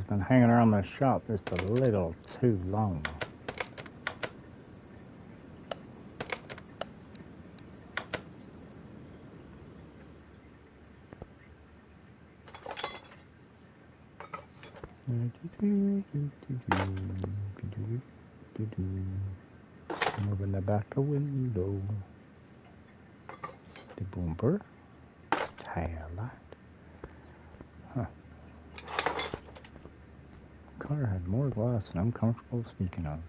He's been hanging around the shop just a little too long. Moving the back a window. The bumper. Tail light. Huh. Car had more glass than I'm comfortable speaking of.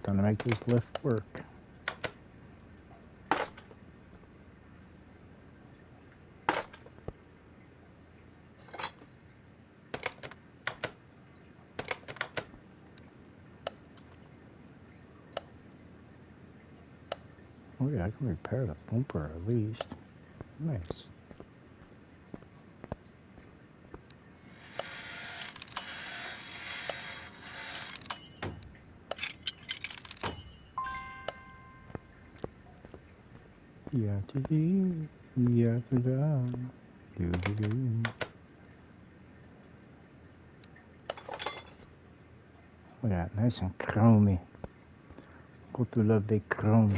Gonna make this lift work. Oh yeah, I can repair the bumper at least. Nice. Yeah, to yeah, to do. Look at that, nice and chromy. Go to love the chrome.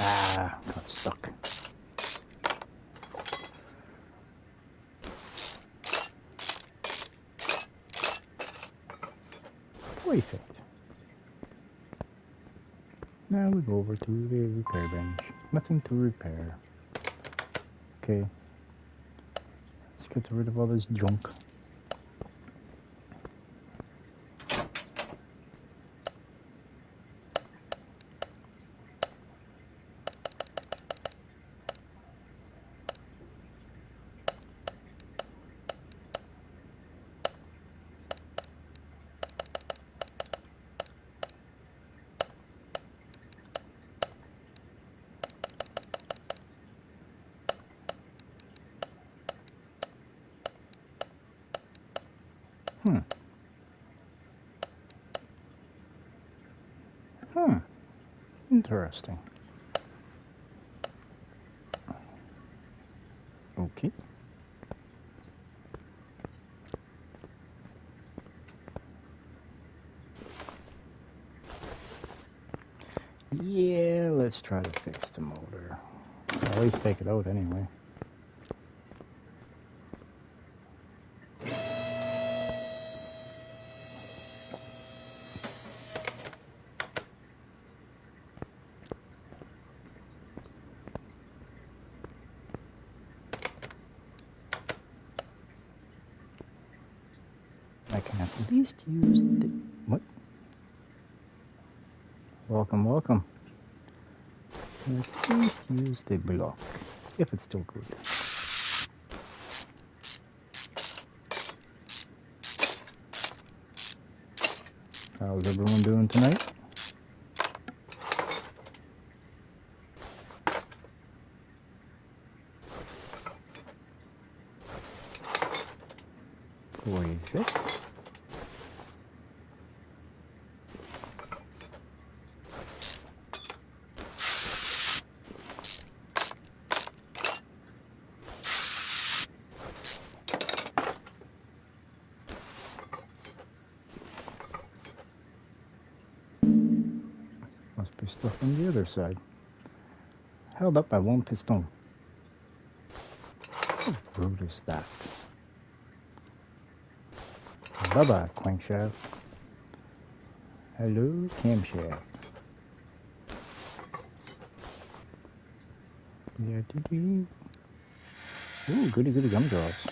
Ah, got stuck. Perfect. Now we go over to the repair bench. Nothing to repair. Okay. Let's get rid of all this junk. Interesting. Okay. Yeah, let's try to fix the motor. At least take it out anyway. I can at least use the... What? Welcome, welcome. At least use the block, if it's still good. How's everyone doing tonight? Perfect. Must be stuff on the other side. Held up by one piston. How rude is that? Bye-bye, crankshaft. Hello, camshaft. Yeah, ooh, goody gumdrops.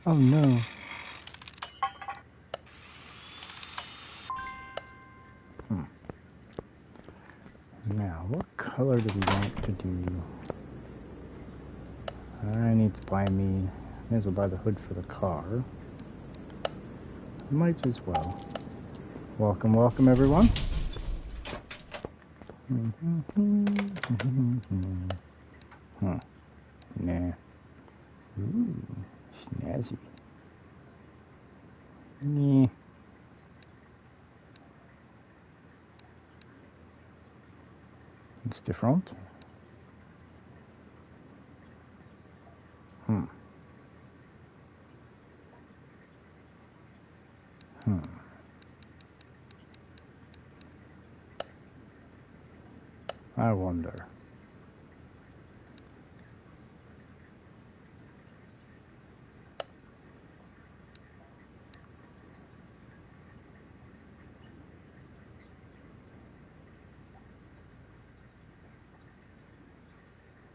Oh no. Now, what color do we want to do? I need to buy me, may as well buy the hood for the car. Might as well. Welcome, welcome everyone. Huh. Nah. Ooh, snazzy. Nah. It's different. Hmm. Hmm. I wonder.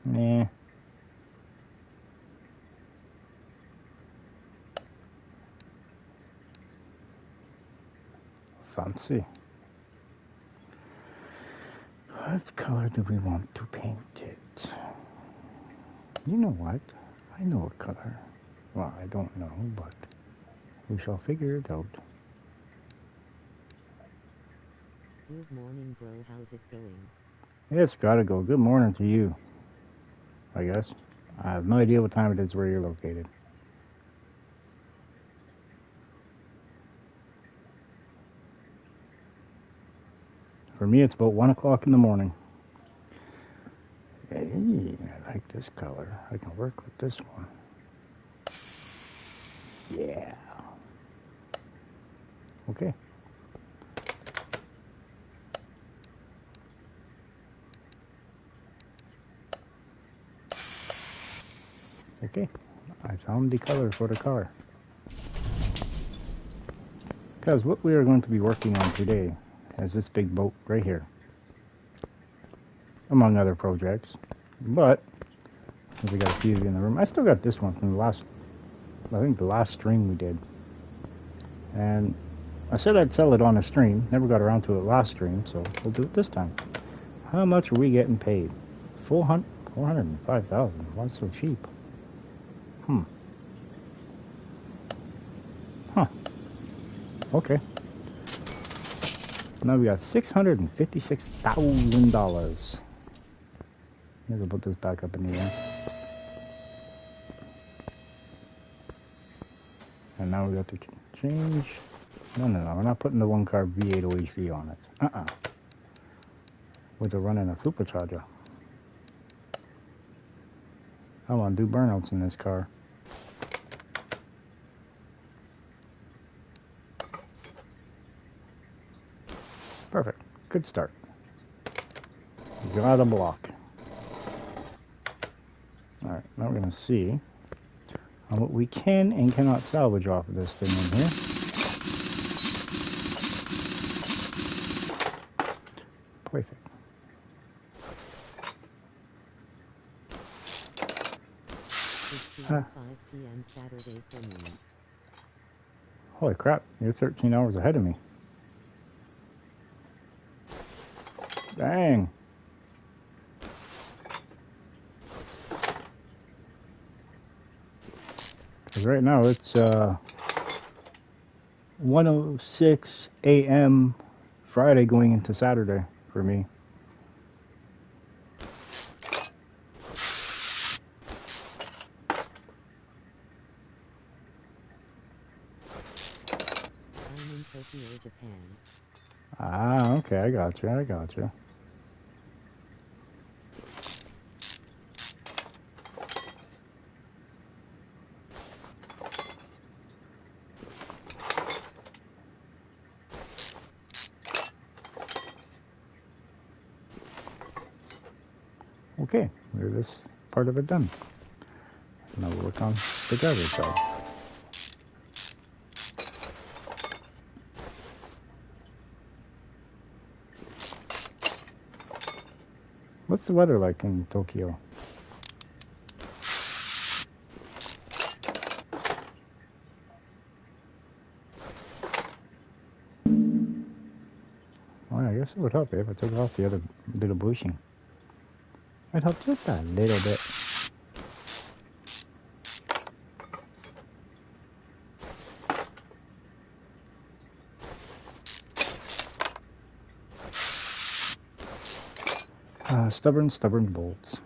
Nah. Fancy. What color do we want to paint it? You know what? I know what color. Well, I don't know, but we shall figure it out. Good morning, bro. How's it going? It's gotta go. Good morning to you, I guess. I have no idea what time it is where you're located. For me, it's about 1 o'clock in the morning. Hey, I like this color. I can work with this one. Yeah. Okay. Okay. I found the color for the car. Because what we are going to be working on today is this big boat right here. Among other projects. But, we got a few in the room. I still got this one from I think the last stream we did. And I said I'd sell it on a stream. Never got around to it last stream, so we'll do it this time. How much are we getting paid? 405,000. Why so cheap? Huh. Okay. Now we got $656,000. Maybe I'll put this back up in the air. And now we got to change. No, we're not putting the one car V8 OHV on it. We're running a supercharger. I want to do burnouts in this car. Perfect. Good start. Got a block. Alright, now we're going to see what we can and cannot salvage off of this thing in here. Perfect. It's 5 p.m. Saturday for me. Holy crap, you're 13 hours ahead of me. Dang. Because right now it's 1:06 a.m. Friday going into Saturday for me. I'm in Tokyo, Japan. Ah, okay, I got you. Okay, we're this part of it done. Now we'll work on the driver's side. What's the weather like in Tokyo? Well, I guess it would help if I took off the other little bushing. It'd help just a little bit. Stubborn bolts.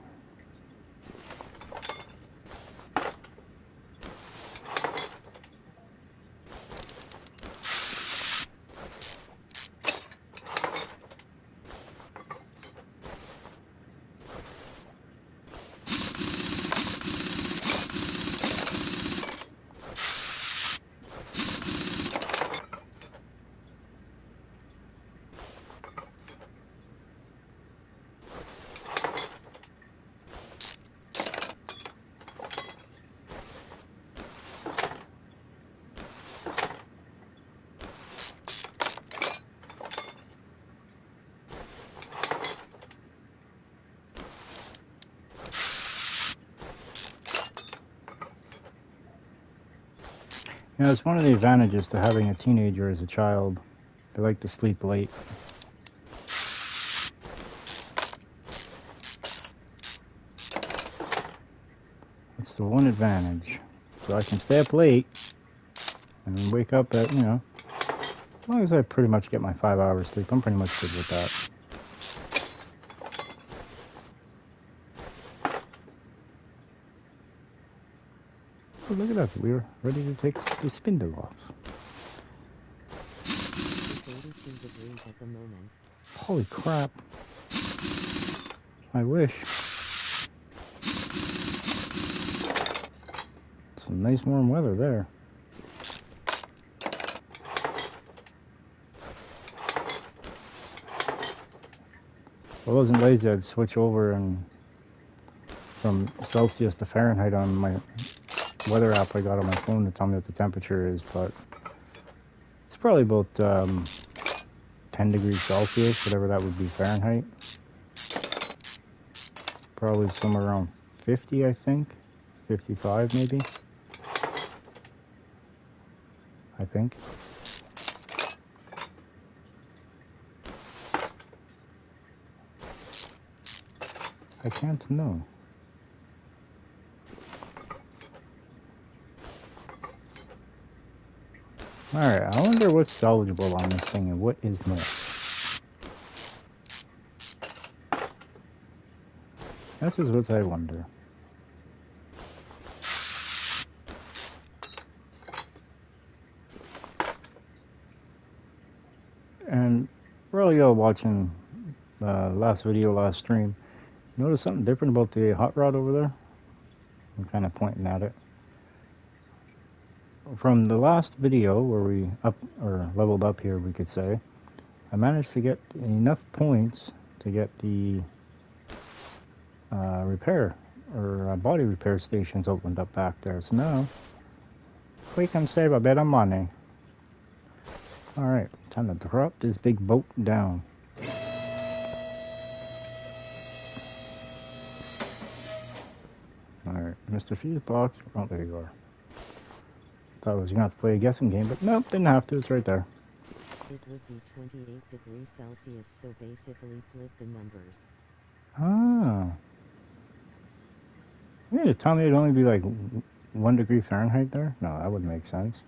Yeah, it's one of the advantages to having a teenager as a child. They like to sleep late. That's the one advantage. So I can stay up late and wake up at, you know, as long as I pretty much get my 5 hours sleep, I'm pretty much good with that. Oh, look at that. We were ready to take the spindle off. It's 82 degrees at the moment. Holy crap. I wish. Some nice warm weather there. If I wasn't lazy, I'd switch over and from Celsius to Fahrenheit on my weather app I got on my phone to tell me what the temperature is, but it's probably about 10 degrees Celsius, whatever that would be Fahrenheit. Probably somewhere around 50, I think. 55 maybe. I think. I can't know. Alright, I wonder what's salvageable on this thing and what is not. That is what I wonder. And for all y'all watching last video, last stream, notice something different about the hot rod over there? I'm kind of pointing at it. From the last video where we up or leveled up here, we could say, I managed to get enough points to get the repair or body repair stations opened up back there. So now we can save a bit of money. Alright, time to drop this big boat down. Alright, Mr. Fuse Box. Oh, there you are. Thought I was going to have to play a guessing game, but nope, didn't have to. It's right there. It would be 28 degrees Celsius, so basically flip the numbers. Ah. You mean to tell me it'd only be like 1 degree Fahrenheit there? No, that wouldn't make sense.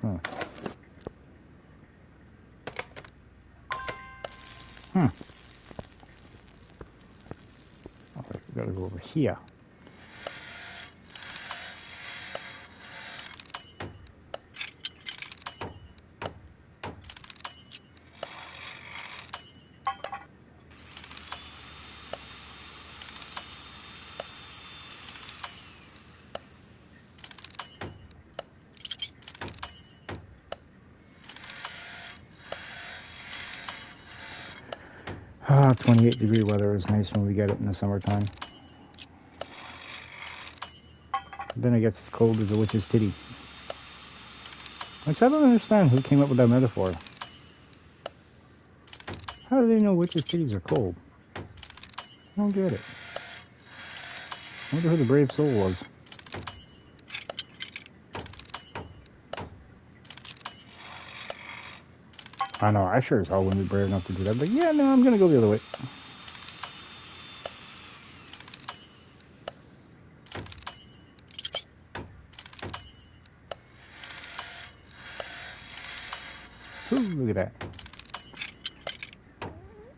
Huh. Alright, we gotta go over here. Ah, 28 degree weather is nice when we get it in the summertime. Then it gets as cold as a witch's titty. Which I don't understand who came up with that metaphor. How do they know witches' titties are cold? I don't get it. I wonder who the brave soul was. I know, I sure as hell wouldn't be brave enough to do that, but yeah, no, I'm gonna go the other way. Ooh, look at that.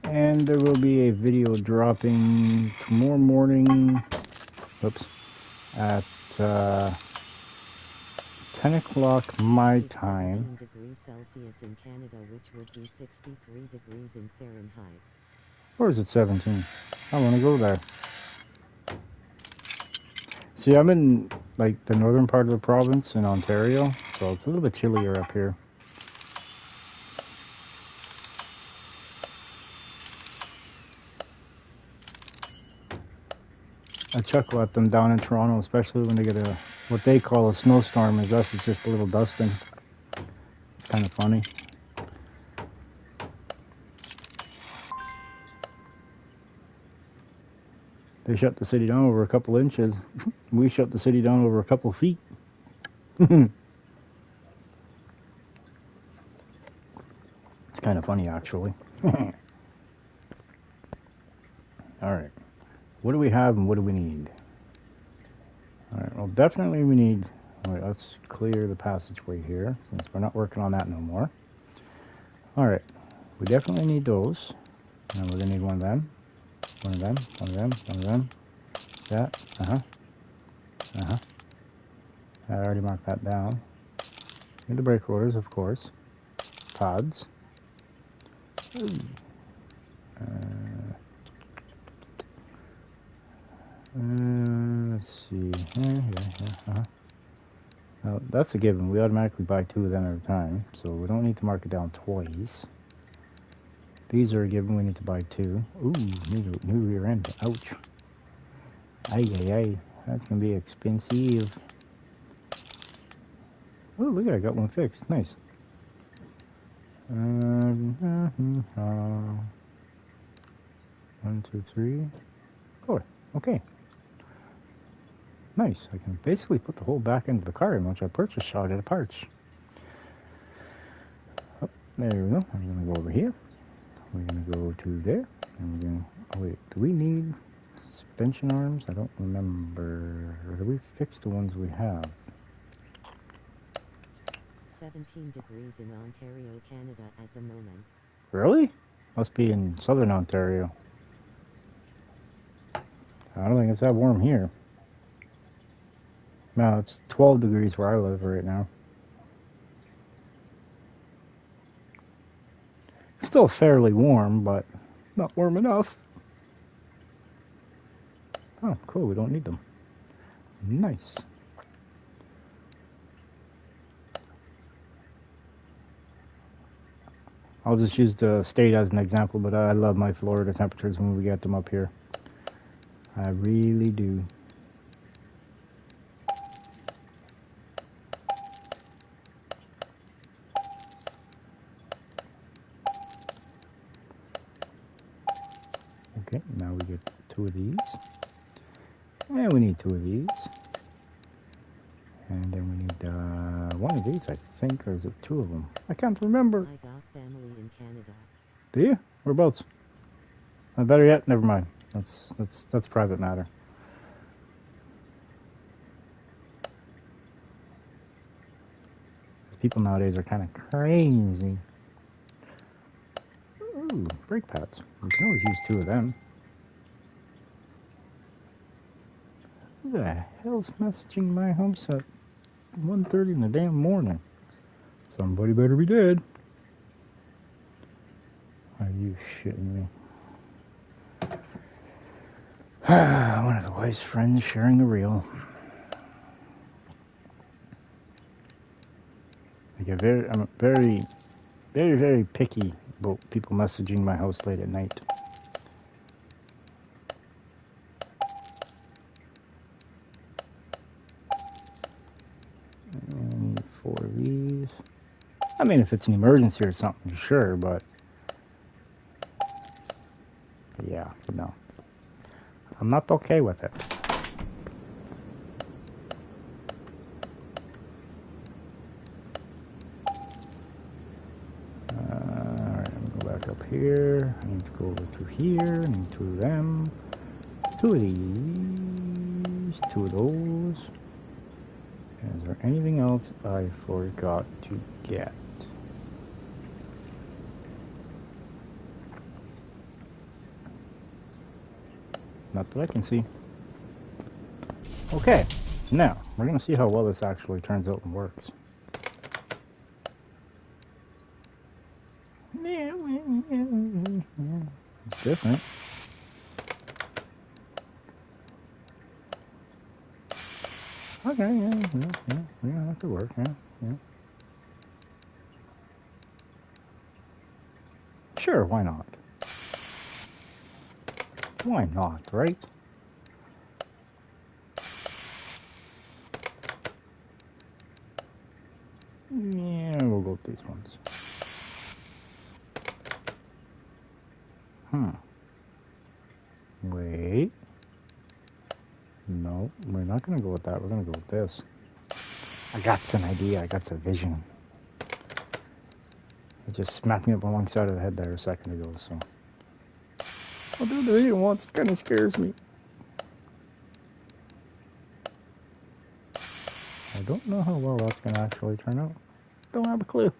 And there will be a video dropping tomorrow morning, at 10 o'clock my It's time. 17 degrees Celsius in Canada, which would be 63 degrees in Fahrenheit. Or is it 17? I want to go there. See, I'm in like the northern part of the province in Ontario, so it's a little bit chillier up here. I chuckle at them down in Toronto, especially when they get what they call a snowstorm. As us, it's just a little dusting. It's kind of funny. They shut the city down over a couple inches. We shut the city down over a couple feet. It's kind of funny, actually. Alright. What do we have and what do we need? Alright, well, definitely we need... Alright, let's clear the passageway here, since we're not working on that no more. Alright, we definitely need those. And we're going to need one of them. One of them, one of them, one of them. That, I already marked that down. Need the brake rotors, of course. Pods. Let's see. Now, that's a given. We automatically buy 2 of them at a time, so we don't need to mark it down twice. These are a given. We need to buy 2. Ooh, new rear end. Ouch. Ay, ay, ay. That's going to be expensive. Oh, look at it. I got one fixed. Nice. 1, 2, 3, 4. Okay. Nice. I can basically put the whole back end of the car in, which I purchased shot at parts. Oh, there we go. I'm going to go over here. We're going to go to there. And we're going to... Oh, wait. Do we need suspension arms? I don't remember. Or do we fix the ones we have? 17 degrees in Ontario, Canada at the moment. Really? Must be in southern Ontario. I don't think it's that warm here. No, it's 12 degrees where I live right now. Still fairly warm, but not warm enough. Oh, cool. We don't need them. Nice. I'll just use the state as an example, but I love my Florida temperatures when we get them up here. I really do. Okay, now we get 2 of these. And we need 2 of these. And then we need 1 of these, I think, or is it 2 of them? I can't remember. I got family in Canada. Do you? Whereabouts? Better yet, never mind. That's private matter. People nowadays are kind of crazy. Ooh, brake pads. We can always use 2 of them. Who the hell's messaging my house at 1:30 in the damn morning? Somebody better be dead. Are you shitting me? One of the wife's friends sharing a reel. I'm very, very, very picky about people messaging my house late at night. I need 4 of these. I mean, if it's an emergency or something, sure, but yeah, no. I'm not okay with it. Alright, I'm gonna go back up here. I need to go over to here. I need 2 of them. 2 of these. 2 of those. Is there anything else I forgot to get? Not that I can see. Okay, now we're going to see how well this actually turns out and works. It's different. Okay, yeah, that could work, yeah. Sure, why not? Why not, right? Yeah, we'll go with these ones. Wait. No, we're not gonna go with that. We're gonna go with this. I got an idea. I got a vision. It just smacked me up on one side of the head there a second ago, so. I'll do the vision once. It kind of scares me. I don't know how well that's gonna actually turn out. Don't have a clue.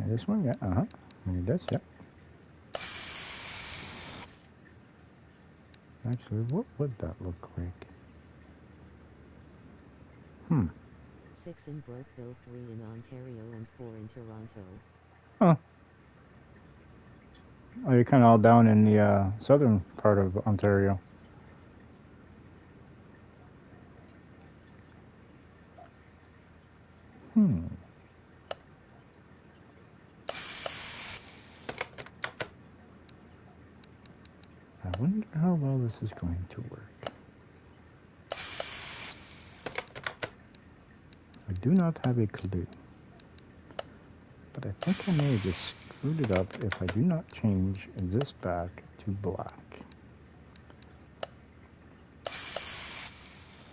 This one, yeah, Maybe this, yeah. Actually, what would that look like? 6 in Brookville, 3 in Ontario, and 4 in Toronto. Huh. Oh, you're kind of all down in the southern part of Ontario. I wonder how well this is going to work. I do not have a clue. But I think I may have just screwed it up if I do not change this back to black.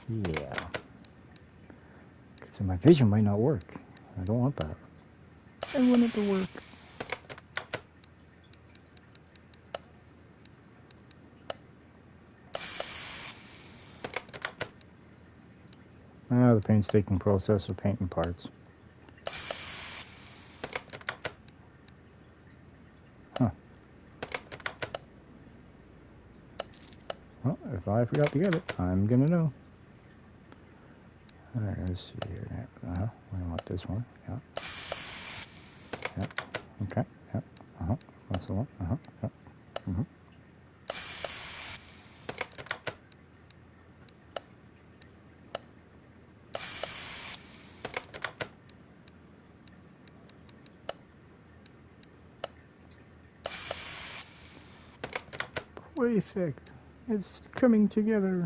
Yeah. Because my vision might not work. I don't want that. I want it to work. The painstaking process of painting parts. Huh. Well, if I forgot to get it, I'm gonna know. Alright, let's see here. We want this one. Yeah. Okay. Yep. That's the one. Yep. Perfect. It's coming together.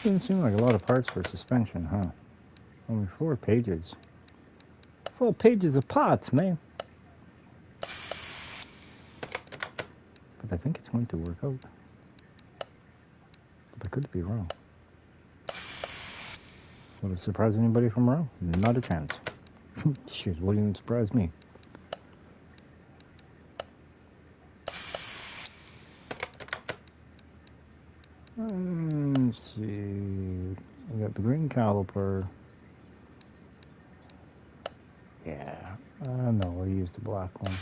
Doesn't seem like a lot of parts for suspension, huh? Only 4 pages. 4 pages of parts, man. But I think it's going to work out. But I could be wrong. Would it surprise anybody from wrong? Not a chance. Shit, wouldn't even surprise me. Let's see. We got the green caliper. Yeah. No, we'll use the black one.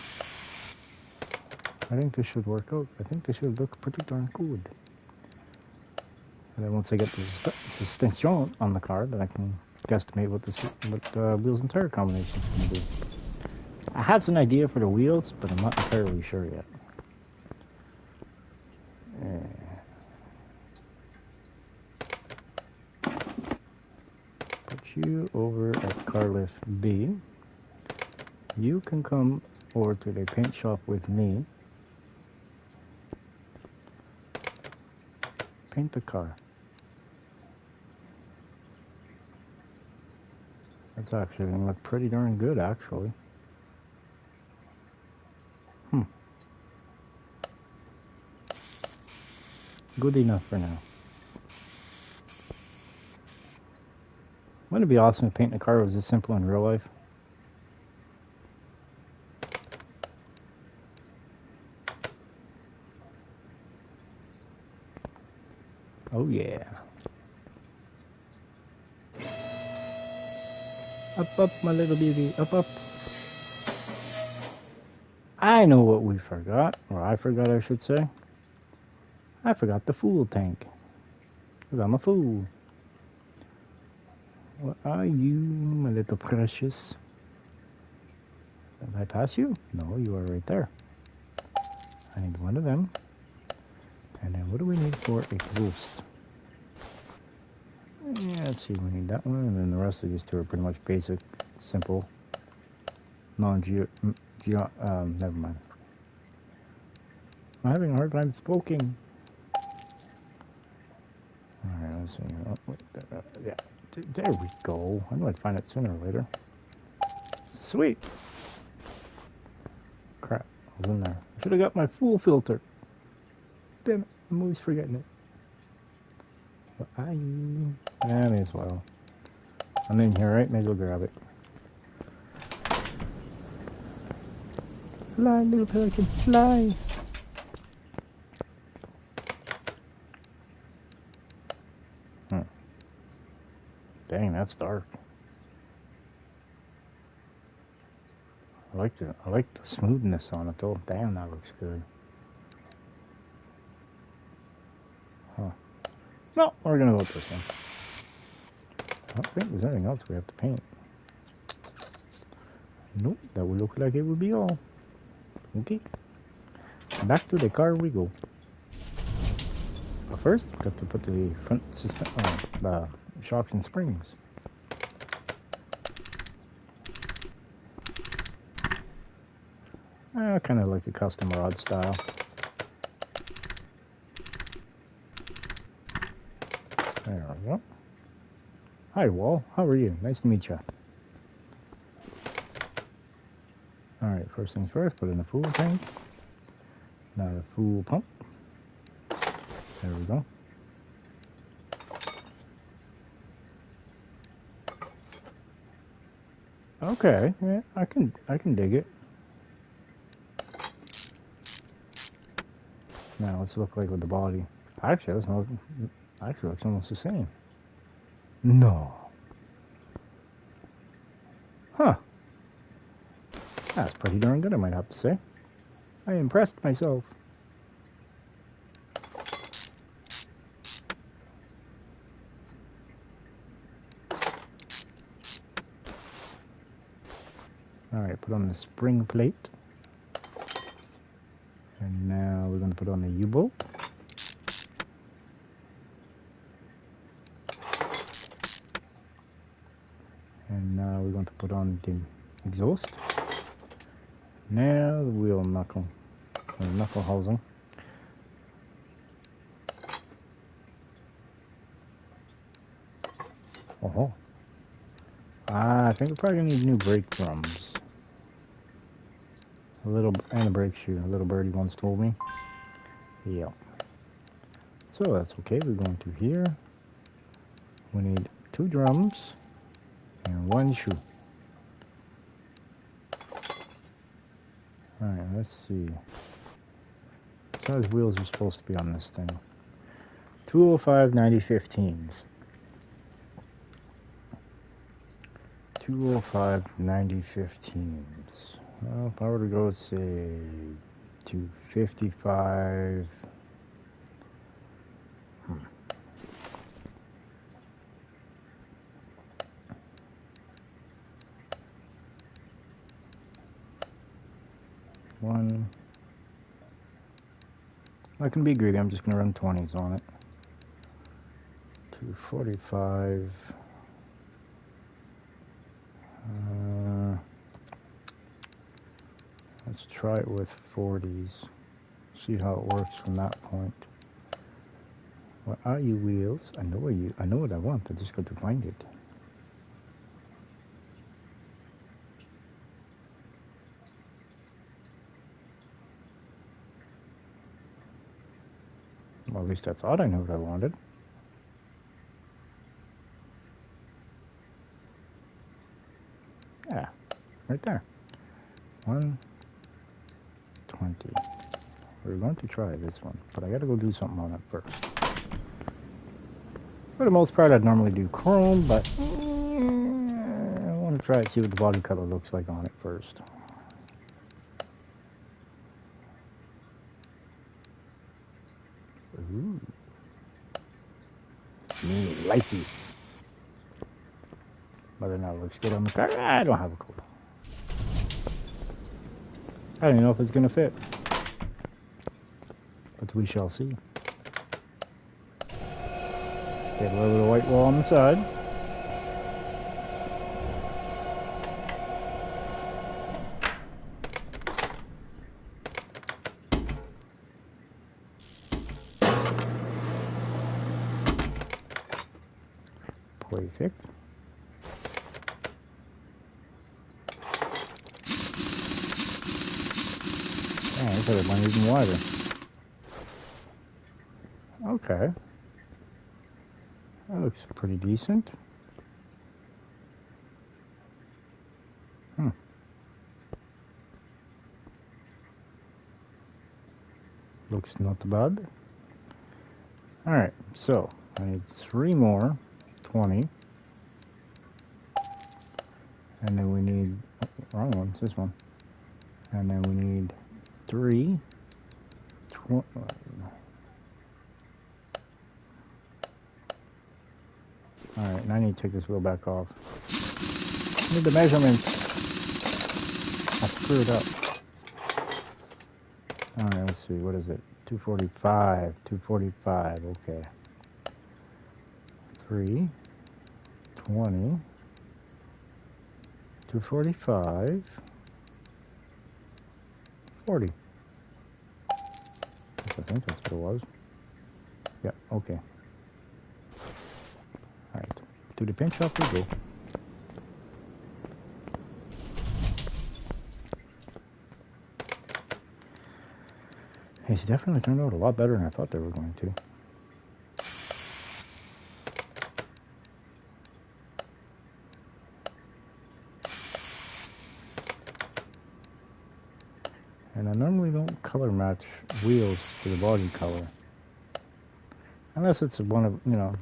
I think this should work out. I think this should look pretty darn good. And then once I get the suspension on the car, then I can guesstimate what the wheels and tire combination is going to be. I had an idea for the wheels, but I'm not entirely sure yet. Put you over at car lift B. You can come over to the paint shop with me. Paint the car. That's actually going to look pretty darn good, actually. Good enough for now. Wouldn't it be awesome if painting a car was this simple in real life? Oh yeah. Up, my little beauty. Up. I know what we forgot. Or I forgot, I should say. I forgot the fuel tank. Because I'm a fool. What are you, my little precious? Did I pass you? No, you are right there. I need one of them. And then what do we need for exhaust? Yeah, let's see, we need that one, and then the rest of these two are pretty much basic, simple, never mind. I'm having a hard time speaking. Alright, let's see. Oh, wait, yeah, there we go. I knew I'd find it sooner or later. Sweet. was in there. I should have got my full filter. Damn it, I'm always forgetting it. But I may as well. I'm in here, right? May as well grab it. Fly, little pelican, fly! Dang, that's dark. I like the smoothness on it though. Damn, that looks good. Huh. No, we're gonna go with this one. I don't think there's anything else we have to paint. Nope, that would look like it would be all. Okay. Back to the car we go. But first, got to put the front the shocks and springs. I kind of like the custom rod style. There we go. Hi, Wall. How are you? Nice to meet you. Alright, first things first, put in the fuel tank. Now the fuel pump. There we go. Okay, yeah, I can dig it. Now let's look like with the body. Actually, it looks almost the same. No. Huh. That's pretty darn good, I might have to say. I impressed myself. Alright, put on the spring plate. And now we're going to put on the U-bolt. And now we're going to put on the exhaust. Now the wheel knuckle. Or knuckle housing. Oh, I think we're probably going to need new brake drums. And a brake shoe. A little birdie once told me. Yeah. So that's okay. We're going through here. We need 2 drums and 1 shoe. Alright, let's see. So his wheels are supposed to be on this thing. 205 9015s. 205 9015s. Well, if I were to go, say, 255. One. I can be greedy, I'm just going to run 20s on it. 245. Let's try it with 40s. See how it works from that point. What are you wheels? I know what I want. I just got to find it. Well, at least I thought I knew what I wanted. Yeah, right there. 120. We're going to try this one, but I gotta go do something on it first. For the most part, I'd normally do chrome, but I want to try it, see what the body color looks like on it first. Ooh. Lighty. Whether or not it looks good on the car, I don't have a clue. I don't even know if it's going to fit. But we shall see. Get a little bit of white wall on the side. Perfect. Man, I could have went even wider. Okay. That looks pretty decent. Looks not bad. Alright, so I need 3 more 20. And then we need, wrong one, it's this one. And then we need 3 20. Alright, now I need to take this wheel back off. I need the measurements. I screwed up. Alright, let's see, what is it? 245, 245, okay. 3, 20, 245, 40. I think that's what it was. Yeah, okay. Alright, to the paint shop we go. It's definitely turned out a lot better than I thought they were going to. And I normally don't color match wheels to the body color. Unless it's one of, you know,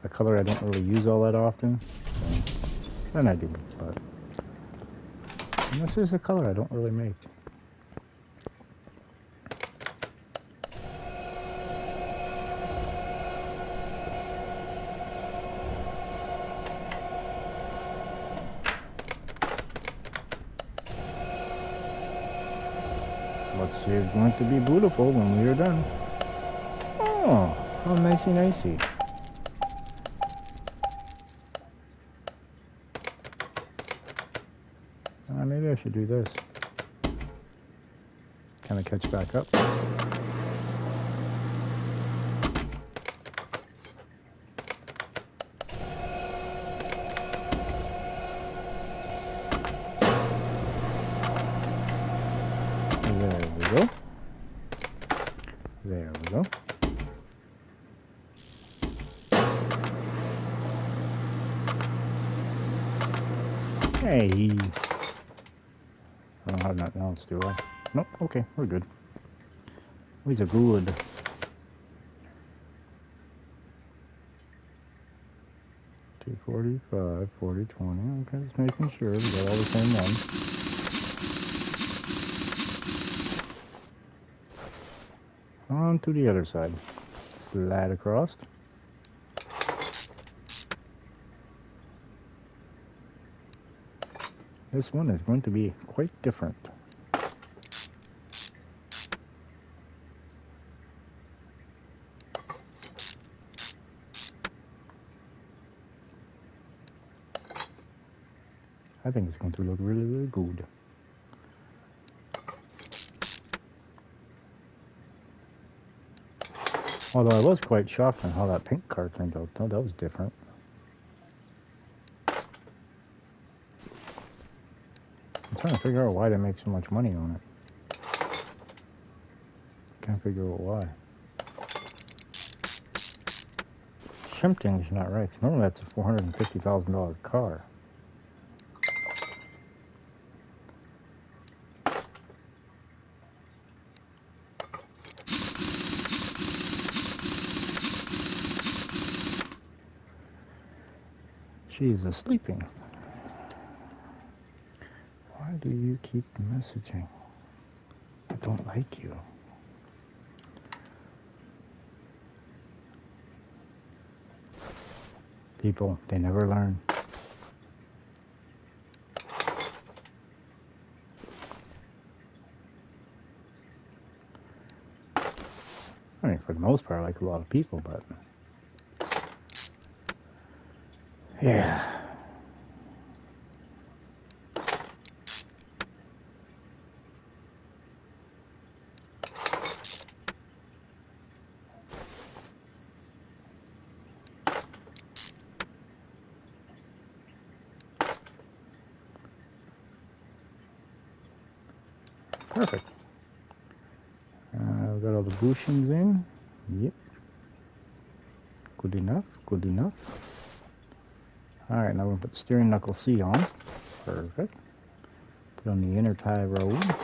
a color I don't really use all that often. So then I do, but unless there's a color I don't really make. But she is going to be beautiful when we are done. Oh, how nicey. Maybe I should do this. Kind of catch back up. There we go. There we go. Hey. I don't have nothing else, do I? Nope, okay, we're good. We are good. Two 45, 40, 20. Okay, just making sure we got all the same ones. On to the other side. Slide across. This one is going to be quite different. I think it's going to look really, really good. Although I was quite shocked on how that pink car turned out. Oh, that was different. I'm trying to figure out why they make so much money on it. Can't figure out why. Something's not right. Normally that's a $450,000 car. She is sleeping. Why do you keep messaging? I don't like you. People, they never learn. I mean, for the most part, I like a lot of people, but yeah. Perfect. all the bushings in. Yep. Good enough, good enough. Alright, now we're going to put the steering knuckle C on. Perfect. Put on the inner tie rod,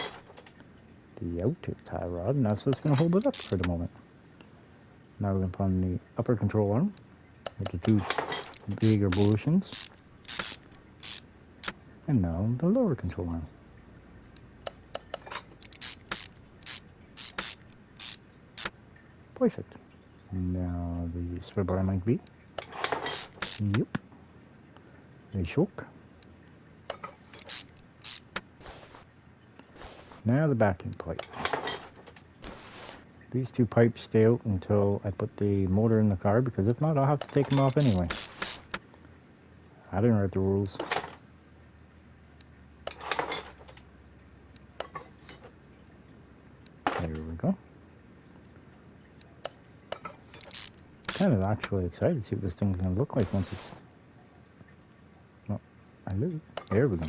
the outer tie rod, and that's what's going to hold it up for the moment. Now we're going to put on the upper control arm with the two bigger bushings. And now the lower control arm. Perfect. Now the swivel arm might be. Yep. The shock. Now the backing plate. These two pipes stay out until I put the motor in the car, because if not, I'll have to take them off anyway. I didn't write the rules. There we go. Kind of actually excited to see what this thing's going to look like once it's... Oh, I lose. There we go.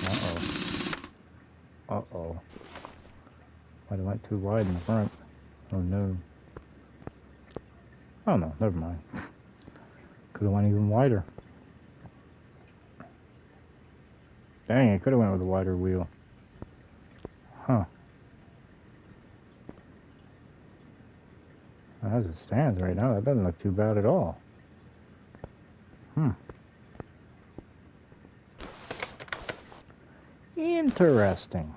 Uh-oh. Uh-oh. Might have went too wide in the front. Oh no. Oh no, never mind. Could have went even wider. Dang, I could have went with a wider wheel. Huh. As it stands right now, that doesn't look too bad at all. Interesting.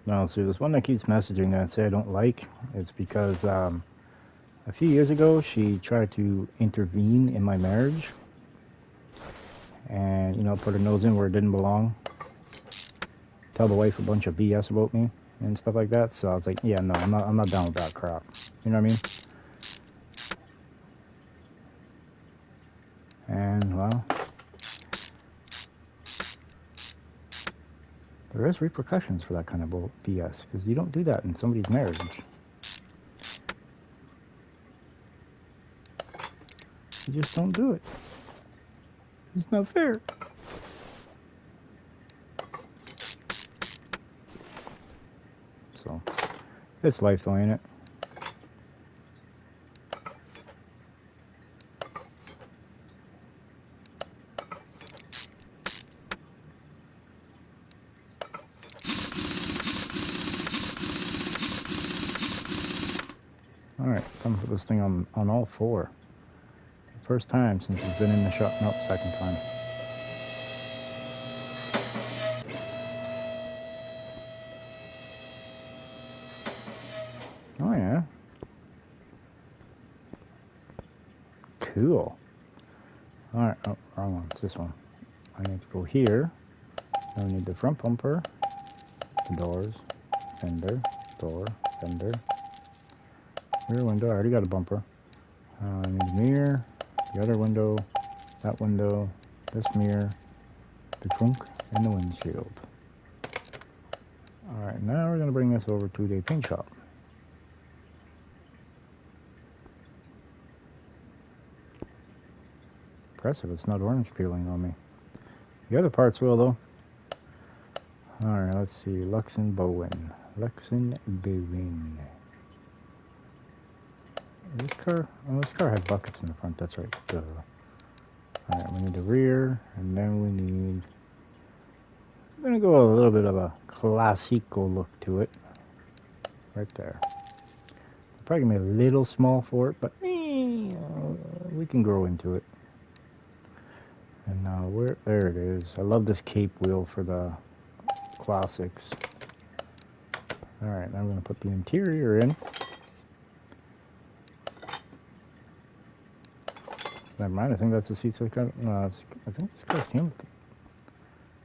Now, see, this one that keeps messaging that I say I don't like, it's because a few years ago she tried to intervene in my marriage and, you know, put her nose in where it didn't belong. Tell the wife a bunch of BS about me and stuff like that. So I was like, yeah, no, I'm not down with that crap. You know what I mean? And, well, there is repercussions for that kind of BS, because you don't do that in somebody's marriage. You just don't do it. It's not fair. So, it's life though, ain't it? Alright, time to put this thing on all four. First time since it's been in the shop. Nope, second time. Oh yeah. Cool. Alright, oh, wrong one. It's this one. I need to go here. Now we need the front bumper, the doors, fender, door, fender, rear window. I already got a bumper. I need the mirror, the other window, that window, this mirror, the trunk, and the windshield. Alright, now we're going to bring this over to the paint shop. Impressive, it's not orange peeling on me. The other parts will though. Alright, let's see. Luxon Bowen. Luxon Bowen. This car had buckets in the front, that's right. Alright, we need the rear, and then we need... We're going to go a little bit of a classico look to it. Right there. Probably going to be a little small for it, but we can grow into it. And there it is. I love this cape wheel for the classics. Alright, now I'm going to put the interior in. Never mind, I think that's the seats I got. No, I think this car came with it.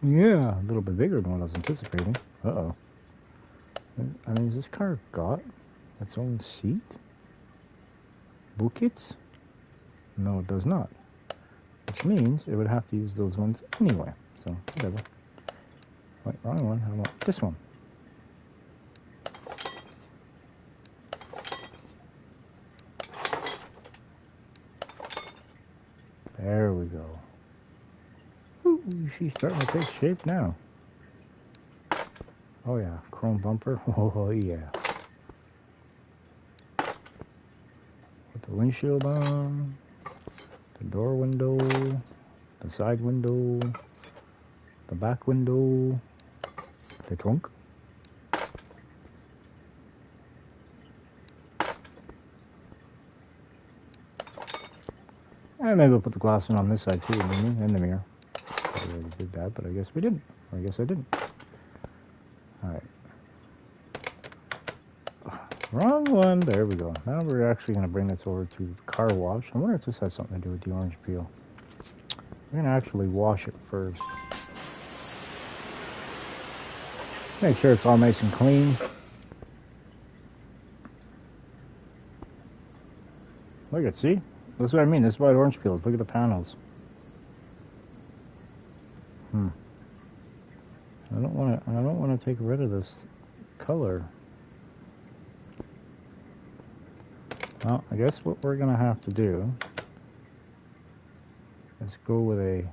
Yeah, a little bit bigger than what I was anticipating. Uh-oh. I mean, has this car got its own seat? Buckets? No, it does not. Which means it would have to use those ones anyway. So, whatever. Wait, wrong one. How about this one? she's starting to take shape now. Oh yeah, chrome bumper. Oh yeah. Put the windshield on, the door window, the side window, the back window, the trunk. And maybe we'll put the glass in on this side too, and the mirror. I already did that, but I guess we didn't. Or I guess I didn't. Alright. Wrong one. There we go. Now we're actually going to bring this over to the car wash. I wonder if this has something to do with the orange peel. We're going to actually wash it first. Make sure it's all nice and clean. Look at, see? That's what I mean. This is why the orange peels. Look at the panels. I don't want to take rid of this color. Well, I guess what we're gonna have to do is go with a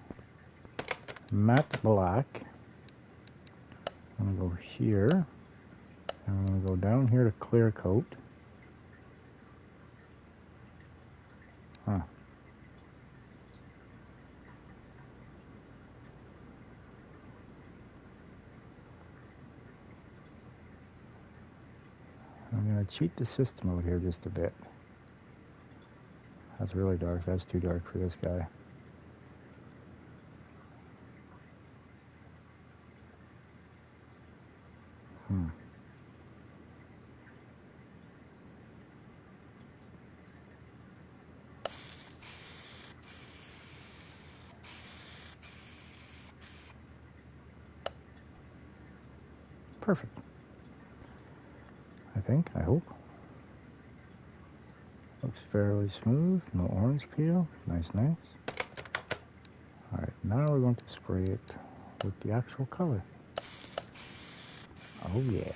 matte black. I'm gonna go here, and I'm gonna go down here to clear coat. I'm gonna cheat the system over here just a bit. That's really dark. That's too dark for this guy. Perfect. I hope. Looks fairly smooth, no orange peel. Nice, nice. Alright, now we're going to spray it with the actual color. Oh yeah.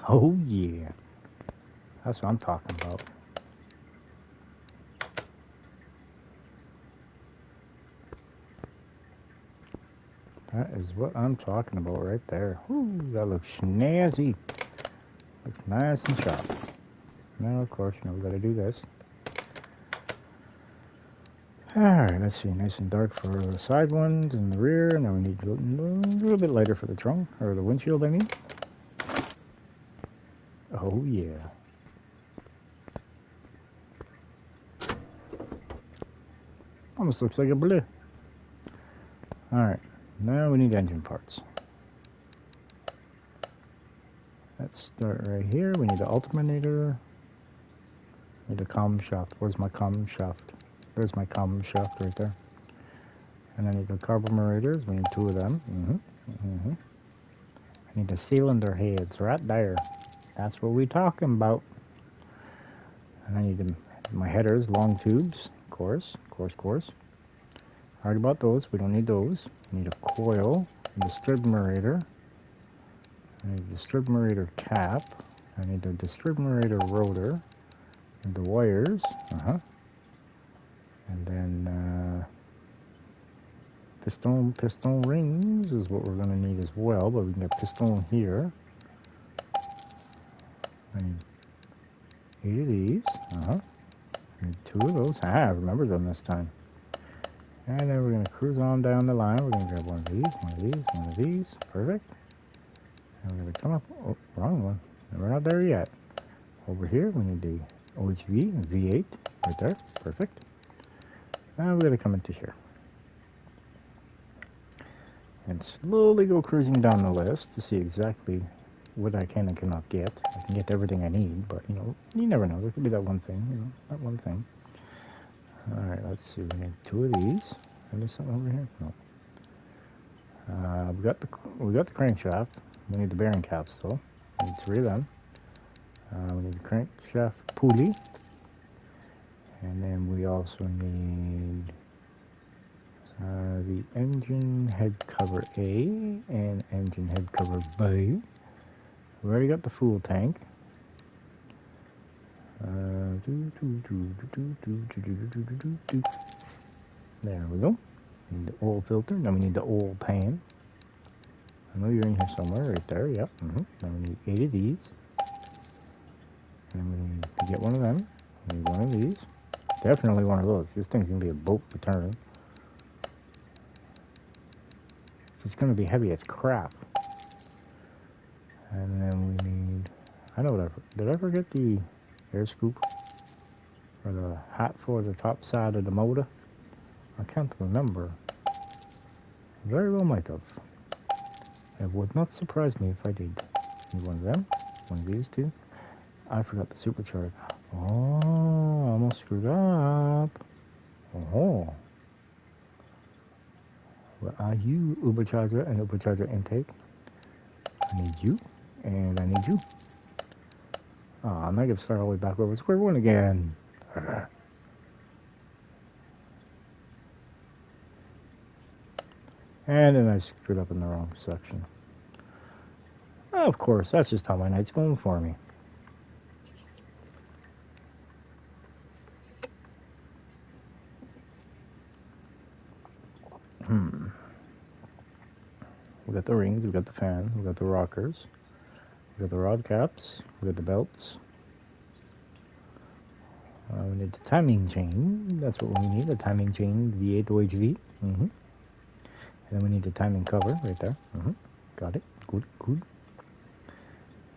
Oh yeah. That's what I'm talking about. That is what I'm talking about right there. Ooh, that looks snazzy. Looks nice and sharp. Now, of course, we gotta do this. Alright, let's see. Nice and dark for the side ones and the rear. And then we need a little bit lighter for the trunk, or the windshield, I mean. Oh, yeah. Almost looks like a blue. Alright, now we need engine parts. Let's start right here. We need the alternator. We need the common shaft. Where's my common shaft? There's my common shaft right there. And I need the carburetors. We need 2 of them. I need the cylinder heads right there. That's what we're talking about. And I need my headers, long tubes. Of course. Already bought those. We don't need those. We need a coil, a distributor. I need a distributor cap. I need a distributor rotor. And the wires. And then piston rings is what we're going to need as well. But we can get piston here. I need 8 of these. I need 2 of those. I remember them this time. And then we're going to cruise on down the line. We're going to grab one of these, one of these, one of these. Perfect. And we're going to come up. Oh, wrong one. We're not there yet. Over here, we need the OHV and V8 right there. Perfect. Now we're going to come into here. And slowly go cruising down the list to see exactly what I can and cannot get. I can get everything I need, but, you never know. There could be that one thing, that one thing. Alright, let's see. We need 2 of these. Is there something over here? No. We got the crankshaft. We need the bearing caps though. We need 3 of them. We need the crankshaft pulley. And then we also need the engine head cover A and engine head cover B. We already got the fuel tank. There we go. Need the oil filter. Now we need the oil pan. I know you're in here somewhere, right there. Yep. Now we need 8 of these. And we need to get one of them. We need one of these. Definitely one of those. This thing's gonna be a boat to turn. It's gonna be heavy as crap. And then we need. I know what did I forget the air scoop or the hat for the top side of the motor? I can't remember. Very well might have. It would not surprise me if I did. Need one of them. One of these two. I forgot the supercharger. Oh, I almost screwed up. Oh. Where are you, Ubercharger and Ubercharger intake? I need you, and I need you. Oh, I'm not going to start all the way back over to square one again. And then I screwed up in the wrong section. Of course, that's just how my night's going for me. We got the rings, we got the fan, we got the rockers, we got the rod caps, we got the belts. We need the timing chain. That's what we need, the timing chain, the V8 OHV. And then we need the timing cover right there. Got it. Good, good.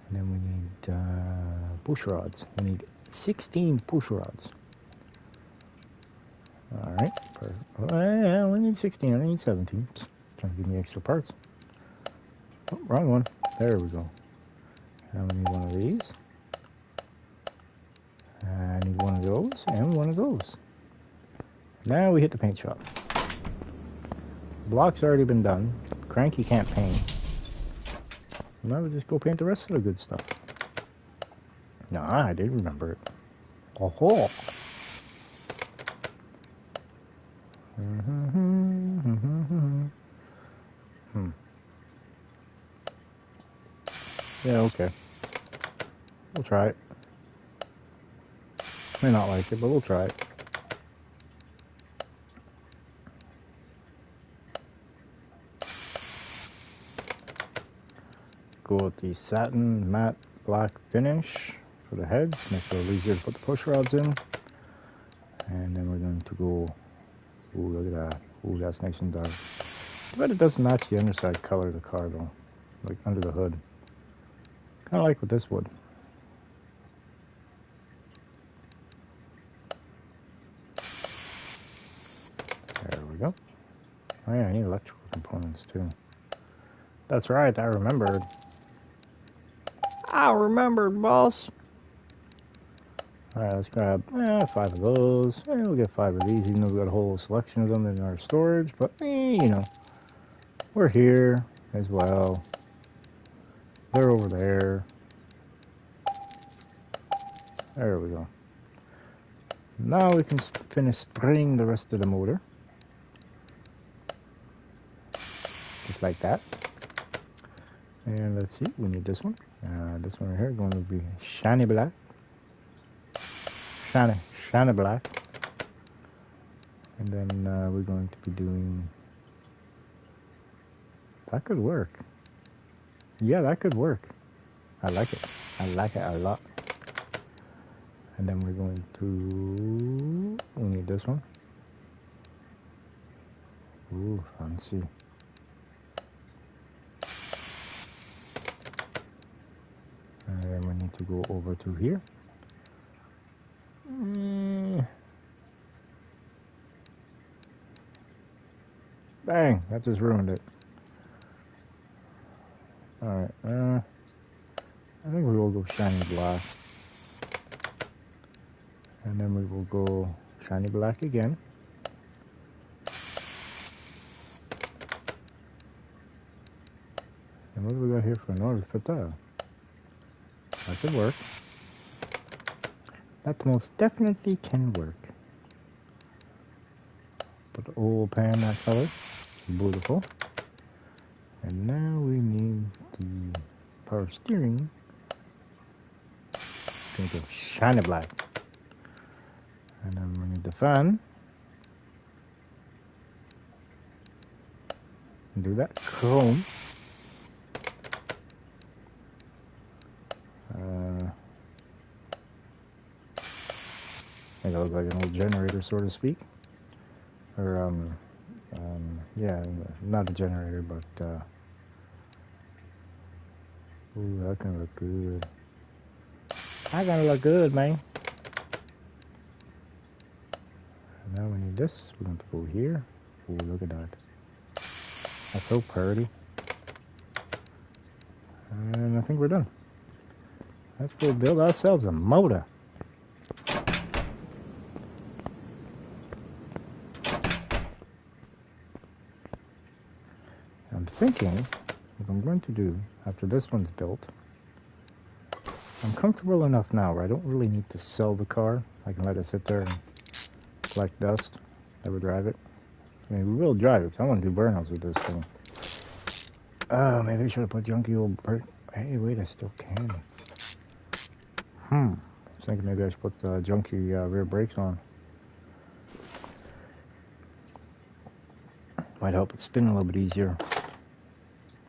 And then we need push rods. We need 16 push rods. Alright. I only need 16. I only need 17. Trying to give me extra parts. Oh, wrong one. There we go. Now we need one of these. I need one of those and one of those. Now we hit the paint shop. Block's already been done. Cranky can't paint. Now we just go paint the rest of the good stuff. Nah, I did remember it. Oh-ho! Yeah, okay. We'll try it. May not like it, but we'll try it. Go with the satin matte black finish for the heads. Make it a little easier to put the push rods in. And then we're going to go. Ooh, look at that. Ooh, that's nice and dark. But it doesn't match the underside color of the car though. Like under the hood. Kind of like with this wood. There we go. Oh yeah, I need electrical components too. That's right, I remembered. I remembered, boss. Alright, let's grab 5 of those. We'll get 5 of these, even though we got a whole selection of them in our storage. But, you know, we're here as well. They're over there. There we go. Now we can finish spraying the rest of the motor. Just like that. And let's see, we need this one. This one right here going to be shiny black. Shiny black. And then we're going to be doing... That could work. Yeah, that could work. I like it. I like it a lot. And then we're going to... We need this one. Ooh, fancy. And then we need to go over to here. Bang! That just ruined it. Alright, I think we will go shiny black. And then we will go shiny black again. And what do we got here for an order for that? That could work. That most definitely can work. Put the old pan that color. Beautiful. And now we need the power steering. Going to go shiny black. And then we need the fan. can do that. Chrome. Make it look like an old generator, so to speak. Or, yeah, not a generator, but, ooh, that can look good. That gonna look good, man. And now we need this. We're going to go here. Ooh, look at that. That's so pretty. And I think we're done. Let's go build ourselves a motor. I'm thinking what I'm going to do after this one's built. I'm comfortable enough now where I don't really need to sell the car. I can let it sit there and collect dust. Never drive it. I mean, we will drive it. I want to do burnouts with this thing. Oh, maybe I should have put junky old brake. Hey, wait, I still can. I was thinking maybe I should put the junky rear brakes on. Might help it spin a little bit easier.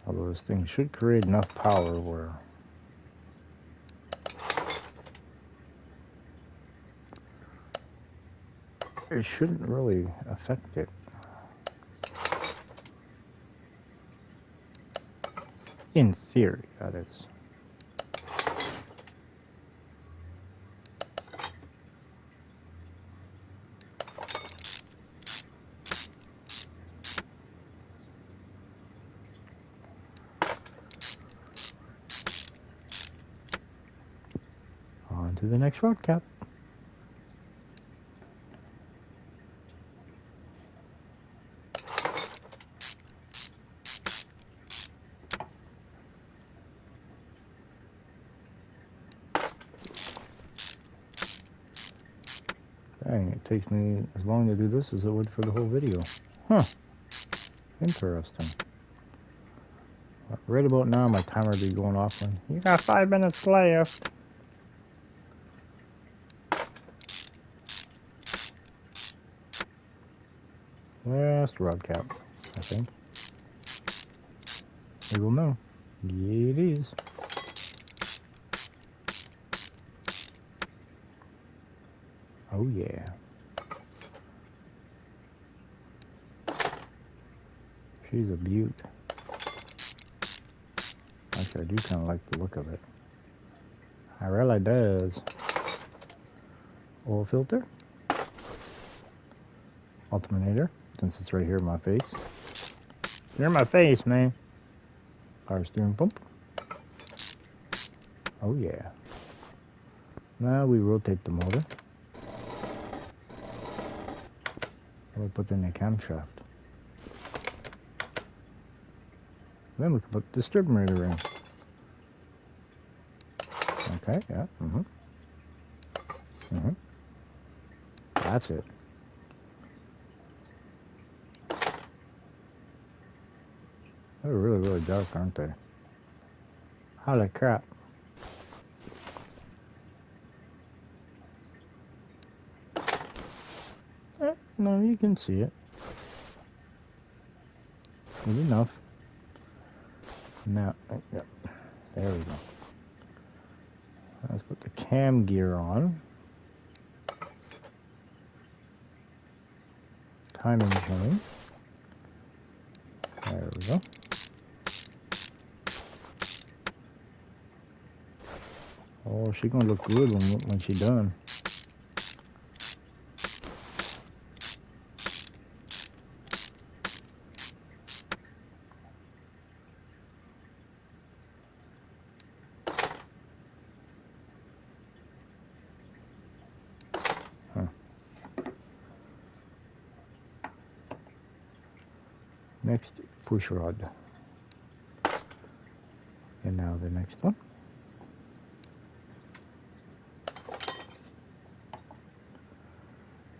Although this thing should create enough power where it shouldn't really affect it. In theory, that is. On to the next rod cap. Dang, it takes me as long to do this as it would for the whole video. Huh. Interesting. Right about now, my timer will be going off when you got 5 minutes left. Last rod cap, I think. We will know. Yeah, it is. Oh yeah. She's a beaut. Actually, I do kind of like the look of it. I really does. Oil filter. Alternator, since it's right here in my face. You're in my face, man. Power steering pump. Oh yeah. Now we rotate the motor. We'll put in a camshaft. Then we can put the distributor in. Okay, yeah. That's it. They're really, really dark, aren't they? Holy crap. No, you can see it. Good enough. Now, yeah, there we go. Let's put the cam gear on. Timing chain. There we go. Oh, she's gonna look good when she's done. Next, push rod. And now the next one.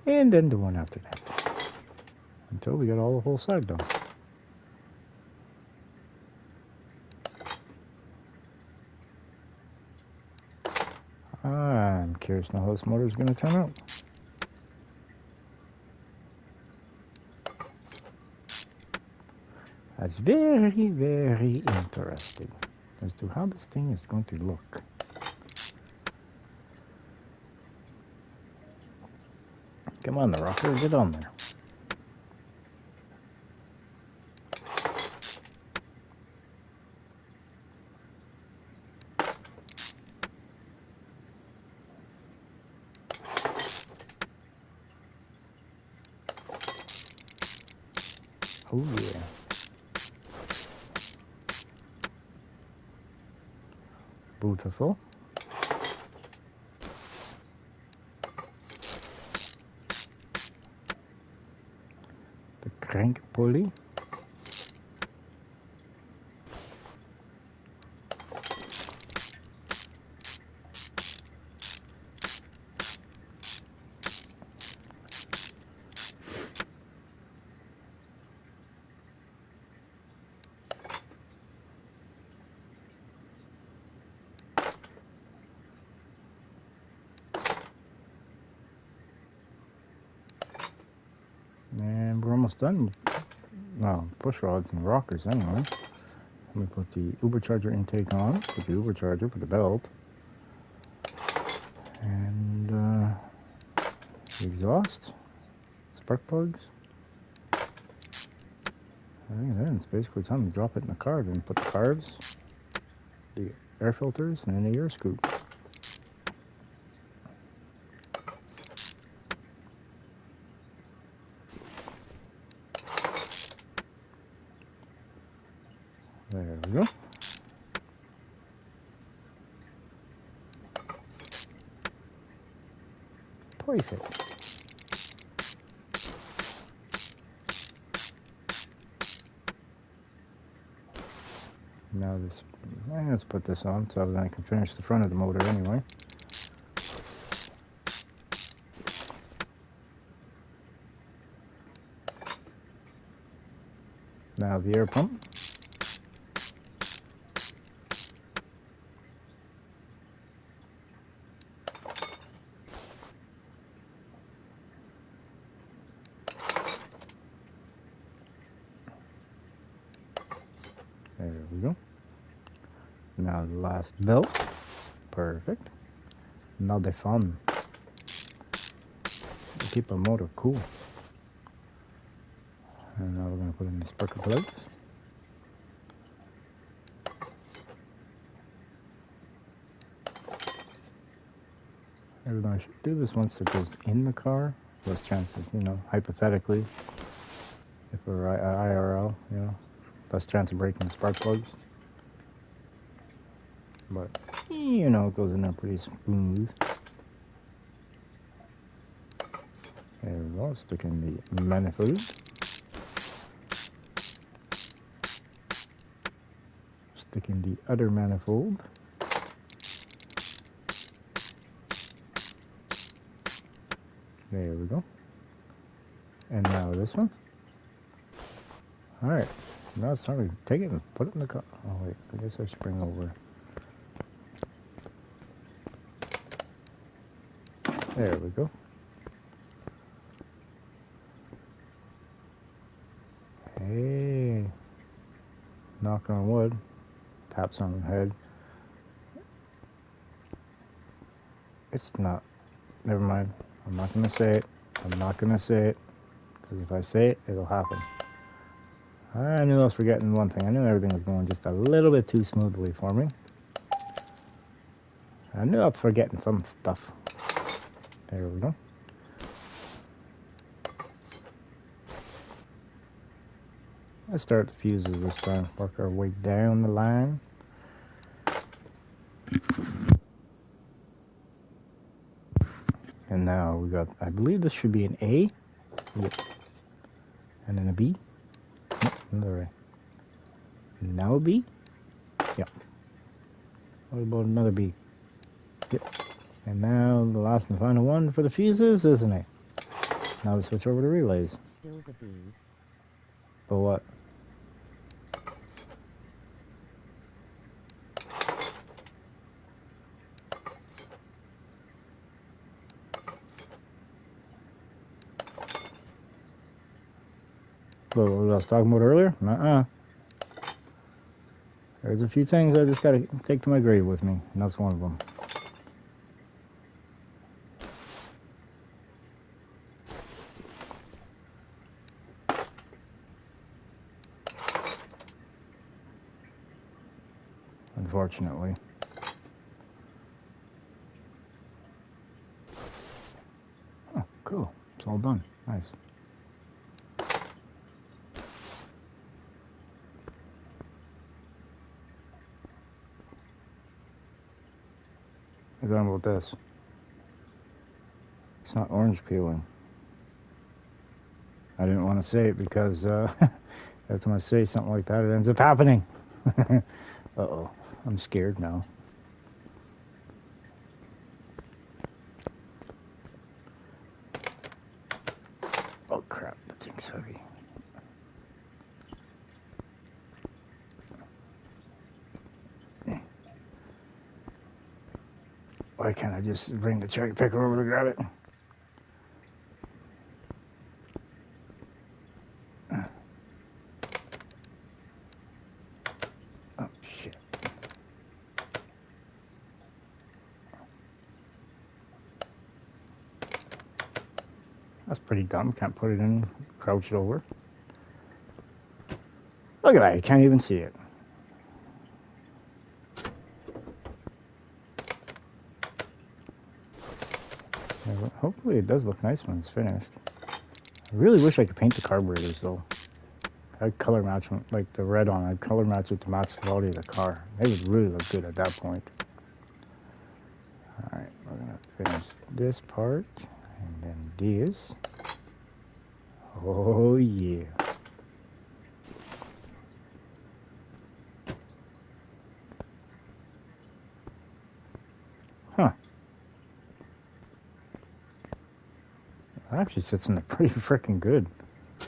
And then the one after that. Until we get all the whole side done. I'm curious now how this motor is going to turn out. That's very, very interesting as to how this thing is going to look. Come on, the rocker, get on there. Oh yeah. Beautiful. The crank pulley. And we're almost done. Well, push rods and rockers anyway. Let me put the supercharger intake on, put the supercharger, put the belt, and the exhaust, spark plugs. I think then it's basically time to drop it in the car and put the carbs, the air filters, and then the air scoop. There we go. Perfect. Now this, let's put this on so then I can finish the front of the motor anyway. Now the air pump. There we go. Now the last belt. Perfect. Now the fun. Keep a motor cool. And now we're going to put in the spark plugs. Everyone should do this once it goes in the car. Less chances, you know, hypothetically, if we're IRL, you know, less chance of breaking the spark plugs. But, you know, it goes in there pretty smooth. There we go, stick in the manifold. Stick in the other manifold. There we go. And now this one. Alright, now it's time to take it and put it in the car. Oh wait, I guess I should bring over. There we go. Hey, knock on wood, taps on the head. It's not, never mind. I'm not going to say it. I'm not going to say it. Because if I say it, it'll happen. I knew I was forgetting one thing. I knew everything was going just a little bit too smoothly for me. I knew I was forgetting some stuff. There we go. Let's start the fuses this time. Work our way down the line. And now we got, I believe this should be an A. Yep. And then a B. Nope, another A. And now a B. Yep. What about another B? Yep. And now the last and final one for the fuses is an A. Now we switch over to relays. Spill the beans. But what? What I was talking about earlier? Uh-uh. There's a few things I just gotta take to my grave with me, and that's one of them. Unfortunately. Oh, cool. It's all done. Nice. What's going on with this? It's not orange peeling. I didn't want to say it because every time I say something like that, it ends up happening. Uh-oh. I'm scared now. Oh, crap. The thing's heavy. Why can't I just bring the cherry picker over to grab it? Oh, shit. That's pretty dumb. Can't put it in, crouch it over. Look at that. You can't even see it. Yeah, hopefully it does look nice when it's finished. I really wish I could paint the carburetors though. I'd color match them, like the red on, I'd color match it to match the quality of the car. They would really look good at that point. Alright, we're gonna finish this part, and then these. Oh yeah. Huh. It actually sits in there pretty freaking good. A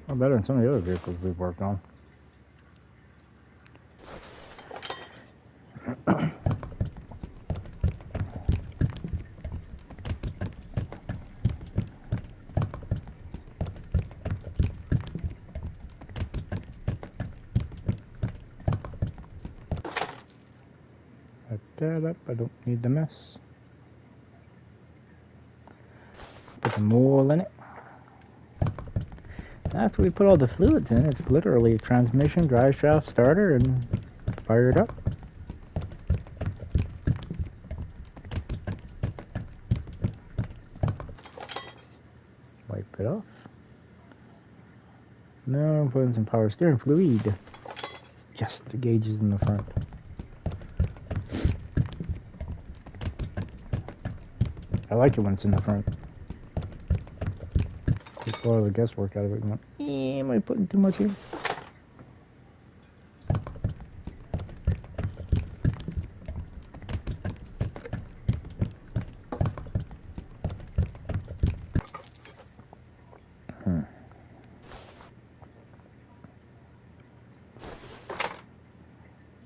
lot better than some of the other vehicles we've worked on. Set that up. I don't need the mess. Put some oil in it. After we put all the fluids in, it's literally transmission, drive shaft, starter, and fire it up. Wipe it off. Now I'm putting some power steering fluid. Yes, the gauge is in the front. I like it when it's in the front. Takes a lot of the guesswork out of it. Am I putting too much here?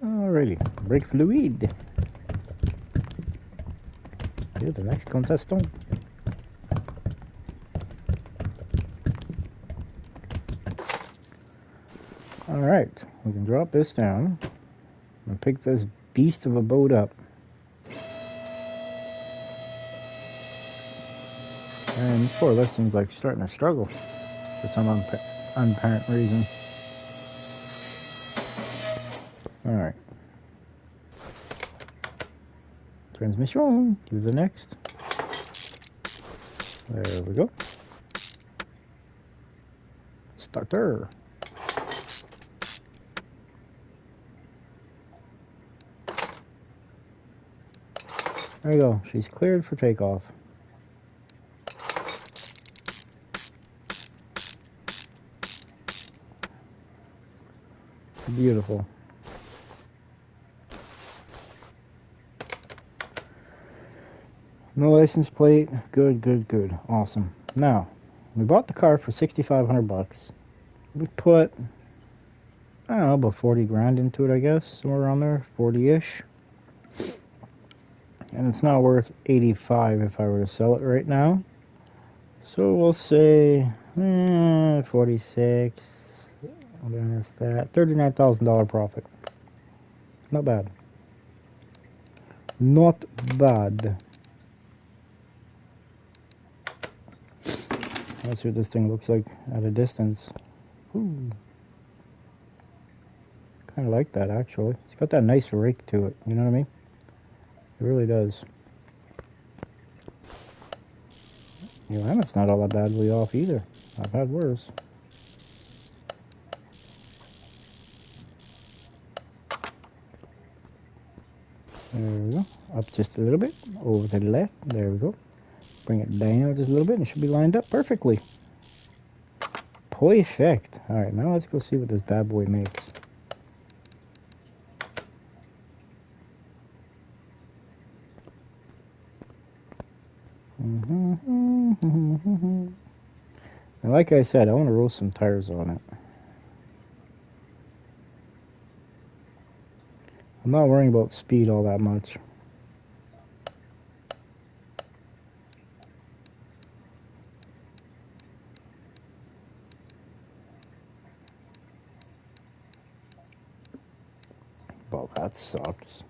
Alrighty, brake fluid. You're the next contestant. Alright, we can drop this down and pick this beast of a boat up. And this poor lift seems like starting to struggle for some unapparent reason. Alright. Transmission to the next. There we go. Starter. There you go. She's cleared for takeoff. Beautiful. No license plate. Good, good, good. Awesome. Now, we bought the car for $6,500. We put, I don't know, about 40 grand into it, I guess. Somewhere around there. 40-ish. And it's not worth 85 if I were to sell it right now. So we'll say 46. What is that? $39,000 profit. Not bad. Not bad. Let's see what this thing looks like at a distance. Ooh. Kind of like that, actually. It's got that nice rake to it, you know what I mean? It really does. The alignment's not all that badly off either. I've had worse. There we go. Up just a little bit. Over to the left. There we go. Bring it down just a little bit and it should be lined up perfectly. Perfect. Alright, now let's go see what this bad boy makes. And like I said, I want to roll some tires on it. I'm not worrying about speed all that much. Well, that sucks.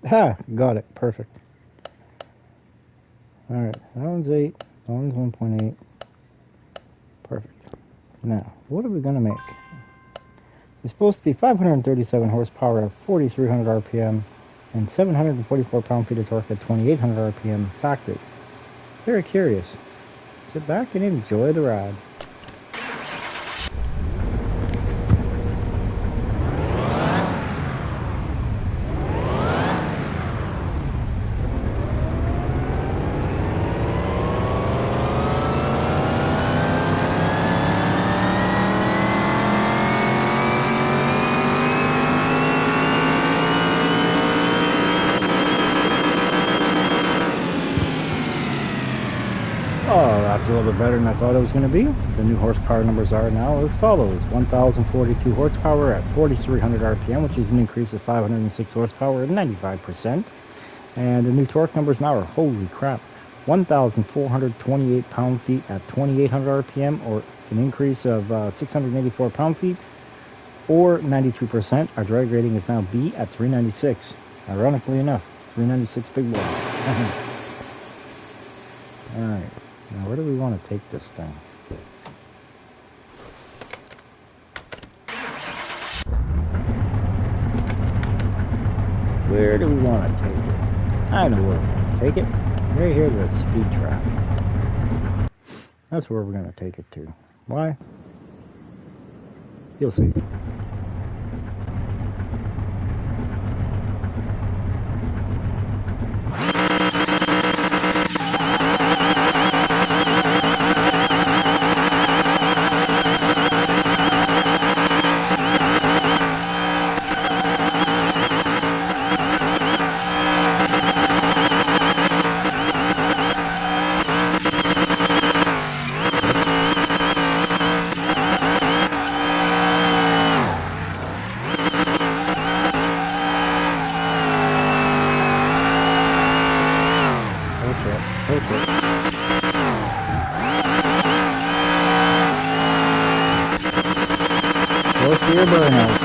Ha! Got it. Perfect. Alright, that one's 8. That one's 1.8. Perfect. Now, what are we going to make? It's supposed to be 537 horsepower at 4,300 RPM and 744 pound-feet of torque at 2,800 RPM factory. Very curious. Sit back and enjoy the ride. That's a little bit better than I thought it was going to be. The new horsepower numbers are now as follows. 1,042 horsepower at 4,300 RPM, which is an increase of 506 horsepower at 95%. And the new torque numbers now are, holy crap, 1,428 pound-feet at 2,800 RPM, or an increase of 684 pound-feet, or 92%. Our drag rating is now B at 396. Ironically enough, 396 big boy. Alright. Now, where do we want to take this thing? Where do we want to take it? I know where we're going to take it. Right here to the speed trap. That's where we're going to take it to. Why? You'll see. Close to your burnout.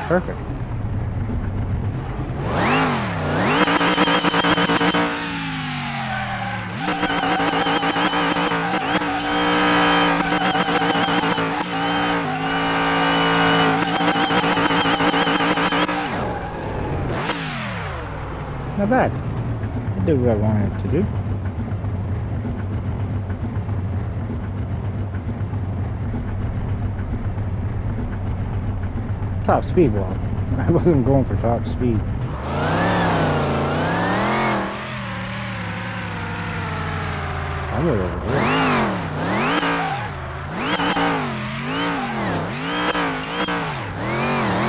Perfect. Not bad. It did what I wanted it to do. Top speed, well, I wasn't going for top speed. I'm way over here.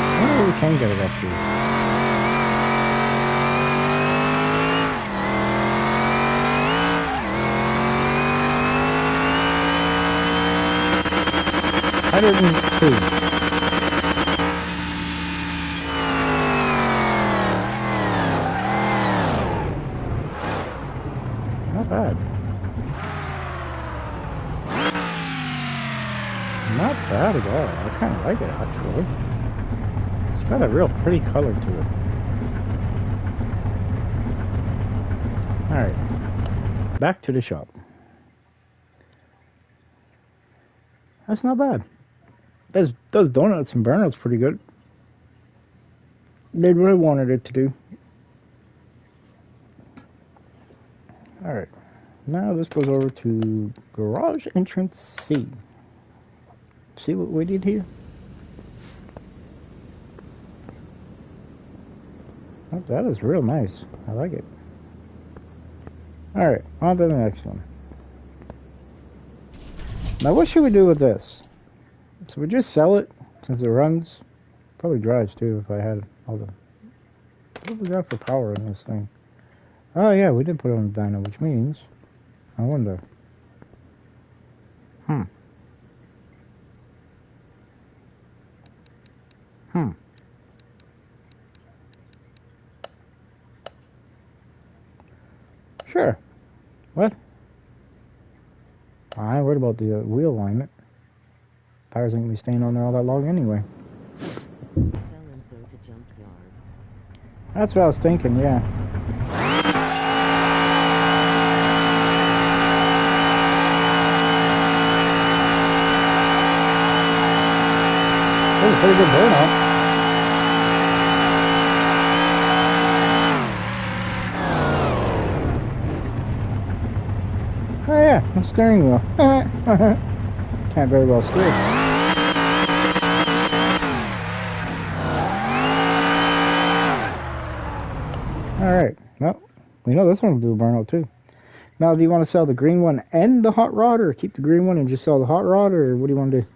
I wonder where we can get it up to. $102. Not bad. Not bad at all. I kind of like it, actually. It's got a real pretty color to it. Alright. Back to the shop. That's not bad. Does donuts and burnouts pretty good. Did what I wanted it to do. Alright. Now this goes over to garage entrance C. See what we did here? Oh, that is real nice. I like it. Alright, on to the next one. Now what should we do with this? So we just sell it since it runs. Probably drives too if I had all the... What do we got for power in this thing? Oh yeah, we did put it on the dyno, which means... I wonder... Sure. What? I ain't worried about the wheel alignment. Tires ain't gonna be staying on there all that long anyway. Sell and go to junkyard. That's what I was thinking, yeah. That was a pretty good burnout. Oh yeah, the steering wheel. Can't very well steer. Alright, well, we know this one will do a burnout too. Now, do you want to sell the green one and the hot rod, or keep the green one and just sell the hot rod, or what do you want to do?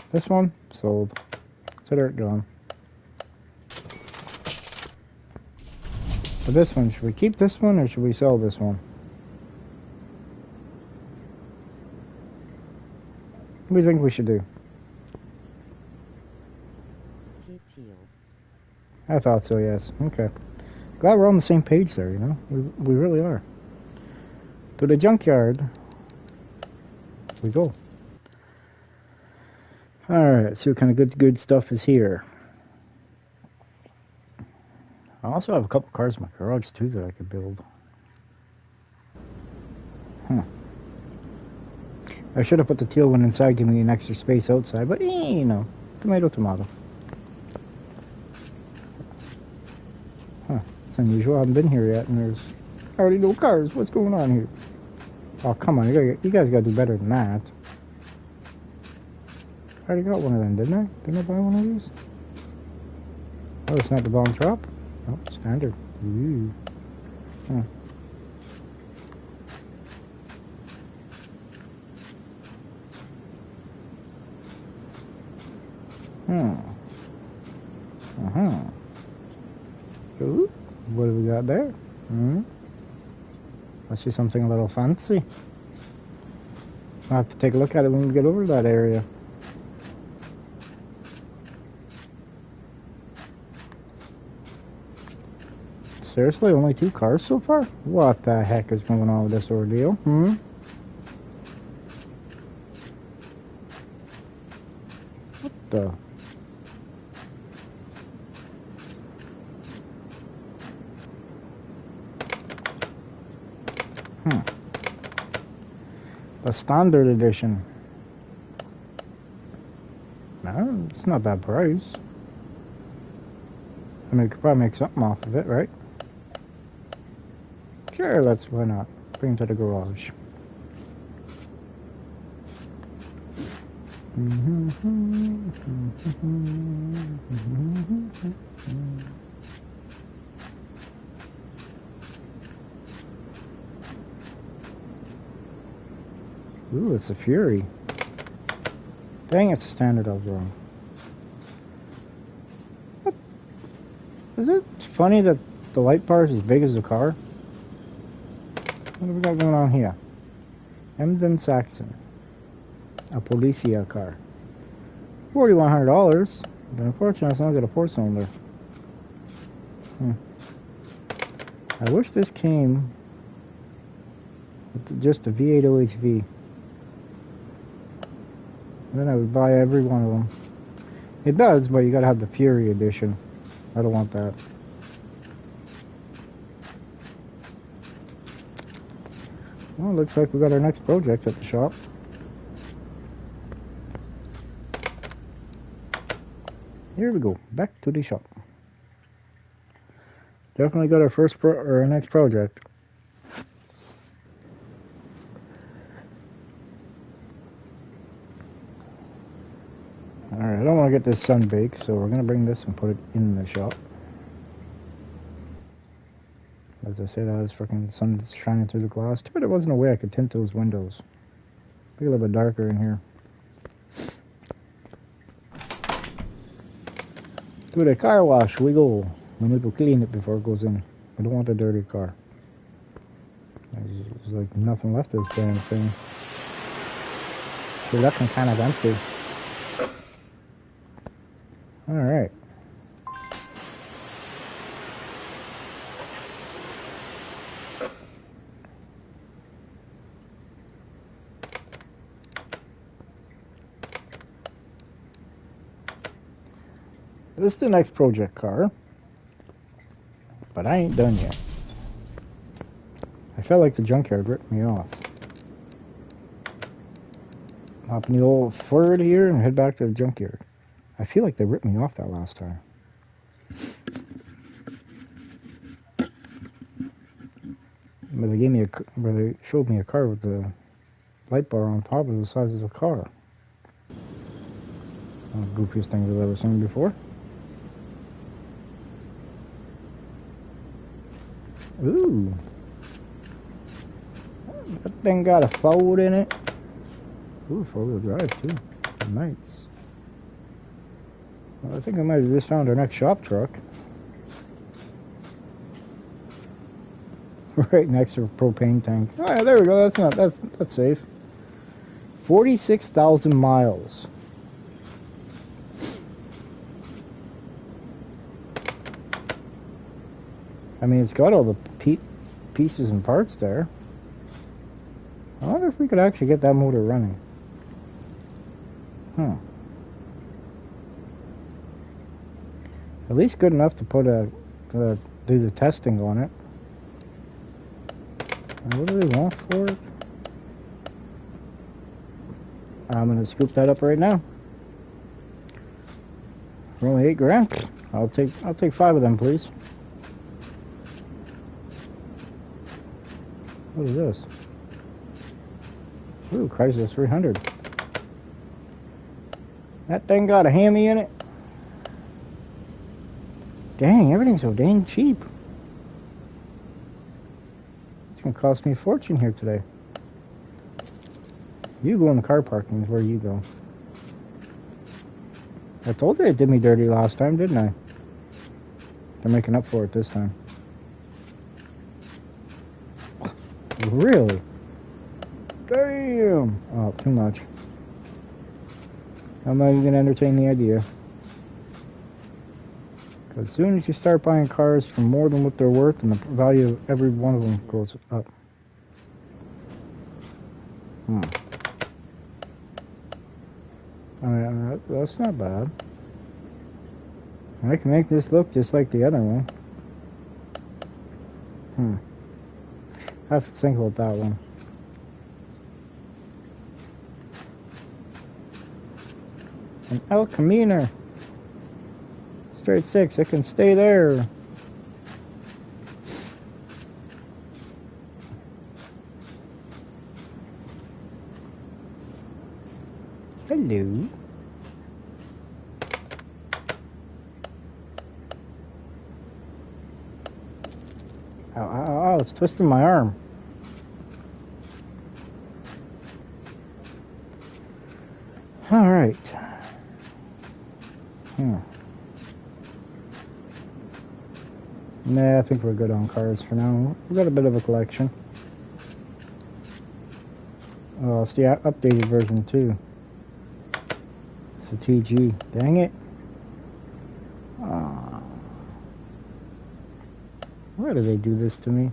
This one, sold. Consider it gone. But this one, should we keep this one or should we sell this one? What do you think we should do? Keep teal. I thought so, yes. Okay. Glad we're on the same page there, you know? We really are. To the junkyard we go. Alright, see what kind of good stuff is here. I also have a couple cars in my garage too that I could build. I should have put the teal one inside, giving me an extra space outside, but you know, tomato. It's unusual. I haven't been here yet, and there's already no cars. What's going on here? Oh, come on, you guys gotta do better than that. I already got one of them, didn't I? Didn't I buy one of these? Oh, it's not the Von Trapp? Oh, standard. Ooh. Ooh, what do we got there? I see something a little fancy. I'll have to take a look at it when we get over to that area. Seriously, only 2 cars so far? What the heck is going on with this ordeal? What the? The standard edition. No, it's not a bad price. I mean, we could probably make something off of it, right? Sure, why not? Bring it to the garage. Ooh, it's a Fury. Dang, it's a standard I was wrong. What? Is it funny that the light bar is as big as the car? What do we got going on here? Emden Saxon. A Policia car. $4,100. But unfortunately, it's only got a 4-cylinder. I wish this came with just a V8 OHV. Then I would buy every one of them. It does, but you gotta have the Fury edition. I don't want that. Well, looks like we got our next project at the shop. Here we go, back to the shop. Definitely got our next project. Alright, I don't want to get this sun baked, so we're going to bring this and put it in the shop. As I say, that is freaking sun shining through the glass. Too bad there wasn't a way I could tint those windows. Be a little bit darker in here. To the car wash we go. We need to clean it before it goes in. We don't want a dirty car. There's like nothing left of this damn thing. You're looking kind of empty. Alright. This is the next project car. But I ain't done yet. I felt like the junkyard ripped me off. Hop in the old Ford here and head back to the junkyard. I feel like they ripped me off that last time. But they showed me a car with the light bar on top of the size of the car. One of the goofiest things I've ever seen before. Ooh. That thing got a fold in it. Ooh, 4-wheel drive too. Nice. Well, I think I might have just found our next shop truck. Right next to a propane tank. Oh yeah, there we go. That's safe. 46,000 miles. I mean, it's got all the pieces and parts there. I wonder if we could actually get that motor running. At least good enough to put do the testing on it. And what do they want for it? I'm gonna scoop that up right now. For only $8,000. I'll take 5 of them, please. What is this? Ooh, Chrysler 300. That thing got a hammy in it. Dang, everything's so dang cheap. It's gonna cost me a fortune here today. You go in the car parking is where you go. I told you it did me dirty last time, didn't I? They're making up for it this time. Really? Damn! Oh, too much. I'm not even gonna entertain the idea. Because as soon as you start buying cars for more than what they're worth, and the value of every one of them goes up. I mean, that's not bad. I can make this look just like the other one. I have to think about that one. An El Camino. Straight 6. It can stay there. Hello. Ow, ow, ow, it's twisting my arm. All right. Nah, I think we're good on cars for now. We've got a bit of a collection. Oh, it's the updated version too. It's a TG. Dang it. Oh. Why do they do this to me?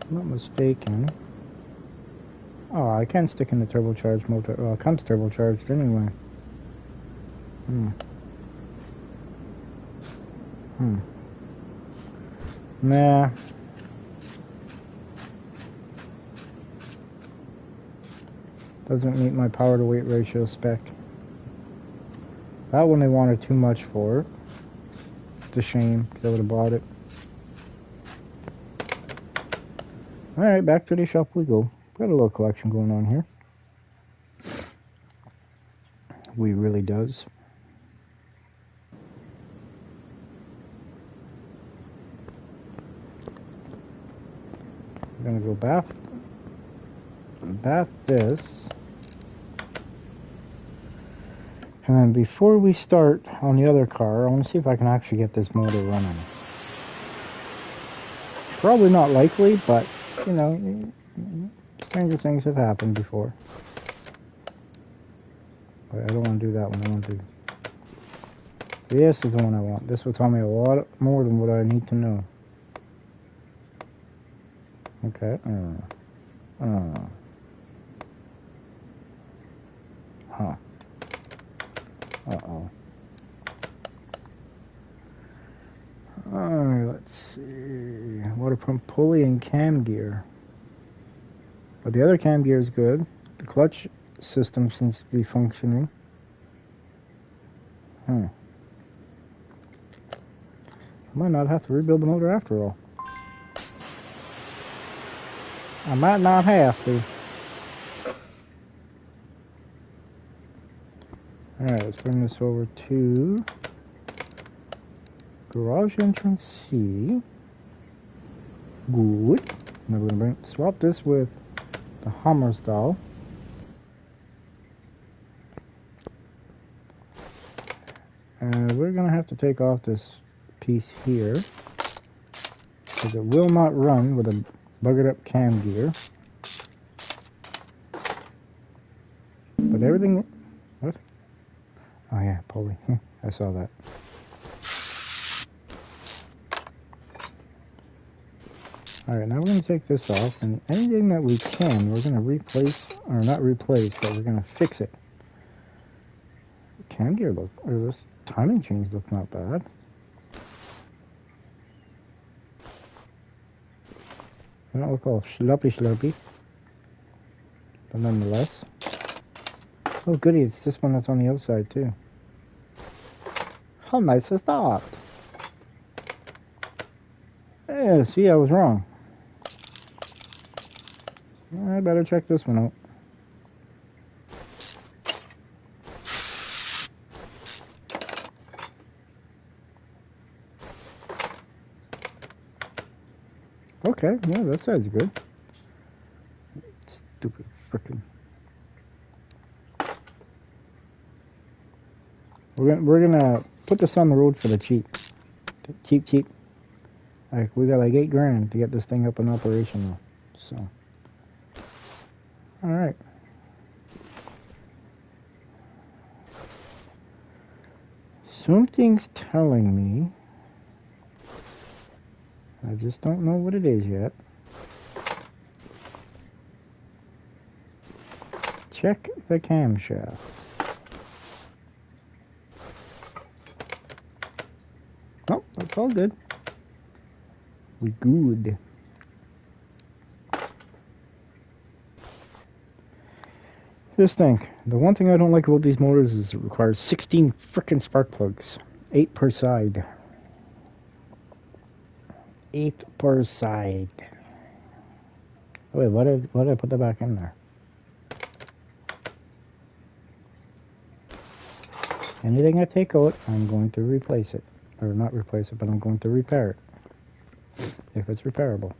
I'm not mistaken. Oh, I can stick in the turbocharged motor. Well, it comes turbocharged anyway. Nah. Doesn't meet my power to weight ratio spec. That one they wanted too much for. It's a shame, because I would have bought it. Alright, back to the shop we go. Got a little collection going on here. We really does. We're gonna go bath this. And then before we start on the other car, I want to see if I can actually get this motor running. Probably not likely, but, you know, stranger things have happened before. But I don't want to do that one. I want to do... This is the one I want. This will tell me a lot more than what I need to know. Okay. Huh. Uh-oh. Alright, let's see. Water pump pulley and cam gear. But the other cam gear is good. The clutch system seems to be functioning. I might not have to rebuild the motor after all. I might not have to. Alright, let's bring this over to garage entrance C. Good. Now we're going to swap this with the Hummer style. And we're going to have to take off this piece here, because it will not run with a buggered up cam gear. But everything... What? Oh yeah, pulley. I saw that. Alright, now we're going to take this off, and anything that we can, we're going to replace, or not replace, but we're going to fix it. The cam gear look, or this timing change looks not bad. They don't look all slurpy, but nonetheless. Oh goody, it's this one that's on the outside too. How nice is that? Yeah, see, I was wrong. I better check this one out. Okay, yeah, that side's good. Stupid frickin'. We're gonna put this on the road for the cheap. Cheap. Like, we got like $8 grand to get this thing up and operational. So, all right. Something's telling me, I just don't know what it is yet. Check the camshaft. Oh, that's all good. We good. Just think, the one thing I don't like about these motors is it requires 16 frickin' spark plugs. 8 per side. 8 per side. Oh, wait, why did I put that back in there? Anything I take out, I'm going to replace it. Or not replace it, but I'm going to repair it. If it's repairable.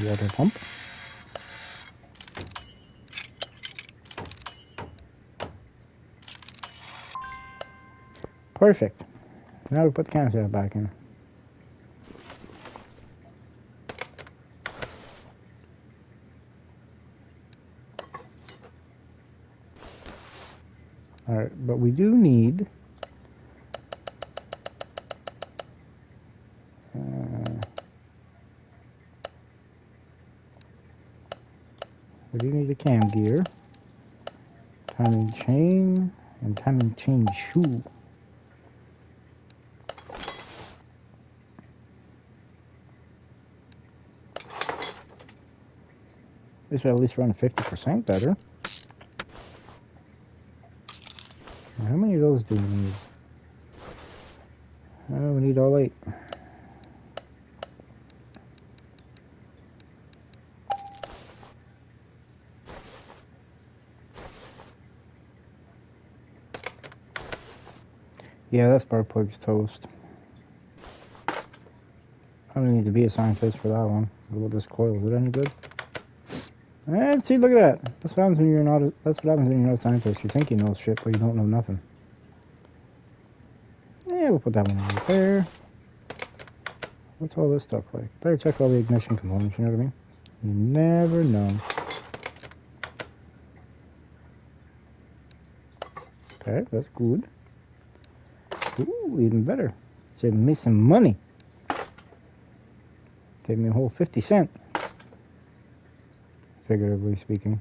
Water pump. Perfect. Now we put the camshaft back in. Alright, but we do need... we do need a cam gear. Timing chain. And timing chain shoe. This will at least run 50% better. Now, how many of those do we need? We need all 8. Yeah, that spark plug's toast. I don't need to be a scientist for that one. What about this coil? Is it any good? And see, look at that. That's what happens when you're not. That's what happens when you're not a scientist. You think you know shit, but you don't know nothing. Yeah, we'll put that one right there. What's all this stuff like? Better check all the ignition components. You know what I mean? You never know. Okay, that's good. Ooh, even better. Saving me some money. Saved me a whole 50 cents. Figuratively speaking.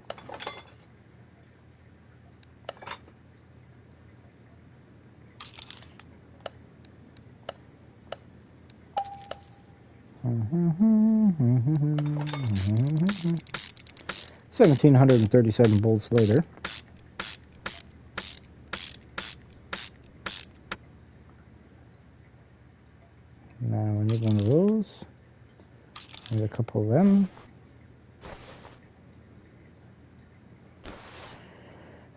$1,737 later. Now I need one of those. I need a couple of them.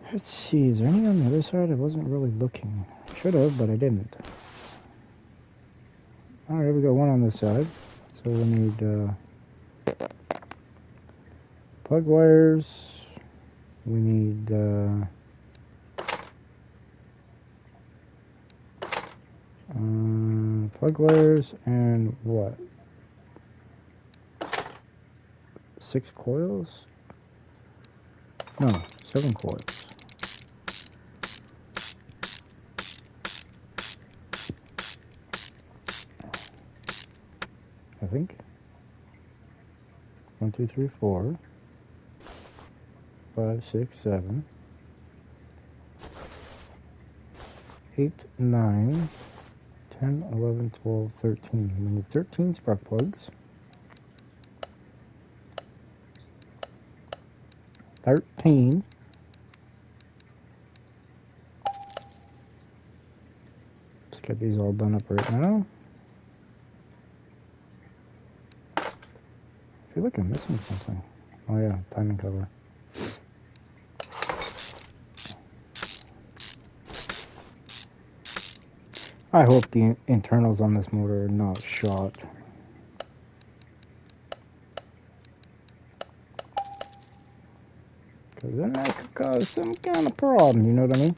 Let's see, is there any on the other side? I wasn't really looking. Should have, but I didn't. Alright, we got one on this side. So we need plug wires. We need plug wires and what? 6 coils? No, 7 coils. I think. 1, 2, 3, 4, 5, 6, 7, 8, 9, 10, 11, 12, 13. We need 13 spark plugs. 13. Let's get these all done up right now. I feel like I'm missing something. Oh yeah, timing cover. I hope the internals on this motor are not shot. Because then that could cause some kind of problem, you know what I mean?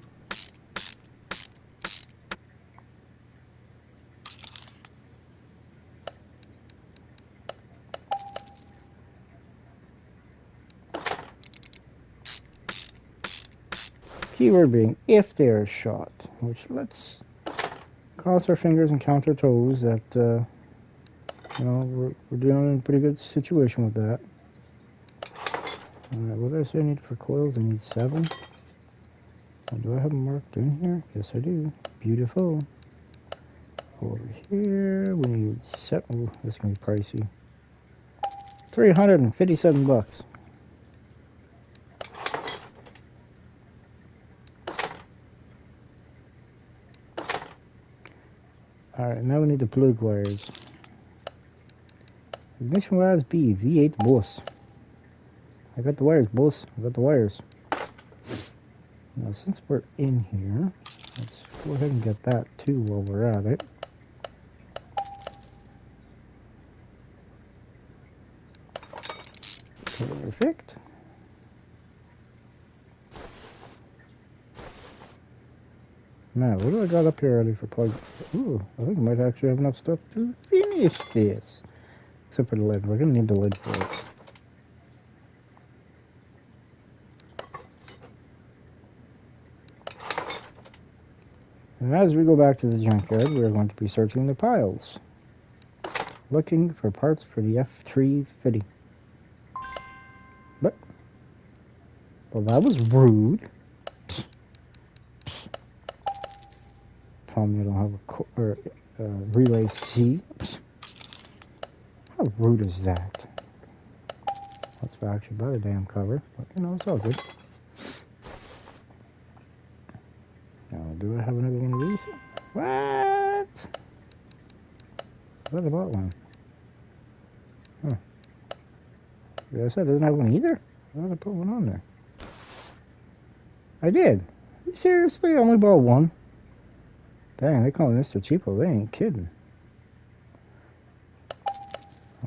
Keyword being if they are shot, which let's cross our fingers and count our toes that, you know, we're dealing in a pretty good situation with that. Alright, what did I say I need for coils? I need 7. Do I have them marked in here? Yes, I do. Beautiful. Over here, we need 7. Ooh, this is going to be pricey. $357. Alright, now we need the plug wires. Ignition wires B, V8 boss. I got the wires, boss. I got the wires. Now, since we're in here, let's go ahead and get that too while we're at it. Perfect. Now, what do I got up here ready for plug? Ooh, I think I might actually have enough stuff to finish this. Except for the lid. We're going to need the lid for it. And as we go back to the junkyard, we're going to be searching the piles. Looking for parts for the F350. But, well, that was rude. Tell me I don't have a relay C. How rude is that? That's actually by the damn cover, but you know, it's all good. Now, do I have another one of these? What? I thought I bought one. Huh. Yeah, I said it doesn't have one either. I thought I put one on there. I did. Seriously? I only bought one? Dang, they call Mr. Cheapo. They ain't kidding.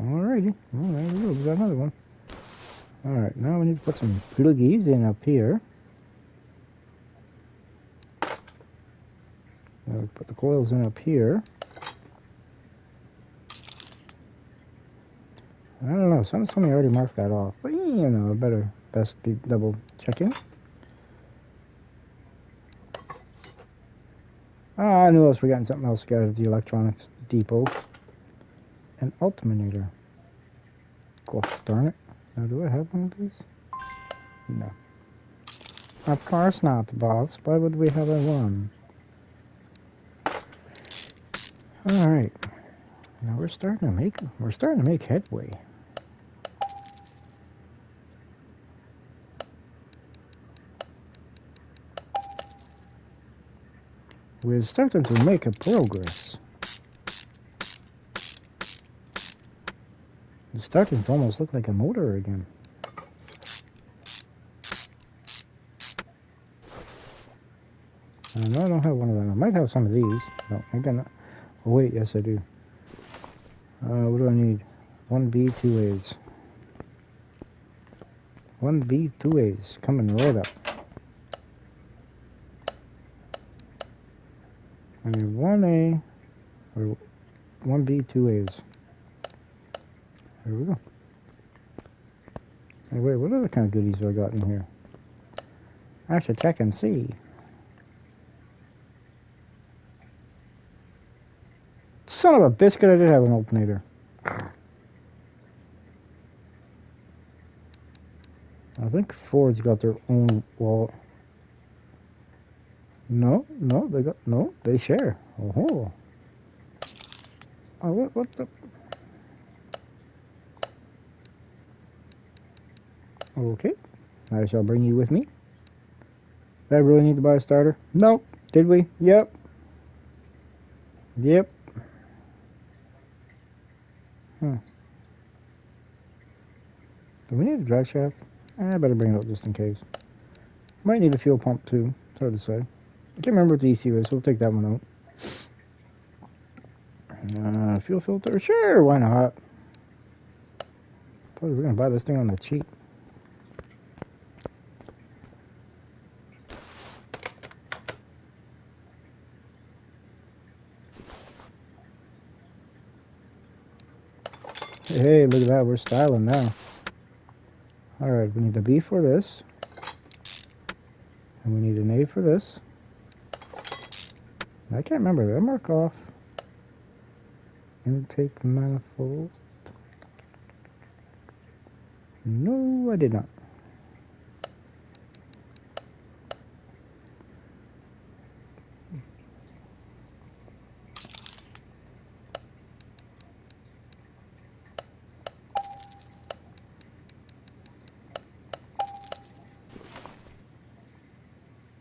Alrighty. Alright, we got another one. Alright, now we need to put some pluggies in up here. Now we put the coils in up here. I don't know, someone told me I already marked that off. But you know, best be double checking. I knew I was forgetting something else to get out of the electronics depot. An alternator. Gosh darn it. Now do I have one of these? No. Of course not, boss. Why would we have a one? Alright. Now we're starting to make headway. We're starting to make a progress. It's starting to almost look like a motor again. No, I don't have one of them. I might have some of these. No, I got. Oh wait, yes I do. What do I need? 1B 2As. 1B 2As coming right up. I need 1A or 1B 2As. There we go. Hey, wait, what other kind of goodies have I got in here? I should check and see. Son of a biscuit, I did have an alternator. I think Ford's got their own wall. No, they share. Oh, what the? Okay, I shall bring you with me. Did I really need to buy a starter? Nope. Did we? Yep. Yep. Do we need a drive shaft? I better bring it up just in case. Might need a fuel pump too. It's hard to say. I can't remember what the ECU is, so we'll take that one out. Fuel filter? Sure, why not? Probably we're gonna buy this thing on the cheap. Hey, look at that, we're styling now. Alright, we need a B for this. And we need an A for this. I can't remember, did I mark off? Intake manifold. No, I did not.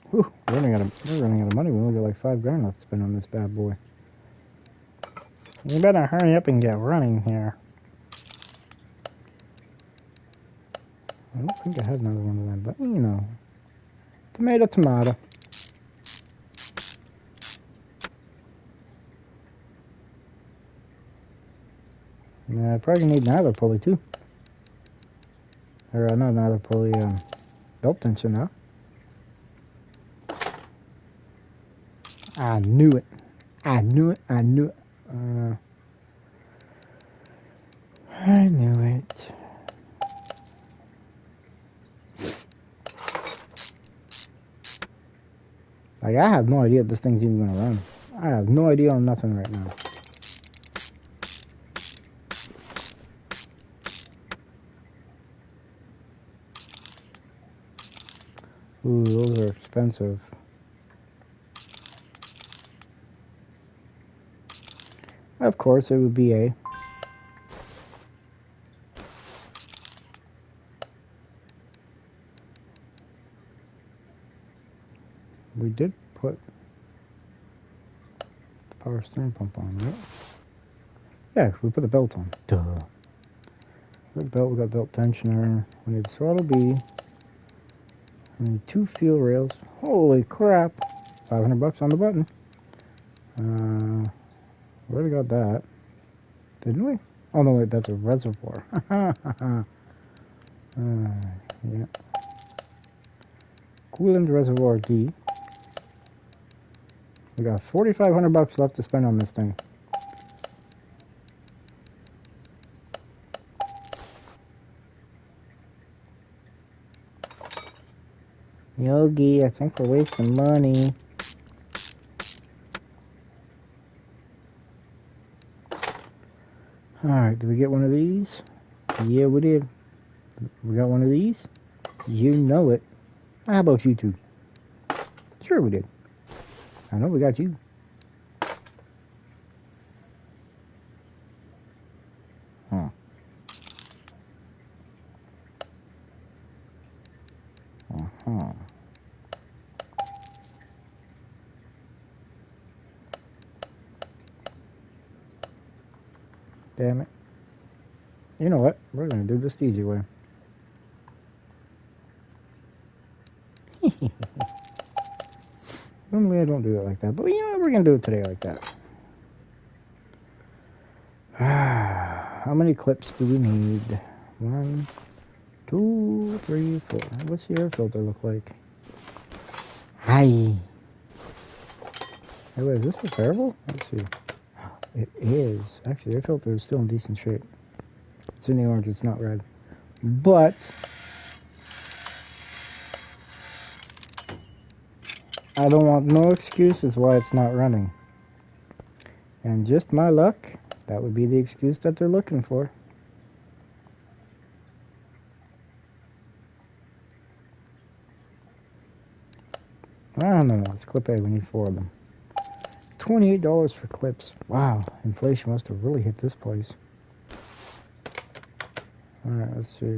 Whew, we're running out of money. We only got like $5 grand left to spend on this bad boy. You better hurry up and get running here. I don't think I have another one of them, but you know. Tomato, tomato. Yeah, I probably need another pulley too. Or not another pulley, belt tensioner now. I knew it. I knew it. I knew it. I knew it. Like, I have no idea if this thing's even gonna run. I have no idea on nothing right now. Ooh, those are expensive. Of course, it would be a. We did put the power steering pump on, right? Yeah, we put the belt on. Duh. We got belt tensioner. We need throttle B. We need 2 fuel rails. Holy crap! $500 on the button. We already got that, didn't we? Oh no, wait, that's a reservoir. Yeah. Coolant reservoir D. We got $4,500 left to spend on this thing. Yogi, I think we're wasting money. Alright, did we get one of these? Yeah, we did. We got one of these? You know it. How about you two? Sure we did. I know we got you. Huh. Uh-huh. Damn it. You know what? We're gonna do this the easy way. Normally I don't do it like that, but you know what? We're gonna do it today like that. How many clips do we need? 1, 2, 3, 4. What's the air filter look like? Hi. Hey, wait, is this repairable? Let's see. It is. Actually, the air filter is still in decent shape. It's in the orange, it's not red. But I don't want no excuses why it's not running. And just my luck, that would be the excuse that they're looking for. I don't know. It's clip A. We need 4 of them. $28 for clips. Wow. Inflation must have really hit this place. Alright, let's see.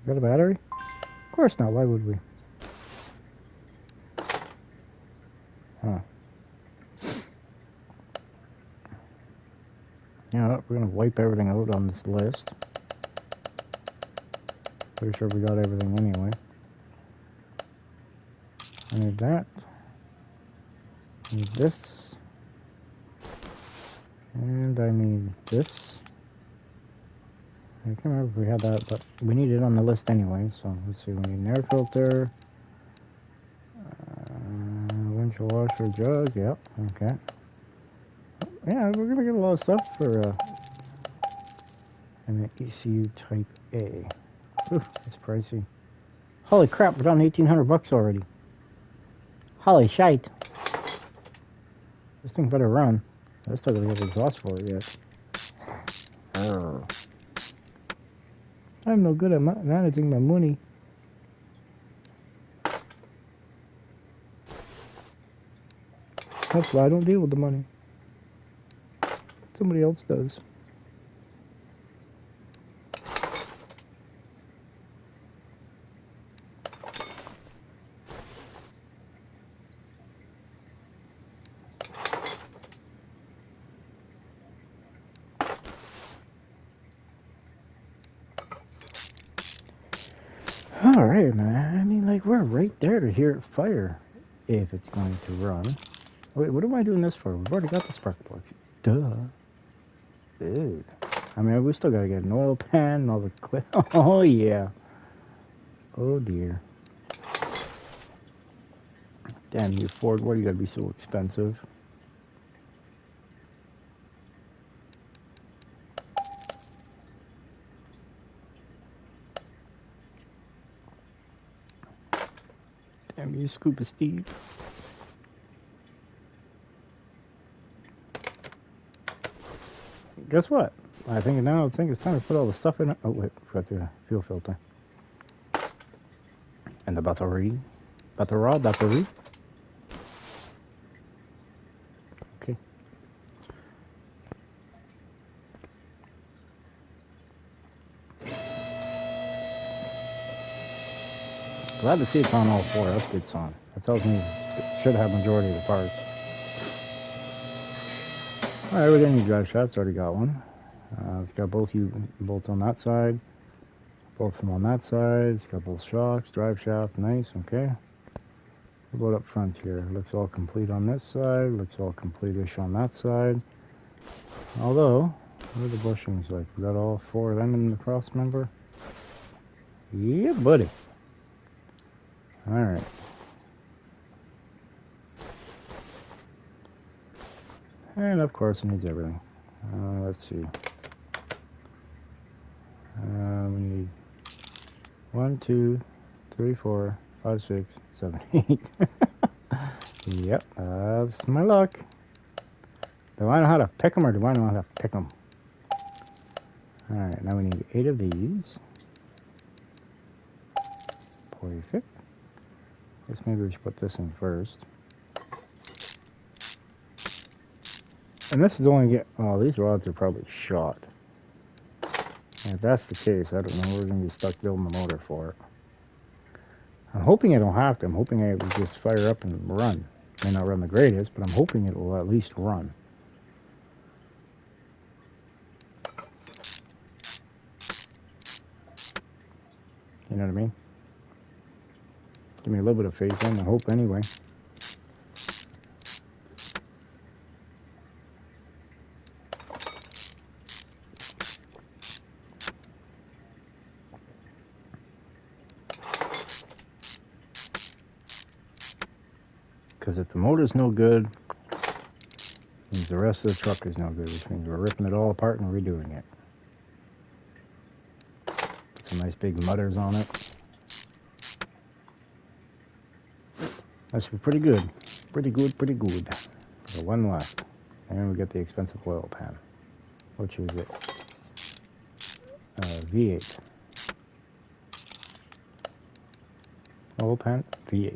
Got a battery? Of course not. Why would we? Huh. You know what? We're going to wipe everything out on this list. Pretty sure we got everything anyway. I need that. I need this. And I need this. I can't remember if we had that, but we need it on the list anyway. So let's see. We need an air filter. Windshield washer, jug. Yep. Okay. Yeah, we're gonna get a lot of stuff for an ECU Type A. Ooh, it's pricey. Holy crap! We're down $1,800 already. Holy shite! This thing better run. I still gotta get exhaust for it yet. I'm no good at managing my money. That's why I don't deal with the money. Somebody else does. Alright, man. I mean, like, we're right there to hear it fire if it's going to run. Wait, what am I doing this for? We've already got the spark plugs. Duh. Ew. I mean, we still gotta get an oil pan and all the clip. Oh, yeah. Oh, dear. Damn you, Ford. Why do you gotta be so expensive? Damn you, Scuba Steve. Guess what? I think it's time to put all the stuff in it. Oh, wait. Forgot the fuel filter. And the battery. Battery. Okay. Glad to see it's on all four. That's a good sign. That tells me it should have majority of the parts. Alright, we got any drive shafts. Already got one. It's got both bolts on that side. Both of them on that side. It's got both shocks. Drive shaft. Nice. Okay. What about up front here? Looks all complete on this side. Looks all complete-ish on that side. Although, what are the bushings like? We got all four of them in the cross member. Yeah, buddy. Alright. And of course it needs everything. Let's see. We need 1, 2, 3, 4, 5, 6, 7, 8. Yep, that's my luck. Do I know how to pick them or do I know how to pick them? Alright, now we need 8 of these. Perfect. Guess maybe we should put this in first. And this is only oh, these rods are probably shot. And if that's the case, I don't know, we're going to be stuck building the motor for it. I'm hoping I don't have to. I'm hoping it will just fire up and run. May not run the greatest, but I'm hoping it will at least run. You know what I mean? Give me a little bit of faith in, I hope anyway. Because if the motor's no good, means the rest of the truck is no good, which means we're ripping it all apart and redoing it. Put some nice big mudders on it. That should be pretty good. Pretty good, pretty good. So one left. And we get the expensive oil pan. Which is it? V8. Oil pan, V8.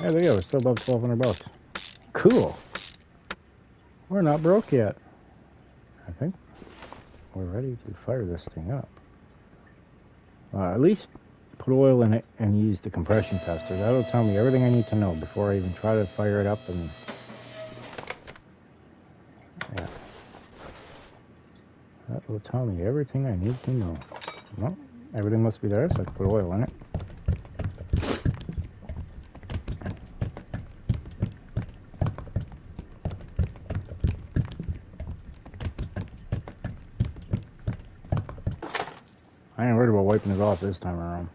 There we go, we're still above 1,200 bucks. Cool. We're not broke yet. I think we're ready to fire this thing up. At least put oil in it and use the compression tester. That'll tell me everything I need to know before I even try to fire it up. And yeah, that will tell me everything I need to know. Well, everything must be there, so I can put oil in it. I ain't worried about wiping it off this time around.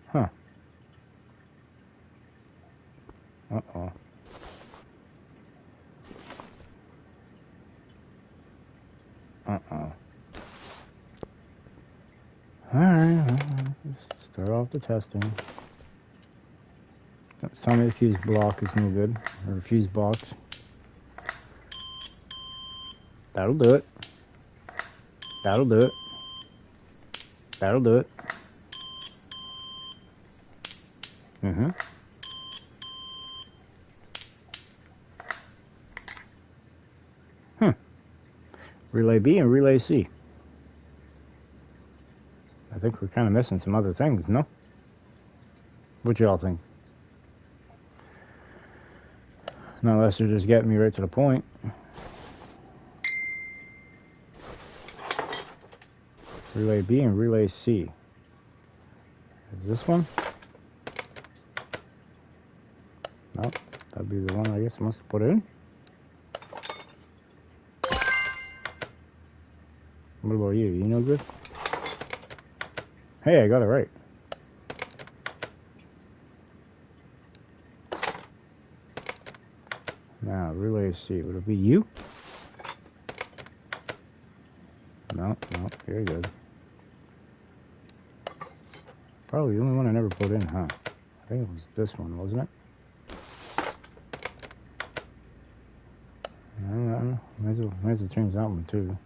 Huh. Uh-oh. Uh-oh. Alright, let's start off the testing. Tell me the fuse block is no good, or fuse box. That'll do it. That'll do it. That'll do it. Mm-hmm. Relay B and relay C. I think we're kind of missing some other things, no? What y'all think? Not unless they're just getting me right to the point. Relay B and relay C. Is this one? No, that'd be the one I guess I must have put in. What about you? You no good? Hey, I got it right. Now, relay C. Would it be you? No, you're good. Probably the only one I never put in, huh? I think it was this one, wasn't it? I don't know. Might as well change that one too.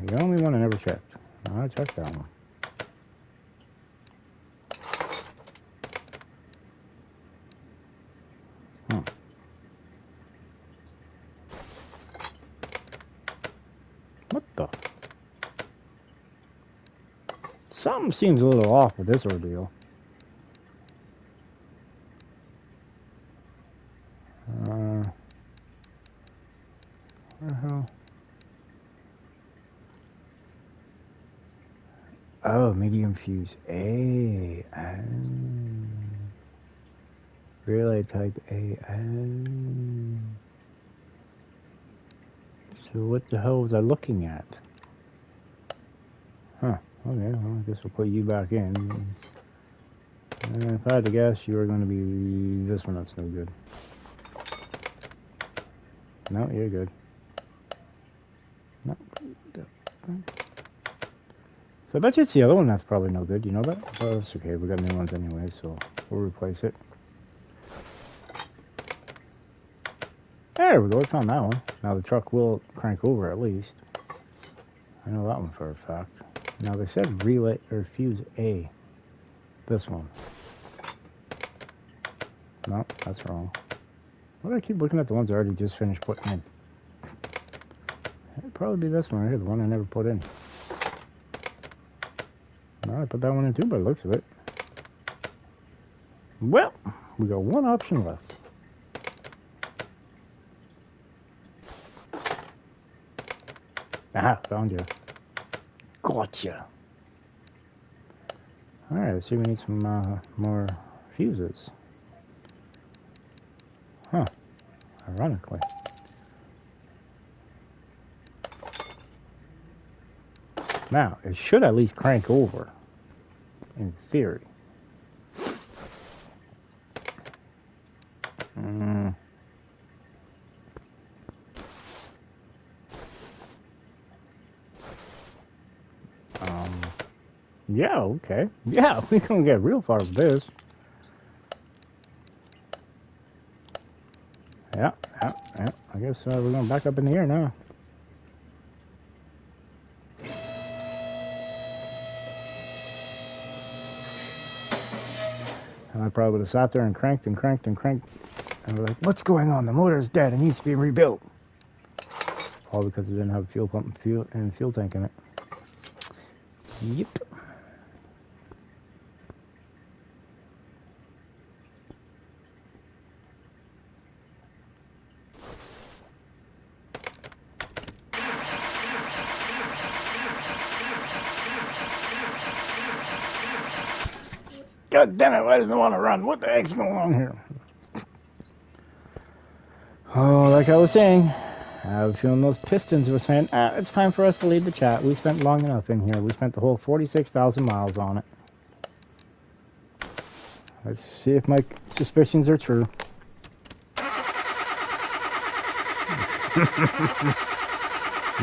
The only one I never checked. No, I checked that one. What the? Something seems a little off with this ordeal. Where the hell? Oh, medium fuse A. Relay type A. So what the hell was I looking at? Huh. Okay, well, I guess we'll put you back in. If I had to guess, you were going to be this one. That's no good. No, you're good. No. So I bet you it's the other one that's probably no good. You know that? Oh, that's okay. We got new ones anyway, so we'll replace it. There we go. We found that one. Now the truck will crank over at least. I know that one for a fact. Now they said relay or fuse A. This one. No, that's wrong. Why do I keep looking at the ones I already just finished putting in? It'd probably be this one right here, the one I never put in. No, I put that one in too by the looks of it. Well, we got one option left. Aha, found you. Gotcha. Alright, let's see, we need some more fuses. Huh. Ironically. Now, it should at least crank over. In theory. Yeah, okay. Yeah, we can get real far with this. Yeah. I guess we're going back up in the air now. And I probably would have sat there and cranked. And we're like, what's going on? The motor's dead. It needs to be rebuilt. All because it didn't have a fuel pump and fuel tank in it. Yep. God damn it, why doesn't it want to run? What the heck's going on here? Oh, like I was saying, I have a feeling those pistons were saying, it's time for us to leave the chat. We spent long enough in here. We spent the whole 46,000 miles on it. Let's see if my suspicions are true.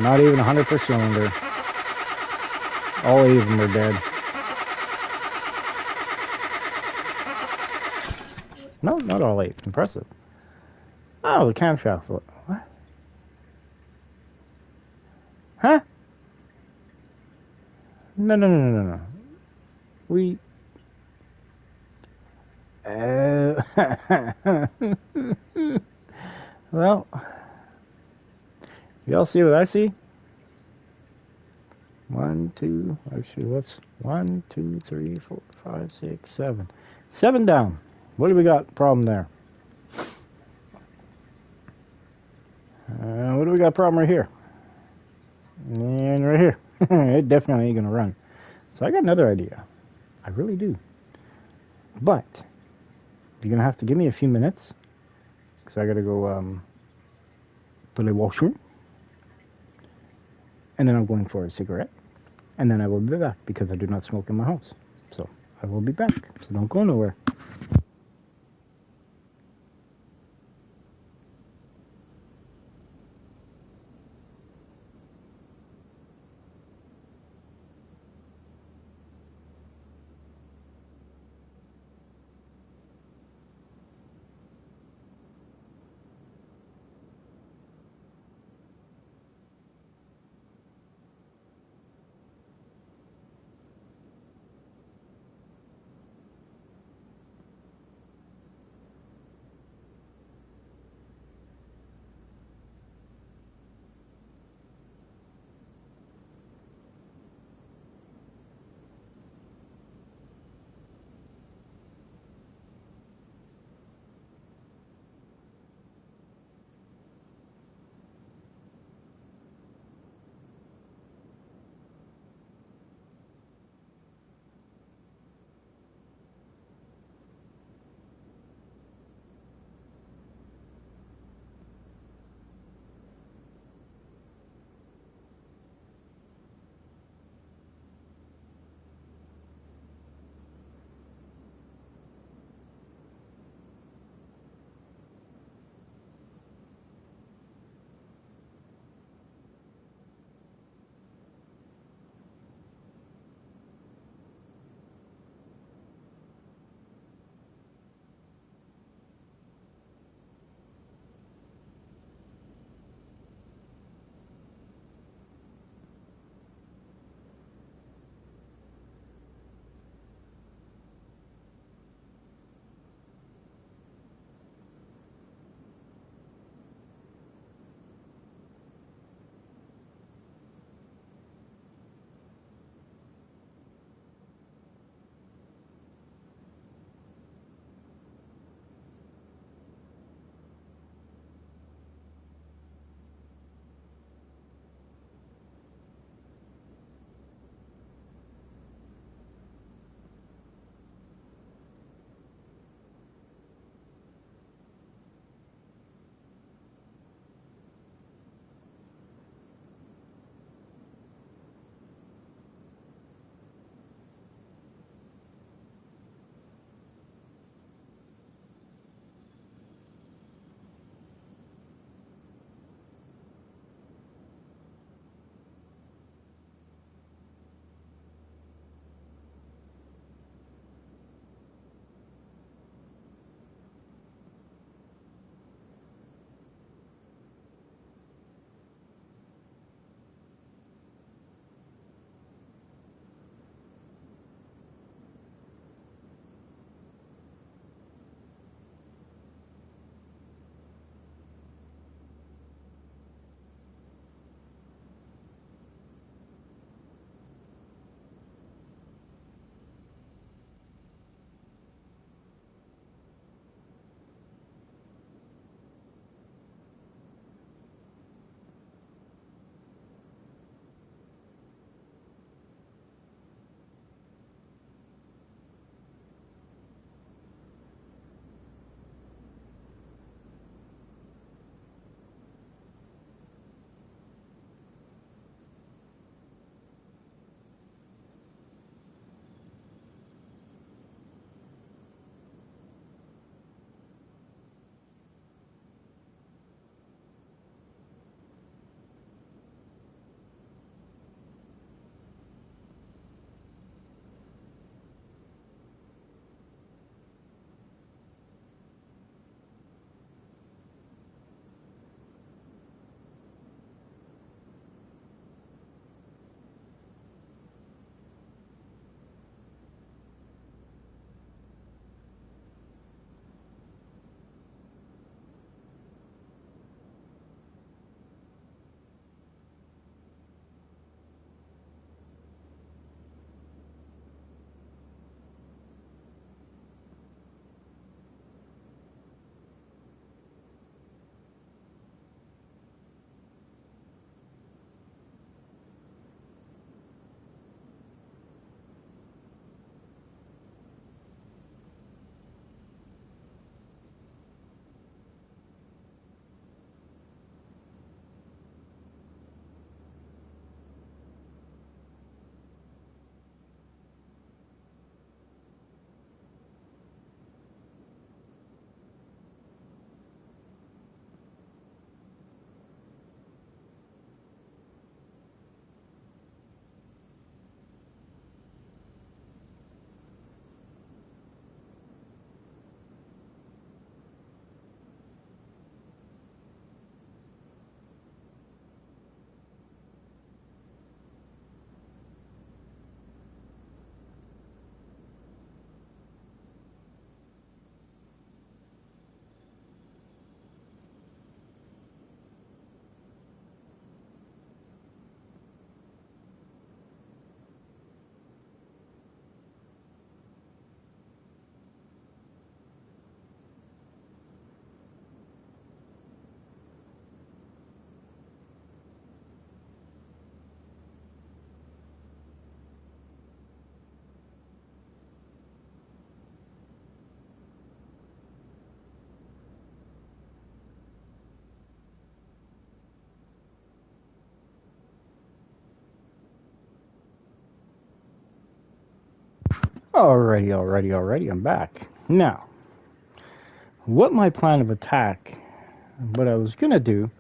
Not even 100 per cylinder. All 8 of them are dead. No, not all 8. Impressive. Oh, the camshaft. What? Huh? No. We... Well... Y'all see what I see? 1, 2... Actually, let's... 1, 2, 3, 4, 5, 6, 7. 7 down. What do we got? Problem there. What do we got? Problem right here. And right here. It definitely ain't gonna run. So I got another idea. I really do. But you're gonna have to give me a few minutes because I gotta go to the washroom, and then I'm going for a cigarette, and then I will be back because I do not smoke in my house. So I will be back. So don't go nowhere. Alrighty, I'm back. Now, what my plan of attack, what I was going to do,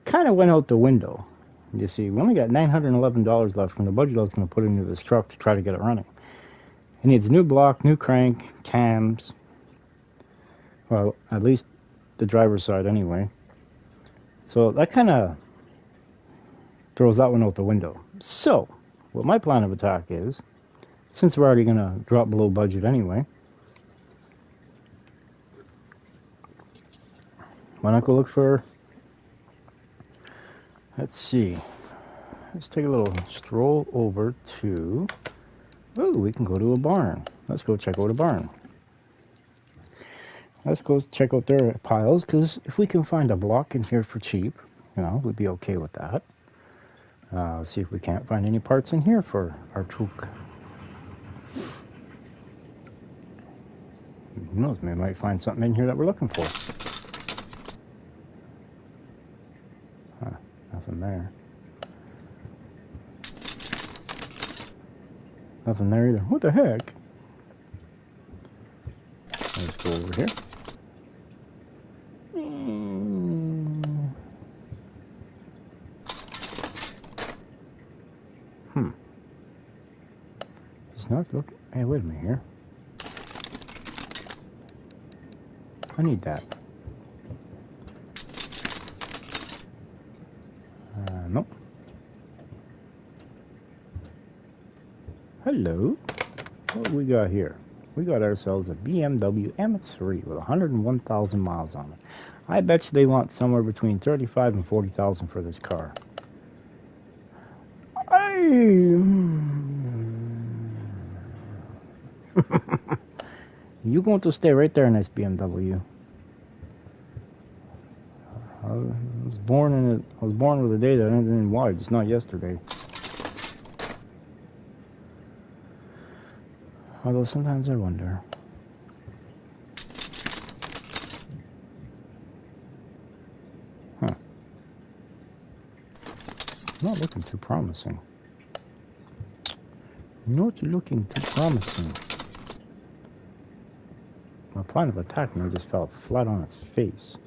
kind of went out the window. You see, we only got $911 left from the budget I was going to put into this truck to try to get it running. It needs new block, new crank, cams. Well, at least the driver's side anyway. So that kind of throws that one out the window. So, what my plan of attack is, since we're already going to drop below budget anyway, why not go look for, let's see, let's take a little stroll over to, oh, we can go to a barn. Let's go check out a barn. Let's go check out their piles, because if we can find a block in here for cheap, you know, we'd be okay with that. See if we can't find any parts in here for our truck. Who knows, we might find something in here that we're looking for. Huh, nothing there. Nothing there either. What the heck? Let's go over here. It's not looking. Hey, wait a minute here. I need that. Nope. Hello. What do we got here? We got ourselves a BMW M3 with 101,000 miles on it. I bet you they want somewhere between 35 and 40,000 for this car. You going to stay right there in this BMW. I was born with a day that ended in Y, just not yesterday. Although sometimes I wonder. Huh. Not looking too promising. Not looking too promising. My plan of attack now just fell flat on its face.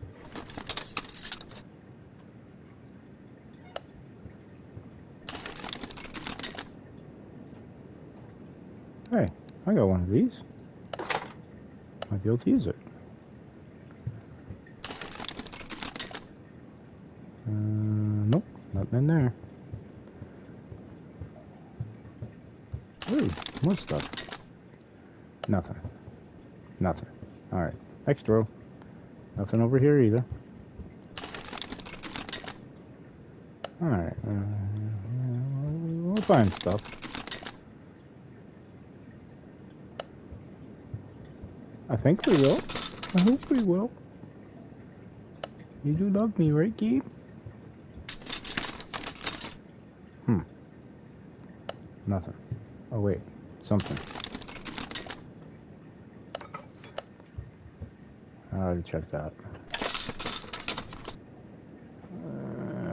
Hey, I got one of these. Might be able to use it. Nope, nothing in there. Ooh, more stuff. Nothing. Nothing. Alright, next row. Nothing over here either. Alright, we'll find stuff. I think we will. I hope we will. You do love me, right, Gabe? Nothing. Oh, wait. Something. I already checked that.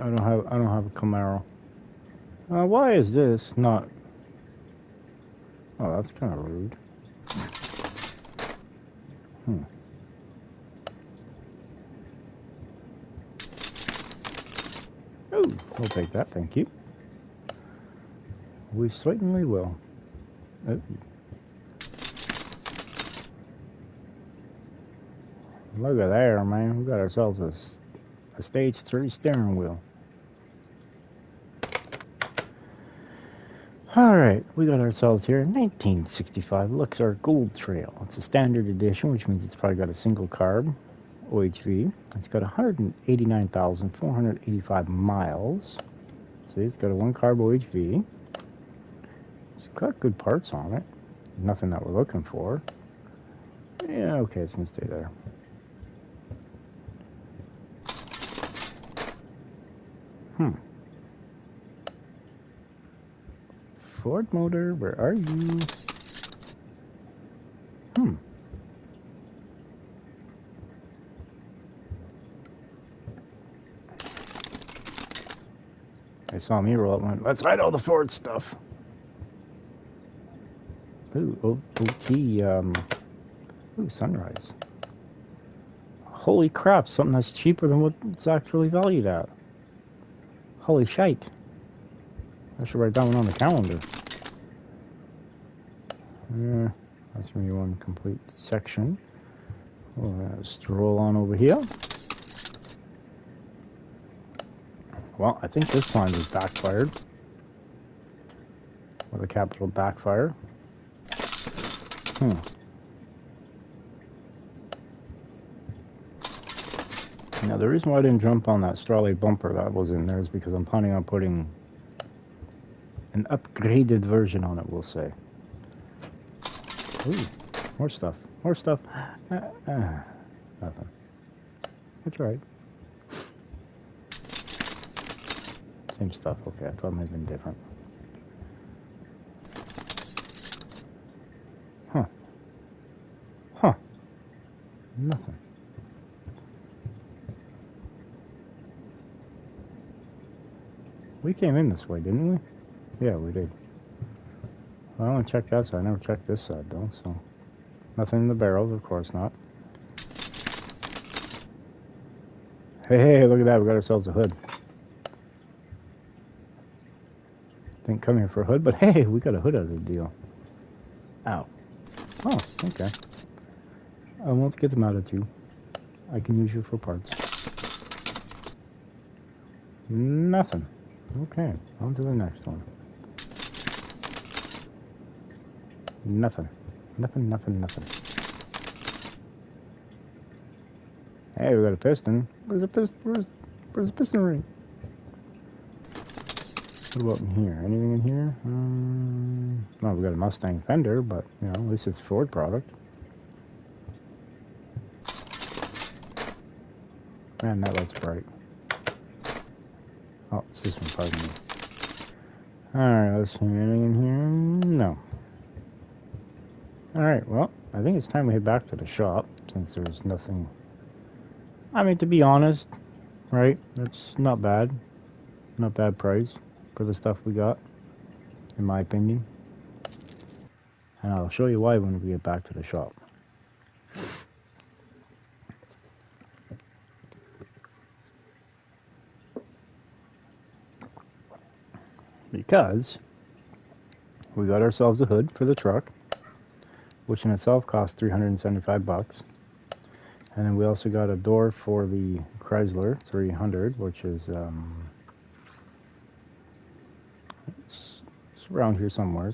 I don't have a Camaro. Why is this not? Oh, that's kind of rude. Oh, we'll take that, thank you. We certainly will. Oh. Look at there, man. We got ourselves a stage 3 steering wheel. Alright, we got ourselves here a 1965 Luxor Gold Trail. It's a standard edition, which means it's probably got a single carb OHV. It's got 189,485 miles. See, it's got a one carb OHV. It's got good parts on it. Nothing that we're looking for. Yeah, okay, it's gonna stay there. Ford motor, where are you? They saw me roll up and went, let's hide all the Ford stuff. Ooh, OT, ooh, sunrise. Holy crap, something that's cheaper than what it's actually valued at. Holy shite. I should write that one on the calendar. That's me one complete section. We'll stroll on over here. Well, I think this plan was backfired. With a capital backfire. Now, the reason why I didn't jump on that Strawley bumper that was in there is because I'm planning on putting an upgraded version on it, we'll say. Ooh, more stuff. More stuff. Nothing. That's right. Same stuff. Okay, I thought it might have been different. Huh. Nothing. We came in this way, didn't we? Yeah, we did. Well, I want to check that side. I never checked this side, though, so... Nothing in the barrels, of course not. Hey, look at that. We got ourselves a hood. Didn't come here for a hood, but hey, we got a hood out of the deal. Ow. Oh, okay. I won't get them out of you. I can use you for parts. Nothing. Okay, on to the next one. Nothing. Nothing. Hey, we got a piston. Where's the piston? Where's the piston ring? What about in here? Anything in here? Well, we got a Mustang fender, but you know, at least it's Ford product. Man, that light's bright. Oh, it's this one, pardon me. Alright, let's see. Anything in here? No. Alright, well, I think it's time we head back to the shop, since there's nothing... I mean, to be honest, right, that's not bad. Not bad price for the stuff we got, in my opinion. And I'll show you why when we get back to the shop. Because we got ourselves a hood for the truck, which in itself cost $375. And then we also got a door for the Chrysler 300, which is it's around here somewhere.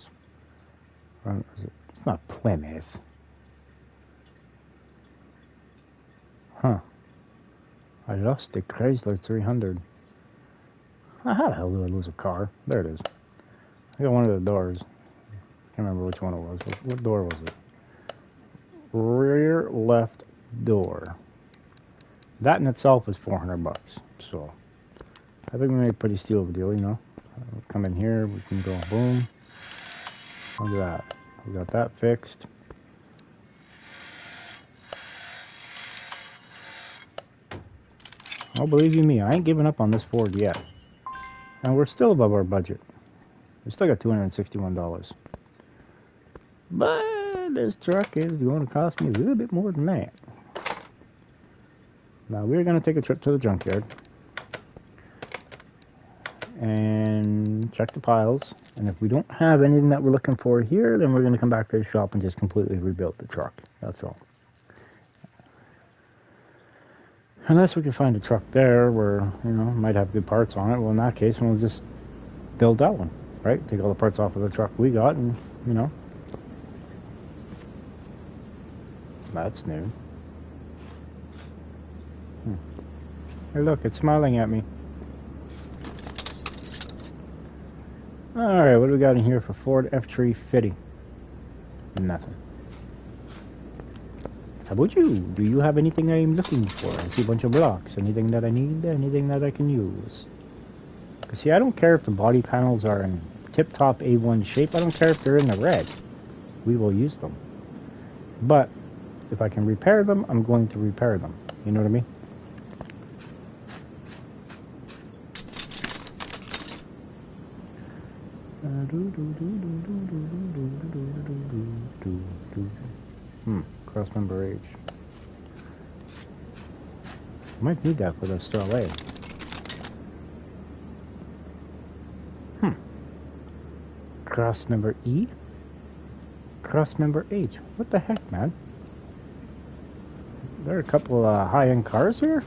It's not Plymouth. Huh. I lost the Chrysler 300. How the hell do I lose a car? There it is. I got one of the doors. Can't remember which one it was. What door was it? Rear left door. That in itself is $400. So I think we made a pretty steal of a deal, you know. We'll come in here, we can go boom. Look at that. We got that fixed. Oh, believe you me, I ain't giving up on this Ford yet. And we're still above our budget. We still got $261. But this truck is going to cost me a little bit more than that. Now we're going to take a trip to the junkyard and check the piles. And if we don't have anything that we're looking for here, then we're going to come back to the shop and just completely rebuild the truck. That's all. Unless we can find a truck there where, you know, might have good parts on it. Well, in that case, we'll just build that one, right? Take all the parts off of the truck we got and, you know. That's new. Hey, look, it's smiling at me. Alright, what do we got in here for Ford F-350? Nothing. How about you? Do you have anything I'm looking for? I see a bunch of blocks. Anything that I need? Anything that I can use? Because, see, I don't care if the body panels are in tip-top A1 shape. I don't care if they're in the red. We will use them. But if I can repair them, I'm going to repair them. You know what I mean? Cross member H. Might need that for the Stall A. Cross member E? Cross member H. What the heck, man? There are a couple high-end cars here?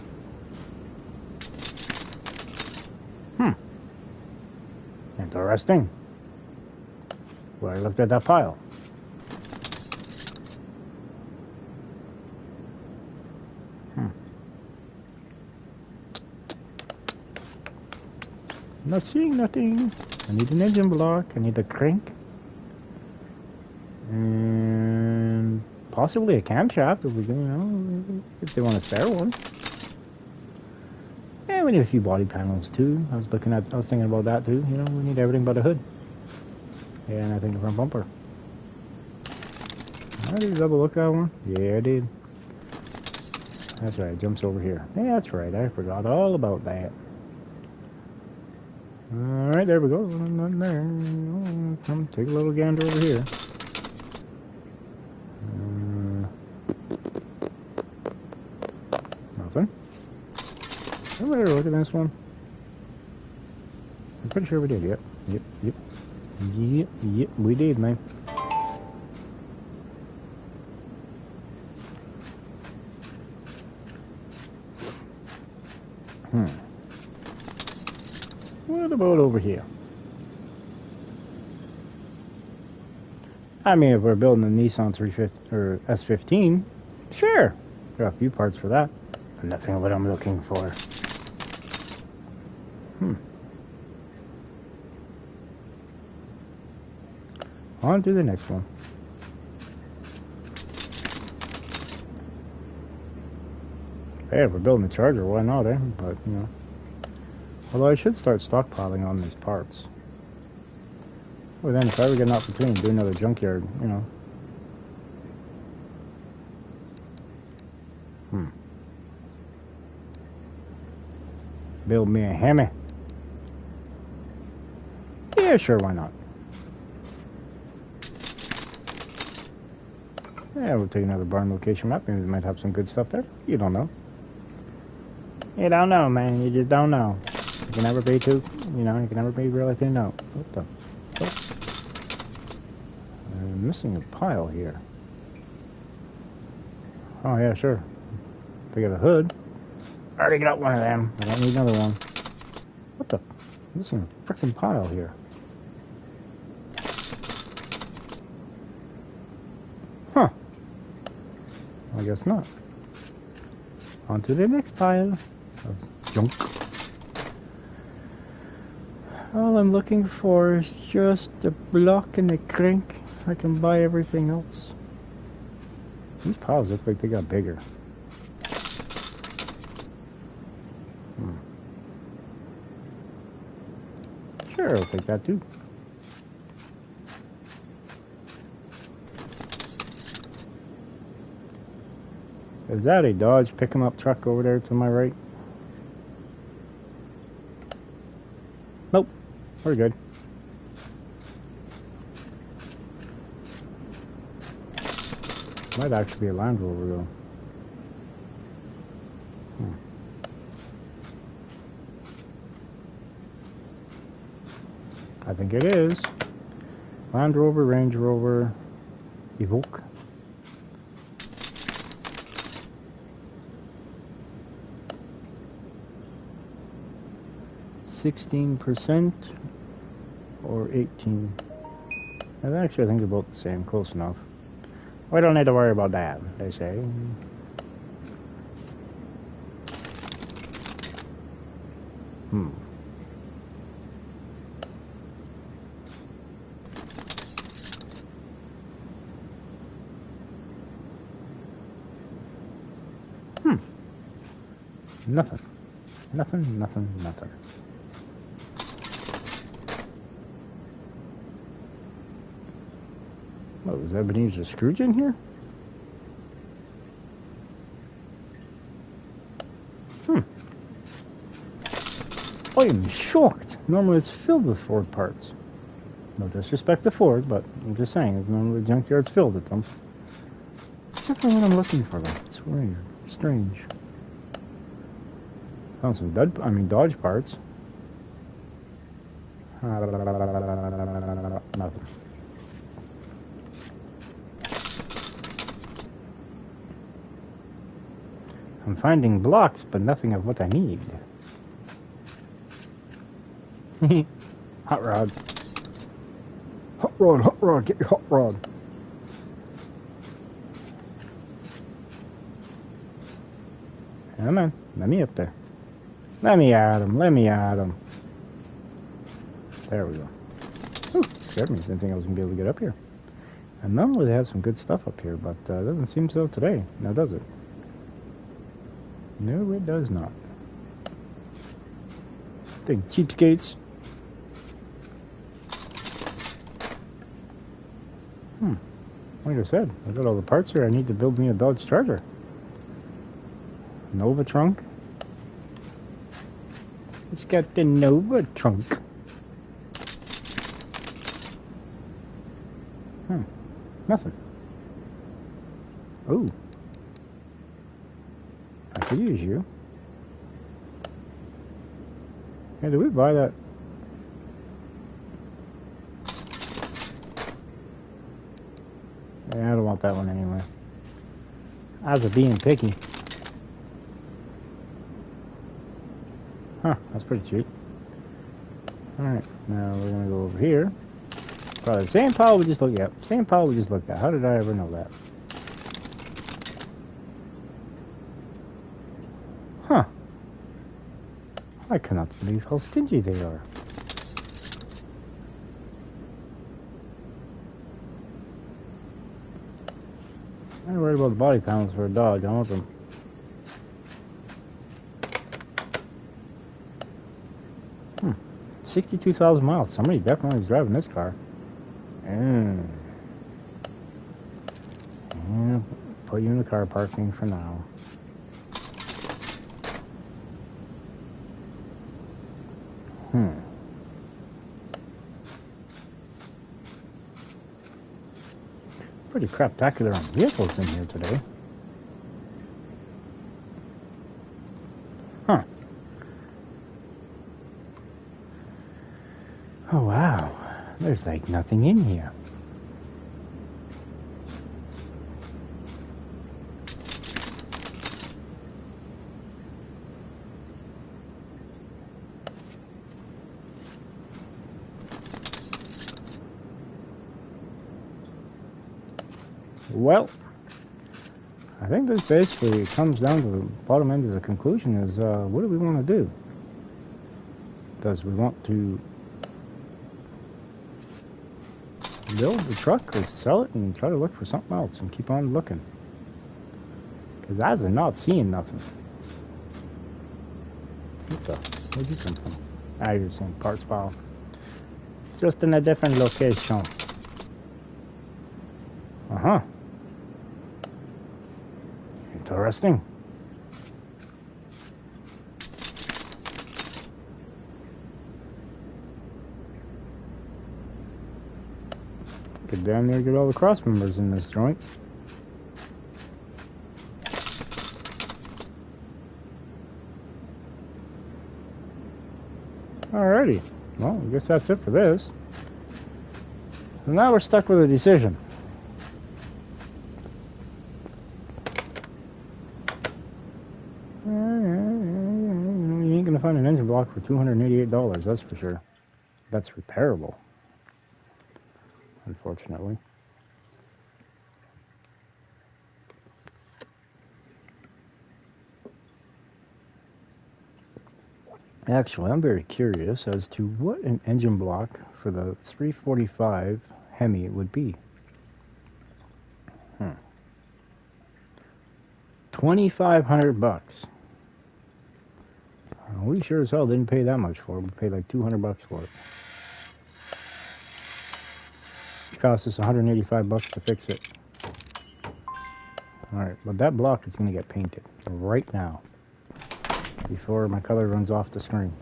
Interesting. Well, I looked at that pile. Not seeing nothing. I need an engine block. I need a crank. And possibly a camshaft if we can, you know, if they want to spare one. And we need a few body panels too. I was thinking about that too. You know, we need everything but a hood. And I think a front bumper. I did double look at one. Yeah, I did. That's right. It jumps over here. Yeah, that's right. I forgot all about that. Alright, there we go. Nothing there. Come take a little gander over here. Nothing. Everybody look at this one. I'm pretty sure we did. Yep, we did, man. What about over here? I mean, if we're building a Nissan 350 or S15, sure. Got a few parts for that. But nothing what I'm looking for. On to the next one. Hey, if we're building a Charger, why not, eh? But, you know. Although I should start stockpiling on these parts. Well, then if I ever get an opportunity to do another junkyard, you know. Build me a Hemi. Yeah, sure, why not? Yeah, we'll take another barn location map. Maybe we might have some good stuff there. You don't know. You don't know, man. You just don't know. You can never be too, you know, you can never be really to know. What the fuck? I'm missing a pile here. Oh, yeah, sure. They got a hood. I already got one of them. I don't need another one. What the? I'm missing a freaking pile here. Huh. I guess not. On to the next pile of junk. All I'm looking for is just a block and a crank. I can buy everything else. These piles look like they got bigger. Sure, I'll take that too. Is that a Dodge pick-em-up truck over there to my right? Nope. We're good. Might actually be a Land Rover though. I think it is. Land Rover, Range Rover, Evoque. %, or 18. And actually I think they're both the same, close enough. We don't need to worry about that, they say. Nothing. Nothing. What, was Ebenezer Scrooge in here? I am shocked. Normally it's filled with Ford parts. No disrespect to Ford, but I'm just saying, the junkyard's filled with them. Except for when I'm looking for them. It's weird. Strange. Found some Dodge parts. Nothing. I'm finding blocks, but nothing of what I need. Hot rod. Hot rod, get your hot rod. Come on, let me up there. Let me at him, There we go. Ooh, scared me, didn't think I was going to be able to get up here. And normally they have some good stuff up here, but it doesn't seem so today. Now does it? No, it does not. Big cheapskates. Like I said, I got all the parts here. I need to build me a Dodge Charger. Nova trunk. It's got the Nova trunk. Nothing. Ooh. I could use you. Hey, did we buy that? Yeah, I don't want that one anyway. I was being picky. Huh, that's pretty cheap. Alright, now we're gonna go over here. Probably the same pile we just looked at. Same pile we just looked at. How did I ever know that? Huh. I cannot believe how stingy they are. I'm worried about the body panels for a Dodge. I want them. Hmm. 62,000 miles. Somebody definitely is driving this car. Yeah, put you in the car parking for now. Pretty craptacular on vehicles in here today. Huh. Oh wow. There's like nothing in here. Well, I think this basically comes down to the bottom end of the conclusion is, what do we want to do? Does we want to build the truck or sell it and try to look for something else and keep on looking? Because as of not seeing nothing. Where'd you come from? Ah, you're saying parts pile. Just in a different location. Uh-huh. Interesting. Could damn near get all the cross members in this joint. Alrighty. Well, I guess that's it for this. So now we're stuck with a decision. You ain't gonna find an engine block for $288, that's for sure. That's repairable, unfortunately. Actually, I'm very curious as to what an engine block for the 345 Hemi would be. $2,500. We sure as hell didn't pay that much for it. We paid like $200 for it. It cost us $185 to fix it. Alright, but that block is going to get painted right now before my color runs off the screen.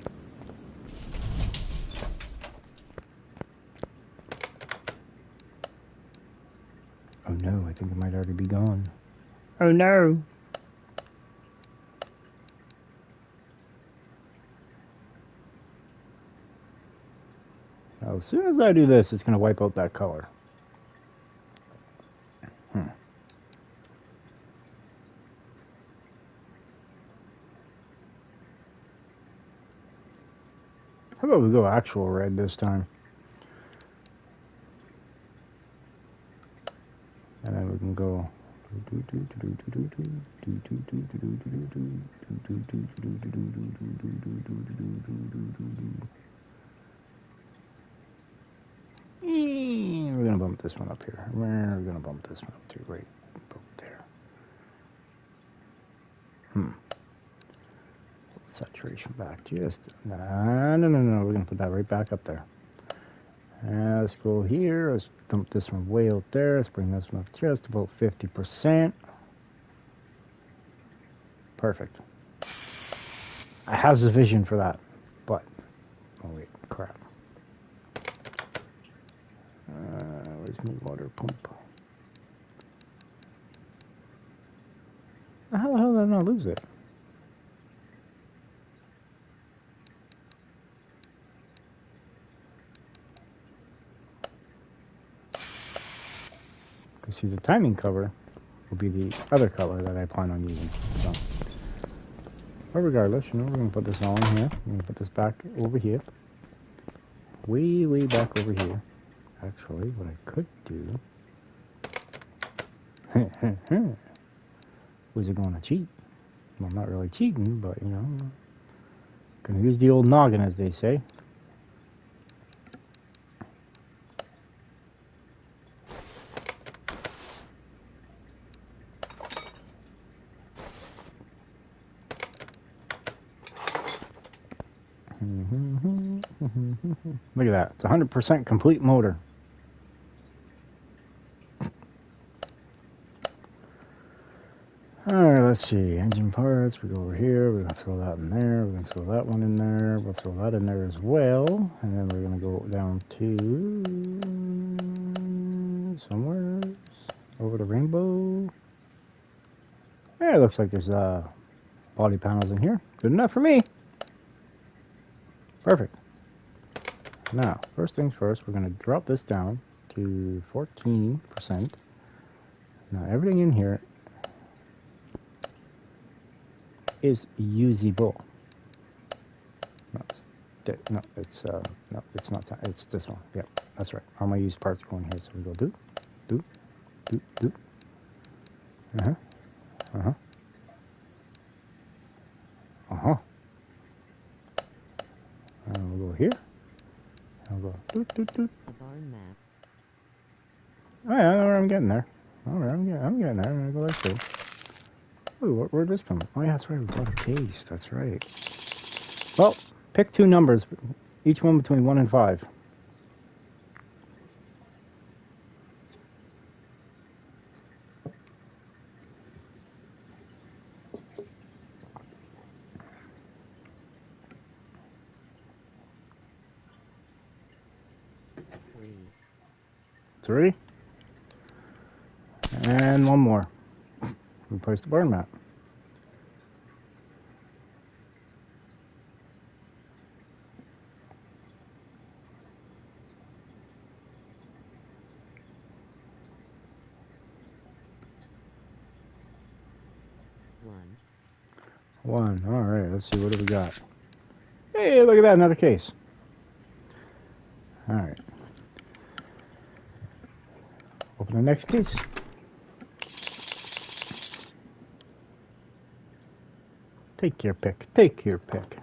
Oh no. Now, as soon as I do this, it's going to wipe out that color. How about we go actual red this time? And then we can go. We're going to bump this one up here. We're going to bump this one up too, right about there. Saturation back just. No. We're going to put that right back up there. Let's go here. Let's dump this one way out there. Let's bring this one up just about 50%. Perfect. I have the vision for that, but oh wait, crap. Where's my water pump? How the hell did I not lose it? Because see, the timing cover will be the other color that I plan on using. So, but regardless, you know, we're gonna put this all in here. We're gonna put this back over here, way back over here. Actually, what I could do was it going to cheat? Well, not really cheating, but you know, gonna use the old noggin, as they say. Look at that. It's 100% complete motor. Alright, let's see. Engine parts. We go over here. We're going to throw that in there. We're going to throw that one in there. We'll throw that in there as well. And then we're going to go down to somewhere over the rainbow. Yeah, it looks like there's body panels in here. Good enough for me. Perfect. Now, first things first, we're going to drop this down to 14%. Now, everything in here is usable. No, it's not that. It's this one. Yep, that's right. All my used parts go in here. So we go do. And we'll go here. And we'll go do. The barn map. Oh yeah, I know where I'm getting there. Alright, I'm getting there. I'm gonna go this way. Ooh, where'd this come? Oh yeah, that's right. We bought a case. That's right. Well, pick two numbers, each one between 1 and 5. Three. And one more. Replace the barn mat. One. All right. Let's see. What do we got? Hey, look at that. Another case. All right. Open the next case. Take your pick. Take your pick.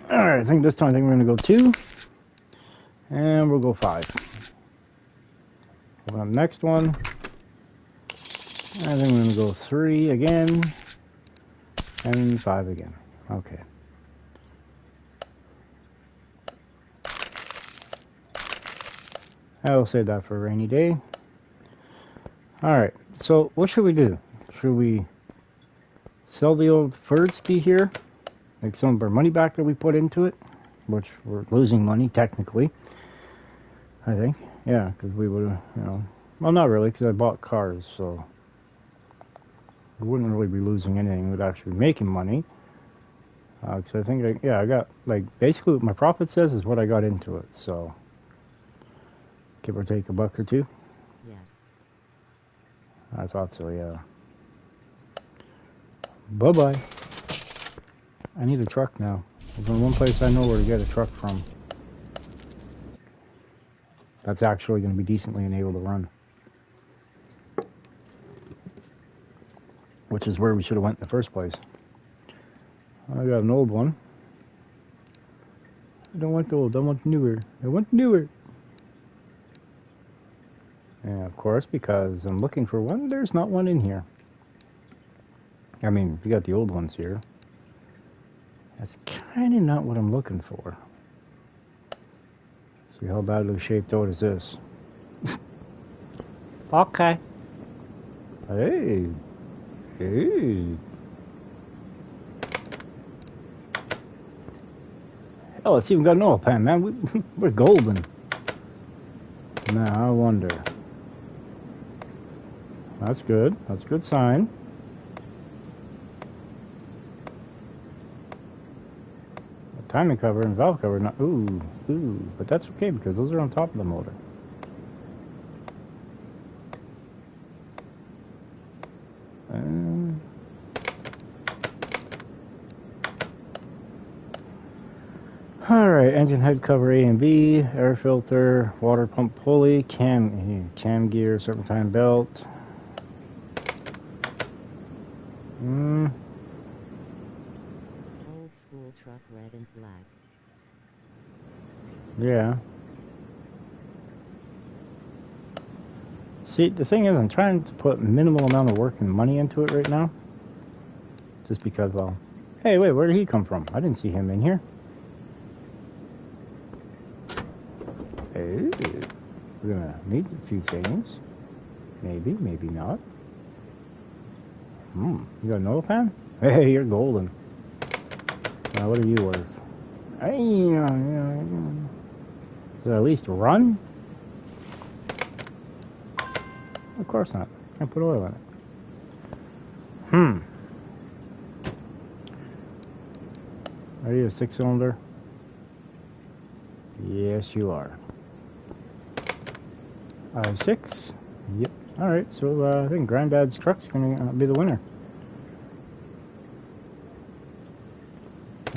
Alright, I think this time we're going to go 2. And we'll go 5. Open up next one. And then we're going to go 3 again. And 5 again. Okay. I will save that for a rainy day. Alright, so what should we do? Should we sell the old Ferdski here? Make some of our money back that we put into it? Which we're losing money, technically. I think. Yeah, because we would have, you know... Well, not really, because I bought cars, so... We wouldn't really be losing anything. We'd actually be making money. Because I think, I got, like, basically what my profit says is what I got into it, so... Give or take a buck or two? Yes. I thought so, yeah. Bye-bye. I need a truck now. There's only one place I know where to get a truck from. That's actually going to be decently able to run. Which is where we should have went in the first place. I got an old one. I don't want the old, I want newer. I want newer. And of course, because I'm looking for one, there's not one in here. I mean, we got the old ones here. That's kind of not what I'm looking for. See how badly shaped out is this? Okay. Hey. Hey. Oh, it's even got an oil pan, man. We're golden. Now, I wonder. That's good. That's a good sign. The timing cover and valve cover, not... Ooh. But that's okay, because those are on top of the motor. Alright, engine head cover A and B, air filter, water pump pulley, cam gear, serpentine belt. Old school truck, red and black. Yeah. See, the thing is, I'm trying to put minimal amount of work and money into it right now. Just because, well... Hey, wait, where did he come from? I didn't see him in here. Hey, we're gonna need a few things. Maybe, maybe not. You got an oil pan? Hey, you're golden. Now, what are you worth? Does it at least run? Of course not. Can't put oil in it. Are you a 6-cylinder? Yes, you are. I6. Yep. Alright, so I think Granddad's truck's going to be the winner.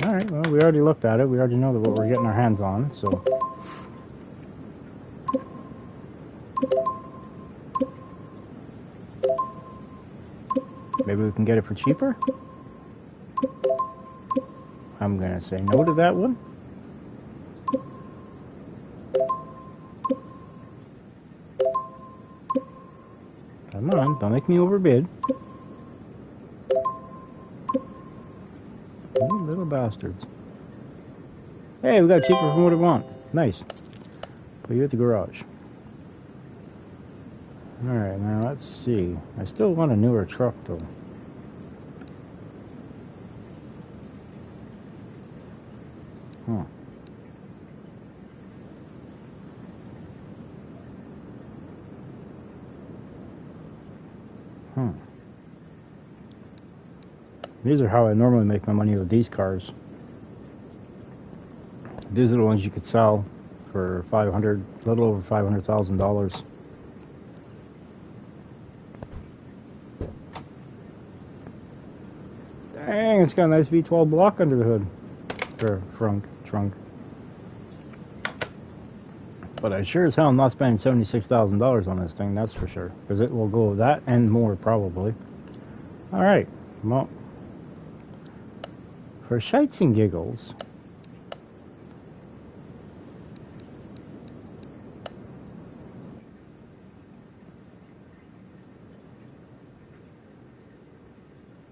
Alright, well, we already looked at it. We already know what we're getting our hands on, so... Maybe we can get it for cheaper? I'm going to say no to that one. Come on, don't make me overbid. You little bastards. Hey, we got cheaper from what we want. Nice. Put you at the garage. Alright, now let's see. I still want a newer truck though. These are how I normally make my money with these cars. These are the ones you could sell for $500, a little over $500,000. Dang, it's got a nice V12 block under the hood. Or trunk. But I sure as hell am not spending $76,000 on this thing, that's for sure. Because it will go that and more, probably. Alright, well... For shites and giggles,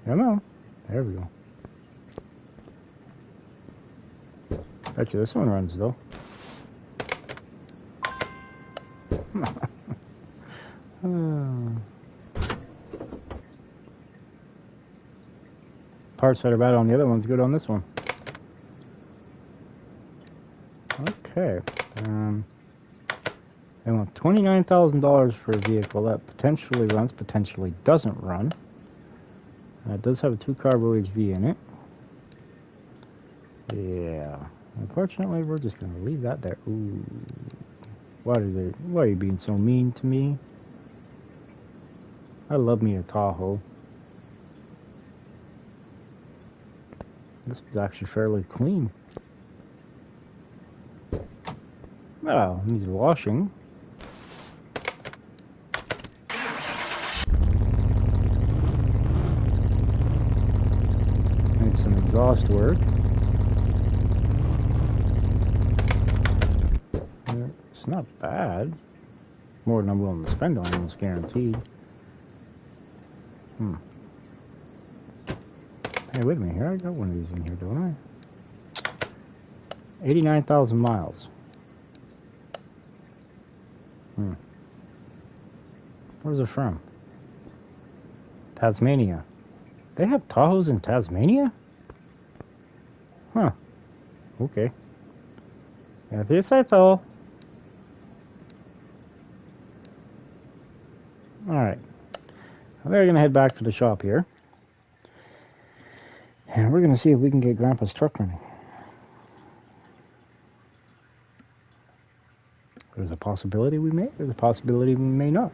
Come on. There we go. Bet you this one runs though. Parts that are bad on the other one's good on this one. Okay. They want $29,000 for a vehicle that potentially runs, potentially doesn't run. It does have a 2-carbo HV in it. Yeah. Unfortunately, we're just going to leave that there. Ooh. Why are you being so mean to me? I love me a Tahoe. This is actually fairly clean. Well, needs washing. Needs some exhaust work. It's not bad. More than I'm willing to spend on it, it's guaranteed. Hey, wait a minute here. I got one of these in here, don't I? 89,000 miles. Where's it from? Tasmania. They have Tahoes in Tasmania? Huh. Okay. If you say so. Alright. We're going to head back to the shop here. And we're going to see if we can get Grandpa's truck running. There's a possibility we may. There's a possibility we may not.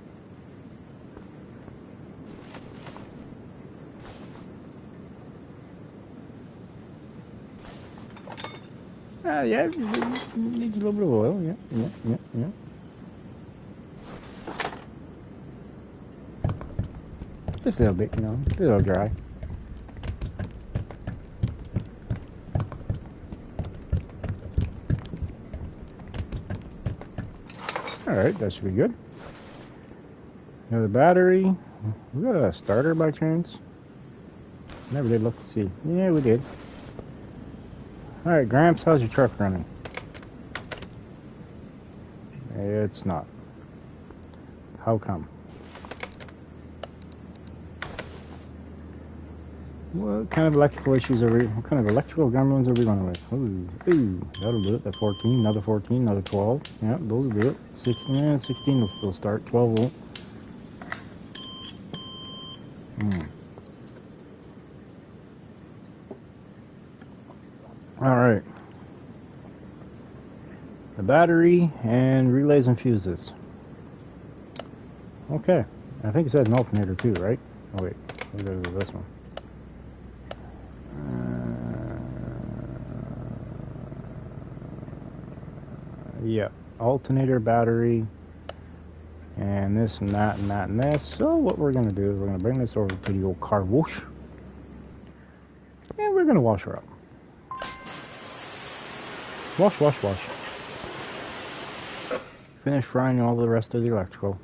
Yeah, it needs a little bit of oil. Yeah. Just a little bit, just a little dry. Alright, that should be good. Now the battery. We got a starter by chance? Never did look to see. Yeah, we did. Alright, Gramps, how's your truck running? It's not. How come? What kind of electrical issues are we... What kind of electrical gremlins are we going with? Ooh, that'll do it. That 14, another 14, another 12. Yeah, those will do it. 16 will still start. 12 won't. Alright. The battery and relays and fuses. Okay. I think it said an alternator too, right? Oh wait. We'll go to this one. Yeah. Alternator, battery, and this and that and that and this. So what we're going to do is we're going to bring this over to the old car wash. And we're going to wash her up. Wash. Finish frying all the rest of the electrical.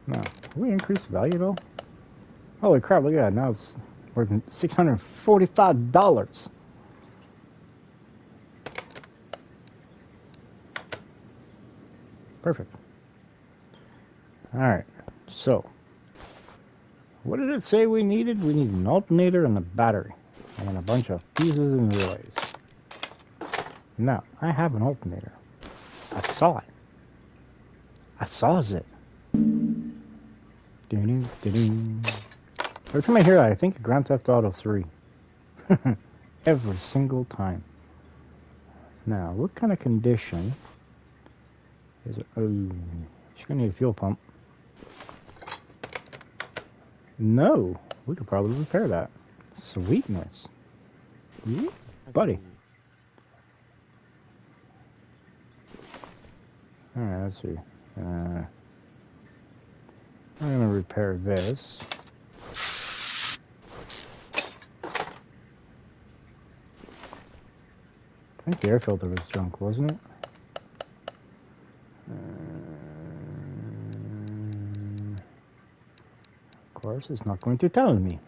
Now, can we increase the value at all? Holy crap, look at that. Now it's worth $645. Perfect. Alright, so what did it say we needed? We need an alternator and a battery. And a bunch of fuses and relays. Now, I have an alternator. I saw it. it. Every time I hear that, I think of Grand Theft Auto 3. Every single time. Now, what kind of condition is it? Oh, she's gonna need a fuel pump. No, we could probably repair that. Sweetness. Yeah, buddy. Alright, let's see. I'm gonna repair this. I think the air filter was junk, wasn't it? course, it's not going to tell me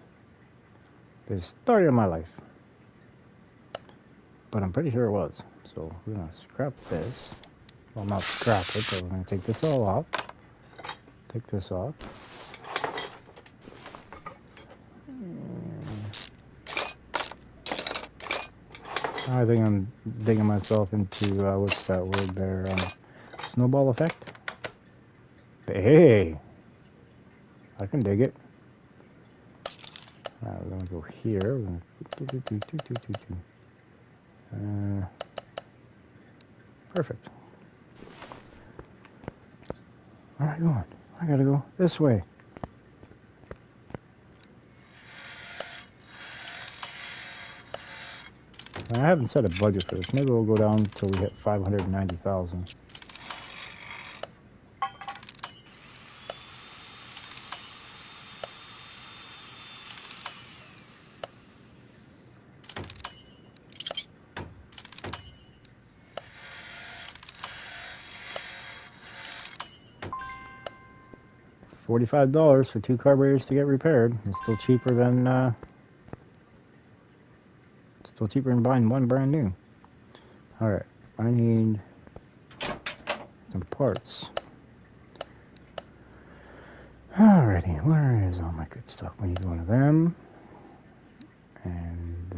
the story of my life. But I'm pretty sure it was. So we're going to scrap this. Well, not scrap it, but we're going to take this all off. Take this off. I think I'm digging myself into, what's that word there? Snowball effect? Hey! I can dig it. We're going to go here. We're going to... perfect. Alright, go on. I gotta go this way. I haven't set a budget for this. Maybe we'll go down until we hit 590,000. $45 for 2 carburetors to get repaired. It's still cheaper than buying one brand new. All right, I need some parts. Alrighty, where is all my good stuff? We need one of them, and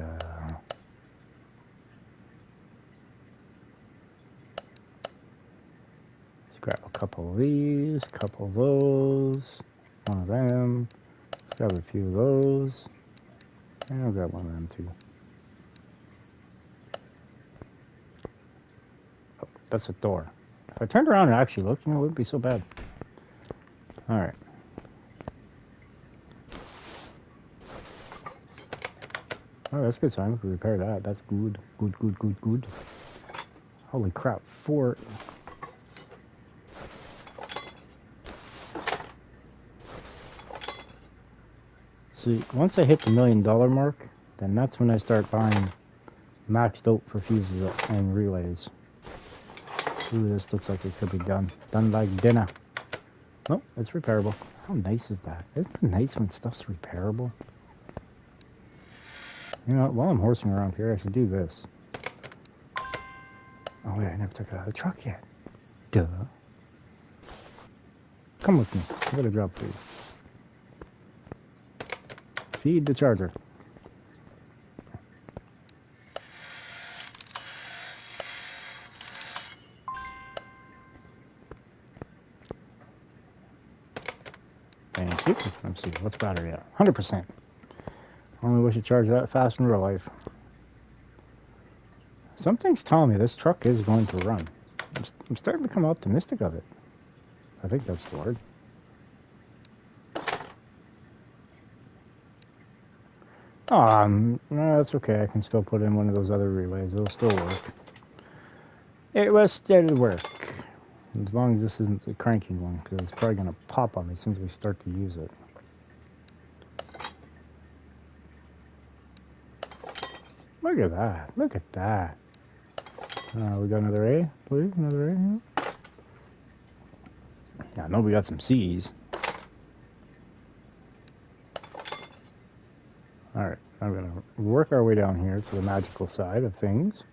let's grab a couple of these, couple of those, one of them. Let's grab a few of those, and I'll grab one of them too. Oh, that's a door. If I turned around and actually looked, it wouldn't be so bad. All right. Oh, that's a good sign. We can repair that. That's good. Good. Holy crap. 4. See, once I hit the $1 million mark, then that's when I start buying maxed out for fuses and relays. Ooh, this looks like it could be done. Done like dinner. Nope, it's repairable. How nice is that? Isn't it nice when stuff's repairable? You know, while I'm horsing around here, I should do this. Oh wait, I never took it out of the truck yet. Duh. Come with me. I got a job for you. Feed the charger. Thank you. Let's see, what's battery at? 100%. Only wish you charged that fast in real life. Something's telling me this truck is going to run. I'm starting to become optimistic of it. I think that's the word. No, that's okay. I can still put in one of those other relays. It'll still work. It will still work. As long as this isn't the cranking one, because it's probably going to pop on me as soon as we start to use it. Look at that. Look at that. We got another A, please. Another A. Yeah, I know we got some C's. Alright, I'm going to work our way down here to the magical side of things.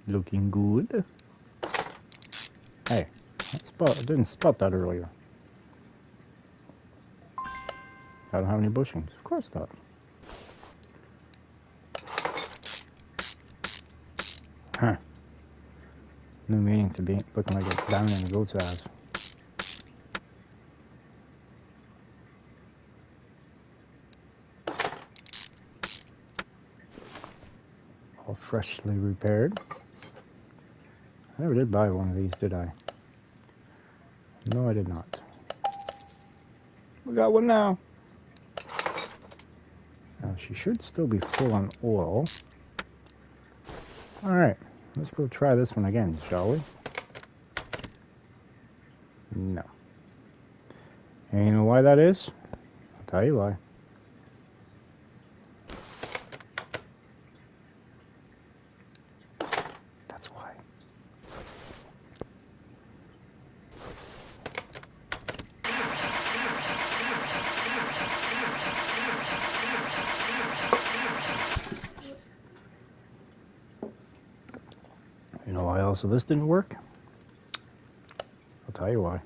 Looking good. Hey, I didn't spot that earlier. I don't have any bushings. Of course not. Huh. No meaning to be looking like a down in the goat's ass. All freshly repaired. I never did buy one of these, did I? No, I did not. We got one now. Now, she should still be full on oil. Alright, let's go try this one again, shall we? No. And you know why that is? I'll tell you why. so this didn't work? I'll tell you why.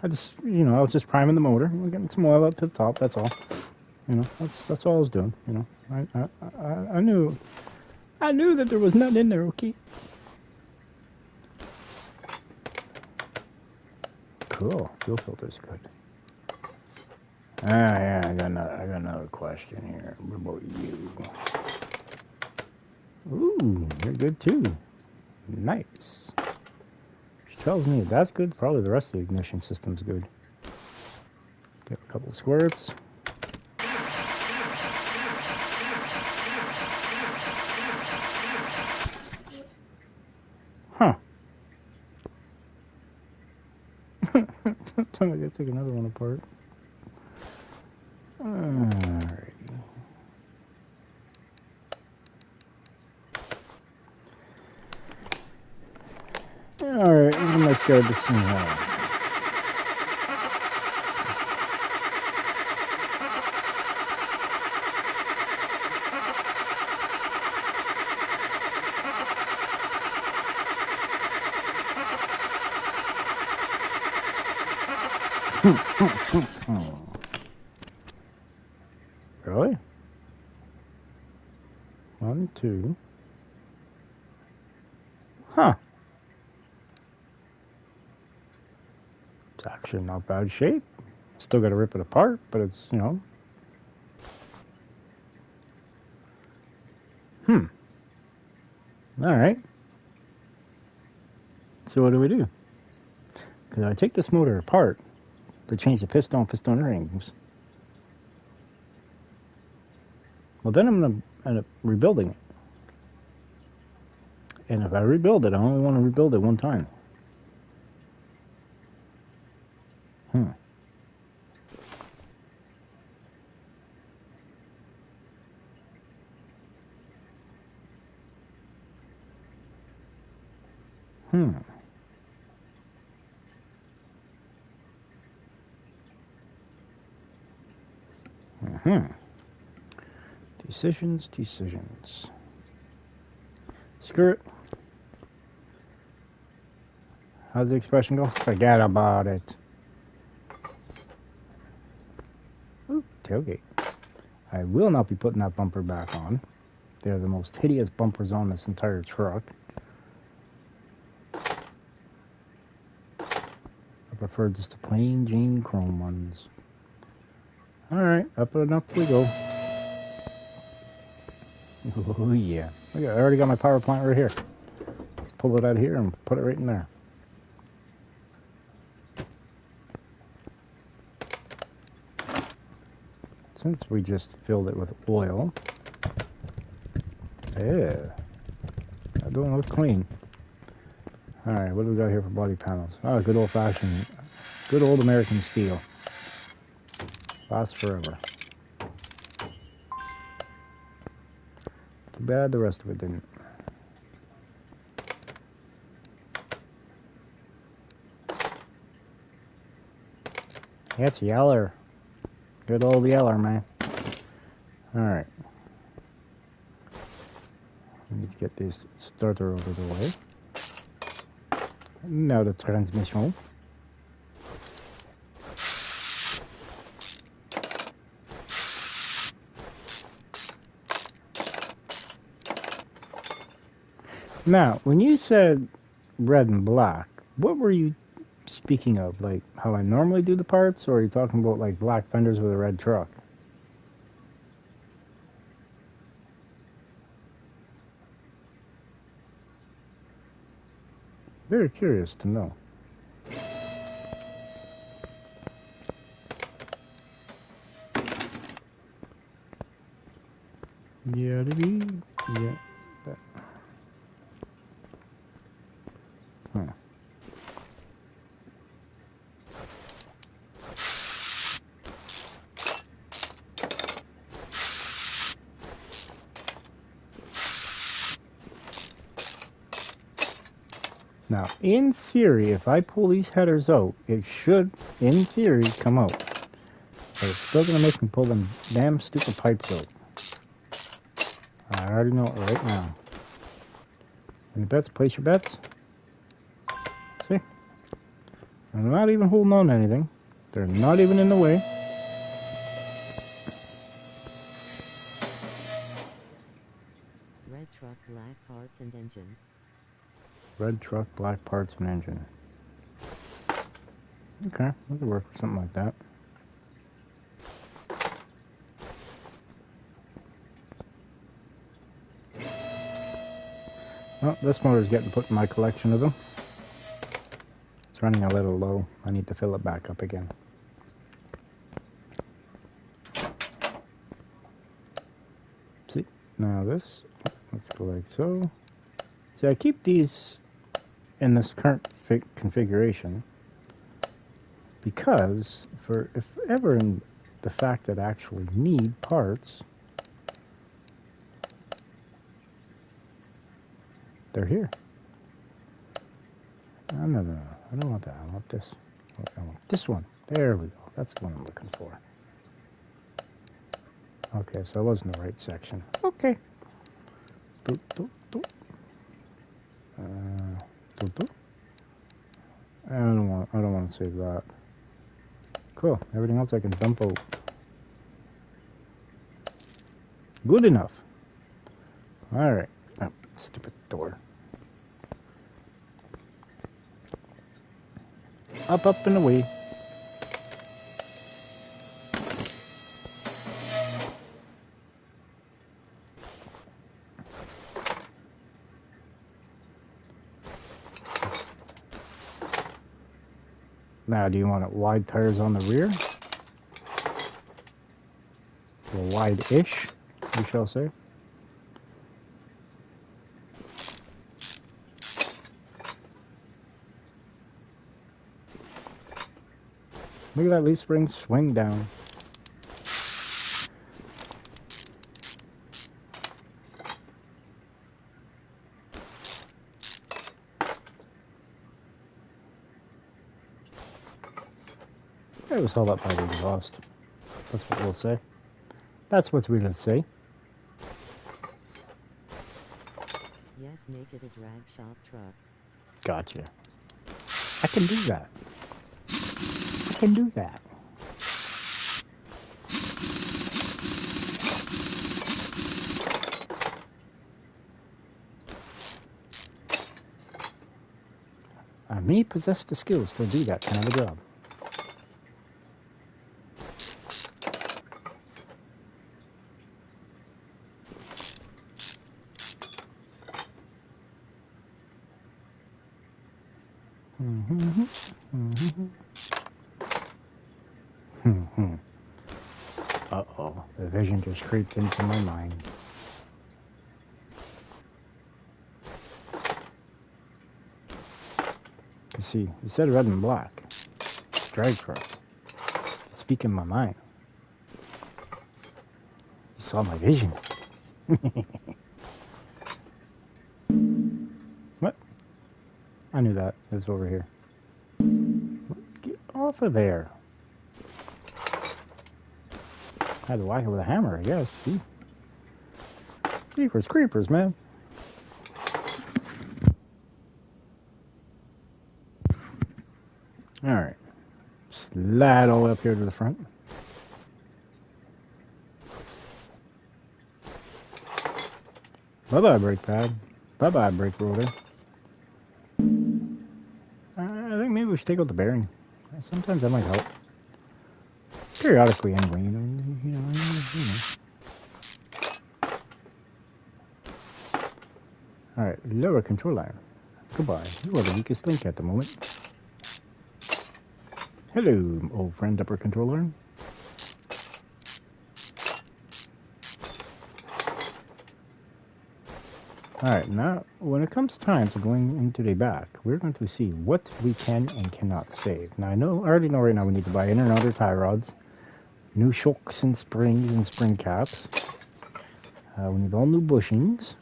I was just priming the motor. I'm getting some oil up to the top, that's all. That's all I was doing, I knew that there was nothing in there, okay? Cool. Fuel filter's good. Yeah, I got another question here. What about you? Ooh, you're good too. Nice. Which tells me if that's good, probably the rest of the ignition system's good. Get a couple of squirts. Huh. I'm gonna take another one apart. Alrighty. Alright, what am I scared to see now? Really? 1, 2. Huh. It's actually not bad shape. Still got to rip it apart, but it's, Alright. So what do we do? Because I take this motor apart to change the piston rings. Well, then I'm going to end up rebuilding it. And if I rebuild it, I only want to rebuild it one time. Decisions. Screw it. How's the expression go? Forget about it. Ooh, tailgate. I will not be putting that bumper back on. They're the most hideous bumpers on this entire truck. I prefer just the plain Jane chrome ones. Alright, up and up we go. Oh yeah. Look, I already got my power plant right here. Let's pull it out of here and put it right in there. Since we just filled it with oil. Yeah. That don't look clean. Alright, what do we got here for body panels? Oh, good old fashioned, good old American steel. Lasts forever. Too bad the rest of it didn't. Yeah, it's yeller. Good old yeller, man. Alright. We need to get this starter out of the way. Now the transmission. Now, when you said red and black, what were you speaking of? Like how I normally do the parts, or are you talking about like black fenders with a red truck? Very curious to know. Yeah. That. Huh. Now, in theory, if I pull these headers out, it should, in theory, come out. But it's still going to make me pull them damn stupid pipes out. I already know it right now. Any bets? Place your bets. See? I'm not even holding on to anything. They're not even in the way. Red truck, black parts and engine. Red truck, black parts and engine. Okay, that could work for something like that. Well, this motor's getting put in my collection of them. It's running a little low. I need to fill it back up again. See, now this, let's go like so. See, I keep these in this current configuration because for if ever in the fact that I actually need parts, they're here. No, I don't want that. I want this. I want this one. There we go. That's the one I'm looking for. Okay, so I was in the right section. Okay. Boop, boop, boop. Boop, boop. I don't want to save that. Cool. Everything else I can dump out. Good enough. All right. Oh, stupid door. Up and away. Now, do you want it wide tires on the rear? Or wide-ish, we shall say. Look at that leaf spring swing down. It was held up by the exhaust. That's what we'll say. That's what we'll say. Yes, make it a drag shop truck. Gotcha. I can do that. I can do that. I may possess the skills to do that kind of a job. Uh-oh, the vision just creeped into my mind. See, you said red and black. Drag truck. Speaking my mind. You saw my vision. What? I knew that. It was over here. Get off of there. I had to whack it with a hammer, I guess. Jeez. Jeepers creepers, man. Alright. Slide all the way up here to the front. Bye-bye, brake pad. Bye-bye, brake rotor. I think maybe we should take out the bearing. Sometimes that might help. Periodically, anyway, you know. Alright, lower control line. Goodbye. You are the weakest link at the moment. Hello, old friend upper control line. Alright, now when it comes time to going into the back, we're going to see what we can and cannot save. Now I already know right now we need to buy inner and outer tie rods, new shocks and springs and spring caps. We need all new bushings.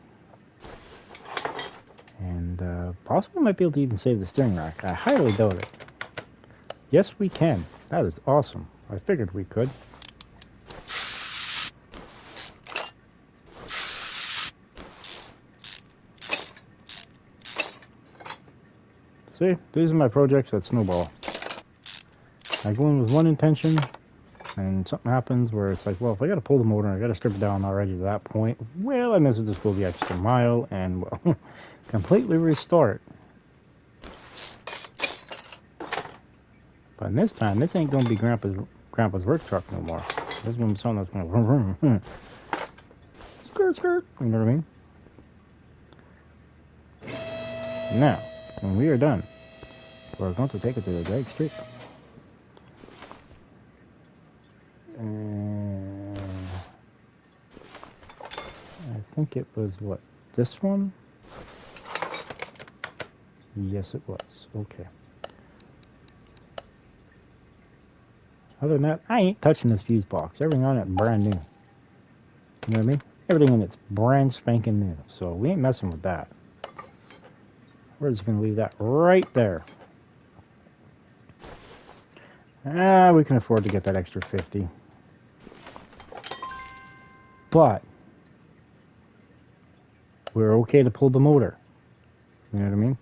And possibly might be able to even save the steering rack. I highly doubt it. Yes, we can. That is awesome. I figured we could. See, these are my projects that snowball. I go in with one intention, and something happens where it's like, well, if I got to pull the motor, I got to strip it down already to that point. Well, I might as well just go the extra mile and, well, completely restore it. But this time, this ain't gonna be Grandpa's work truck no more. This is gonna be something that's gonna vroom, vroom. Skirt, skirt. You know what I mean? Now, when we are done, we're going to take it to the drag strip. And I think it was what? This one? Yes, it was. Okay. Other than that, I ain't touching this fuse box. Everything on it brand new. You know what I mean? Everything in it's brand spanking new. So we ain't messing with that. We're just going to leave that right there. We can afford to get that extra 50. But we're okay to pull the motor. You know what I mean?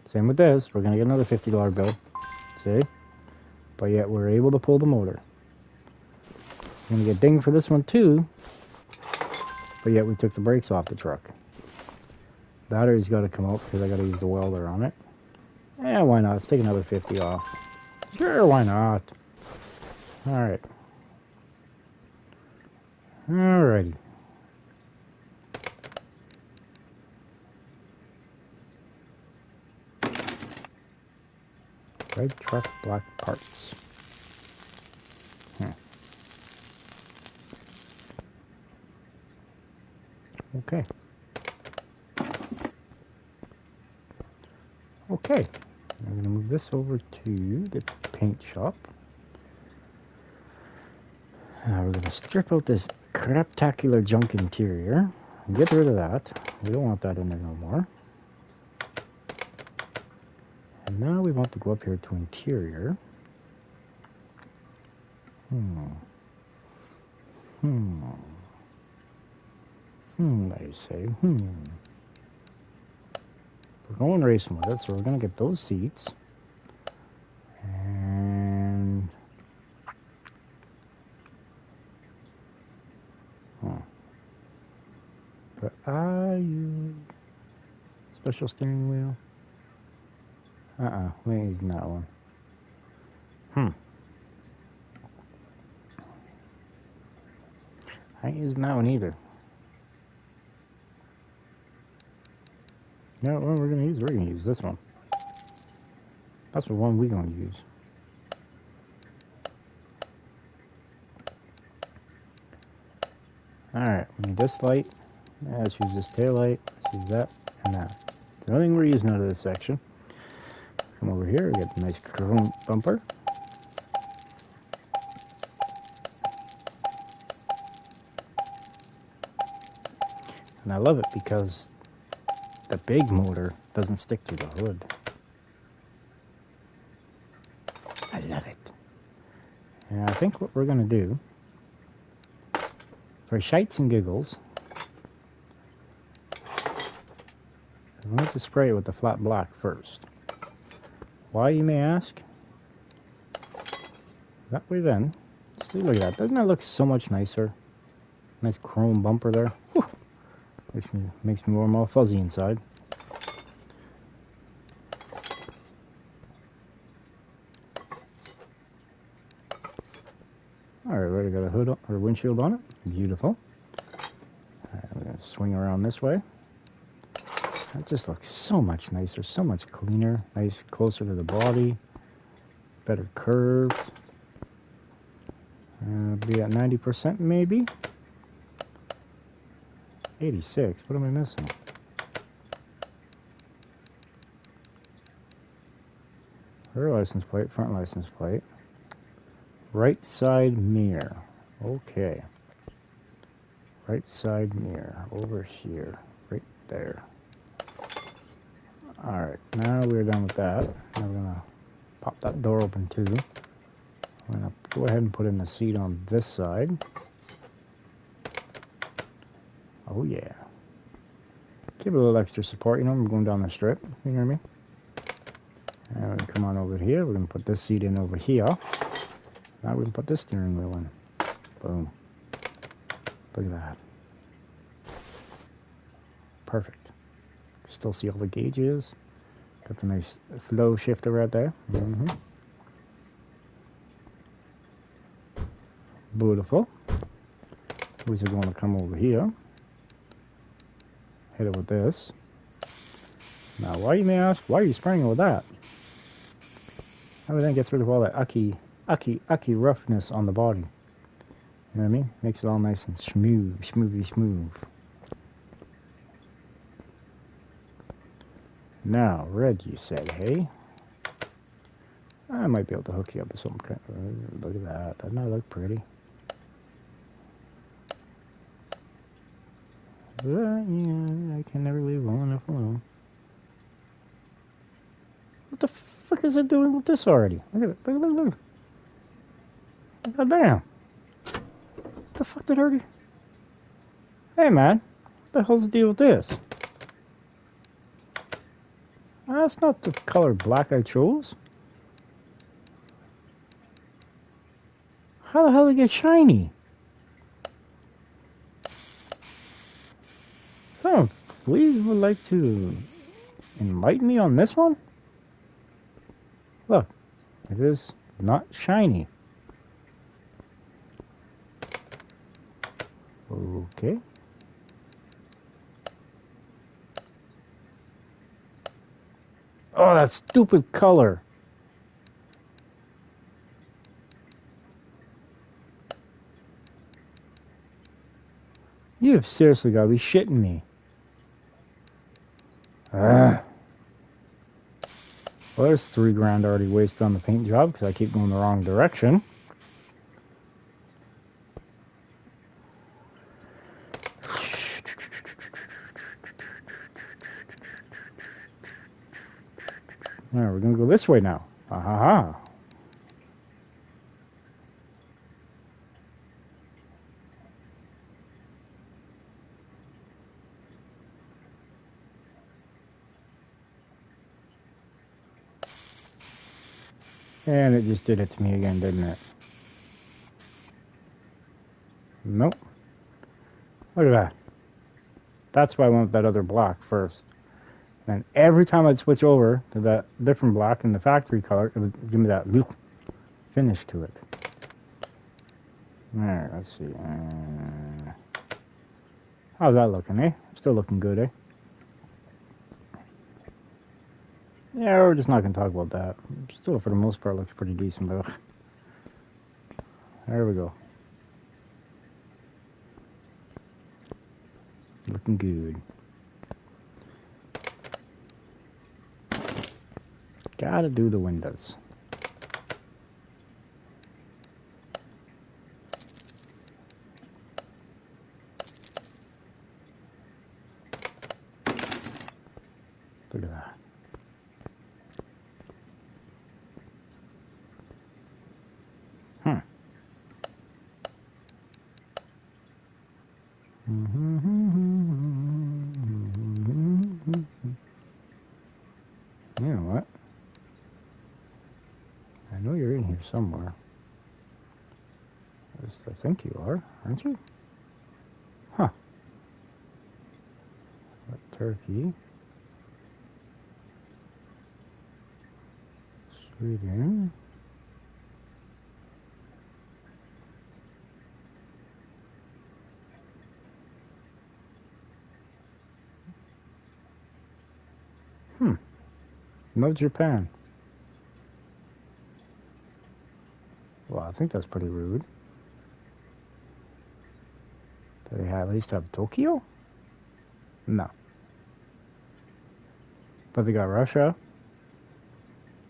Same with this. We're going to get another $50 bill. See? But yet we're able to pull the motor. We're going to get dinged for this one too. But yet we took the brakes off the truck. Battery's got to come out because I got to use the welder on it. Why not? Let's take another 50 off. Sure, why not? Alright. Alrighty. Red truck, black parts. Okay. Okay. I'm going to move this over to the paint shop. We're going to strip out this craptacular junk interior. And get rid of that. We don't want that in there no more. And now we want to go up here to interior. I say, We're going racing with it, so we're going to get those seats. And... But I use special steering wheel. We ain't using that one. I ain't using that one either. No, what we're gonna use this one. That's the one we're gonna use. Alright, we need this light. Let's use this tail light. Let's use that and that. The only thing we're using out of this section. Come over here, we get the nice chrome bumper. And I love it because the big motor doesn't stick to the hood. I love it. And I think what we're going to do, for shites and giggles, I'm going to spray it with the flat black first. Why, you may ask? That way then, see, look at that. Doesn't that look so much nicer? Nice chrome bumper there. Whew. Makes me warm all fuzzy inside. Alright, already got a hood or windshield on it. Beautiful. Alright, I'm going to swing around this way. That just looks so much nicer, so much cleaner. Nice, closer to the body. Better curved. Be at 90% maybe. 86. What am I missing? Rear license plate, front license plate. Right side mirror. Okay. Right side mirror. Over here. Right there. Alright, now we're done with that. Now we're going to pop that door open too. I'm going to go ahead and put in the seat on this side. Oh yeah. Give it a little extra support, you know, I'm going down the strip. You know what I mean? come on over here. We're going to put this seat in over here. Now we can put this steering wheel in. Boom. Look at that. Perfect. Still see all the gauges. Got the nice flow shifter right there. Beautiful. Who's going to come over here? Hit it with this. Now, why you may ask, why are you spraying it with that? Everything gets rid of all that ucky roughness on the body. You know what I mean? Makes it all nice and smooth. Now, red, you said, hey? I might be able to hook you up with some kind of, look at that. Doesn't that look pretty? But, yeah, I can never leave long enough alone. What the fuck is it doing with this already? Look at it. Look. God damn. What the fuck did it already? Hey, man. What the hell's the deal with this? That's not the color black I chose. How the hell did it get shiny? Someone please would like to enlighten me on this one? Look, it is not shiny. Okay. Oh, that stupid color. You've seriously got to be shitting me. Well, there's $3 already wasted on the paint job because I keep going the wrong direction. Alright, we're going to go this way now. Aha. And it just did it to me again, didn't it? Nope. Look at that. That's why I went with that other black first. And every time I'd switch over to that different black in the factory color, it would give me that finish to it. Alright, let's see. How's that looking, eh? Still looking good, eh? Yeah, we're just not going to talk about that. Still, for the most part, looks pretty decent, but there we go. Looking good. Gotta do the windows. Look at that. You know what? I know you're in here somewhere. At least I think you are, aren't you? Huh. That turkey. Sweden. No Japan. Well, I think that's pretty rude. Do they at least have Tokyo? No. But they got Russia.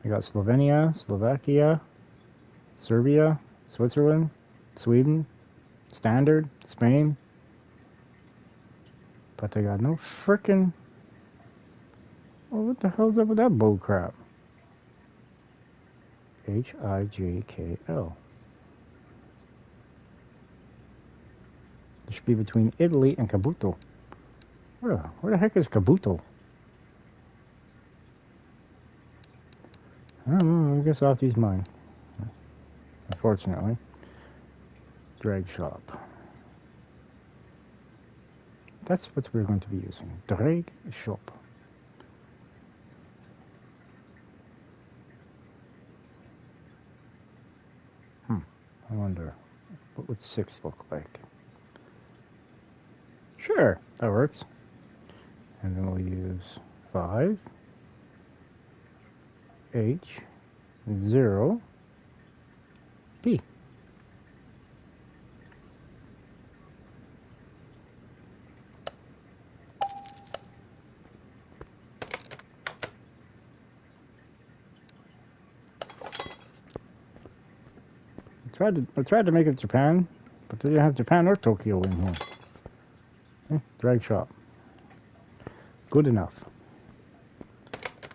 They got Slovenia, Slovakia, Serbia, Switzerland, Sweden, Standard, Spain. But they got no frickin'... Well, what the hell's up with that bull crap? Hijkl. It should be between Italy and Caputo. Where the heck is Caputo? I don't know, I guess I'll have to use mine. Unfortunately. Drag shop. That's what we're going to be using. Drag shop. I wonder, what would 6 look like? Sure, that works. And then we'll use 5, H, 0, P. I tried to make it Japan, but they didn't have Japan or Tokyo in here. Drag shop. Good enough.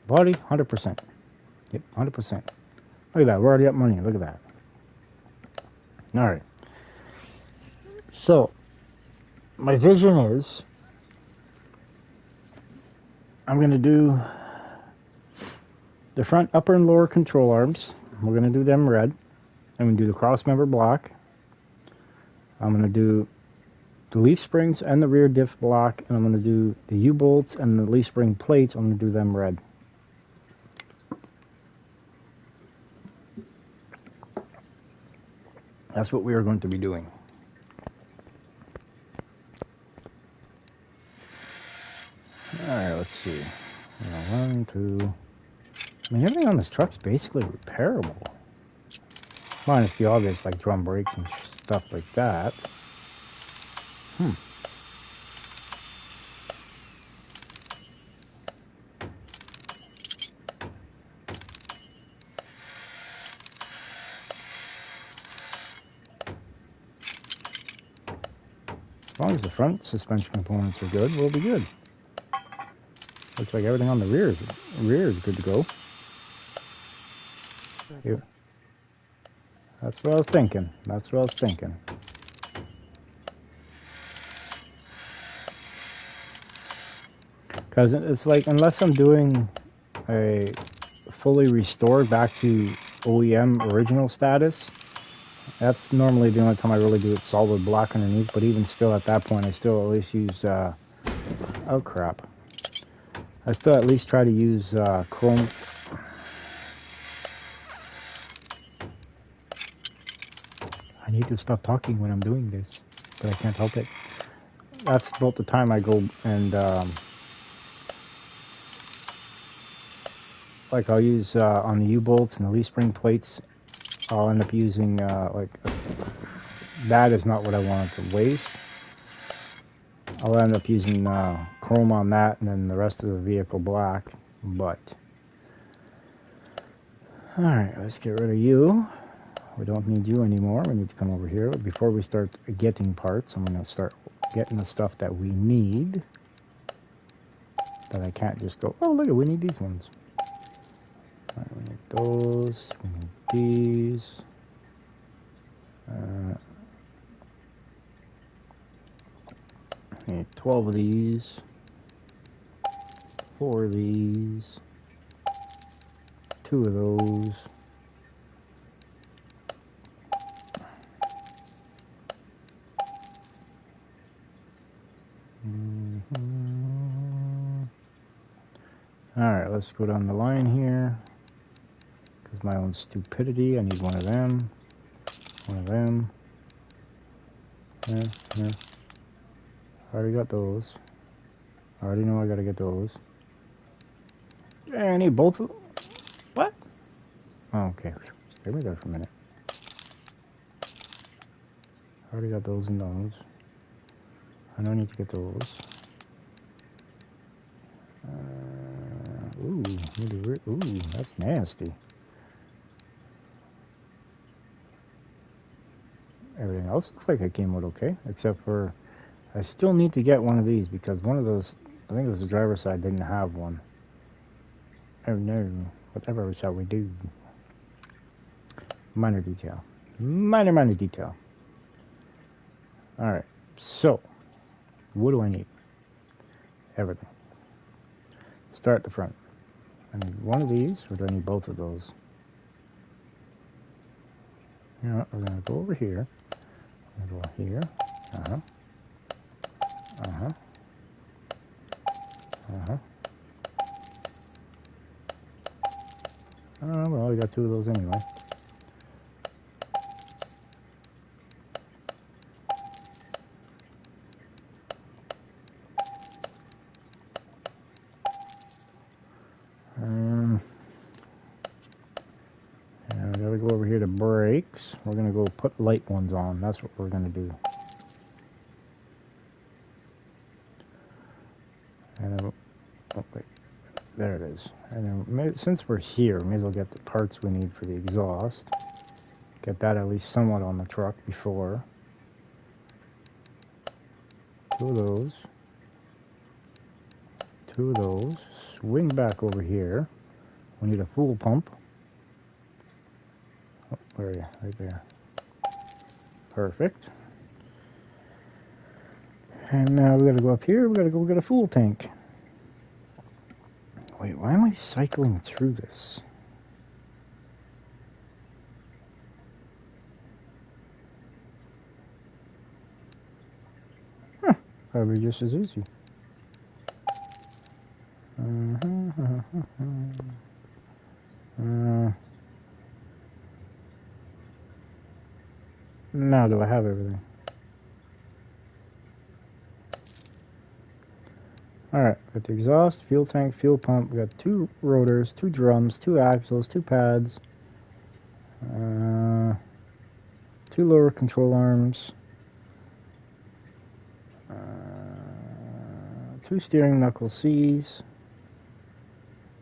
Body, 100%. Yep, 100%. Look at that, we're already up money. Look at that. Alright. So, my vision is I'm going to do the front upper and lower control arms. We're going to do them red. I'm going to do the cross member block. I'm going to do the leaf springs and the rear diff block, and I'm going to do the U-bolts and the leaf spring plates. I'm going to do them red. That's what we are going to be doing. Alright, let's see. 1, 2. I mean, everything on this truck's basically repairable. Minus the obvious, like drum brakes and stuff like that. As long as the front suspension components are good, we'll be good. Looks like everything on the rear is good to go. Here. That's what I was thinking. That's what I was thinking. Because it's like, unless I'm doing a fully restored back to OEM original status, that's normally the only time I really do it solid black underneath. But even still, at that point, I still at least use, oh crap. I still at least try to use chrome. I need to stop talking when I'm doing this, but I can't help it. That's about the time I go and, like I'll use on the U-bolts and the leaf spring plates, I'll end up using, that is not what I wanted to waste. I'll end up using chrome on that and then the rest of the vehicle black, but... Alright, let's get rid of you. We don't need you anymore. We need to come over here. Before we start getting parts, I'm going to start getting the stuff that we need. That I can't just go, oh look, we need these ones. Alright, we need those, we need these. I need 12 of these. 4 of these. 2 of those. Alright, let's go down the line here. Because my own stupidity, I need one of them. One of them. Yeah. I already got those. I already know I gotta get those. Yeah, I need both of them. What? Oh, okay. Stay with there for a minute. I already got those and those. I don't need to get those. Ooh, that's nasty. Everything else looks like it came out okay, except for I still need to get one of these because one of those, I think it was the driver's side, didn't have one. Oh no, whatever shall we do? Minor detail. Minor detail. Alright, so, what do I need? Everything. Start at the front. I need one of these, or do I need both of those? You know what, we're going to go over here. I'm going to go here. Uh-huh. Uh-huh. Uh-huh. Oh, well, we got two of those anyway. And we gotta go over here to brakes. We're gonna go put light ones on. That's what we're gonna do. And then, oh wait, there it is. And then, since we're here, we may as well get the parts we need for the exhaust. Get that at least somewhat on the truck before. Two of those. Two of those. Swing back over here. We need a fuel pump. Oh, where are you? Right there. Perfect. And now we gotta go up here. We gotta go get a fuel tank. Wait, why am I cycling through this? Huh, probably just as easy. Now do I have everything? Alright, got the exhaust, fuel tank, fuel pump. We got two rotors, two drums, two axles, two pads, two lower control arms, two steering knuckle C's.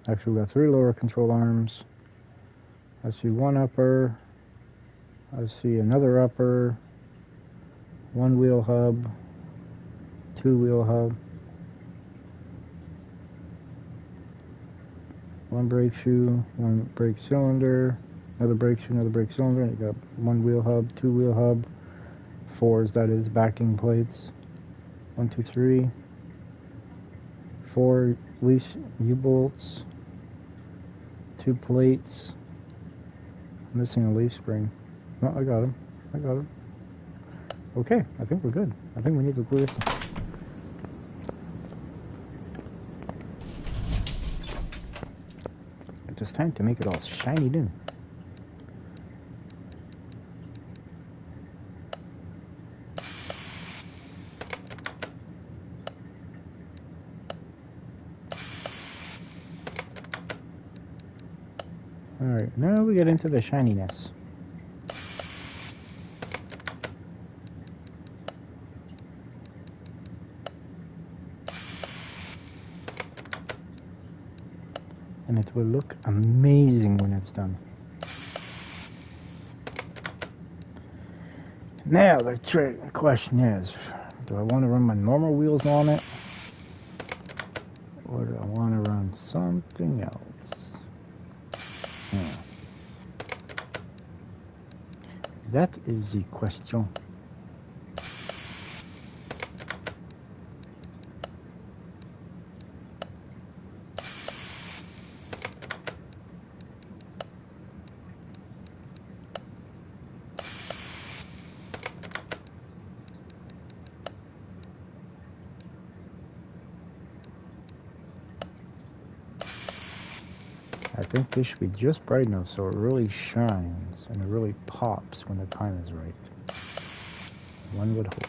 Actually, we got three lower control arms. I see one upper. I see another upper. One wheel hub. Two wheel hub. One brake shoe. One brake cylinder. Another brake shoe. Another brake cylinder. And you got one wheel hub. Two wheel hub. Fours, that is, backing plates. 1, 2, 3. 4 leaf U-bolts. 2 plates. Missing a leaf spring. No, I got him. I got him. Okay, I think we're good. I think we need to glue this. It's time to make it all shiny in. Alright, now we get into the shininess. And it will look amazing when it's done. Now the question is, do I want to run my normal wheels on it? Or do I want to run something else? That is the question. I think this should be just bright enough so it really shines and it really pops when the time is right. One would hope.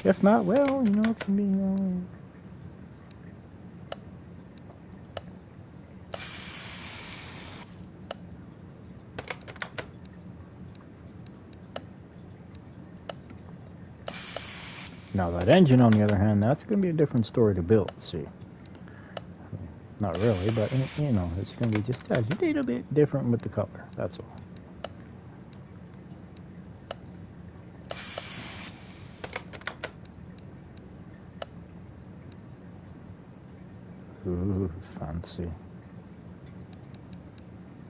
If not, well, you know, it's gonna be, Now that engine, on the other hand, that's going to be a different story to build, see. Not really, but, you know, it's going to be just a little bit different with the color, that's all. Ooh, fancy.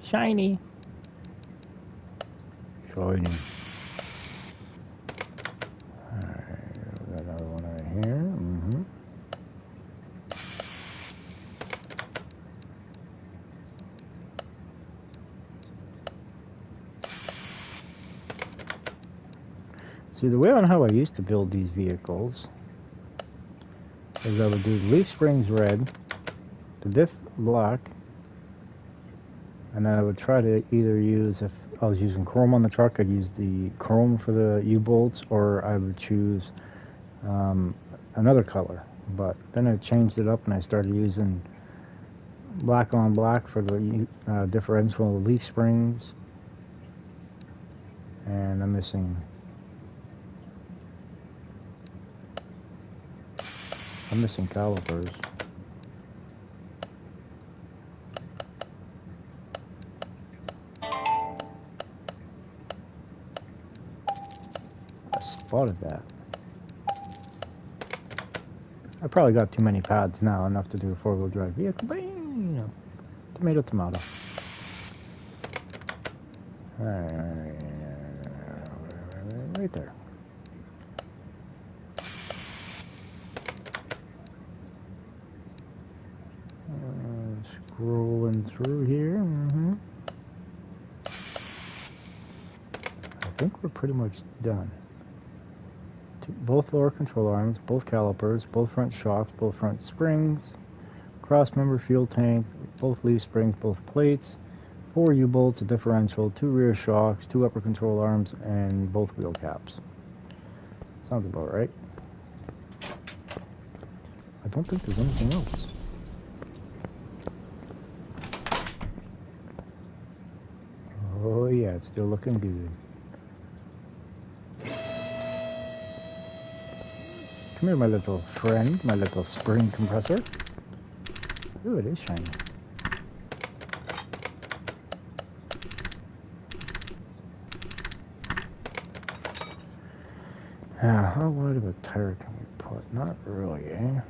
Shiny. Shiny. Alright, we got another one right here. See, the way on how I used to build these vehicles is I would do the leaf springs red, the diff black, and then I would try to either use, if I was using chrome on the truck, I'd use the chrome for the U-bolts, or I would choose another color. But then I changed it up and I started using black on black for the differential leaf springs. And I'm missing calipers. I spotted that. I probably got too many pads now, enough to do a four-wheel drive vehicle, but you know, tomato, tomato. Right there. Scrolling through here. I think we're pretty much done. Both lower control arms, both calipers, both front shocks, both front springs, cross member fuel tank, both leaf springs, both plates, 4 U-bolts, a differential, 2 rear shocks, 2 upper control arms, and both wheel caps. Sounds about right. I don't think there's anything else. Oh yeah, it's still looking good. Come here, my little friend, my little spring compressor. Ooh, it is shiny. How wide of a tire can we put? Not really, eh?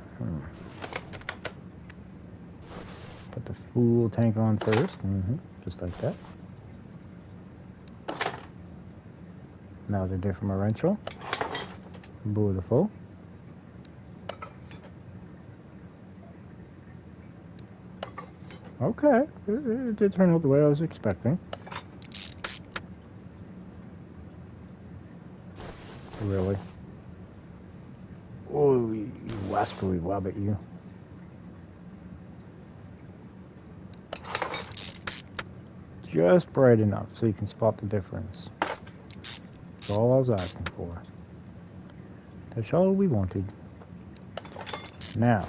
Put the fuel tank on first. Just like that. Now the differential. Beautiful. Okay, it did turn out the way I was expecting. Really? Oh, you wascally wabbit, you. Just bright enough so you can spot the difference. That's all I was asking for. That's all we wanted. Now,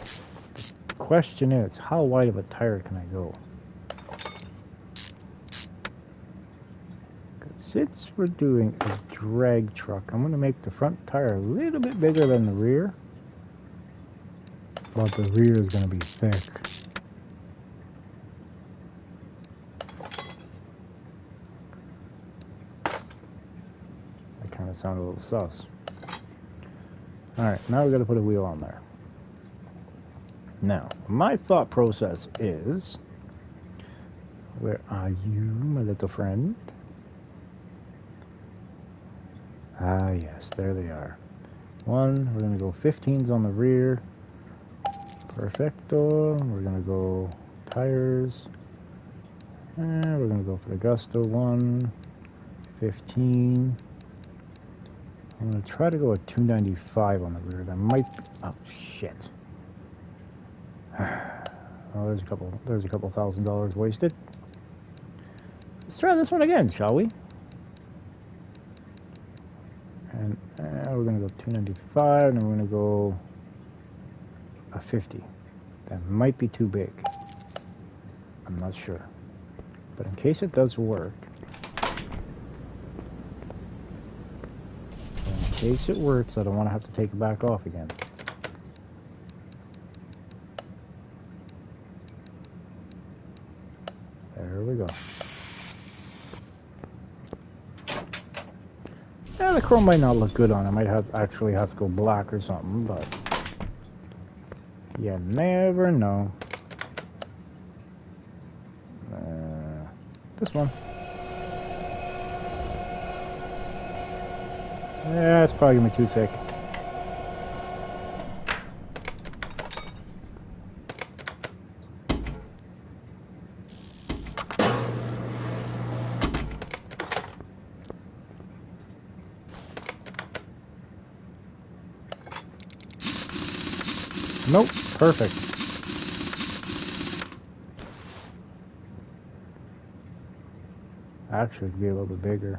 the question is, how wide of a tire can I go? Since we're doing a drag truck, I'm going to make the front tire a little bit bigger than the rear. But the rear is going to be thick. That kind of sounded a little sus. Alright, now we've got to put a wheel on there. Now, my thought process is... Where are you, my little friend? Ah, yes, there they are. One, we're going to go 15s on the rear. Perfecto. We're going to go tires. And we're going to go for the Gusto 1. 15. I'm going to try to go at 295 on the rear. That might... Oh, shit. Oh, there's a couple $1,000 wasted. Let's try this one again, shall we? And we're going to go 295, and we're going to go a 50. That might be too big. I'm not sure. But in case it does work, in case it works, I don't want to have to take it back off again. There we go. Yeah, the chrome might not look good on it. I might actually have to go black or something, but you never know. This one. Yeah, it's probably gonna be too thick. Nope, perfect. Actually, it'd be a little bit bigger.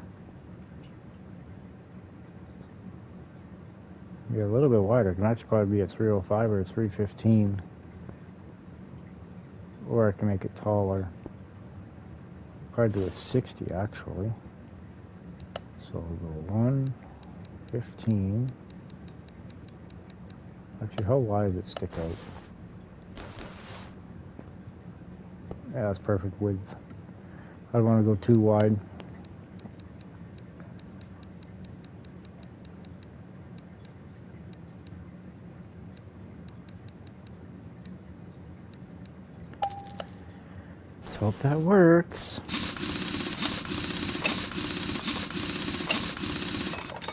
Be a little bit wider. It can actually probably be a 305 or a 315. Or I can make it taller. Probably do a 60 actually. So we'll go 115. Actually, how wide does it stick out? Yeah, that's perfect width. I don't want to go too wide. Let's hope that works.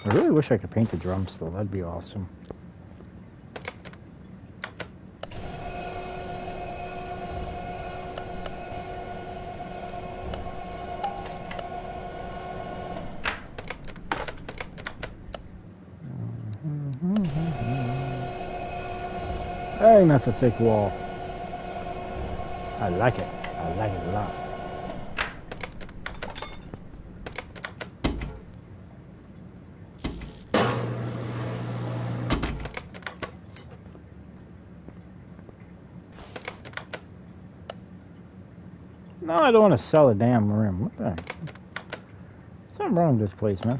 I really wish I could paint the drums though. That'd be awesome. Dang, that's a thick wall. I like it. I like it a lot. No, I don't want to sell a damn rim. What the heck? Something wrong with this place, man.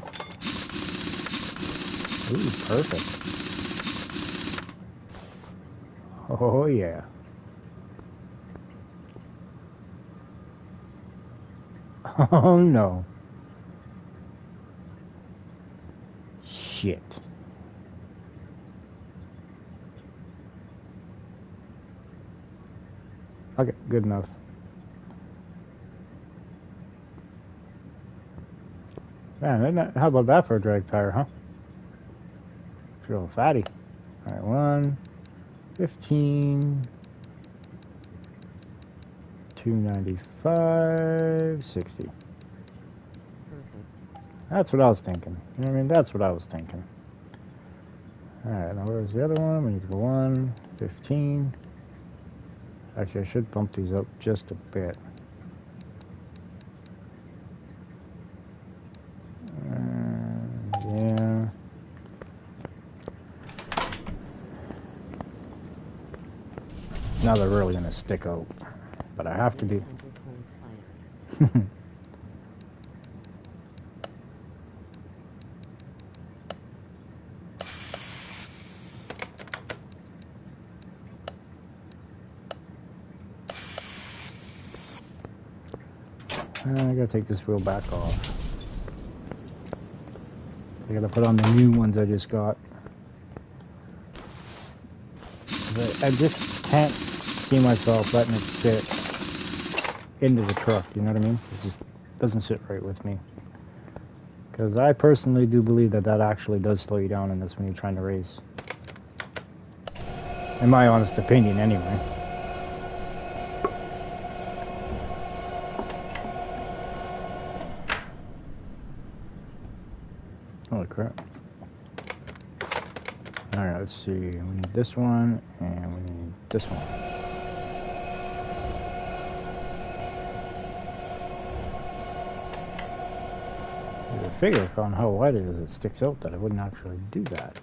Ooh, perfect. Oh, yeah. Oh, no. Shit. Okay, good enough. Man, how about that for a drag tire, huh? It's real fatty. Alright, 115, 295, 60. Perfect. That's what I was thinking. You know what I mean? That's what I was thinking. Alright, now where's the other one? We need to go 115. Actually, I should bump these up just a bit. Yeah. Now they're really going to stick out. But I have to do... 800 points fired. I gotta take this wheel back off. I gotta put on the new ones I just got. I just can't see myself letting it sit into the truck, you know what I mean? It just doesn't sit right with me. Because I personally do believe that that actually does slow you down in this when you're trying to race. In my honest opinion, anyway. Holy crap. Alright, let's see. We need this one, and we need this one. I figure on how wide it is, it sticks out that I wouldn't actually do that.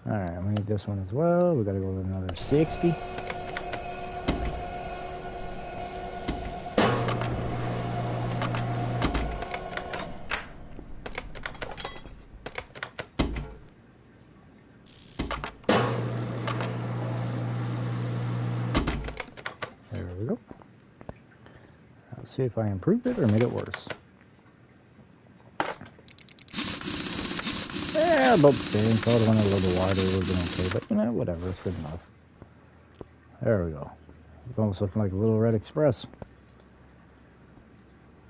Alright, we need this one as well. We gotta go with another 60. There we go. Let's see if I improved it or made it worse. Yeah, about the same. If I would have went a little bit wider, it would have been okay. But, you know, whatever. It's good enough. There we go. It's almost looking like a little Red Express.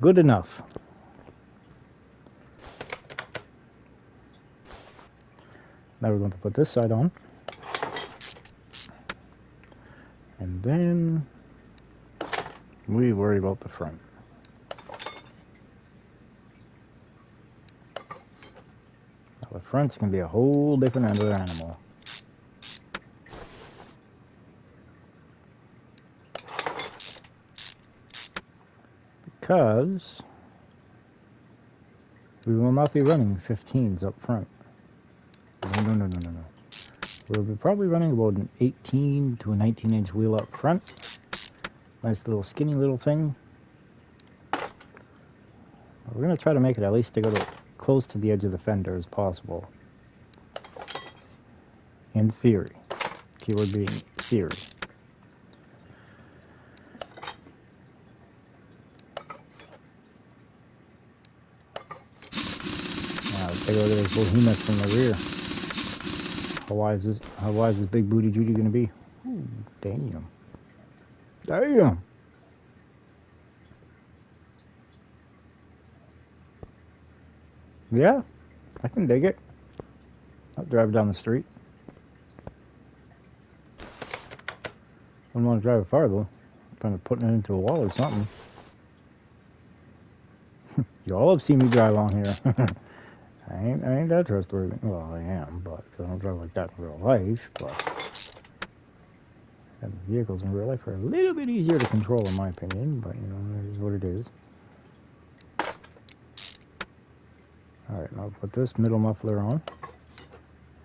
Good enough. Now we're going to put this side on. And then we worry about the front. Now the front's going to be a whole different other animal. because we will not be running 15s up front. No. We'll be probably running about an 18 to a 19-inch wheel up front. Nice little skinny little thing. We're going to try to make it at least stick out close to the edge of the fender as possible. In theory. Keyword being theory. Now, take a look at this behemoth from the rear. How wide is this big booty Judy going to be? Ooh, damn. Damn. Yeah, I can dig it. I'll drive down the street. I don't want to drive it far though. Kind of putting it into a wall or something. You all have seen me drive on here. I ain't that trustworthy. Well, I am, but I don't drive like that in real life. But and vehicles in real life are a little bit easier to control, in my opinion. But you know, it is what it is. All right, now I'll put this middle muffler on.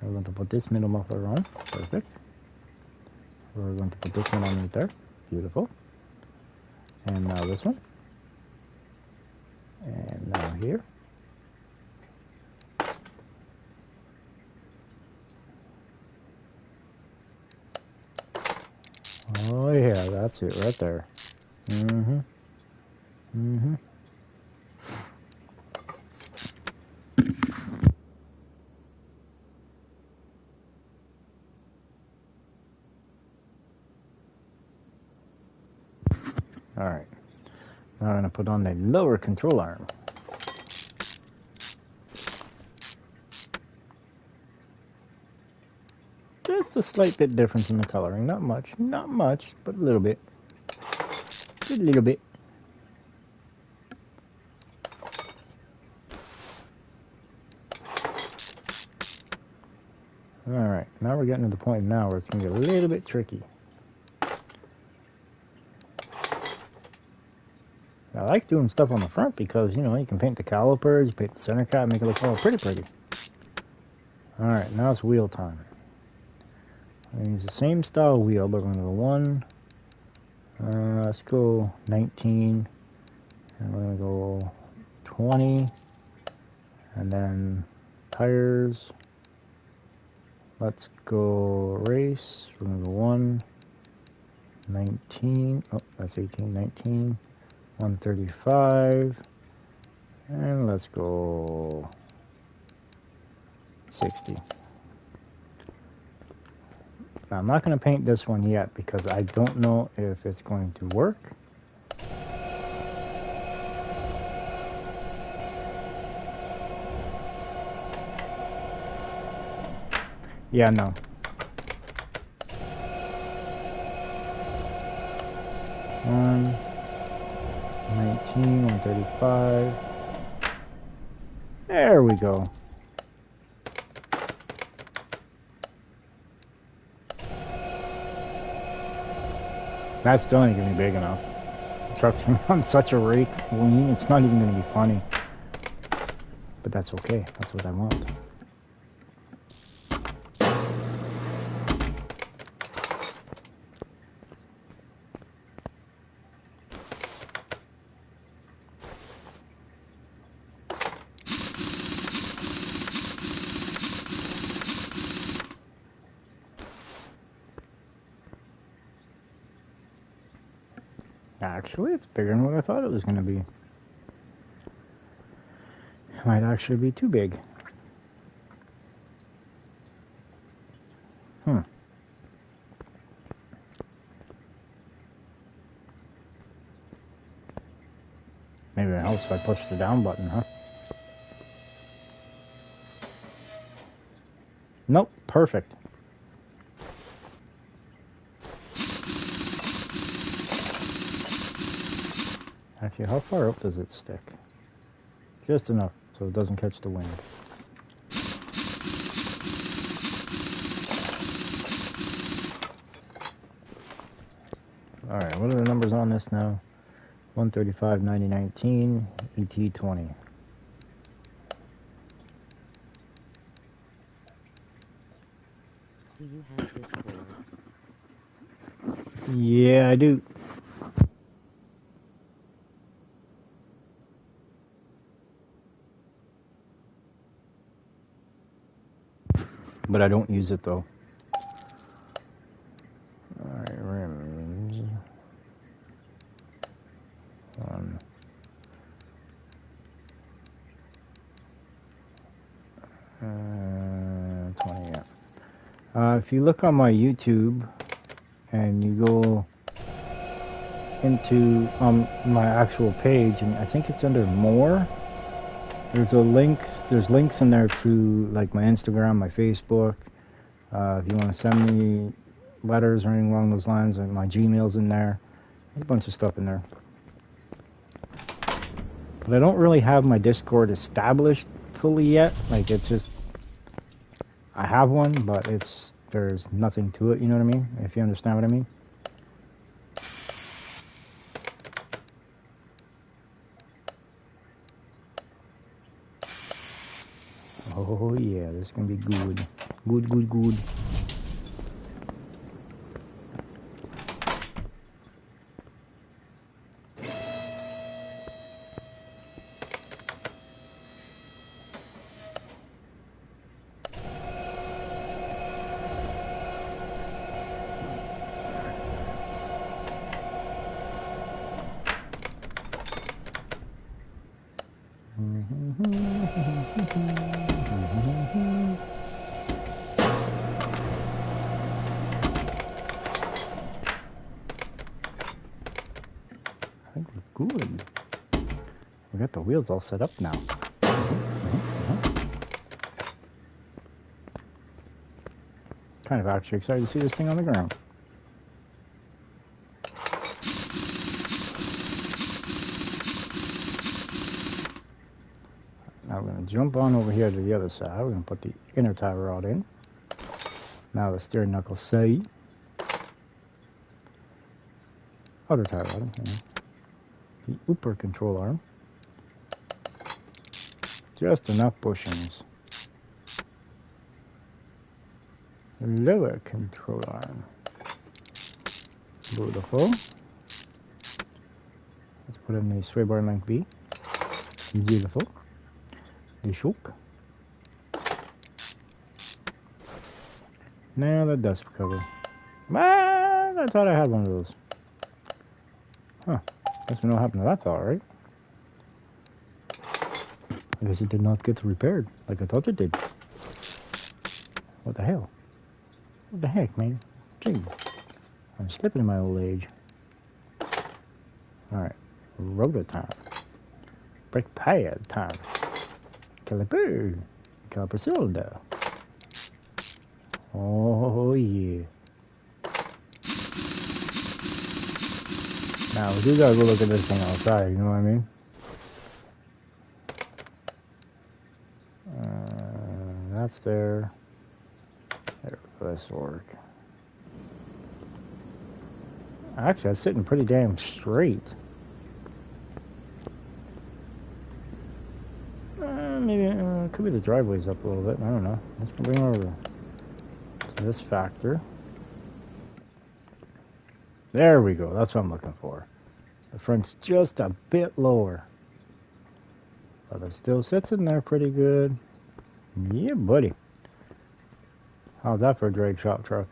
We're going to put this middle muffler on. Perfect. We're going to put this one on right there. Beautiful. And now this one. And now here. Oh yeah, that's it right there. Mm-hmm. Mm-hmm. Alright. Now I'm going to put on the lower control arm. Just a slight bit difference in the coloring. Not much, but a little bit. Just a little bit. Alright, now we're getting to the point now where it's going to get a little bit tricky. I like doing stuff on the front because, you know, you can paint the calipers, you paint the center cap, make it look all pretty. Alright, now it's wheel time. I'm going to use the same style wheel, but we're going to go 1. Let's go 19. And we're going to go 20. And then tires. Let's go race. We're going to go 1. 19. Oh, that's 18. 19. 135. And let's go 60. Now, I'm not going to paint this one yet because I don't know if it's going to work. Yeah, no. One, 19, 135. There we go. That's still ain't gonna be big enough. The truck's on such a rake wing, it's not even gonna be funny. But that's okay. That's what I want. Actually, it's bigger than what I thought it was going to be. It might actually be too big. Maybe it helps if I push the down button, huh? Nope, perfect. Actually, how far up does it stick? Just enough so it doesn't catch the wind. Alright, what are the numbers on this now? 135/9019 ET20. Do you have Discord? Yeah, I do. But I don't use it though. Alright, rims. 20, yeah. If you look on my YouTube and you go into my actual page, and I think it's under more, there's links in there to like my Instagram, my Facebook. If you want to send me letters or anything along those lines, and my Gmail's in there. There's a bunch of stuff in there. But I don't really have my Discord established fully yet. Like, it's just, I have one, but there's nothing to it, you know what I mean? If you understand what I mean. Oh yeah, this is gonna be good. Good. I think we're good. We got the wheels all set up now. Kind of actually excited to see this thing on the ground. Now we're going to jump on over here to the other side. We're going to put the inner tie rod in. Now the steering knuckle side. Outer tie rod. The upper control arm. Just enough bushings. Lower control arm. Beautiful. Let's put in the sway bar length B. Beautiful. The shock. Now the dust cover. Ah, I thought I had one of those. Huh. Guess we know what happened to that thought, right? I guess it did not get repaired like I thought it did. What the hell? What the heck, man? Gee, I'm slipping in my old age. Alright. Rotor time. Brake pad time. Caliper. Caliper cylinder. Oh yeah. Now we do gotta go look at this thing outside, you know what I mean? That's there. There, this work. Actually, it's sitting pretty damn straight. Maybe it could be the driveway's up a little bit. I don't know. Let's bring it over to this factor. There we go. That's what I'm looking for. The front's just a bit lower, but it still sits in there pretty good. Yeah, buddy. How's that for a drag shop truck?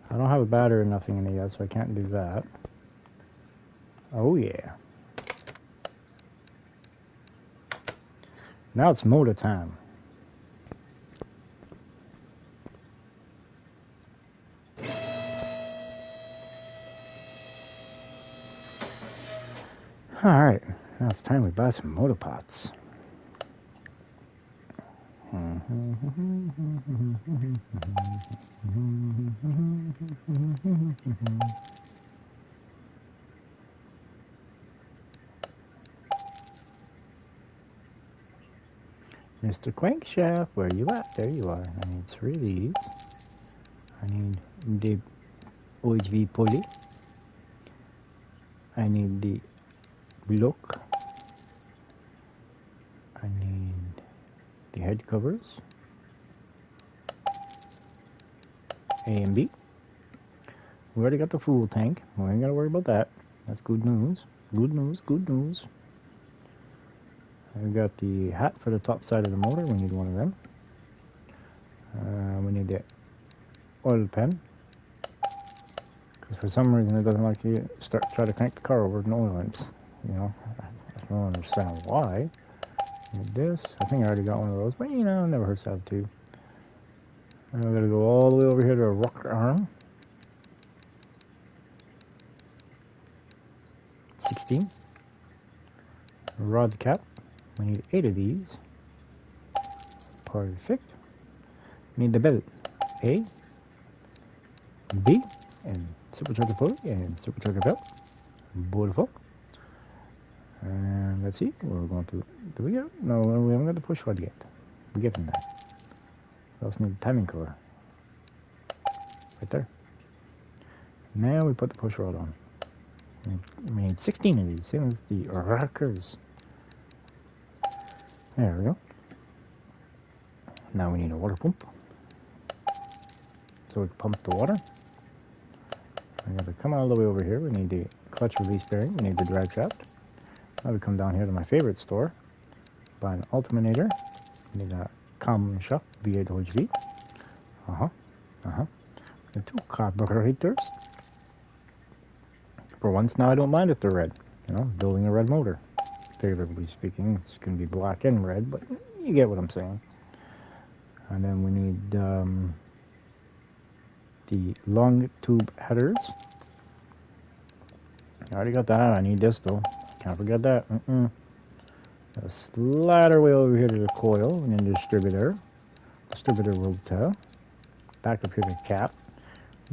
I don't have a battery or nothing in it yet, so I can't do that. Oh yeah. Now it's motor time. Alright, now it's time we buy some motor pots. Mr. Crankshaft, where you at? There you are. I need 3 of these. I need the OHV pulley. I need the block. I need the head covers. A and B. We already got the fuel tank. We ain't gotta worry about that. That's good news. Good news, good news. I've got the hat for the top side of the motor. We need one of them. We need the oil pen. Because for some reason it doesn't like to try to crank the car over no oil lamps. You know, I don't understand why. Need this. I think I already got one of those, but you know, it never hurts to have two. And we're gonna go all the way over here to a rocker arm. 16. Rod cap. We need 8 of these. Perfect. We need the belt. A, B, and supercharger pulley and supercharger belt. Beautiful. And let's see, we're going to. Do we get? No, we haven't got the push rod yet. We're getting that. We also need the timing cover. Right there. Now we put the push rod on. We need 16 of these, same as the rockers. There we go. Now we need a water pump. So we can pump the water. I'm going to come all the way over here. We need the clutch release bearing. We need the drag shaft. Now we come down here to my favorite store. Buy an alternator. We need a camshaft V8 OHV. The 2 carburetors. For once now I don't mind if they're red. You know, building a red motor. Figuratively speaking, it's going to be black and red, but you get what I'm saying. And then we need the long tube headers. I already got that. I need this though. Can't forget that. Gotta slide our way over here to the coil and then distributor rotor. Back up here to the cap.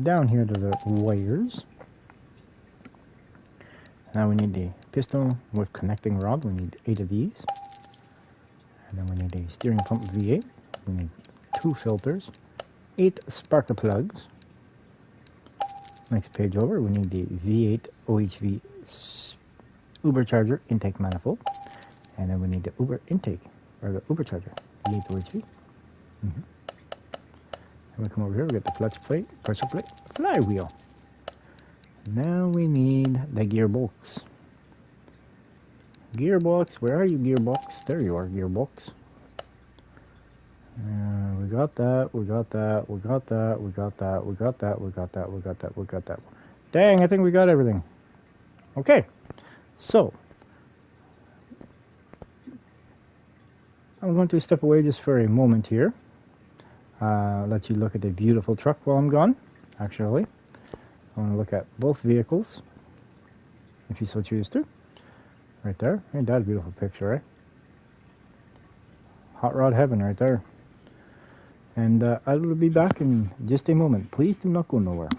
Down here to the wires. Now we need the piston with connecting rod. We need 8 of these. And then we need a steering pump V8. We need 2 filters. 8 spark plugs. Next page over, we need the V8 OHV Ubercharger intake manifold. And then we need the Uber intake, or the Ubercharger, V8 OHV. And we come over here, we get the clutch plate, pressure plate, flywheel. Now we need the gearbox. Gearbox, where are you, gearbox? There you are, gearbox. We got that, we got that, we got that, we got that, we got that, we got that, we got that, we got that. Dang, I think we got everything. Okay, so I'm going to step away just for a moment here. Let you look at the beautiful truck while I'm gone. Actually, I want to look at both vehicles, if you so choose to. Right there, ain't that a beautiful picture, right? Hot rod heaven right there. And I will be back in just a moment. Please do not go nowhere.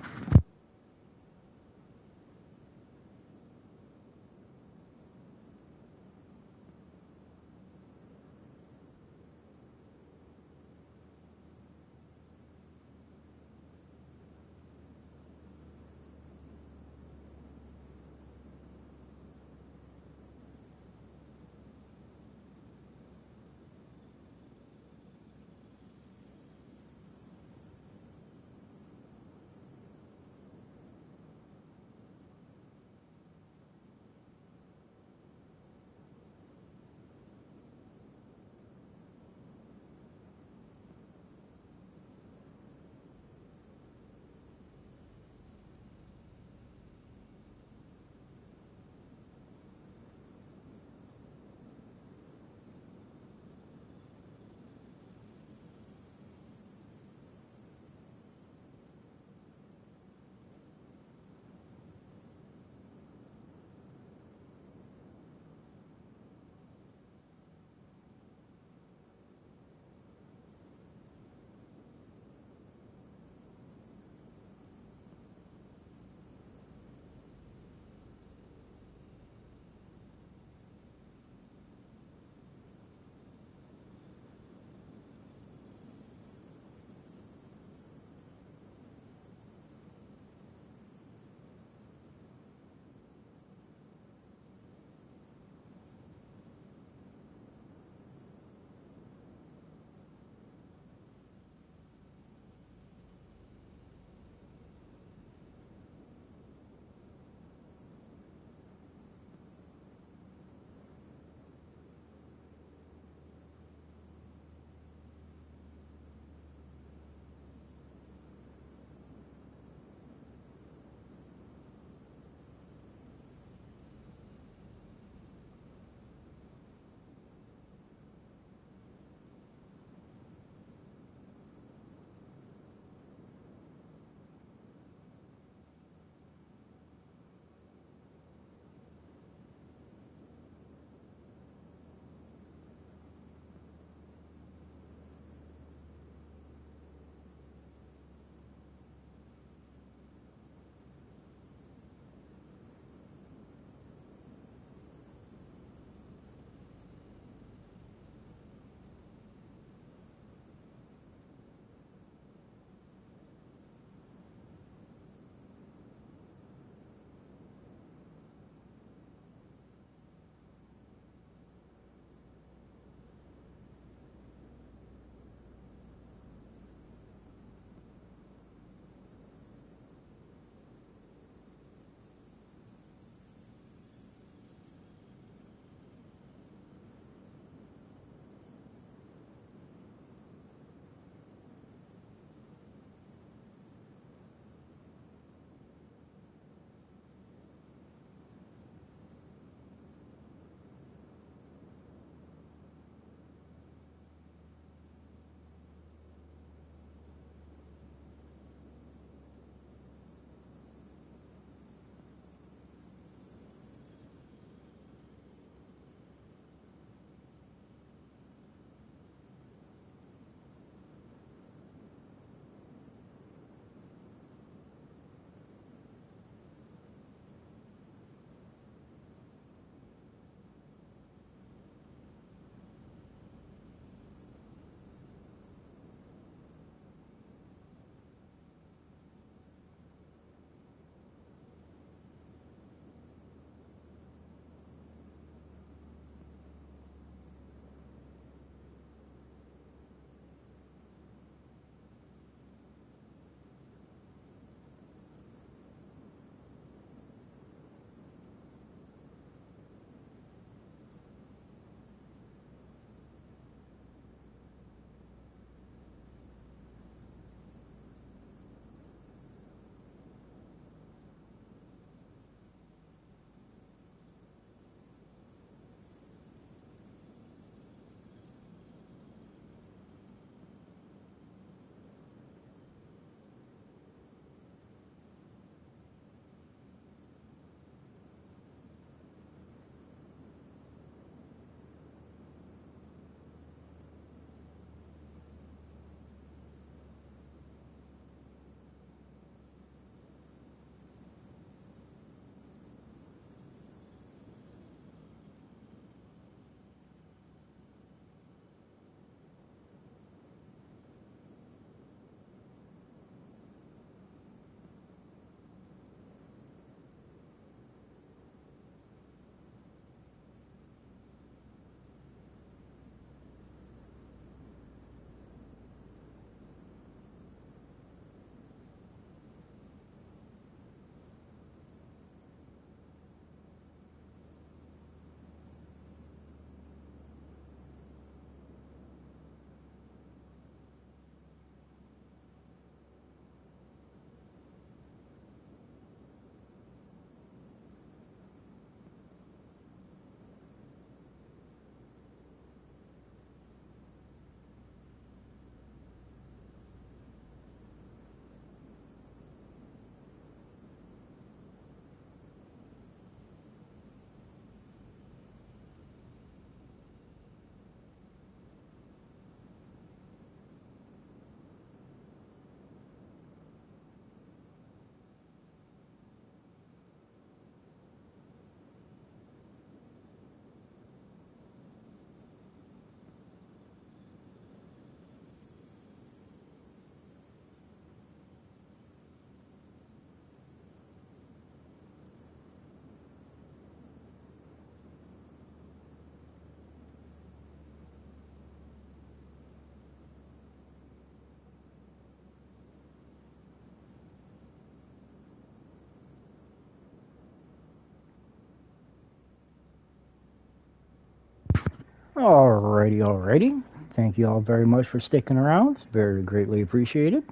Alrighty. Thank you all very much for sticking around. Very greatly appreciated.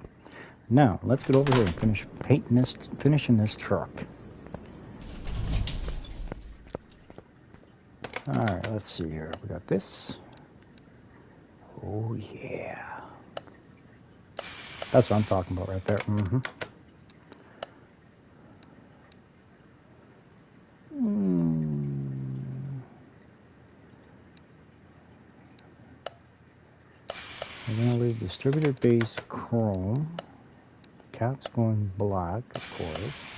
Now, let's get over here and finish finishing this truck. Alright, let's see here. We got this. Oh, yeah. That's what I'm talking about right there. We're going to leave distributor base chrome. The cap's going black, of course.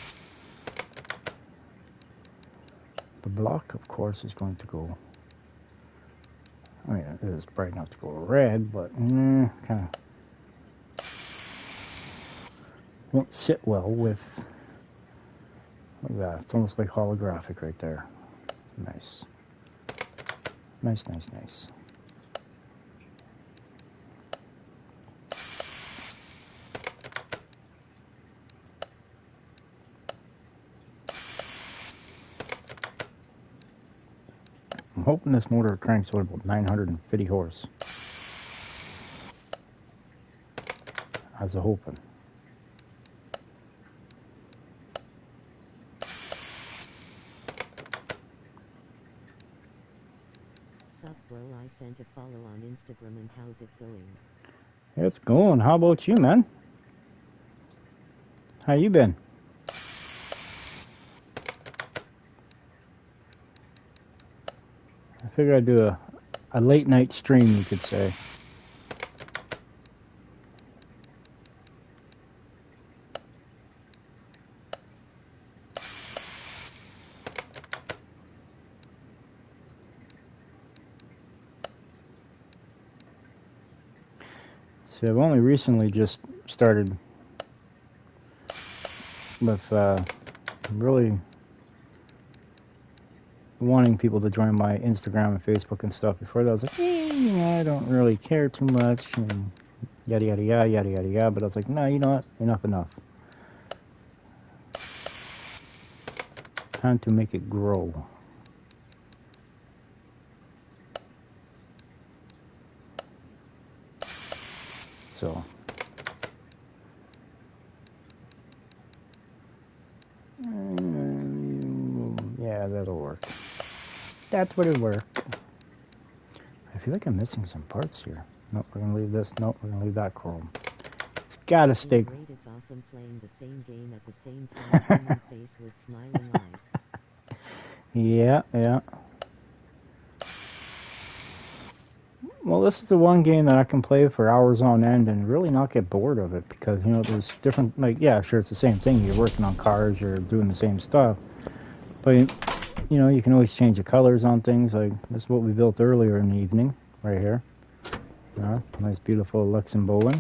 The block, of course, is going to go... I mean, it is bright enough to go red, but kind of won't sit well with... Look at that. It's almost like holographic right there. Nice. Nice. I'm hoping this motor cranks out about 950 horse. As a hoping. Sup bro, I sent a follow on Instagram and how's it going? It's going. How about you, man? How you been? I figured I'd do a late night stream, you could say. See, I've only recently just started with really wanting people to join my Instagram and Facebook and stuff. Before that, I was like, I don't really care too much, and yada yada yada. But I was like, no, you know what? Enough. Time to make it grow. So. Yeah, that'll work. That's what it'll work. I feel like I'm missing some parts here. Nope, we're gonna leave this. Nope, we're gonna leave that chrome. It's gotta stay. Great, it's awesome playing the same game at the same time. Human face with smiling eyes. Yeah. Well, this is the one game that I can play for hours on end and really not get bored of it, because, there's different, yeah, sure, it's the same thing. You're working on cars, you're doing the same stuff. But, you can always change the colors on things. Like, this is what we built earlier in the evening, right here. Nice, beautiful Luxembourg.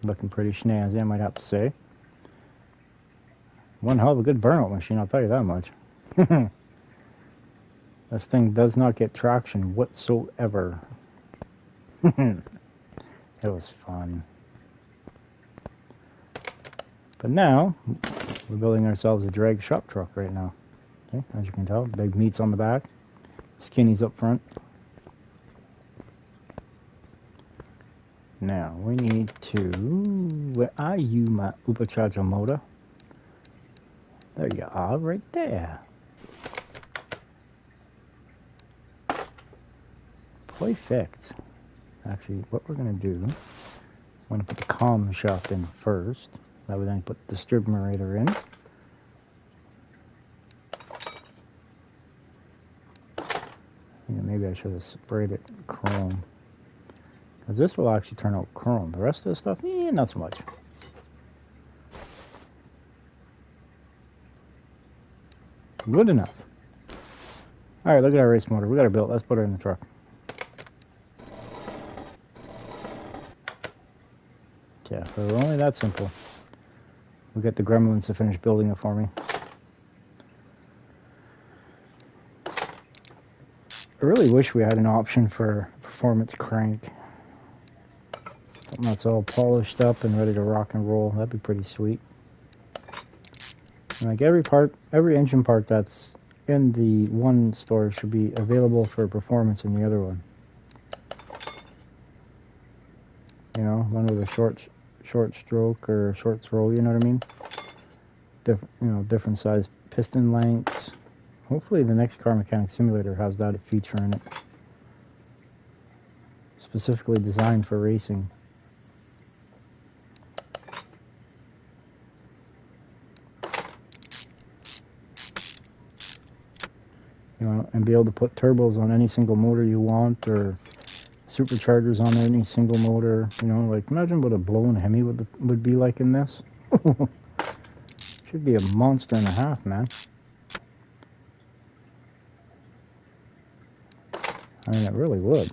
Looking pretty snazzy, I might have to say. One hell of a good burnout machine, I'll tell you that much. This thing does not get traction whatsoever. It was fun. But now, we're building ourselves a drag shop truck right now. Okay, as you can tell, big meats on the back, skinnies up front. Now, we need to... Where are you, my Supercharger motor? There you are, right there. Perfect. Actually, what we're going to do, I'm going to put the comm shaft in first. That would then put the distributor in. Maybe I should have sprayed it chrome. Because this will actually turn out chrome. The rest of the stuff, not so much. Good enough. Alright, look at our race motor. We got her built. Let's put her in the truck. Yeah, if it were only that simple. We'll get the gremlins to finish building it for me. I really wish we had an option for performance crank. Something that's all polished up and ready to rock and roll. That'd be pretty sweet. Like every engine part that's in the one store should be available for performance in the other one. You know, one with a short stroke or short throw, you know what I mean? Different size piston lengths. Hopefully the next Car Mechanic Simulator has that feature in it. Specifically designed for racing. You know, and be able to put turbos on any single motor you want, or superchargers on any single motor. You know, like imagine what a blown Hemi would be like in this. Should be a monster and a half, man. I mean, it really would.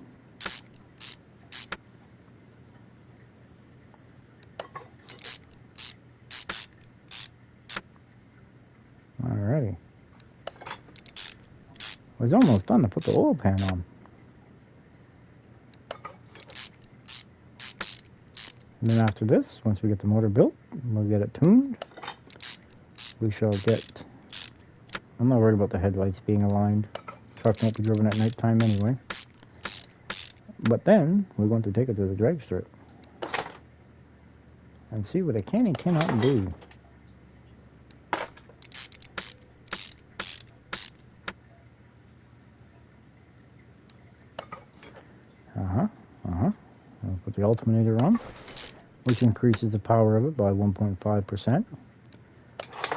Alrighty. Well, it's almost done to put the oil pan on. And then after this, once we get the motor built, we'll get it tuned. We shall get... I'm not worried about the headlights being aligned. Truck won't be driven at night time anyway. But then, we're going to take it to the drag strip. And see what it can and cannot do. I'll put the alternator on, which increases the power of it by 1.5%.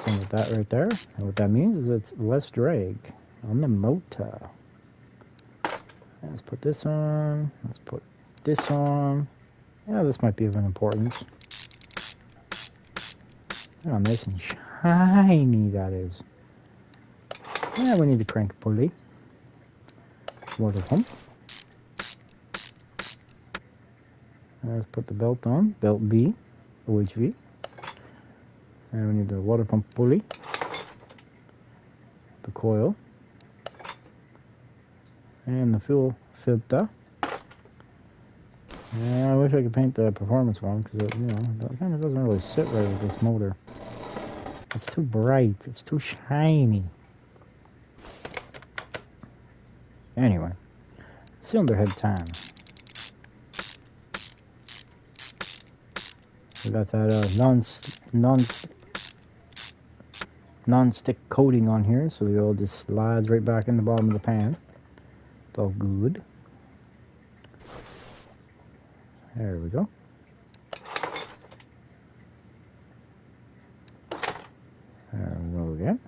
And with that right there, and what that means is it's less drag on the motor. Let's put this on. Let's put this on. Yeah, this might be of an importance. Oh, nice and shiny that is. Yeah, we need the crank pulley. Water pump. Let's put the belt on. Belt B, OHV. And we need the water pump pulley. The coil. And the fuel filter. Yeah, I wish I could paint the performance one, because it, that kind of doesn't really sit right with this motor. It's too bright. It's too shiny. Anyway, cylinder head time. We got that non-stick coating on here, so the oil just slides right back in the bottom of the pan. It's all good. There we go. There we go again.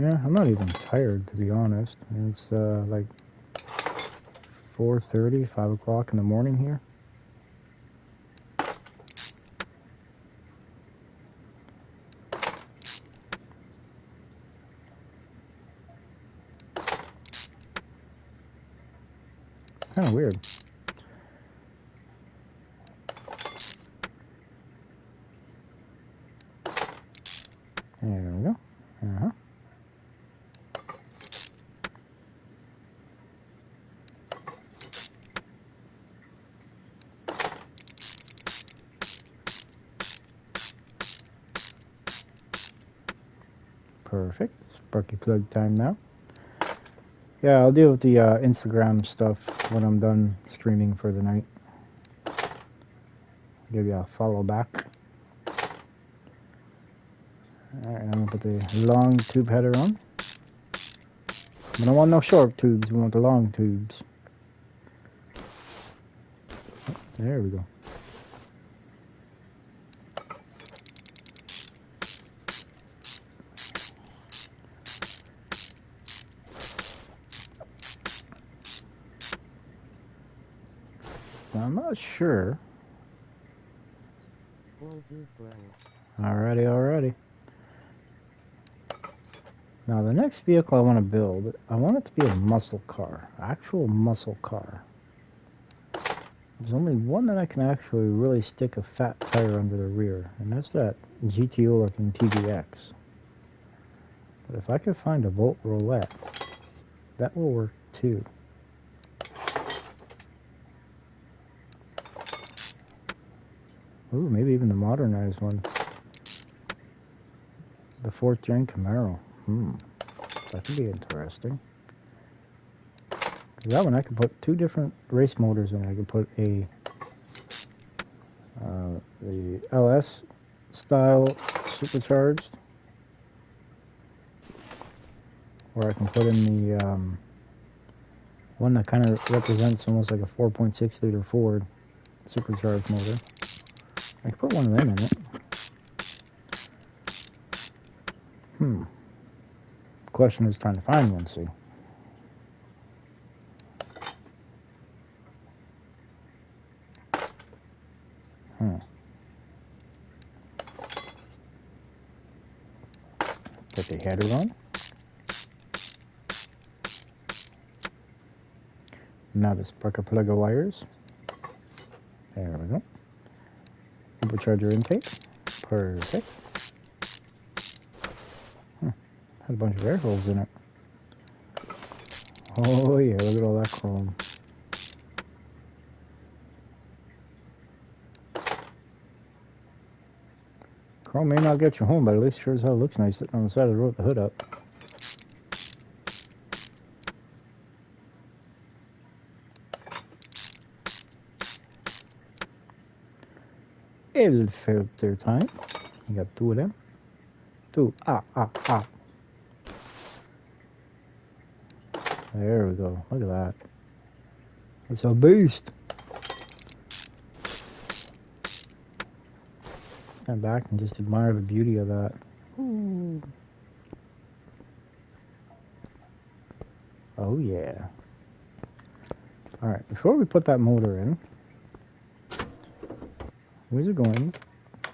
Yeah, I'm not even tired, to be honest. It's like 4:30, 5 o'clock in the morning here. Kind of weird. There we go. Perfect. Sparky plug time now. Yeah, I'll deal with the Instagram stuff when I'm done streaming for the night. Give you a follow back. Alright, I'm going to put the long tube header on. We don't want no short tubes, we want the long tubes. Oh, there we go. Now, I'm not sure. Alrighty. Now the next vehicle I want to build, I want it to be a muscle car, actual muscle car. There's only one that I can actually really stick a fat tire under the rear, and that's that GTO looking TVX. But if I could find a Volt Roulette, that will work too. Ooh, maybe even the modernized one. The 4th gen Camaro. That could be interesting. That one I could put 2 different race motors in. I could put a the LS style supercharged, or I can put in the one that kind of represents almost like a 4.6 liter Ford supercharged motor. I could put one of them in it. Question is trying to find one, see. Put the header on. Now the spark plug of wires. There we go. Supercharger intake. Perfect. Had a bunch of air holes in it. Oh yeah, look at all that chrome. Chrome may not get you home, but at least sure as hell looks nice sitting on the side of the road with the hood up. El filter time. You got 2 of them. 2. There we go. Look at that. It's a beast. Stand back and just admire the beauty of that. Ooh. Oh yeah. Alright, before we put that motor in, where's it going?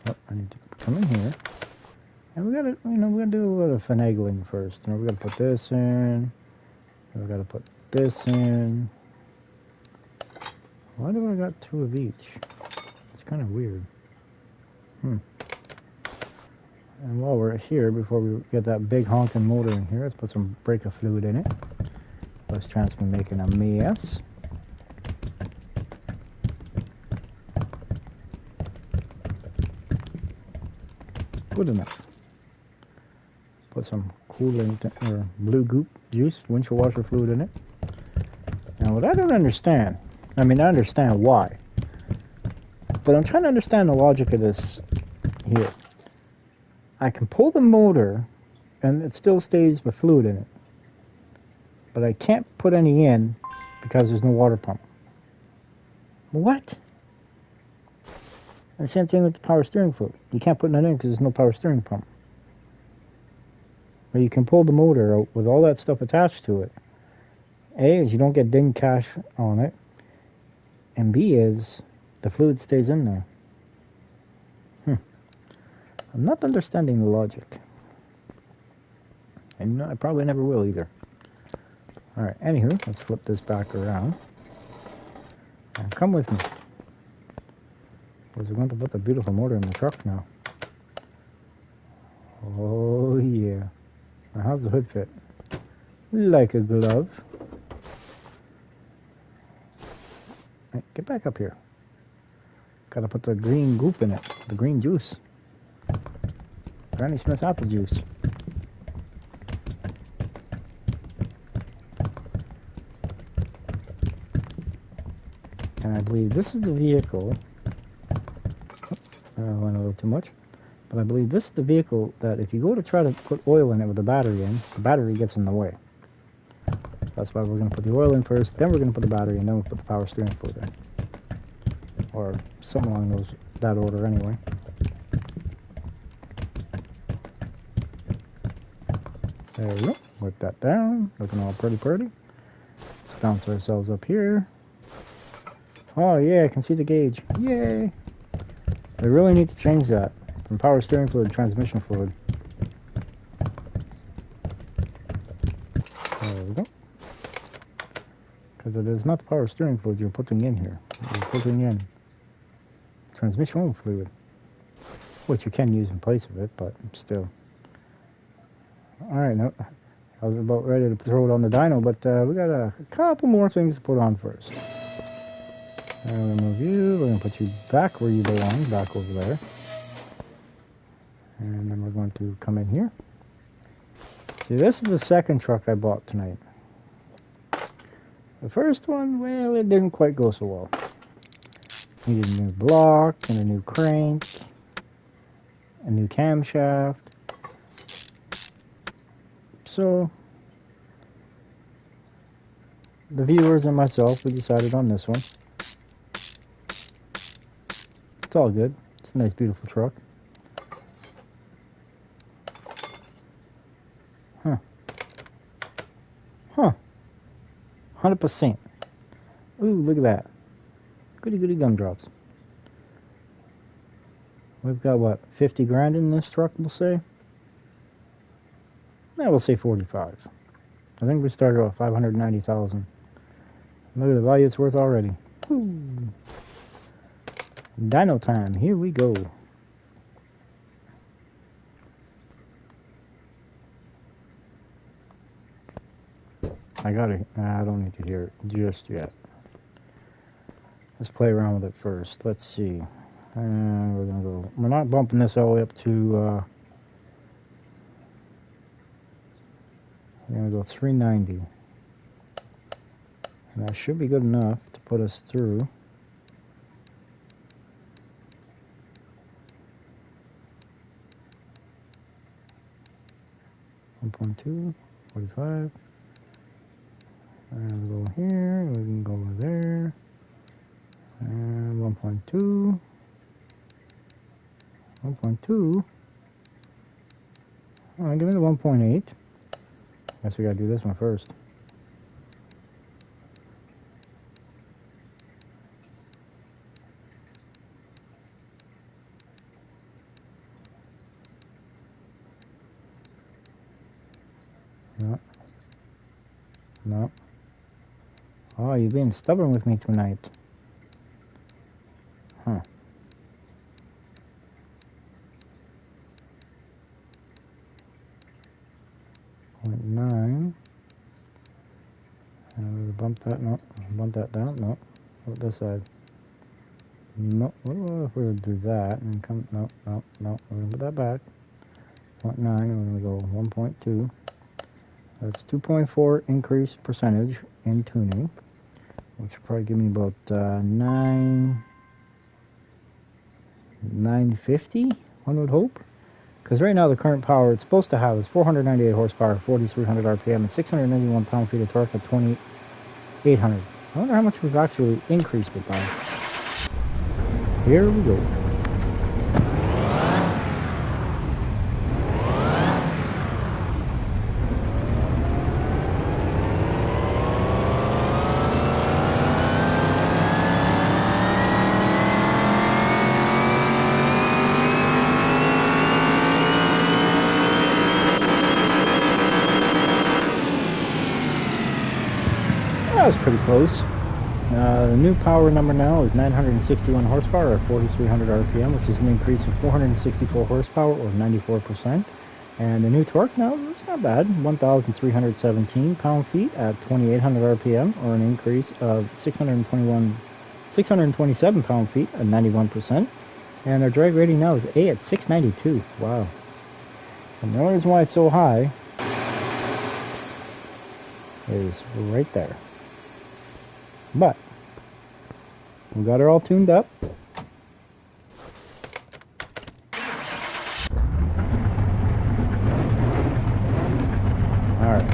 Oh, I need to come in here. And we gotta, we gotta do a little finagling first. We gotta put this in. We gotta put this in. Why do I got 2 of each? It's kind of weird. And while we're here, before we get that big honking motor in here, let's put some breaker fluid in it. Let's transfer making a mess. Good enough. Put some coolant or blue goop juice, windshield washer fluid in it. Now what I don't understand, I understand why, but I'm trying to understand the logic of this here. I can pull the motor and it still stays with fluid in it, but I can't put any in because there's no water pump. What? And same thing with the power steering fluid. You can't put none in because there's no power steering pump. But you can pull the motor out with all that stuff attached to it. A is you don't get ding cash on it, and B is the fluid stays in there. I'm not understanding the logic. And I probably never will either. Alright, anywho, let's flip this back around. And come with me. Because we're going to put the beautiful motor in the truck now. Oh yeah. Now how's the hood fit? Like a glove. Right, get back up here. Gotta put the green goop in it. The green juice. Granny Smith apple juice. And I believe this is the vehicle. I went a little too much. But I believe this is the vehicle that if you go to try to put oil in it with the battery in, the battery gets in the way. That's why we're going to put the oil in first, then we're going to put the battery in, then we'll put the power steering fluid in. Or something along that order anyway. There we go. Work that down. Looking all pretty. Let's bounce ourselves up here. Oh yeah, I can see the gauge. Yay! I really need to change that from power steering fluid to transmission fluid. There we go. Because it is not the power steering fluid you're putting in here. You're putting in transmission fluid, which you can use in place of it, but still. Alright, now I was about ready to throw it on the dyno, but we got a couple more things to put on first. And remove you. We're going to put you back where you belong, back over there. And then we're going to come in here. See, this is the second truck I bought tonight. The first one, well, it didn't quite go so well. Needed a new block and a new crank, a new camshaft. So, the viewers and myself, we decided on this one. It's all good. It's a nice, beautiful truck. Huh. 100%. Ooh, look at that. Goody goody gumdrops. We've got, what, 50 grand in this truck, we'll say? Yeah, we'll say 45. I think we started off 590,000. Look at the value it's worth already. Woo. Dino time, here we go. I don't need to hear it just yet. Let's play around with it first. Let's see. We're not bumping this all the way up to, we're gonna go 390. And that should be good enough to put us through. .2, 45. And we'll go here, we can go over there. And 1.2. 1.2. Oh, give me the 1.8. Guess we gotta do this one first. No. No. Oh, you're being stubborn with me tonight. Huh. .9. And we'll bump that, no. Bump that down, no. What this side? No. What if we would do that and come, no. We're gonna put that back. 0.9, and we're gonna go 1.2. That's 2.4 increase percentage in tuning, which will probably give me about 950, one would hope. Because right now the current power it's supposed to have is 498 horsepower, 4,300 RPM, and 691 pound-feet of torque at 2,800. I wonder how much we've actually increased it by. Here we go. That was pretty close. The new power number now is 961 horsepower or 4,300 RPM, which is an increase of 464 horsepower or 94%. And the new torque now, it's not bad, 1,317 pound-feet at 2,800 RPM, or an increase of 627 pound-feet at 91%. And our drag rating now is A at 692. Wow. And the only reason why it's so high is right there. But we got her all tuned up. Alright,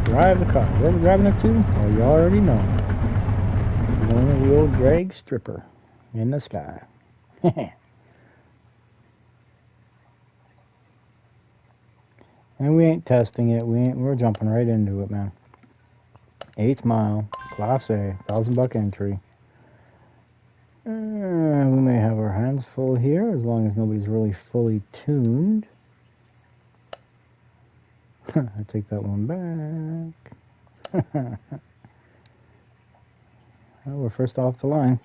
drive the car. Where are we driving it to? Oh, you already know. We're going to the old drag stripper in the sky. And we ain't testing it. We're jumping right into it, man. 8th mile, Class A, $1,000 entry. We may have our hands full here as long as nobody's really fully tuned. I take that one back. Well, we're first off the line.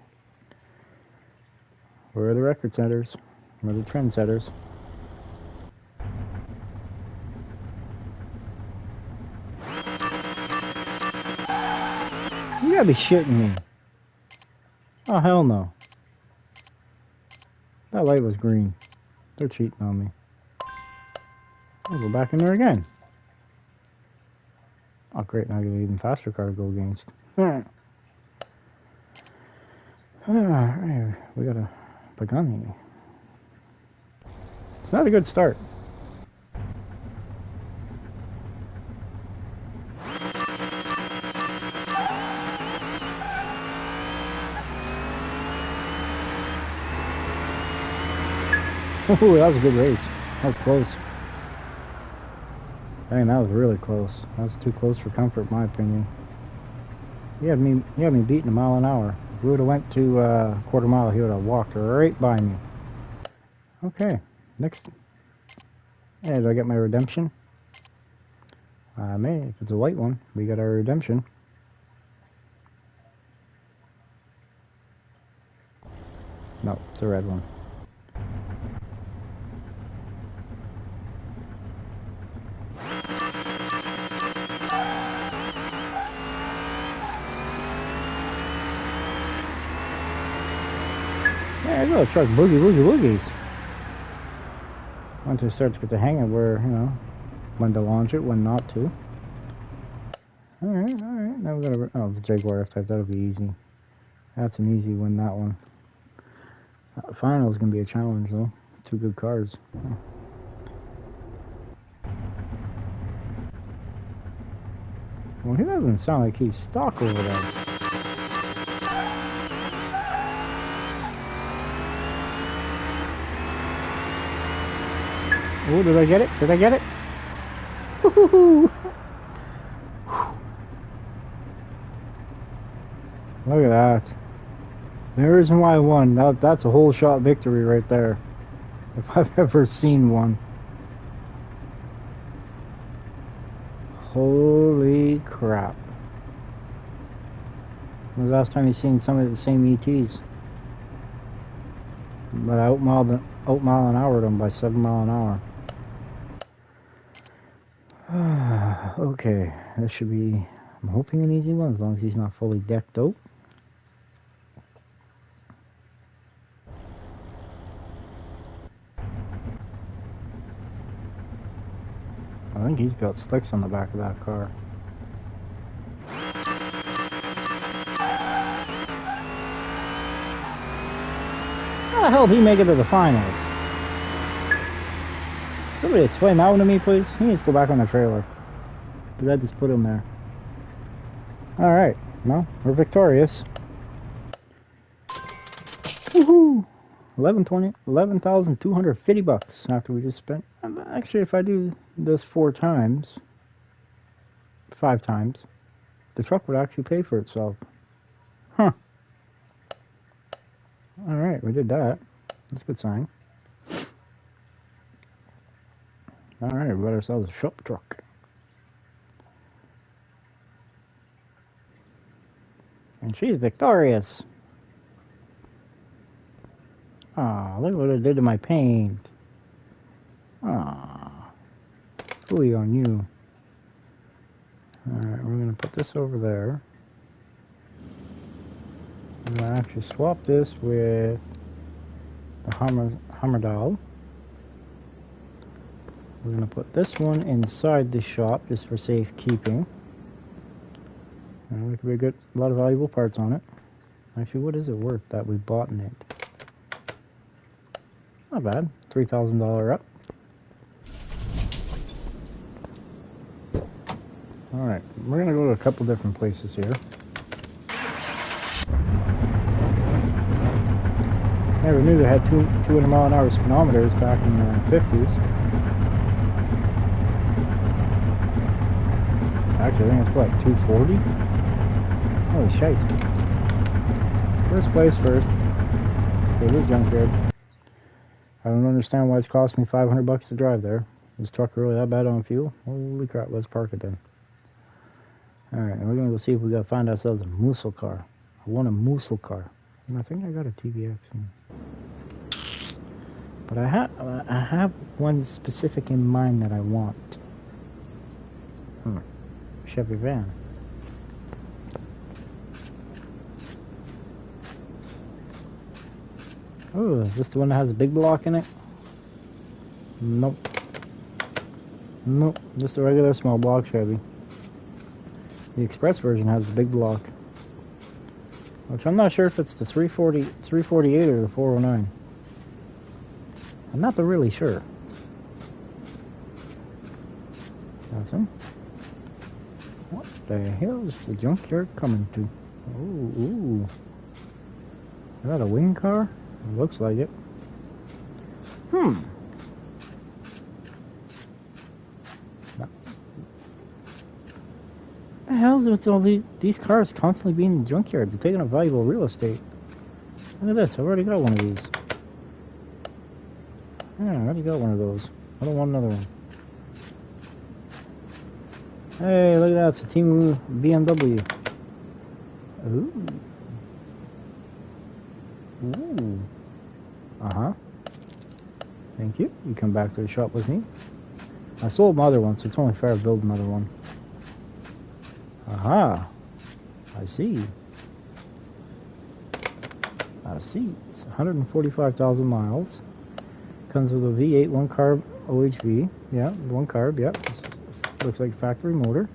We're the record setters. We're the trend setters. You gotta be shitting me. Oh, hell no. That light was green. They're cheating on me. I'll go back in there again. Oh, great. Now I get an even faster car to go against. Alright, we got a Pagani. It's not a good start. Ooh, that was a good race. That was close. Dang, that was really close. That was too close for comfort, in my opinion. He had me beating a mile an hour. If we would have went to quarter mile, he would have walked right by me. Okay, next. Hey, did I get my redemption? I may, if it's a white one. We got our redemption. No, it's a red one. Yeah, I got a truck boogies. Once I start to get the hang of where, you know, when to launch it, when not to. Alright. Now we gotta, oh, the Jaguar F-Type, that'll be easy. That's an easy win, that one. Final's gonna be a challenge, though. Two good cars. Well, he doesn't sound like he's stuck over there. Oh, did I get it? Did I get it? Woohoo! Look at that. There isn't why I won. That's a whole shot victory right there. If I've ever seen one. Holy crap. When was the last time you seen some of the same ETs? But I outmiled an hour them by 7 miles an hour. Okay, this should be, I'm hoping, an easy one as long as he's not fully decked out. I think he's got slicks on the back of that car. How the hell did he make it to the finals? Somebody explain that one to me, please. He needs to go back on the trailer. Did I just put him there? Alright, well, we're victorious. Woohoo! 11,250 bucks after we just spent. Actually, if I do this 5 times, the truck would actually pay for itself. Huh. Alright, we did that. That's a good sign. Alright, we got ourselves a shop truck. And she's victorious. Aw, look what it did to my paint. Aw. Fooey on you. Alright, we're going to put this over there. I'm going to actually swap this with the Hummer doll. We're going to put this one inside the shop just for safekeeping. There could be a lot of valuable parts on it. Actually, what is it worth that we bought in it? Not bad. $3,000 up. Alright, we're going to go to a couple different places here. Never knew they had 200 mile an hour speedometers back in the 50s. Actually, I think it's what, 240? Holy shite. First place first. Okay, Luke Junkyard. I don't understand why it's cost me 500 bucks to drive there. Is this truck really that bad on fuel? Holy crap, let's park it then. Alright, and we're gonna go see if we gotta find ourselves a muscle car. I want a muscle car. And I think I got a TVX. But I have one specific in mind that I want. Hmm. Chevy van. Oh, is this the one that has a big block in it? Nope. Nope, just a regular small block Chevy. The Express version has the big block. Which I'm not sure if it's the 348 or the 409. I'm not really sure. Nothing. What the hell is the junkyard coming to? Ooh. Is that a wing car? It looks like it. What the hell is with all these cars constantly being in the junkyard? They're taking up valuable real estate. Look at this. I've already got one of these. Yeah, I already got one of those. I don't want another one. Hey, look at that. It's a Team BMW. Ooh. Ooh. Uh-huh. Thank you. You come back to the shop with me. I sold my other one, so it's only fair to build another one. Aha. I see. I see. It's 145,000 miles. Comes with a V8 one carb OHV. Yeah, one carb. Yep. Looks like factory motor.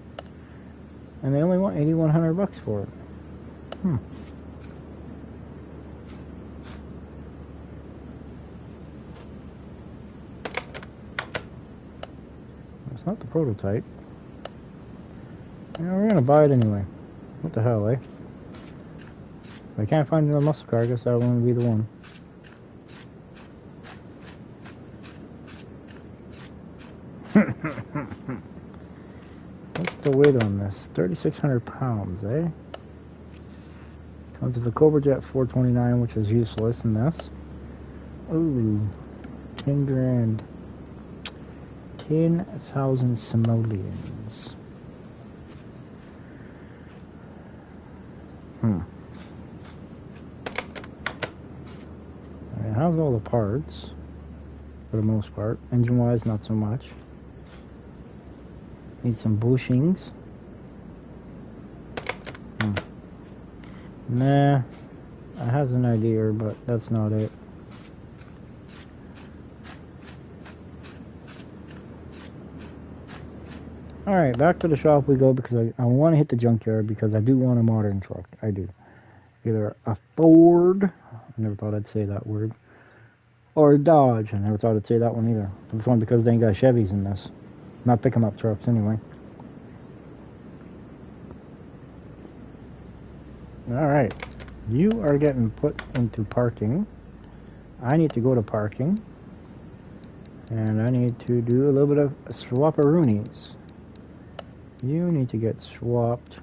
And they only want $8,100 for it. It's not the prototype. Yeah, we're gonna buy it anyway. What the hell, eh? If I can't find another muscle car, I guess that one will be the one. What's the weight on this? 3,600 pounds, eh? Comes with the Cobra Jet 429, which is useless in this. Ooh, 10 grand. 10,000 simoleons. It has all the parts, for the most part. Engine-wise, not so much. Need some bushings. Nah, it has an idea, but that's not it. Alright, back to the shop we go because I want to hit the junkyard because I do want a modern truck. I do. Either a Ford, I never thought I'd say that word, or a Dodge. I never thought I'd say that one either. But it's only because they ain't got Chevys in this. Not picking up trucks anyway. Alright, you are getting put into parking. I need to go to parking. And I need to do a little bit of swapperoonies. You need to get swapped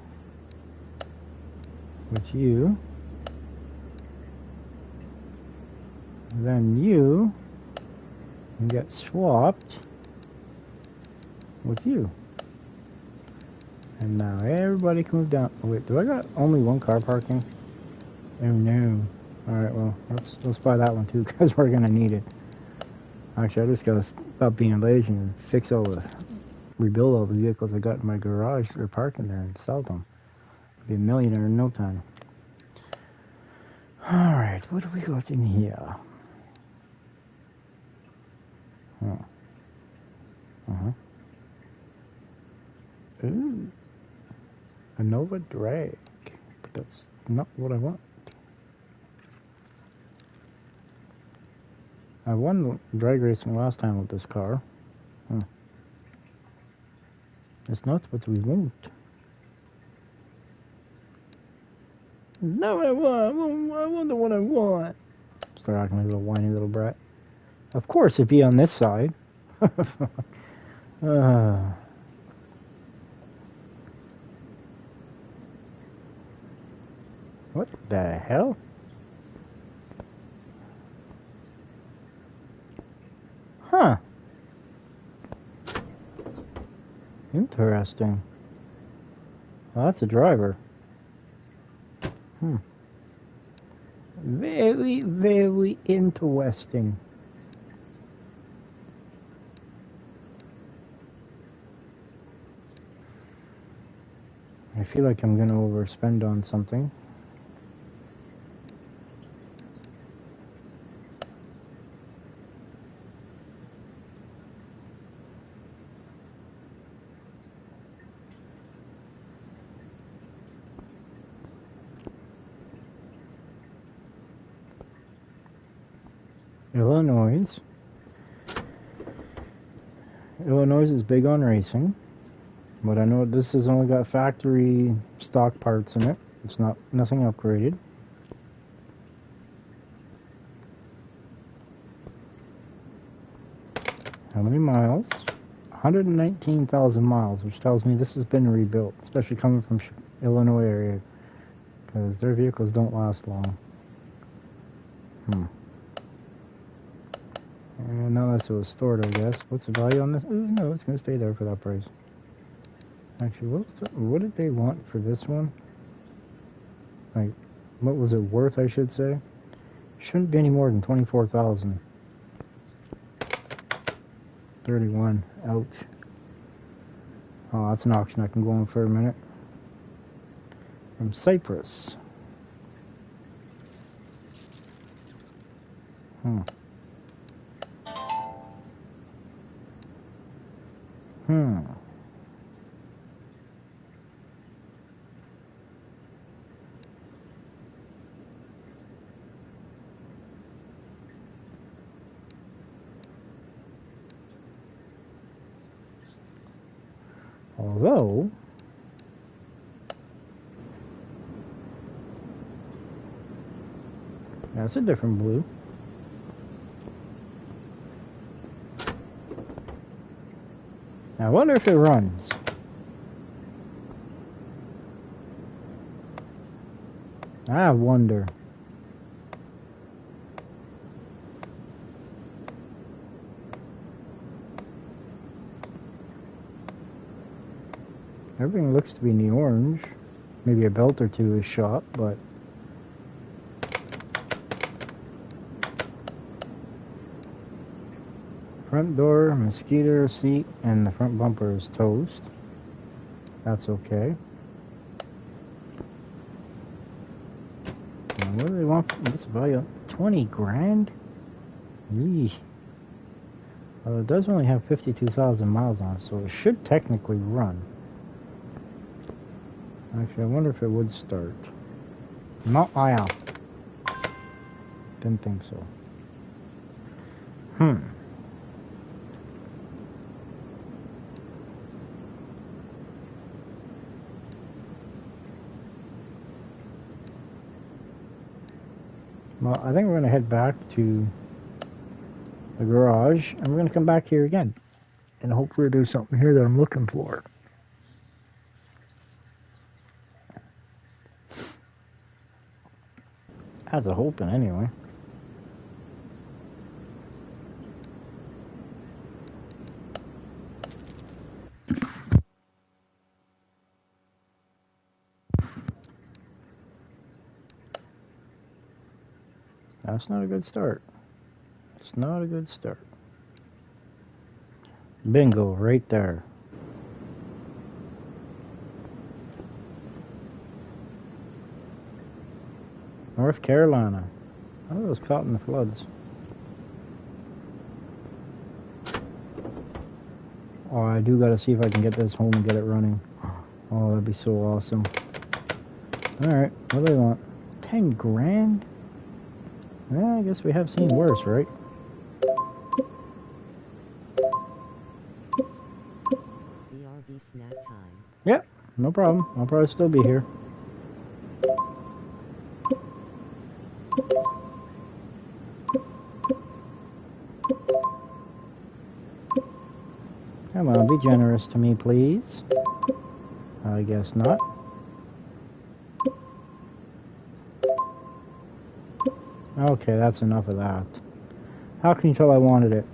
with you. Then you can get swapped with you. And now everybody can move down. Oh, wait, do I got only one car parking? Oh no. Alright, well, let's buy that one too, because we're gonna need it. Actually, I just gotta stop being lazy and rebuild all the vehicles I got in my garage or parking there and sell them. Be a millionaire in no time. Alright, what do we got in here? Ooh. A Nova Drag. But that's not what I want. I won drag racing last time with this car. It's not what we want. No, I want the one I want. Start acting like a little whiny little brat. Of course, it'd be on this side. What the hell? Huh. Interesting. Well, that's a driver. Very, very interesting. I feel like I'm gonna overspend on something. Illinois. Illinois is big on racing, but I know this has only got factory stock parts in it. It's nothing upgraded. How many miles? 119,000 miles, which tells me this has been rebuilt, especially coming from Illinois area, because their vehicles don't last long. And unless it was stored, I guess. What's the value on this? Ooh, no, it's going to stay there for that price. Actually, what did they want for this one? Like, what was it worth, I should say? Shouldn't be any more than 24,000. 31. Ouch. Oh, that's an auction I can go on for a minute. From Cyprus. Although, that's a different blue. Now, I wonder if it runs. I wonder. Everything looks to be in the orange. Maybe a belt or two is shot, but front door, mosquito seat, and the front bumper is toast. That's okay. Now, what do they want for this value? 20 grand? Yeesh. Well, it does only have 52,000 miles on it, so it should technically run. Actually, I wonder if it would start. Not yeah. Didn't think so. Well, I think we're going to head back to the garage, and we're going to come back here again. And hopefully there's something here that I'm looking for. That's a hoping, anyway. That's not a good start. It's not a good start. Bingo, right there. North Carolina. I was caught in the floods. Oh, I do gotta see if I can get this home and get it running. Oh, that'd be so awesome. Alright, what do they want? 10 grand? Well, I guess we have seen worse, right? BRB snack time. Yep, no problem. I'll probably still be here. Come on, be generous to me, please. I guess not. Okay, that's enough of that. How can you tell I wanted it?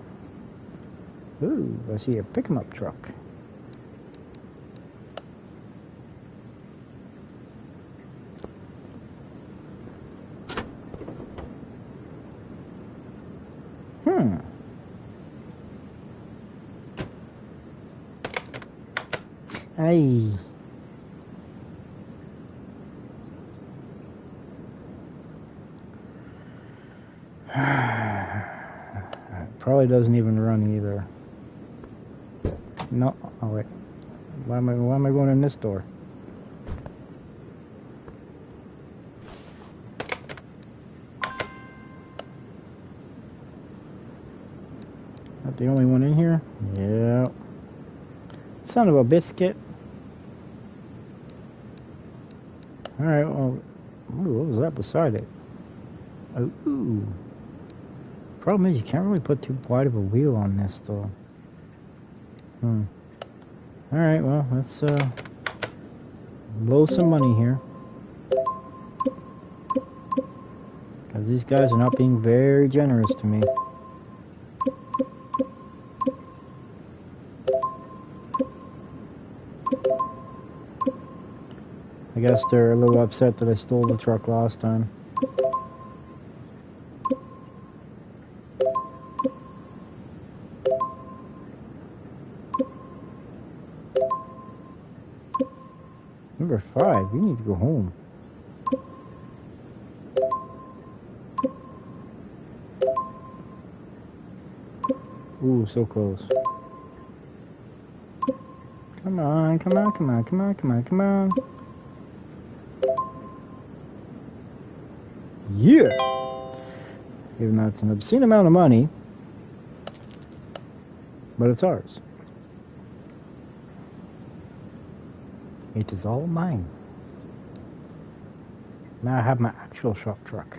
Ooh, I see a pick-em-up truck. Hey. Probably doesn't even run either. No, oh wait. Why am I going in this door? Not the only one in here? Yeah. Son of a biscuit. Alright, well, ooh, what was that beside it? Ooh. Problem is, you can't really put too wide of a wheel on this, though. Alright, well, let's blow some money here. Because these guys are not being very generous to me. I guess they're a little upset that I stole the truck last time. Number 5, we need to go home. Ooh, so close. Come on, come on, come on, come on, come on, come on. Yeah! Even though it's an obscene amount of money, but it's ours. It is all mine. Now I have my actual shop truck.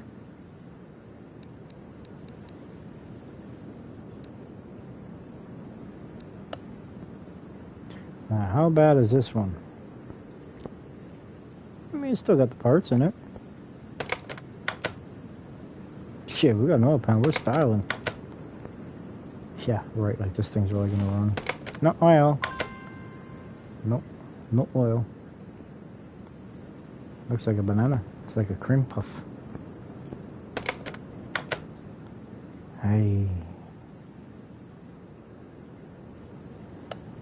Now, how bad is this one? I mean, it's still got the parts in it. Shit, we got an oil pan. We're styling. Yeah, right, like this thing's really gonna run. No oil. Nope, no oil. Looks like a banana. It's like a cream puff. Hey.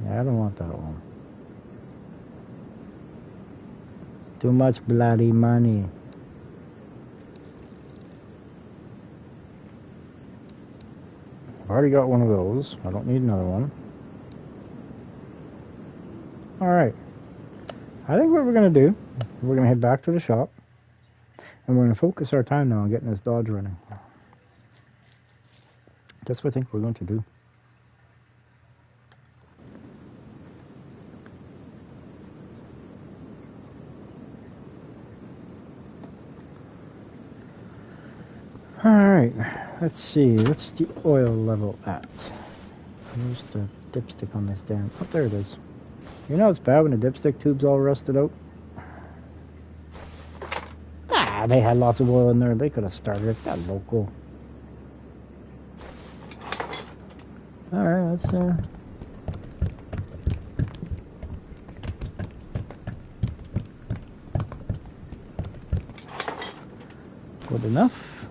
Yeah, I don't want that one. Too much bloody money. I've already got one of those. I don't need another one. Alright. I think what we're going to do, we're going to head back to the shop. And we're going to focus our time now on getting this Dodge running. That's what I think we're going to do. Alright, let's see, what's the oil level at? Where's the dipstick on this damn... Oh, there it is. You know it's bad when the dipstick tube's all rusted out? Ah, they had lots of oil in there. They could have started it that local. Alright, let's good enough.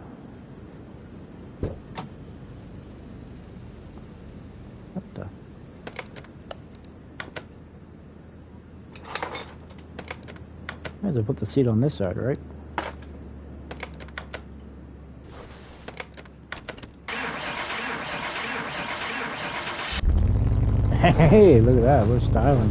What the? Might as well put the seat on this side, right? Hey, look at that. We're styling.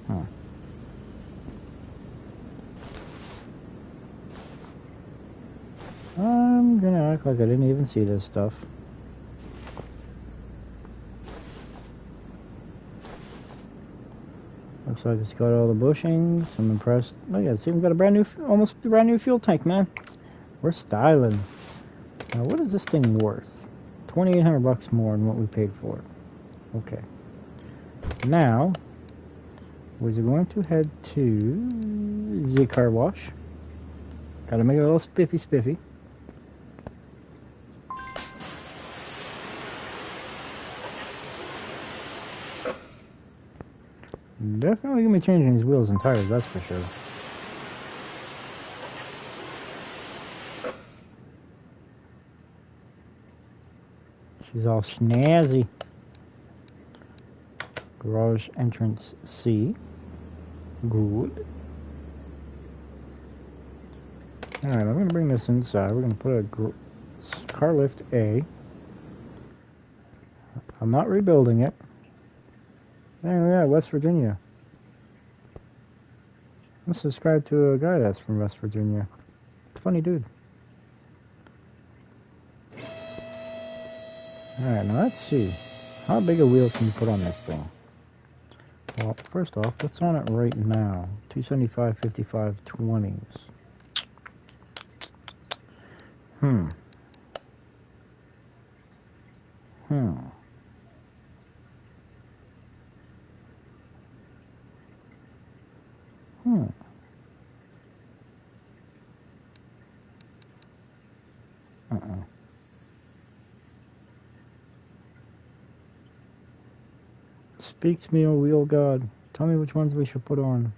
Huh. I'm gonna act like I didn't even see this stuff. Looks like it's got all the bushings. I'm impressed. Look at it. See, we've got a brand new, almost brand new fuel tank, man. We're styling. Now, what is this thing worth? $2,800 more than what we paid for it. Okay. Now, we're going to head to the car wash. Gotta make it a little spiffy. Definitely gonna be changing these wheels and tires, that's for sure. She's all snazzy. Garage entrance C. Good. Alright, I'm gonna bring this inside. We're gonna put a car lift A. I'm not rebuilding it. Yeah, West Virginia. I subscribe to a guy that's from West Virginia. Funny dude. Alright, now let's see. How big of wheels can you put on this thing? Well, first off, what's on it right now? 275, 55, 20s. Hmm. Hmm. Uh-uh. Speak to me, O wheel god. Tell me which ones we should put on.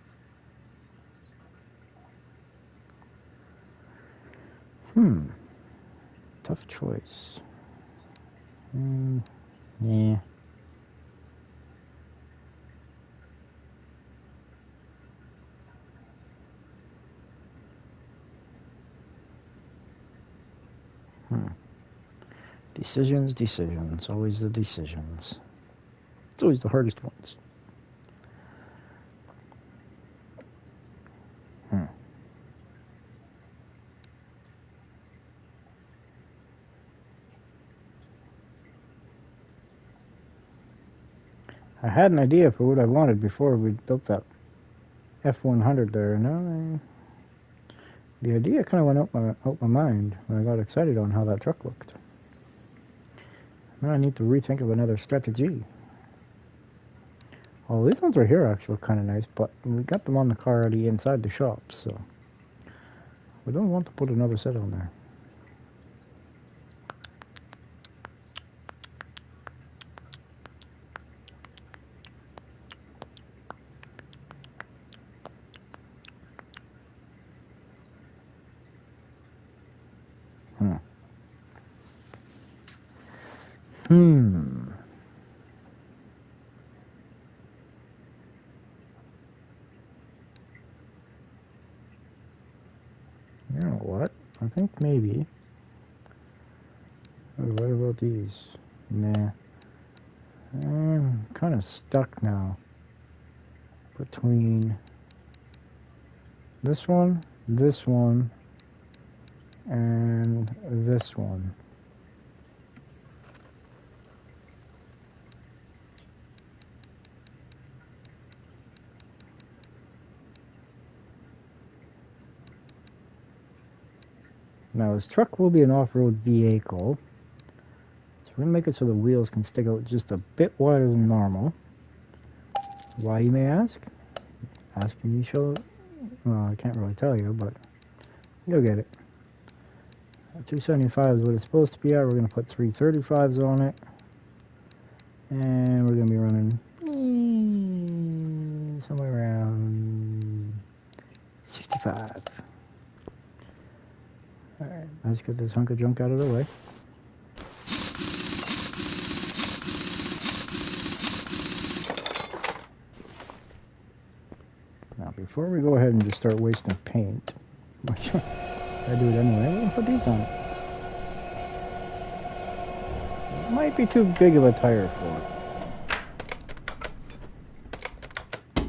Tough choice. Yeah. Decisions. Always the decisions. It's always the hardest ones. I had an idea for what I wanted before we built that F100 there. Now the idea kind of went out my mind when I got excited on how that truck looked. Now I need to rethink of another strategy. Well, these ones right here are actually kind of nice, but we got them on the car already inside the shop, so we don't want to put another set on there. You know what? I think maybe. What about these? Nah. I'm kind of stuck now between this one, and this one. Now this truck will be an off-road vehicle, so we're going to make it so the wheels can stick out just a bit wider than normal. Why, you may ask? Ask and you shall... Well, I can't really tell you, but you'll get it. 275 is what it's supposed to be at. We're going to put 335s on it. And we're going to be running somewhere around 65. Alright, let's get this hunk of junk out of the way. Now, before we go ahead and just start wasting paint, which I do it anyway, we're going to put these on it. It might be too big of a tire for it.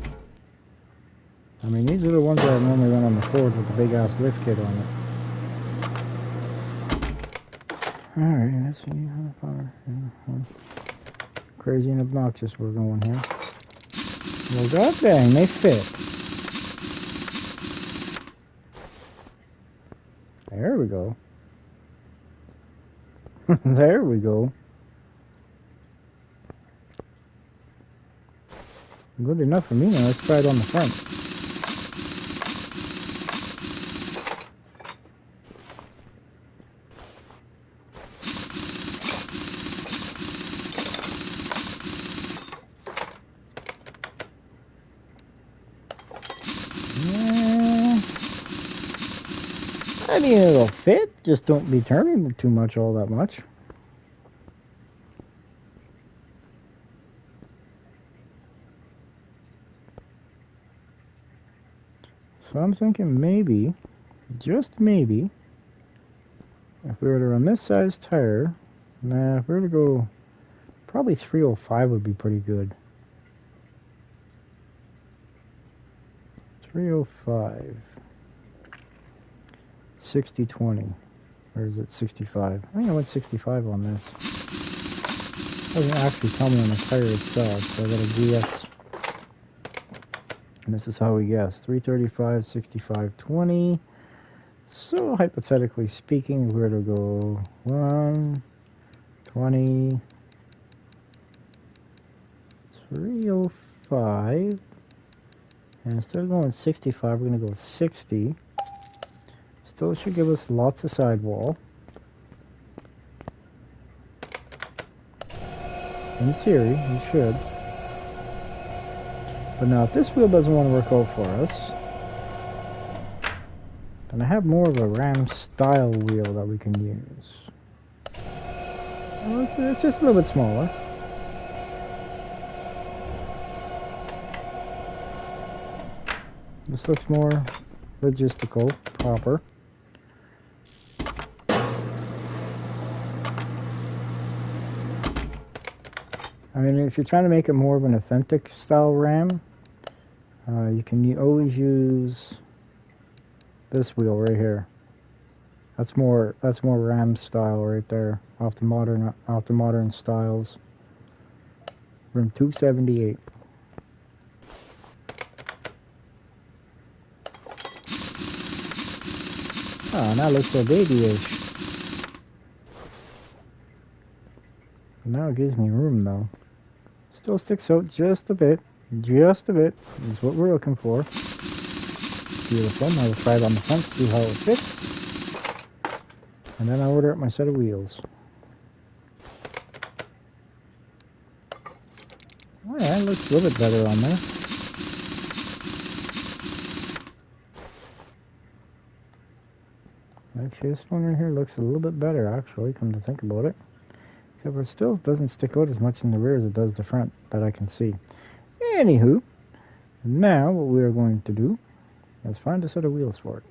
I mean, these are the ones that I normally run on the Ford with the big ass lift kit on it. Alright, let's see how far crazy and obnoxious we're going here. Well, god dang, they fit. There we go. There we go. Good enough for me now. Let's try it on the front. I mean, it'll fit, just don't be turning too much all that much. So I'm thinking maybe, just maybe, if we were to run this size tire, if we were to go, probably 305 would be pretty good. 305. 60/20. Or is it 65? I think I went 65 on this. Doesn't actually tell me on the tire itself, so I gotta guess. And this is how we guess. 335, 65, 20. So hypothetically speaking, we're to go 1, 20, 305. And instead of going 65, we're going to go 60. Still should give us lots of sidewall. In theory, it should. But now if this wheel doesn't want to work out for us, then I have more of a Ram style wheel that we can use. It's just a little bit smaller. This looks more logistical, proper. I mean, if you're trying to make it more of an authentic style Ram, you can always use this wheel right here. That's more Ram style right there, off the modern styles. Rim 278. Oh, now it looks so babyish. Now it gives me room though. Still sticks out just a bit. Just a bit. Is what we're looking for. Beautiful. Now we'll try it on the front, see how it fits. And then I'll order up my set of wheels. Oh yeah, it looks a little bit better on there. Actually, this one right here looks a little bit better, actually, come to think about it. Except it still doesn't stick out as much in the rear as it does the front, that I can see. Anywho, now what we are going to do is find a set of wheels for it.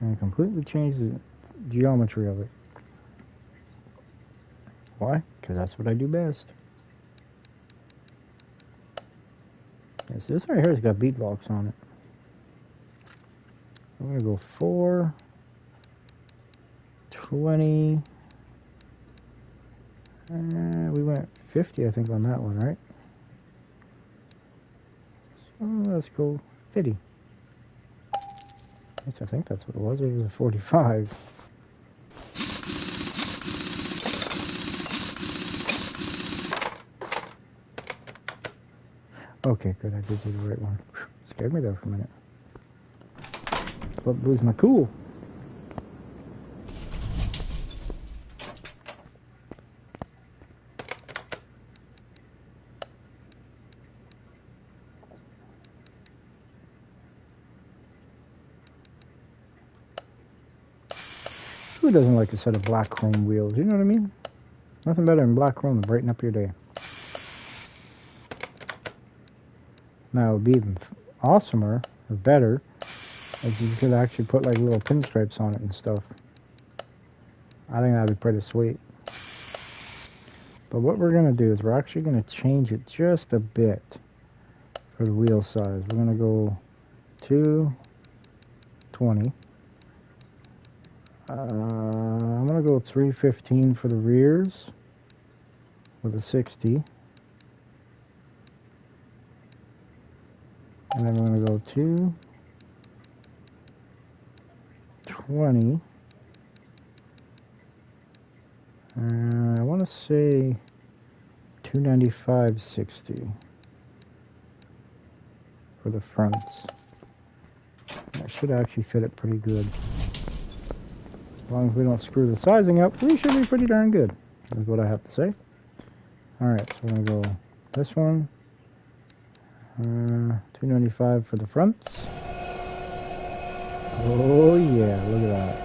And completely change the geometry of it. Why? Because that's what I do best. Yes, this right here has got beat blocks on it. I'm going to go 4, 20, we went 50 I think on that one, right? So let's go 50. At least I think that's what it was. It was a 45. Okay, good, I did do the right one. Whew, scared me there for a minute. But lose my cool. Who doesn't like a set of black chrome wheels? You know what I mean? Nothing better than black chrome to brighten up your day. Now it would be even awesomer or better if you could actually put like little pinstripes on it and stuff. I think that'd be pretty sweet. But what we're going to do is we're actually going to change it just a bit for the wheel size. We're going to go 220. I'm going to go 315 for the rears with a 60. And then I'm going to go 220. I want to say 295/60 for the fronts. That should actually fit it pretty good. As long as we don't screw the sizing up, we should be pretty darn good, is what I have to say. Alright, so we're going to go this one. 295 for the fronts. Oh yeah, look at that.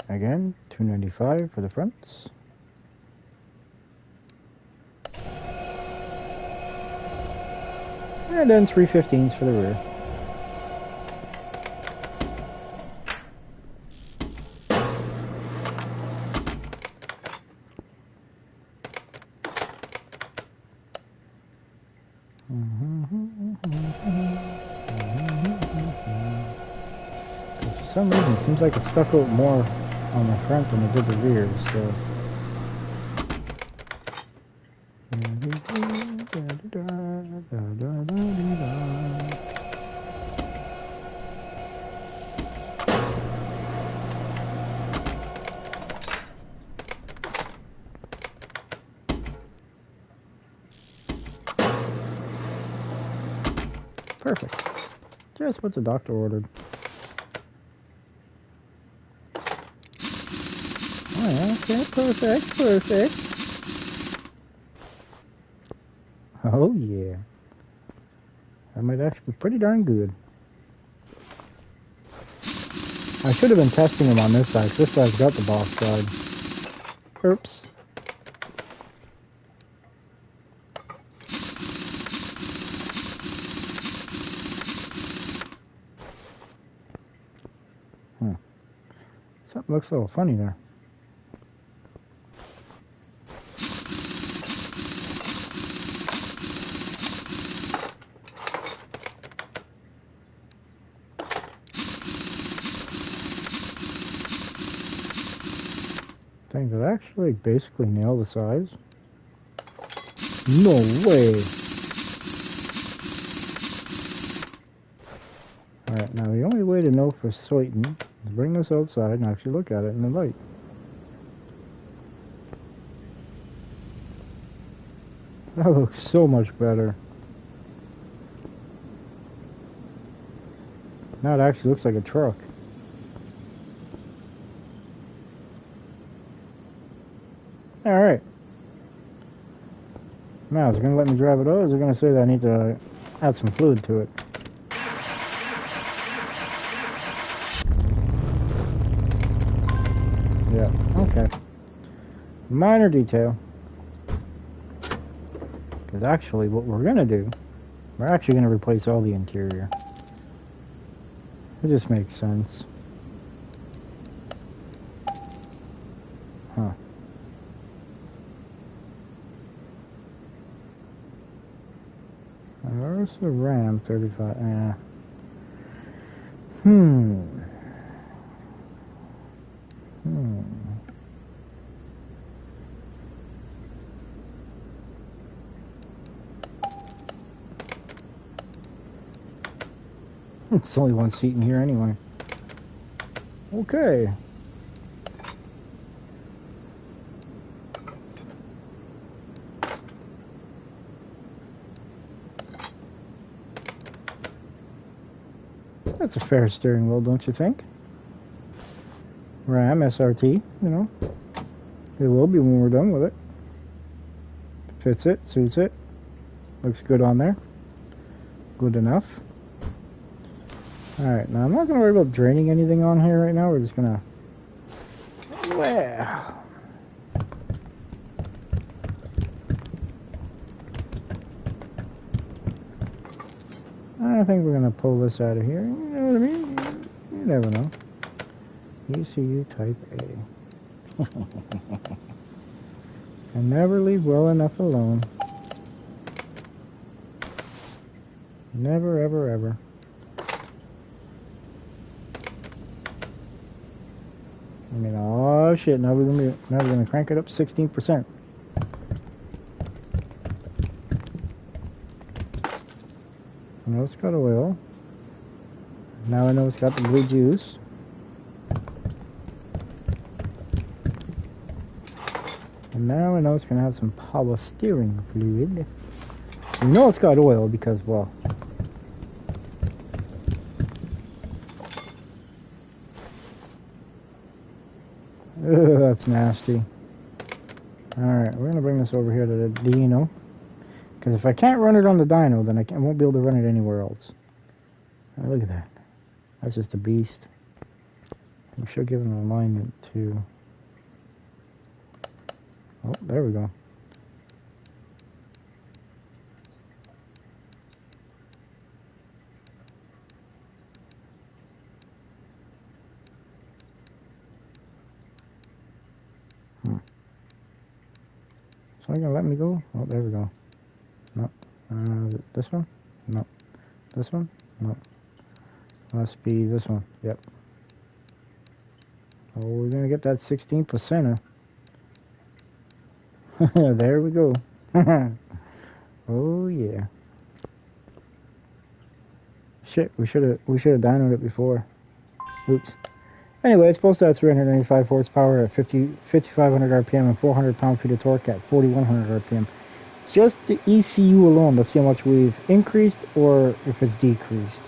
Again, 295 for the fronts. And then 315s for the rear. some reason, it seems like it stuck out more on the front than it did the rear, so... Perfect. Just what the doctor ordered. Oh yeah, okay, perfect, perfect. Oh yeah. That might actually be pretty darn good. I should have been testing them on this side, because this side's got the box side. Oops. Something looks a little funny there. Thing that actually basically nail the size. No way! Alright, now the only way to know for certain is bring this outside and actually look at it in the light. That looks so much better. Now it actually looks like a truck. Alright. Now, is it going to let me drive it out, or is it going to say that I need to add some fluid to it? Yeah, okay. Minor detail. Because actually what we're going to do, we're actually going to replace all the interior. It just makes sense. Huh. Where's the Ram 35? It's only one seat in here anyway. Okay. That's a fair steering wheel, don't you think? Ram SRT, you know. It will be when we're done with it. Fits it, suits it. Looks good on there. Good enough. Alright, now I'm not going to worry about draining anything on here right now. We're just going to... Well... I think we're going to pull this out of here. You know what I mean? You never know. ECU Type A. Can never leave well enough alone. Never, ever, ever. I mean, oh shit! Now we're gonna crank it up 16%. I know it's got oil. Now I know it's got the blue juice. And now I know it's gonna have some power steering fluid. You know it's got oil because, well, ugh, that's nasty. Alright, we're gonna bring this over here to the dyno. Because if I can't run it on the dyno, then I won't be able to run it anywhere else. Oh, look at that. That's just a beast. We should give an alignment to... Oh, there we go. So gonna let me go? Oh, there we go. No. This one? No. This one? No. Must be this one. Yep. Oh, we're gonna get that 16%. There we go. Oh yeah. Shit, we should have dynoed it before. Oops. Anyway, it's supposed to have 395 horsepower at 5,500 RPM and 400 pound-feet of torque at 4,100 RPM. Just the ECU alone, let's see how much we've increased or if it's decreased.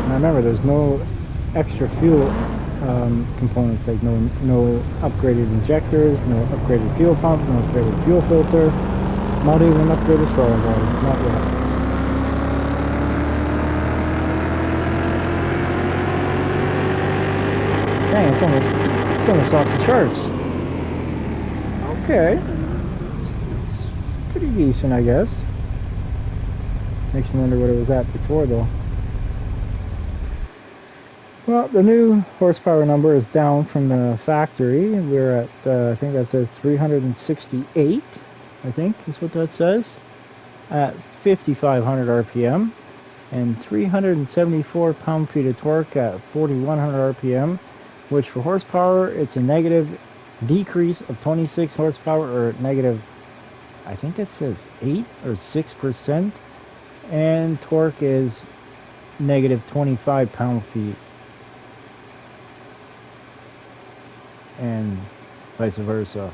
Now remember, there's no extra fuel components, like no upgraded injectors, no upgraded fuel pump, no upgraded fuel filter, not even upgraded throttle body, not yet. Dang, it's almost off the charts. Okay, it's pretty decent, I guess. Makes me wonder what it was at before, though. Well, the new horsepower number is down from the factory. We're at, I think that says 368, I think is what that says, at 5,500 RPM, and 374 pound-feet of torque at 4,100 RPM, which for horsepower, it's a negative decrease of 26 horsepower, or negative, I think it says 8 or 6%, and torque is negative 25 pound-feet. And vice versa.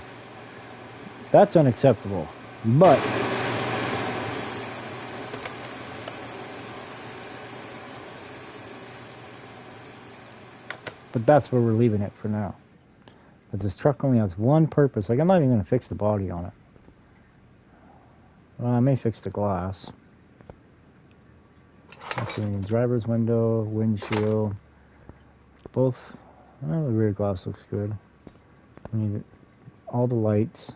That's unacceptable. But that's where we're leaving it for now. But this truck only has one purpose. Like, I'm not even going to fix the body on it. Well, I may fix the glass. Let's see, driver's window, windshield, both. Well, the rear glass looks good. We need all the lights,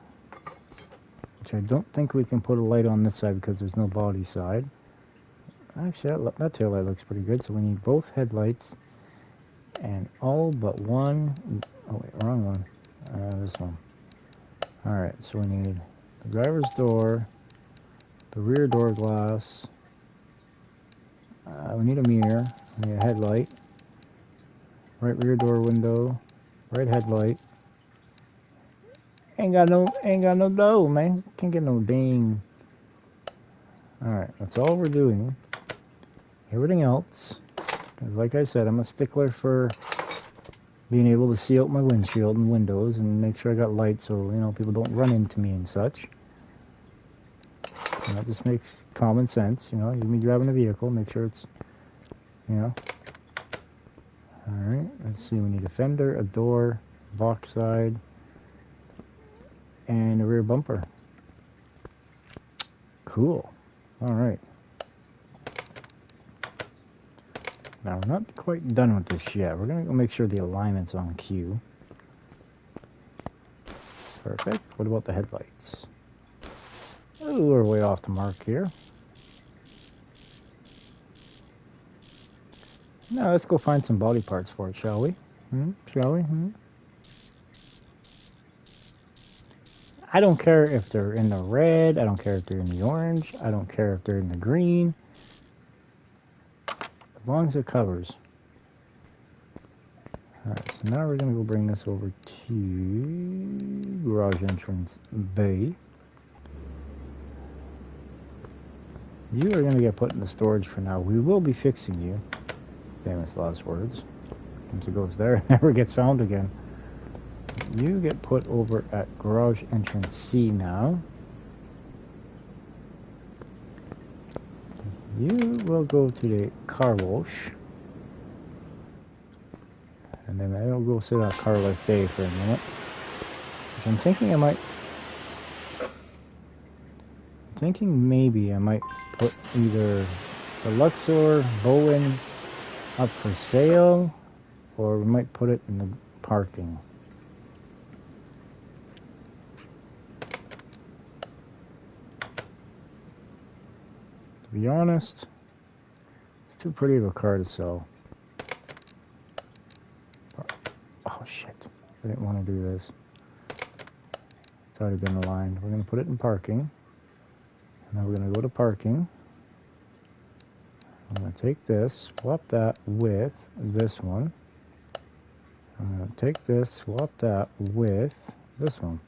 which I don't think we can put a light on this side because there's no body side. Actually, that tail light looks pretty good, so we need both headlights and all but one. Oh wait, wrong one. This one. Alright, so we need the driver's door, the rear door glass, we need a mirror, we need a headlight, right rear door window, right headlight. Ain't got no dough, man. Can't get no ding. Alright, that's all we're doing. Everything else, like I said, I'm a stickler for being able to see out my windshield and windows and make sure I got lights so, you know, people don't run into me and such. And that just makes common sense, you know. You be driving a vehicle, make sure it's, you know. Alright, let's see, we need a fender, a door, box side, and a rear bumper. Cool. Alright. Now, we're not quite done with this yet. We're going to go make sure the alignment's on cue. Perfect. What about the headlights? Oh, we're way off the mark here. Now, let's go find some body parts for it, shall we? Shall we? I don't care if they're in the red. I don't care if they're in the orange. I don't care if they're in the green. As long as it covers. Alright, so now we're going to go bring this over to garage entrance bay. You are going to get put in the storage for now. We will be fixing you. Famous last words. Once it goes there, it never gets found again. You get put over at garage entrance C now. You will go to the car wash. And then I'll go sit on car life day for a minute. Which I'm thinking maybe I might put either the Luxor Bowen up for sale, or we might put it in the parking. To be honest, it's too pretty of a car to sell. Oh shit, I didn't want to do this. It's already been aligned. We're going to put it in parking. And then we're going to go to parking. take this, swap that with this one. I'm going to take this, swap that with this one.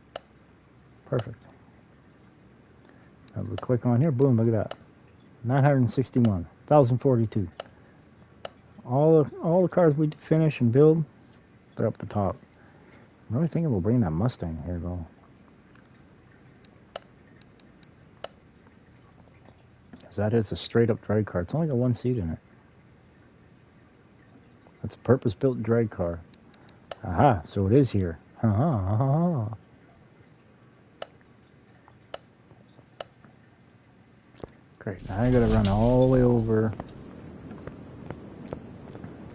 Perfect. Now we click on here, boom, look at that. 961, 1,042. All the cars we finish and build, they're up the top. I'm really thinking we'll bring that Mustang here, though. Because that is a straight-up drag car. It's only got one seat in it. That's a purpose-built drag car. Aha, so it is here. Ha. Great, now I gotta run all the way over.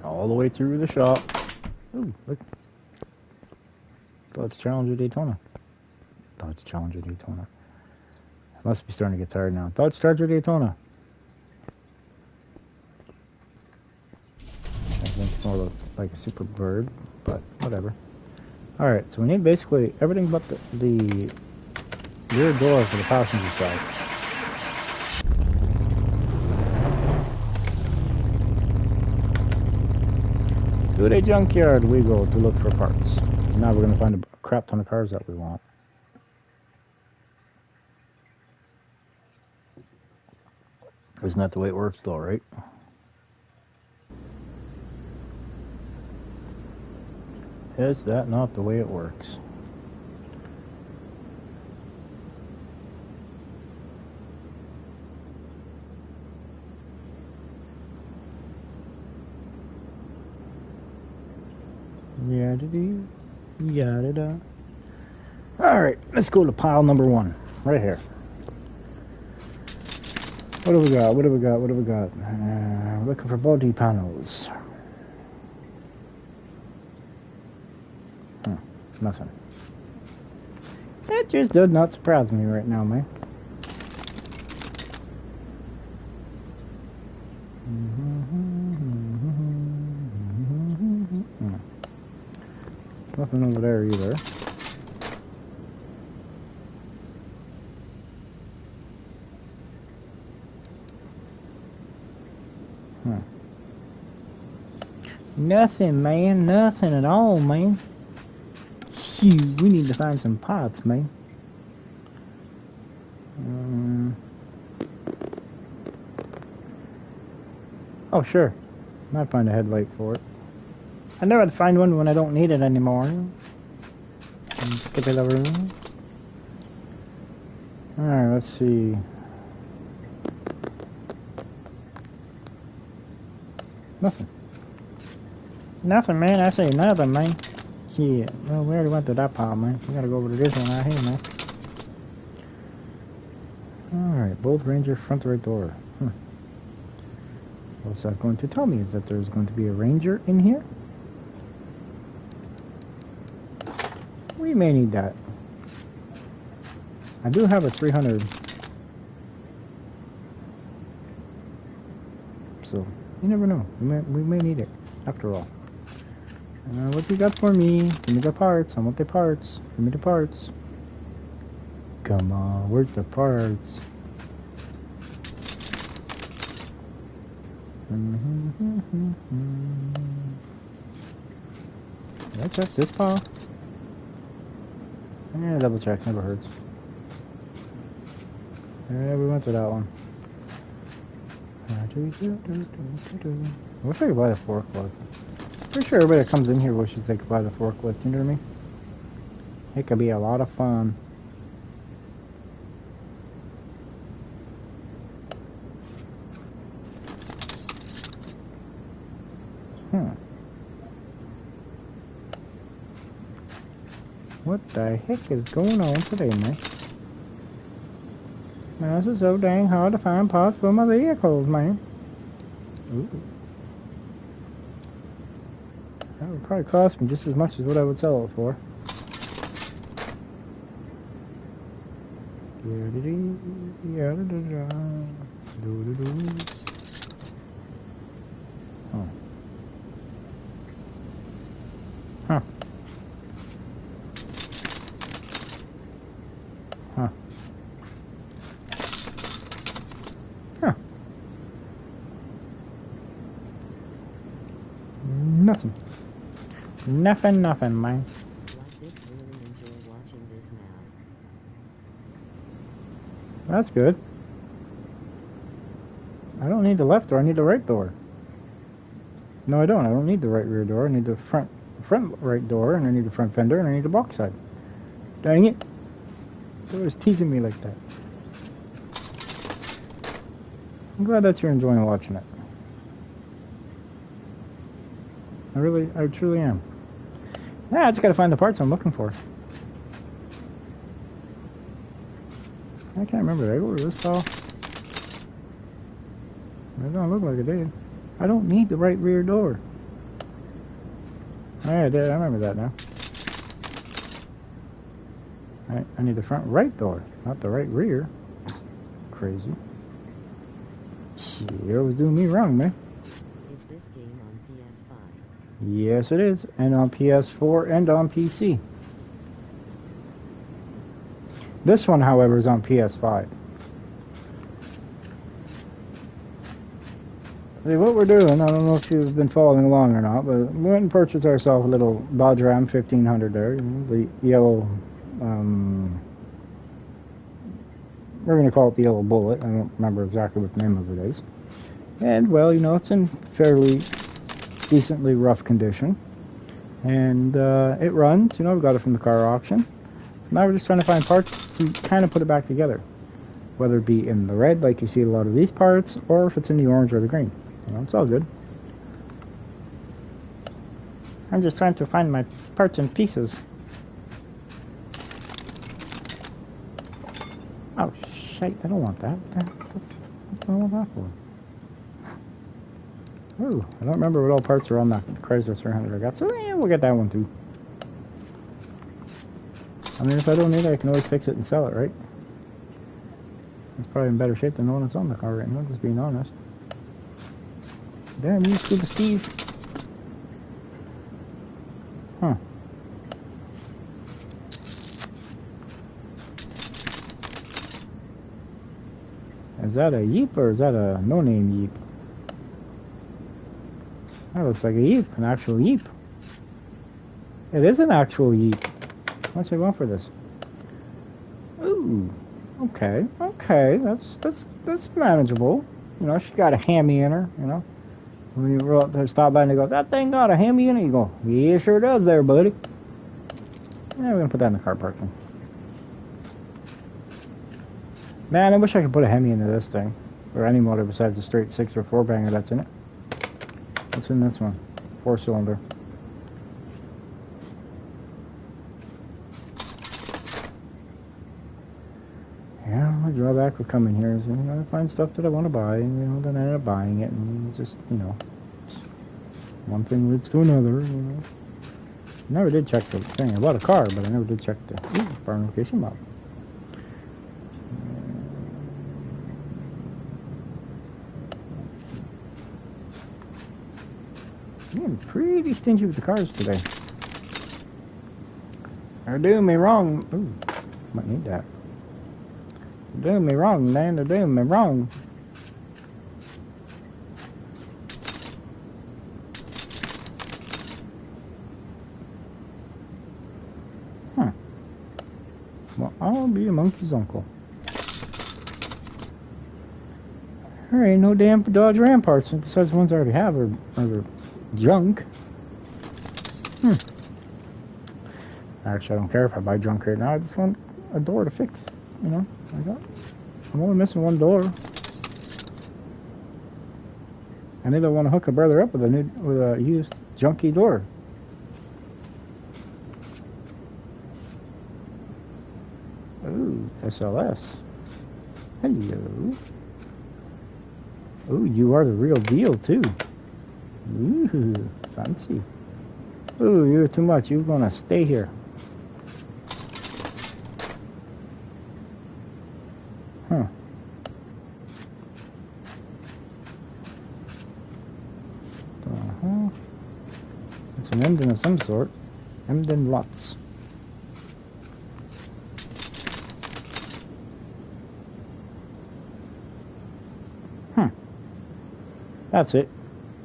All the way through the shop. Ooh, look. Dodge Challenger Daytona. Dodge Challenger Daytona. I must be starting to get tired now. Dodge Charger Daytona. I think it's more like a super bird, but whatever. Alright, so we need basically everything but the rear door for the passenger side. To a junkyard we go to look for parts. Now we're going to find a crap ton of cars that we want. Isn't that the way it works though, right? Is that not the way it works? Yada-dee, yada-da. Alright, let's go to pile number 1. Right here. What do we got? What do we got? What do we got? Looking for body panels. Nothing. That just does not surprise me right now, man. Nothing over there either. Nothing, man. Nothing at all, man. Shoot, we need to find some parts, man. Oh, sure. Might find a headlight for it. I know I'd find one when I don't need it anymore. Skip it over. Alright, let's see. Nothing. Nothing, man. I say nothing, man. Yeah. Well, we already went to that pile, man. We gotta go over to this one right here, man. Alright, both Ranger front right door. What's that going to tell me? Is that there's going to be a Ranger in here? We may need that. I do have a 300. So, you never know. We may need it, after all. What you got for me? Give me the parts. I want the parts. Give me the parts. Come on, where's the parts? Did I check this pile? Yeah, double check, never hurts. Yeah, we went to that one. I wish I could buy the forklift. Pretty sure everybody that comes in here wishes they could buy the forklift, you know what I mean? It could be a lot of fun. What the heck is going on today, man? Man, this is so dang hard to find parts for my vehicles, man. Ooh. That would probably cost me just as much as what I would sell it for. Oh. Huh. Huh. Huh. Nothing. Nothing, man. Like this, really enjoy watching this now. That's good. I don't need the left door, I need the right door. No, I don't. I don't need the right rear door. I need the front right door, and I need the front fender, and I need the box side. Dang it. They was teasing me like that. I'm glad that you're enjoying watching it. I truly am. Yeah, I just gotta find the parts I'm looking for. I can't remember. Did I go to this file? It don't look like it did. I don't need the right rear door. Oh, yeah, I did. I remember that now. I need the front right door, not the right rear. Crazy. Shit, you was doing me wrong, man. Is this game on PS5? Yes, it is. And on PS4 and on PC. This one, however, is on PS5. See, what we're doing, I don't know if you've been following along or not, but we went and purchased ourselves a little Dodge Ram 1500 there, the yellow, we're going to call it the yellow Bullet. I don't remember exactly what the name of it is. And, well, you know, it's in fairly decently rough condition. And it runs, you know, we got it from the car auction. Now we're just trying to find parts to kind of put it back together. Whether it be in the red, like you see a lot of these parts, or if it's in the orange or the green. You know, it's all good. I'm just trying to find my parts and pieces. Oh, shit, I don't want that. What do I want that for? Ooh, I don't remember what all parts are on that Chrysler 300 I got, so yeah, we'll get that one too. I mean, if I don't need it, I can always fix it and sell it, right? It's probably in better shape than the one that's on the car right now, just being honest. Damn you, Scuba Steve. Huh. Is that a Yeep or is that a no-name Yeep? That looks like a Yeep, an actual Yeep. It is an actual Yeep. How much are you going for this? Ooh. Okay, that's manageable. You know, she got a Hemi in her, you know. When you roll up to the stop by and they go, that thing got a Hemi in it, you go, yeah, sure does there, buddy. Yeah, we're gonna put that in the car parking. Man, I wish I could put a Hemi into this thing. Or any motor besides the straight 6 or 4 banger that's in it. What's in this one? 4-cylinder. Yeah, the drawback with coming here is, you know, I find stuff that I want to buy, and, you know, then I end up buying it, and it's just, you know, one thing leads to another, you know. I never did check the thing. I bought a car, but I never did check the bar location map. I'm pretty stingy with the cars today. They're doing me wrong. Ooh, might need that. They're doing me wrong, man. They're doing me wrong. Huh. Well, I'll be a monkey's uncle. There ain't no damn Dodge Ram parts besides the ones I already have are junk. Actually, I don't care if I buy junk right now. I just want a door to fix. You know, I'm only missing one door. I need to want to hook a brother up with a used junky door. Ooh, SLS. Hello. Ooh, you are the real deal too. Ooh, fancy. Ooh, you're too much. You're gonna stay here. Huh. It's an Emden of some sort. Emden Lots. That's it.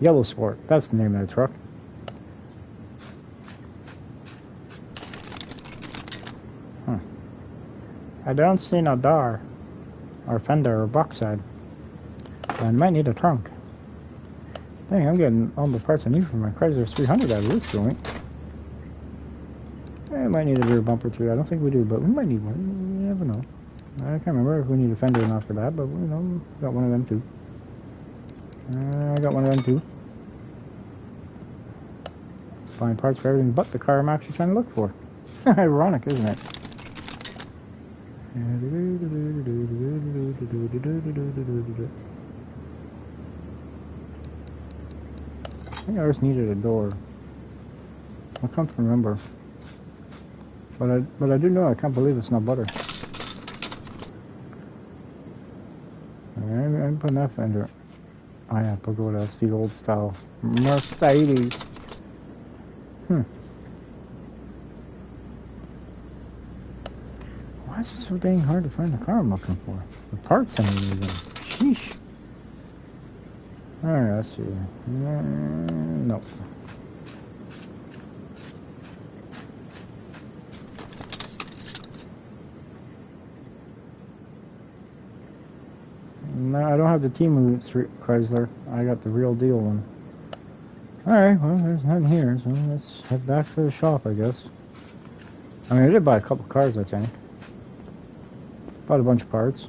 Yellow Sport. That's the name of the truck. I don't see no door, or fender, or box side. I might need a trunk. Dang, I'm getting all the parts I need for my Chrysler 300 out of this joint. I might need a rear bumper too. I don't think we do, but we might need one. You never know. I can't remember if we need a fender or not for that, but you know, we got one of them too. I got one of them too. Buying parts for everything but the car I'm actually trying to look for. Ironic, isn't it? I think I just needed a door. I can't remember. But I do know I can't believe it's not butter. I'm putting that fender. Oh yeah, Pagoda, that's the old style Mercedes. Why is it so dang hard to find the car I'm looking for? The parts I need even. Sheesh. Alright, let's see. No. No, I don't have the Timu Chrysler. I got the real deal one. Alright, well, there's nothing here, so let's head back to the shop, I guess. I mean, I did buy a couple cars, I think. Bought a bunch of parts.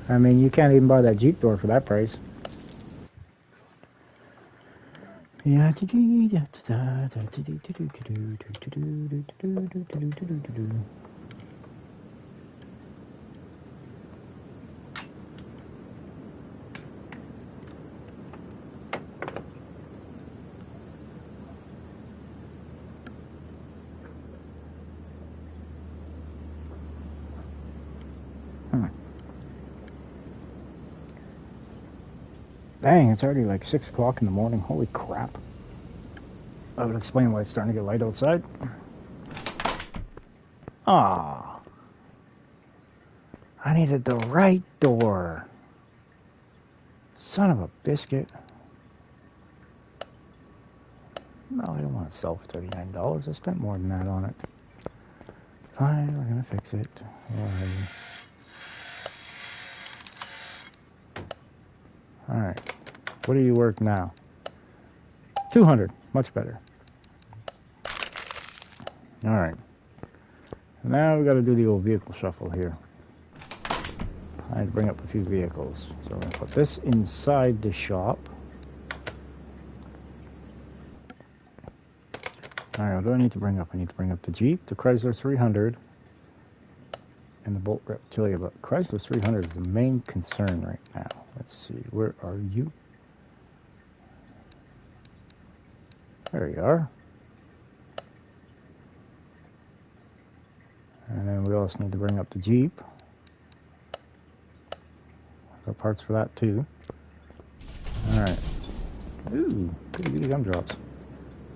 I mean, you can't even buy that Jeep door for that price. Yeah. Dang, it's already like 6 o'clock in the morning. Holy crap. That would explain why it's starting to get light outside. Ah, I needed the right door. Son of a biscuit. No, I don't want to sell for $39. I spent more than that on it. Fine, we're gonna fix it. Alright. What are you worth now? 200. Much better. Alright. Now we got to do the old vehicle shuffle here. I had to bring up a few vehicles. So we're going to put this inside the shop. Alright, what do I need to bring up? I need to bring up the Jeep, the Chrysler 300, and the Bolt Reptilia. But Chrysler 300 is the main concern right now. Let's see, where are you? There you are. And then we also need to bring up the Jeep. Got parts for that too. Alright. Ooh, pretty good gumdrops.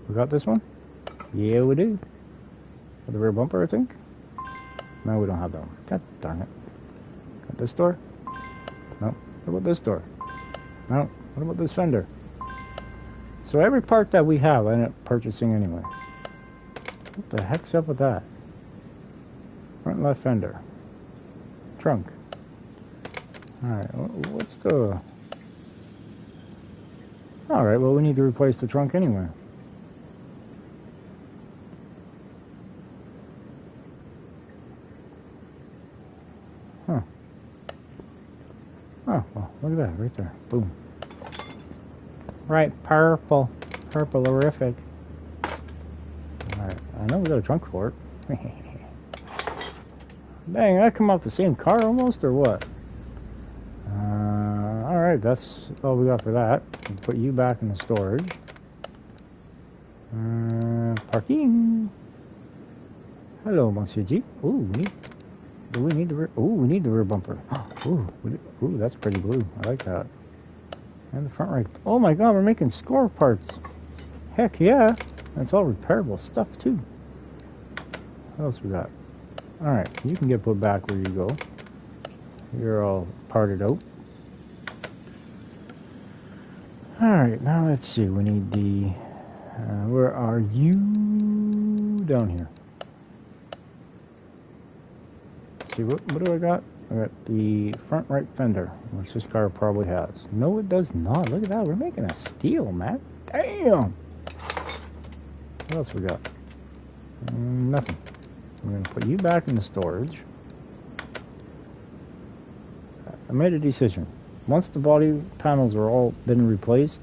We got this one? Yeah, we do. For the rear bumper, I think? No, we don't have that one. God darn it. Got this door? No. What about this door? No. What about this fender? So every part that we have, I end up purchasing anyway. What the heck's up with that? Front left fender. Trunk. Alright, what's the... Alright, well we need to replace the trunk anyway. Huh. Oh, well, look at that, right there. Boom. Right, purple. Purple-orific. Alright, I know we got a trunk for it. Dang, I come off the same car almost, or what? Alright, that's all we got for that. We'll put you back in the storage. Parking. Hello, Monsieur Jeep. Ooh, do we need the rear? Ooh, we need the rear bumper. Ooh, that's pretty blue. I like that. And the front right. Oh my god, we're making score parts. Heck yeah. That's all repairable stuff too. What else we got? Alright, you can get put back where you go. You're all parted out. Alright, now let's see. We need the... where are you? Down here. see, what do I got? I got the front right fender, which this car probably has. No, it does not. Look at that. We're making a steal, man. Damn. What else we got? Nothing. We're going to put you back in the storage. I made a decision. Once the body panels are all been replaced,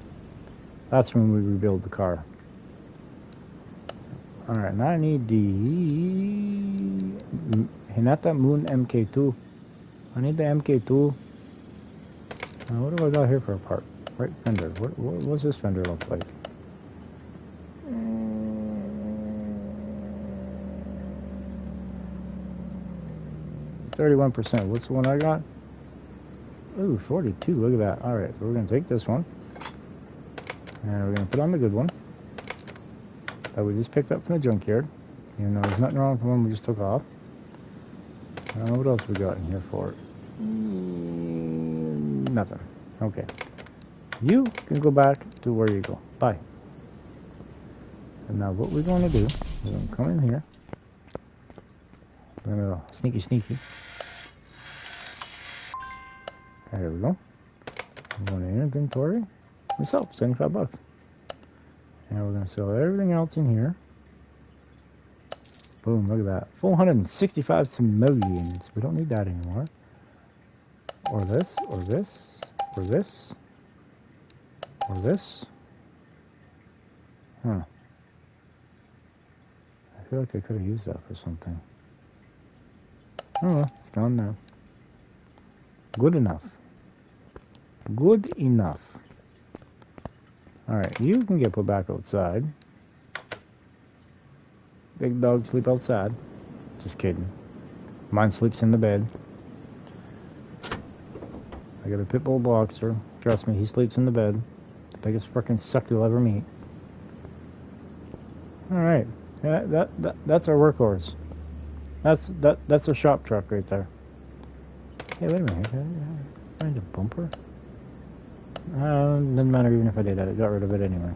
that's when we rebuild the car. Alright, now I need the Hinata Moon MK2. I need the MK2. Now what do I got here for a part? Right fender. What's this fender look like? 31%. What's the one I got? Ooh, 42. Look at that. Alright, so we're going to take this one. And we're going to put on the good one that we just picked up from the junkyard. You know, there's nothing wrong with the one we just took off. What else we got in here for it? Nothing. Okay. You can go back to where you go. Bye. And now what we're going to do, we're going to come in here. We're going to sneaky. There we go. We're going to inventory. We sell $75. And we're going to sell everything else in here. Boom, look at that. 465 simoleons. We don't need that anymore. Or this, or this, or this, or this. Huh. I feel like I could have used that for something. Oh well, it's gone now. Good enough. Good enough. Alright, you can get put back outside. Big dog sleep outside. Just kidding. Mine sleeps in the bed. I got a pit bull boxer. Trust me, he sleeps in the bed. The biggest frickin' suck you'll ever meet. Alright. That's our workhorse. That's our shop truck right there. Hey, wait a minute. Can I find a bumper? Doesn't matter even if I did that. I got rid of it anyway.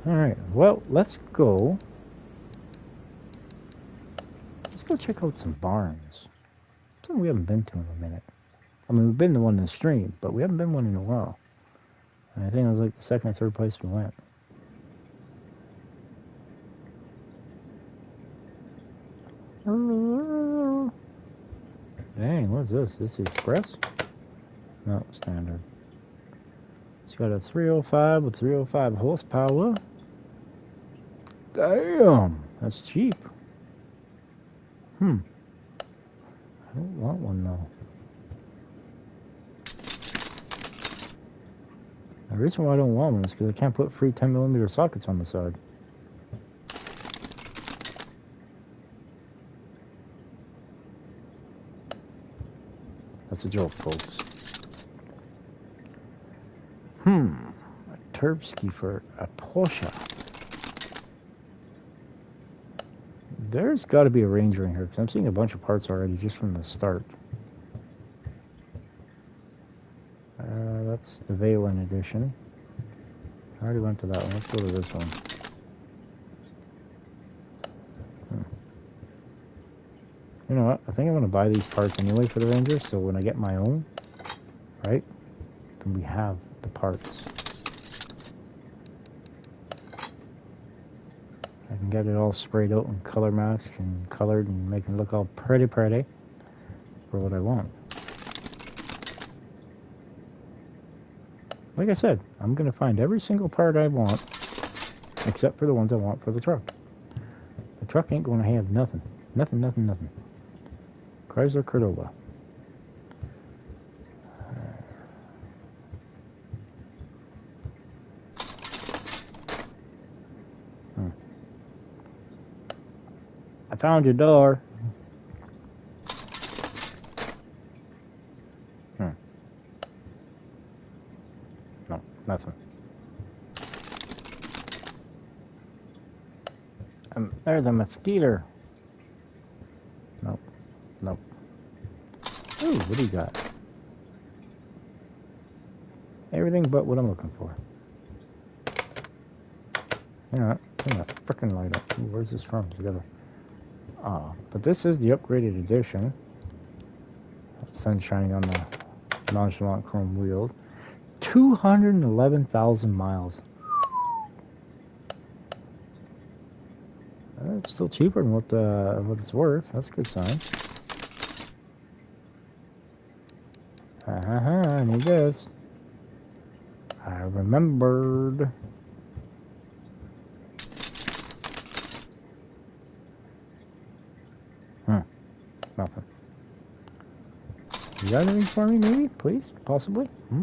Alright, well, let's go. Let's go check out some barns. Something we haven't been to in a minute. I mean, we've been to one in the stream, but we haven't been one in a while. And I think it was like the second or third place we went. Dang, what's this? This is Express? No, standard. It's got a 305 with 305 horsepower. Damn, that's cheap. I don't want one though. The reason why I don't want one is because I can't put free 10mm sockets on the side. That's a joke, folks. A Turbski for a Porsche. There's got to be a Ranger in here, because I'm seeing a bunch of parts already just from the start. That's the Valen edition. I already went to that one. Let's go to this one. You know what? I think I'm going to buy these parts anyway for the Ranger, so when I get my own, right, then we have the parts. I can get it all sprayed out and color matched and colored and make it look all pretty for what I want. Like I said, I'm going to find every single part I want, except for the ones I want for the truck. The truck ain't going to have nothing. Nothing. Chrysler Cordova. I found your door. No, nothing. There's a mosquito. Nope. Ooh, what do you got? Everything but what I'm looking for. You know, turn that frickin' light up. Ooh, where's this from? Together. But this is the upgraded edition. Sun shining on the nonchalant chrome wheels. 211,000 miles. It's still cheaper than what it's worth. That's a good sign. I need this. I remembered. Nothing. You got anything for me, maybe? Please? Possibly? I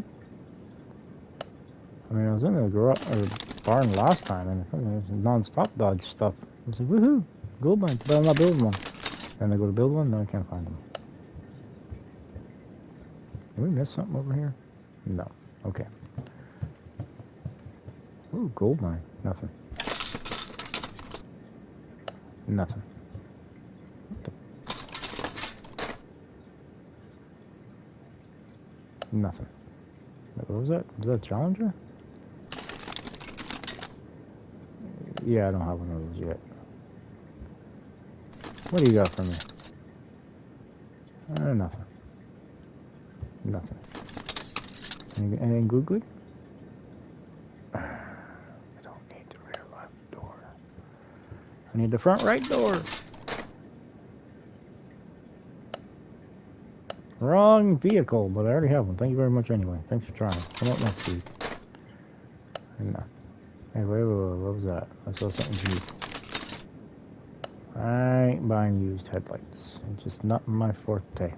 mean, I was in the garage or barn last time, and it was non-stop dodge stuff. I was like, woohoo! Gold mine, but I'm not building one. And I go to build one, no, I can't find them. Did we miss something over here? No. Okay. Ooh, gold mine. Nothing. Nothing. Nothing. What was that? Was that a Challenger? Yeah, I don't have one of those yet. What do you got for me? Nothing. Nothing. Anything good? I don't need the rear left door. I need the front right door. Wrong vehicle, but I already have one. Thank you very much anyway. Thanks for trying. Come up next week. No. Hey, wait, what was that? I saw something cheap. I ain't buying used headlights. It's just not my forte.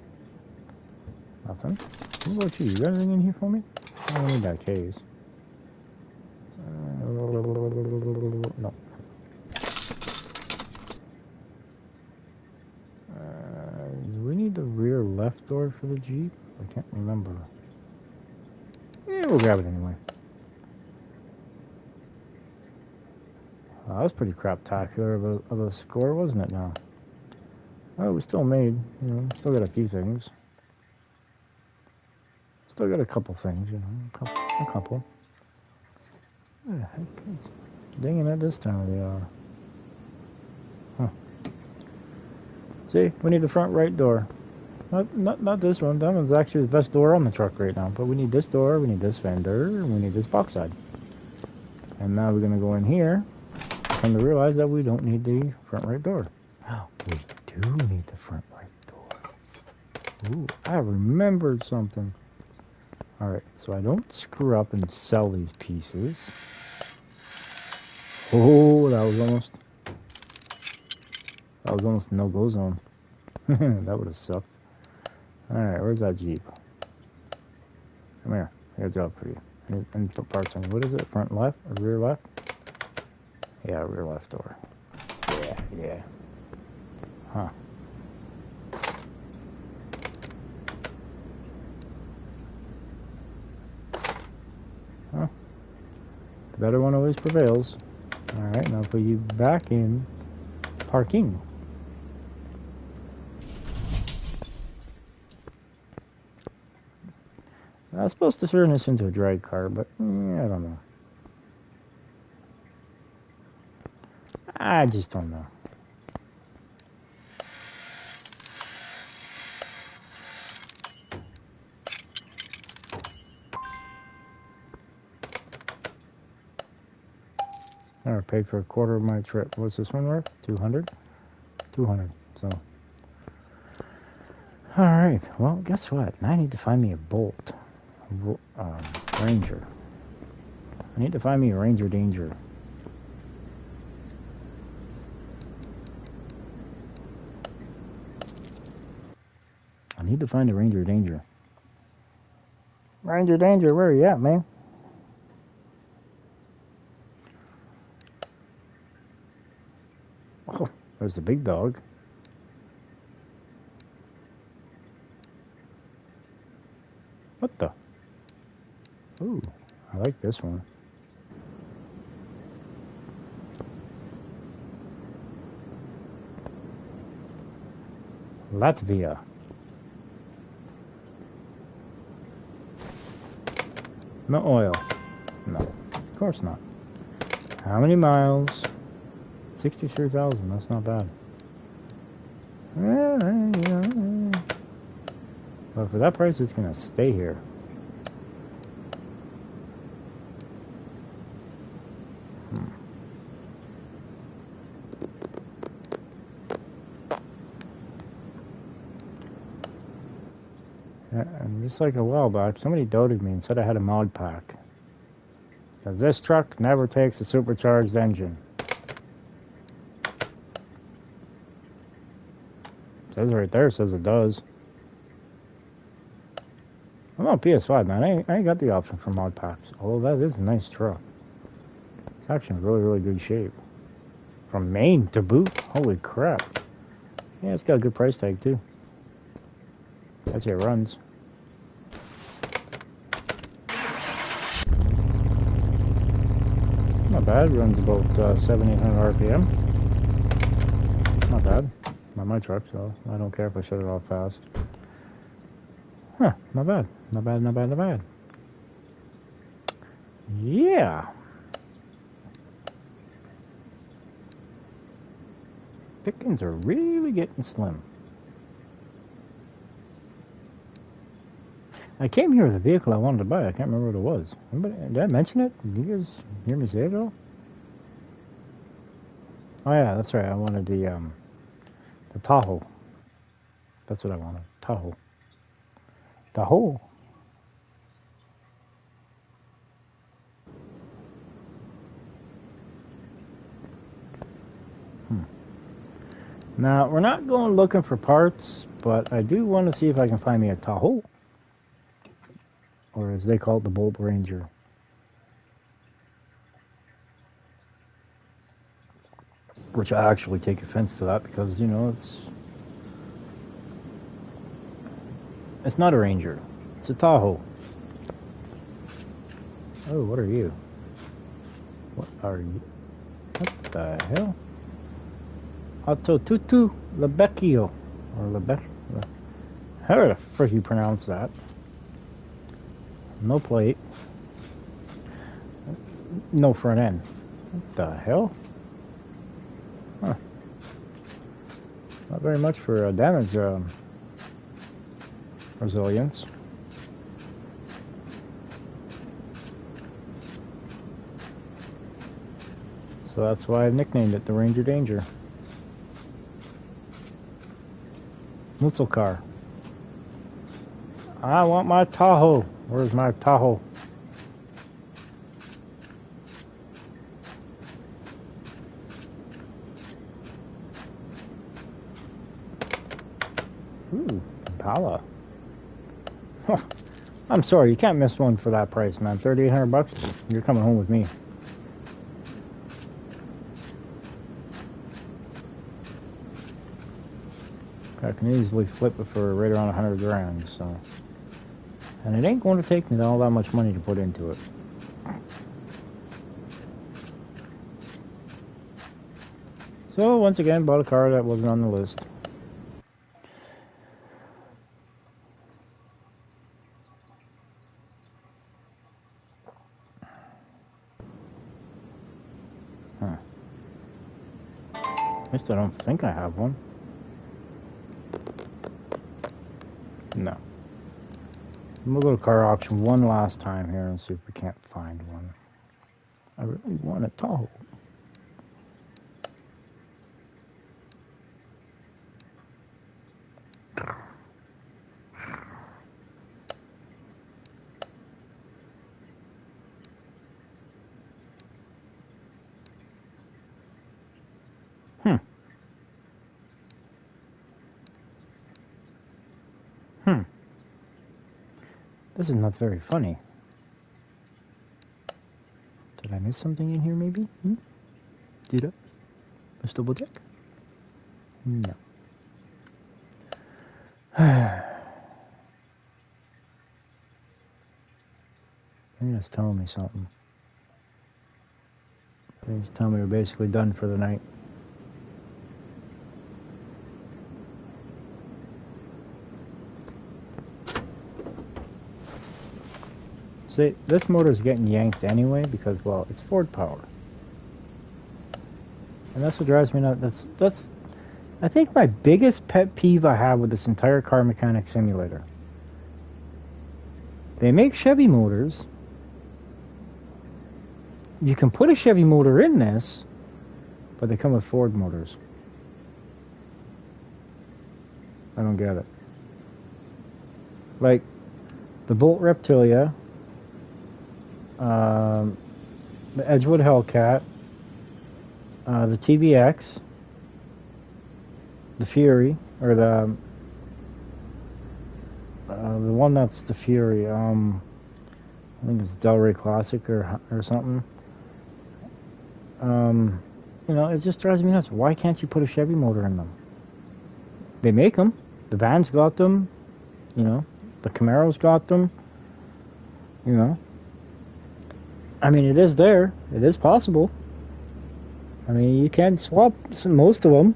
Nothing. What about you? You got anything in here for me? I don't need that case. No. Do we need the rear left door for the Jeep? I can't remember. Yeah, we'll grab it anyway. That was pretty craptacular of a score, wasn't it now? Oh, we still made, still got a few things. Still got a couple things, a couple. What the heck is dinging at this time of the hour? Huh. See, we need the front right door. Not this one. That one's actually the best door on the truck right now. But we need this door, we need this fender, and we need this box side. And now we're gonna go in here. Come to realize that we don't need the front right door. Oh, we do need the front right door. Ooh, I remembered something. Alright, so I don't screw up and sell these pieces. Oh, that was almost no-go zone. That would have sucked. Alright, where's that Jeep? Come here. I got a job for you. And put parts on. What is it? Front left or rear left? Yeah, rear left door. Yeah. Huh. Huh. The better one always prevails. Alright, now put you back in parking. I was supposed to turn this into a drag car, but I don't know. I just don't know. I paid for a quarter of my trip. What's this one worth? 200? 200. So. Alright, well, guess what? Now I need to find me a Bolt. Ranger. I need to find me a Ranger Danger. I need to find a Ranger Danger. Ranger Danger, where are you at, man? Oh, there's the big dog. What the? Ooh, I like this one. Latvia. No oil. No, of course not. How many miles? 63,000. That's not bad. But for that price, it's gonna stay here. And just like a while back, somebody doubted me and said I had a mod pack. Because this truck never takes a supercharged engine. Says right there, says it does. I'm on PS5, man. I ain't got the option for mod packs. Although that is a nice truck. It's actually in really, really good shape. From Maine to boot. Holy crap. Yeah, it's got a good price tag too. That's how it runs. Not bad. Runs about 700-800 RPM. Not bad. Not my truck, so I don't care if I shut it off fast. Huh, not bad. Not bad, not bad, not bad. Yeah. Pickings are really getting slim. I came here with a vehicle I wanted to buy. I can't remember what it was. Did I mention it? Did you guys hear me say it all? Oh yeah, that's right. I wanted the Tahoe. That's what I wanted. Tahoe. Tahoe. Now, we're not going looking for parts, but I do want to see if I can find me a Tahoe. Or as they call it, the Bolt Ranger. Which I actually take offense to that because, you know, it's not a Ranger. It's a Tahoe. Oh, what are you? What are you? What the hell? Autotutu Lebecchio. Or Lebec. How the frick you pronounce that? No plate. No front end. What the hell? Huh. Not very much for damage resilience. So that's why I've nicknamed it the Ranger Danger. Muscle car. I want my Tahoe. Where's my Tahoe? Ooh, Impala. I'm sorry, you can't miss one for that price, man. $3,800. You're coming home with me. I can easily flip it for right around 100 grand, so. And it ain't going to take me all that much money to put into it. So, once again, bought a car that wasn't on the list. Huh. At least I don't think I have one. No. We'll go to car auction one last time here and see if we can't find one. I really want a Tahoe. This is not very funny. Did I miss something in here, maybe? Did I? Let's double check. No. Maybe that's telling me something. It's telling me we're basically done for the night. See, this motor's getting yanked anyway because, well, it's Ford power. And that's what drives me nuts. That's I think my biggest pet peeve I have with this entire car mechanic simulator They make Chevy motors. You can put a Chevy motor in this, but they come with Ford motors. I don't get it. Like the Bolt Reptilia, the Edgewood Hellcat, the TBX, the Fury, or the one that's the Fury. I think it's Delray Classic or something. You know, it just drives me nuts. Why can't you put a Chevy motor in them? They make them. The van's got them. You know, the Camaro's got them. You know, I mean, it is there. It is possible. I mean, you can swap most of them.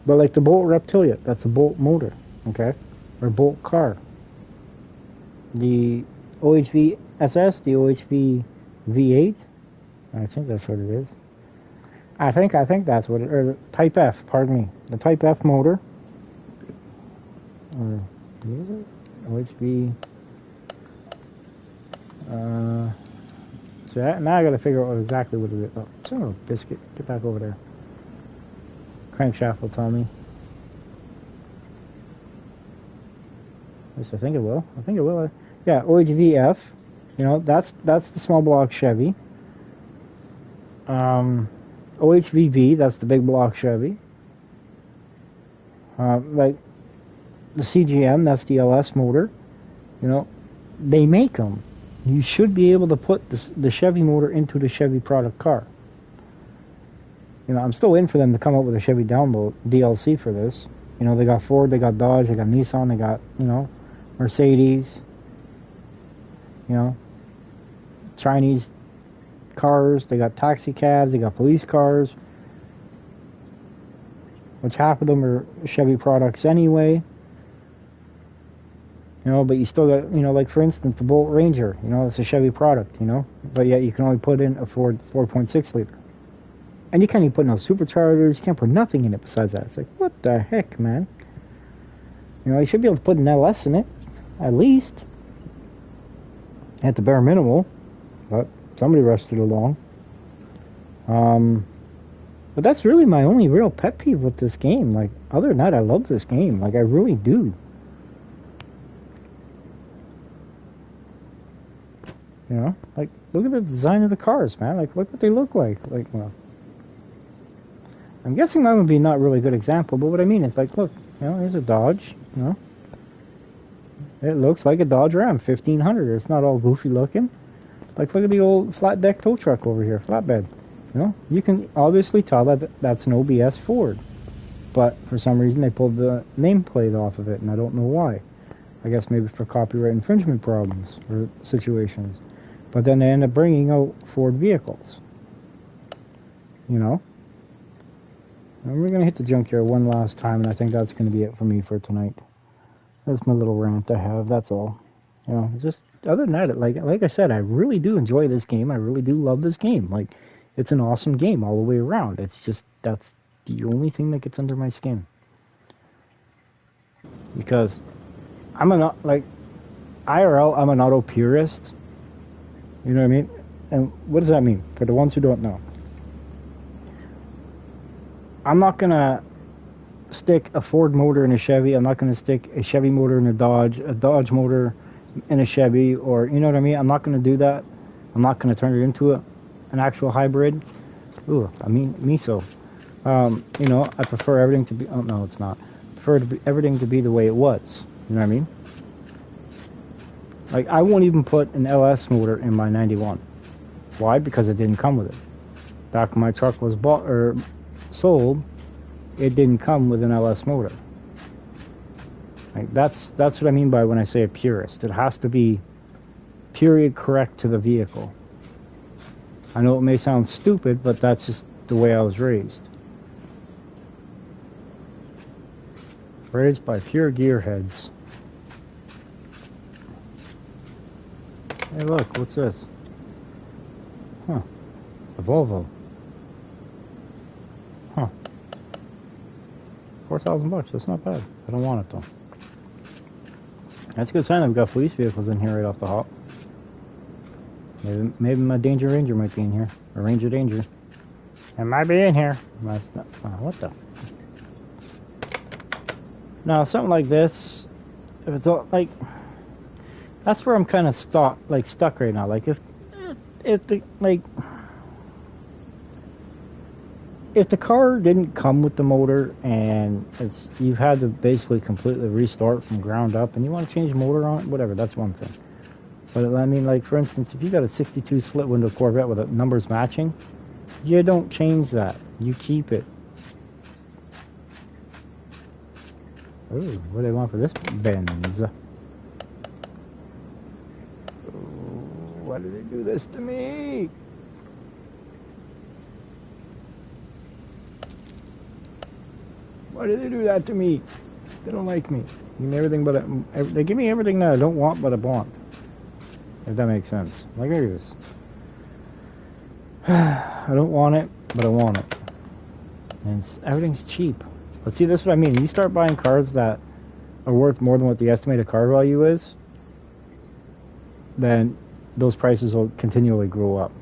But like the Bolt Reptilia, that's a Bolt motor, okay? Or Bolt car. The OHV SS, the OHV V8, I think that's what it is. I think that's what it, or the Type F, pardon me. The Type F motor. Or, what is it? OHV. So now I gotta figure out exactly what it is. Oh, son of a biscuit. Get back over there. Crankshaft will tell me. At least I think it will. I think it will. Yeah, OHVF. You know, that's the small block Chevy. OHVB, that's the big block Chevy. Like the CGM, that's the LS motor. You know, they make them. You should be able to put the Chevy motor into the Chevy product car. You know, I'm still waiting for them to come up with a Chevy download DLC for this. You know, they got Ford, they got Dodge, they got Nissan, they got, you know, Mercedes. You know, Chinese cars, they got taxi cabs, they got police cars, which half of them are Chevy products anyway. You know, but you still got, you know, like for instance, the Bolt Ranger, you know, it's a Chevy product, you know, but yet you can only put in a Ford 4.6 liter. And you can't even put no superchargers, you can't put nothing in it besides that. It's like, what the heck, man? You know, you should be able to put an LS in it, at least. At the bare minimal, but somebody rushed it along. But that's really my only real pet peeve with this game. Like, other than that, I love this game. Like, I really do. You know, like, look at the design of the cars, man. Like, look what they look like. Like, well, I'm guessing that would be not really a good example, but what I mean is, like, look, you know, here's a Dodge, you know. It looks like a Dodge Ram 1500. It's not all goofy looking. Like, look at the old flat deck tow truck over here, flatbed. You know, you can obviously tell that that's an OBS Ford. But for some reason, they pulled the nameplate off of it, and I don't know why. I guess maybe for copyright infringement problems or situations. But then they end up bringing out Ford vehicles. You know? And we're going to hit the junkyard one last time, and I think that's going to be it for me for tonight. That's my little rant I have, that's all. You know, just other than that, like I said, I really do enjoy this game. I really do love this game. Like, it's an awesome game all the way around. It's just, that's the only thing that gets under my skin. Because I'm like, IRL, I'm an auto purist. You know what I mean? And what does that mean? For the ones who don't know. I'm not going to stick a Ford motor in a Chevy. I'm not going to stick a Chevy motor in a Dodge motor in a Chevy, or, you know what I mean? I'm not going to do that. I'm not going to turn it into an actual hybrid. Ooh, I mean, miso. You know, I prefer everything to be, oh no, it's not. I prefer everything to be the way it was. You know what I mean? Like, I won't even put an LS motor in my 91. Why? Because it didn't come with it. Back when my truck was bought or sold, it didn't come with an LS motor. Like, that's what I mean by when I say a purist. It has to be period correct to the vehicle. I know it may sound stupid, but that's just the way I was raised. Raised by pure gearheads. Hey, look, what's this? Huh. A Volvo. Huh. $4,000, that's not bad. I don't want it though. That's a good sign that we've got police vehicles in here right off the hop. Maybe my Danger Ranger might be in here. Or Ranger Danger. It might be in here. That's not, what the? Now, something like this, if it's all, like, that's where I'm kind of stuck right now. Like, if the car didn't come with the motor and you've had to basically completely restart from ground up and you want to change the motor on it, whatever, that's one thing. But I mean, like, for instance, if you got a 62 split window Corvette with the numbers matching, you don't change that. You keep it. Ooh, what do they want for this Benz? Ooh, why did they do this to me? Why did they do that to me? They don't like me. Give me everything but they give me everything that I don't want but I want. If that makes sense. Like, look at this. I don't want it, but I want it. And everything's cheap. But see, this is what I mean. You start buying cars that are worth more than what the estimated car value is, then those prices will continually grow up.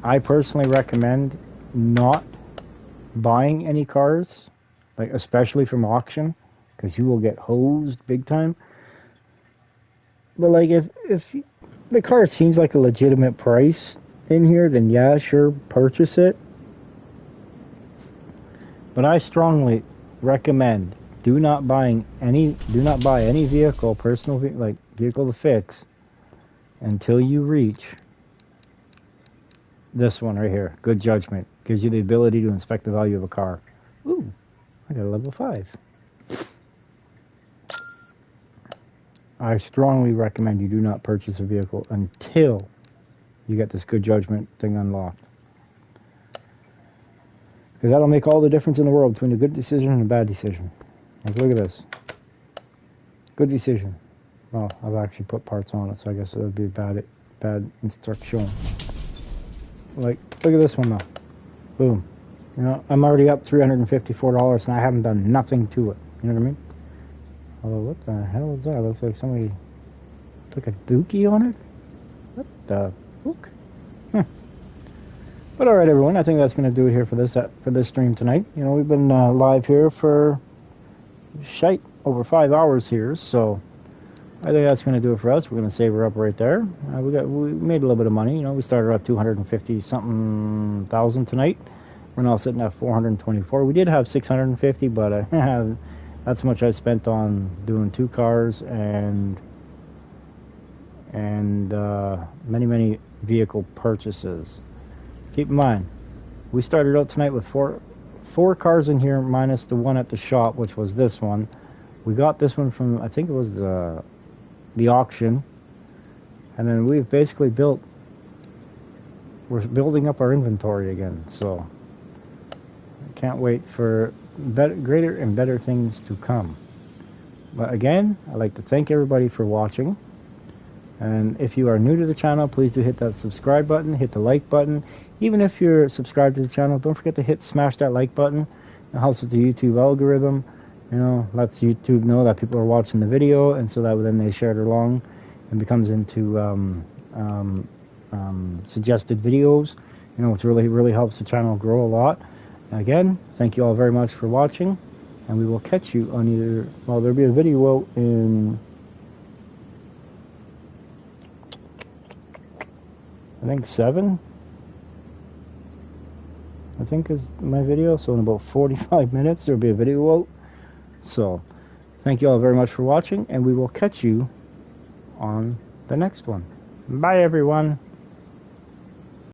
I personally recommend not buying any cars, like especially from auction, because you will get hosed big time. But like if the car seems like a legitimate price in here, then yeah, sure, purchase it. But I strongly recommend do not buy any vehicle, vehicle to fix, until you reach this one right here. Good Judgment gives you the ability to inspect the value of a car. Ooh, I got a level 5. I strongly recommend you do not purchase a vehicle until you get this Good Judgment thing unlocked. Because that'll make all the difference in the world between a good decision and a bad decision. Like, look at this. Good decision. Well, I've actually put parts on it, so I guess it would be a bad instruction. Like, look at this one though. Boom. You know, I'm already up $354 and I haven't done nothing to it. You know what I mean? Although, what the hell is that? It looks like somebody took a dookie on it. What the fuck? But alright, everyone, I think that's going to do it here for this stream tonight. You know, we've been live here for over 5 hours here, so I think that's going to do it for us. We're going to save her up right there. We made a little bit of money. You know, we started at 250-something thousand tonight. We're now sitting at 424. We did have 650, but that's much I spent on doing 2 cars and many vehicle purchases. Keep in mind, we started out tonight with four cars in here minus the one at the shop, which was this one. We got this one from, I think it was the auction, and then we've basically we're building up our inventory again, so I can't wait for greater and better things to come. But again, I'd like to thank everybody for watching, and if you are new to the channel, please do hit that subscribe button, hit the like button. Even if you're subscribed to the channel, don't forget to smash that like button. It helps with the YouTube algorithm. You know, lets YouTube know that people are watching the video, and so that then they share it along and becomes into suggested videos, you know, which really helps the channel grow a lot. And again, thank you all very much for watching, and we will catch you on there'll be a video out in, I think 7, I think is my video, so in about 45 minutes there'll be a video out. So, thank you all very much for watching, and we will catch you on the next one. Bye, everyone.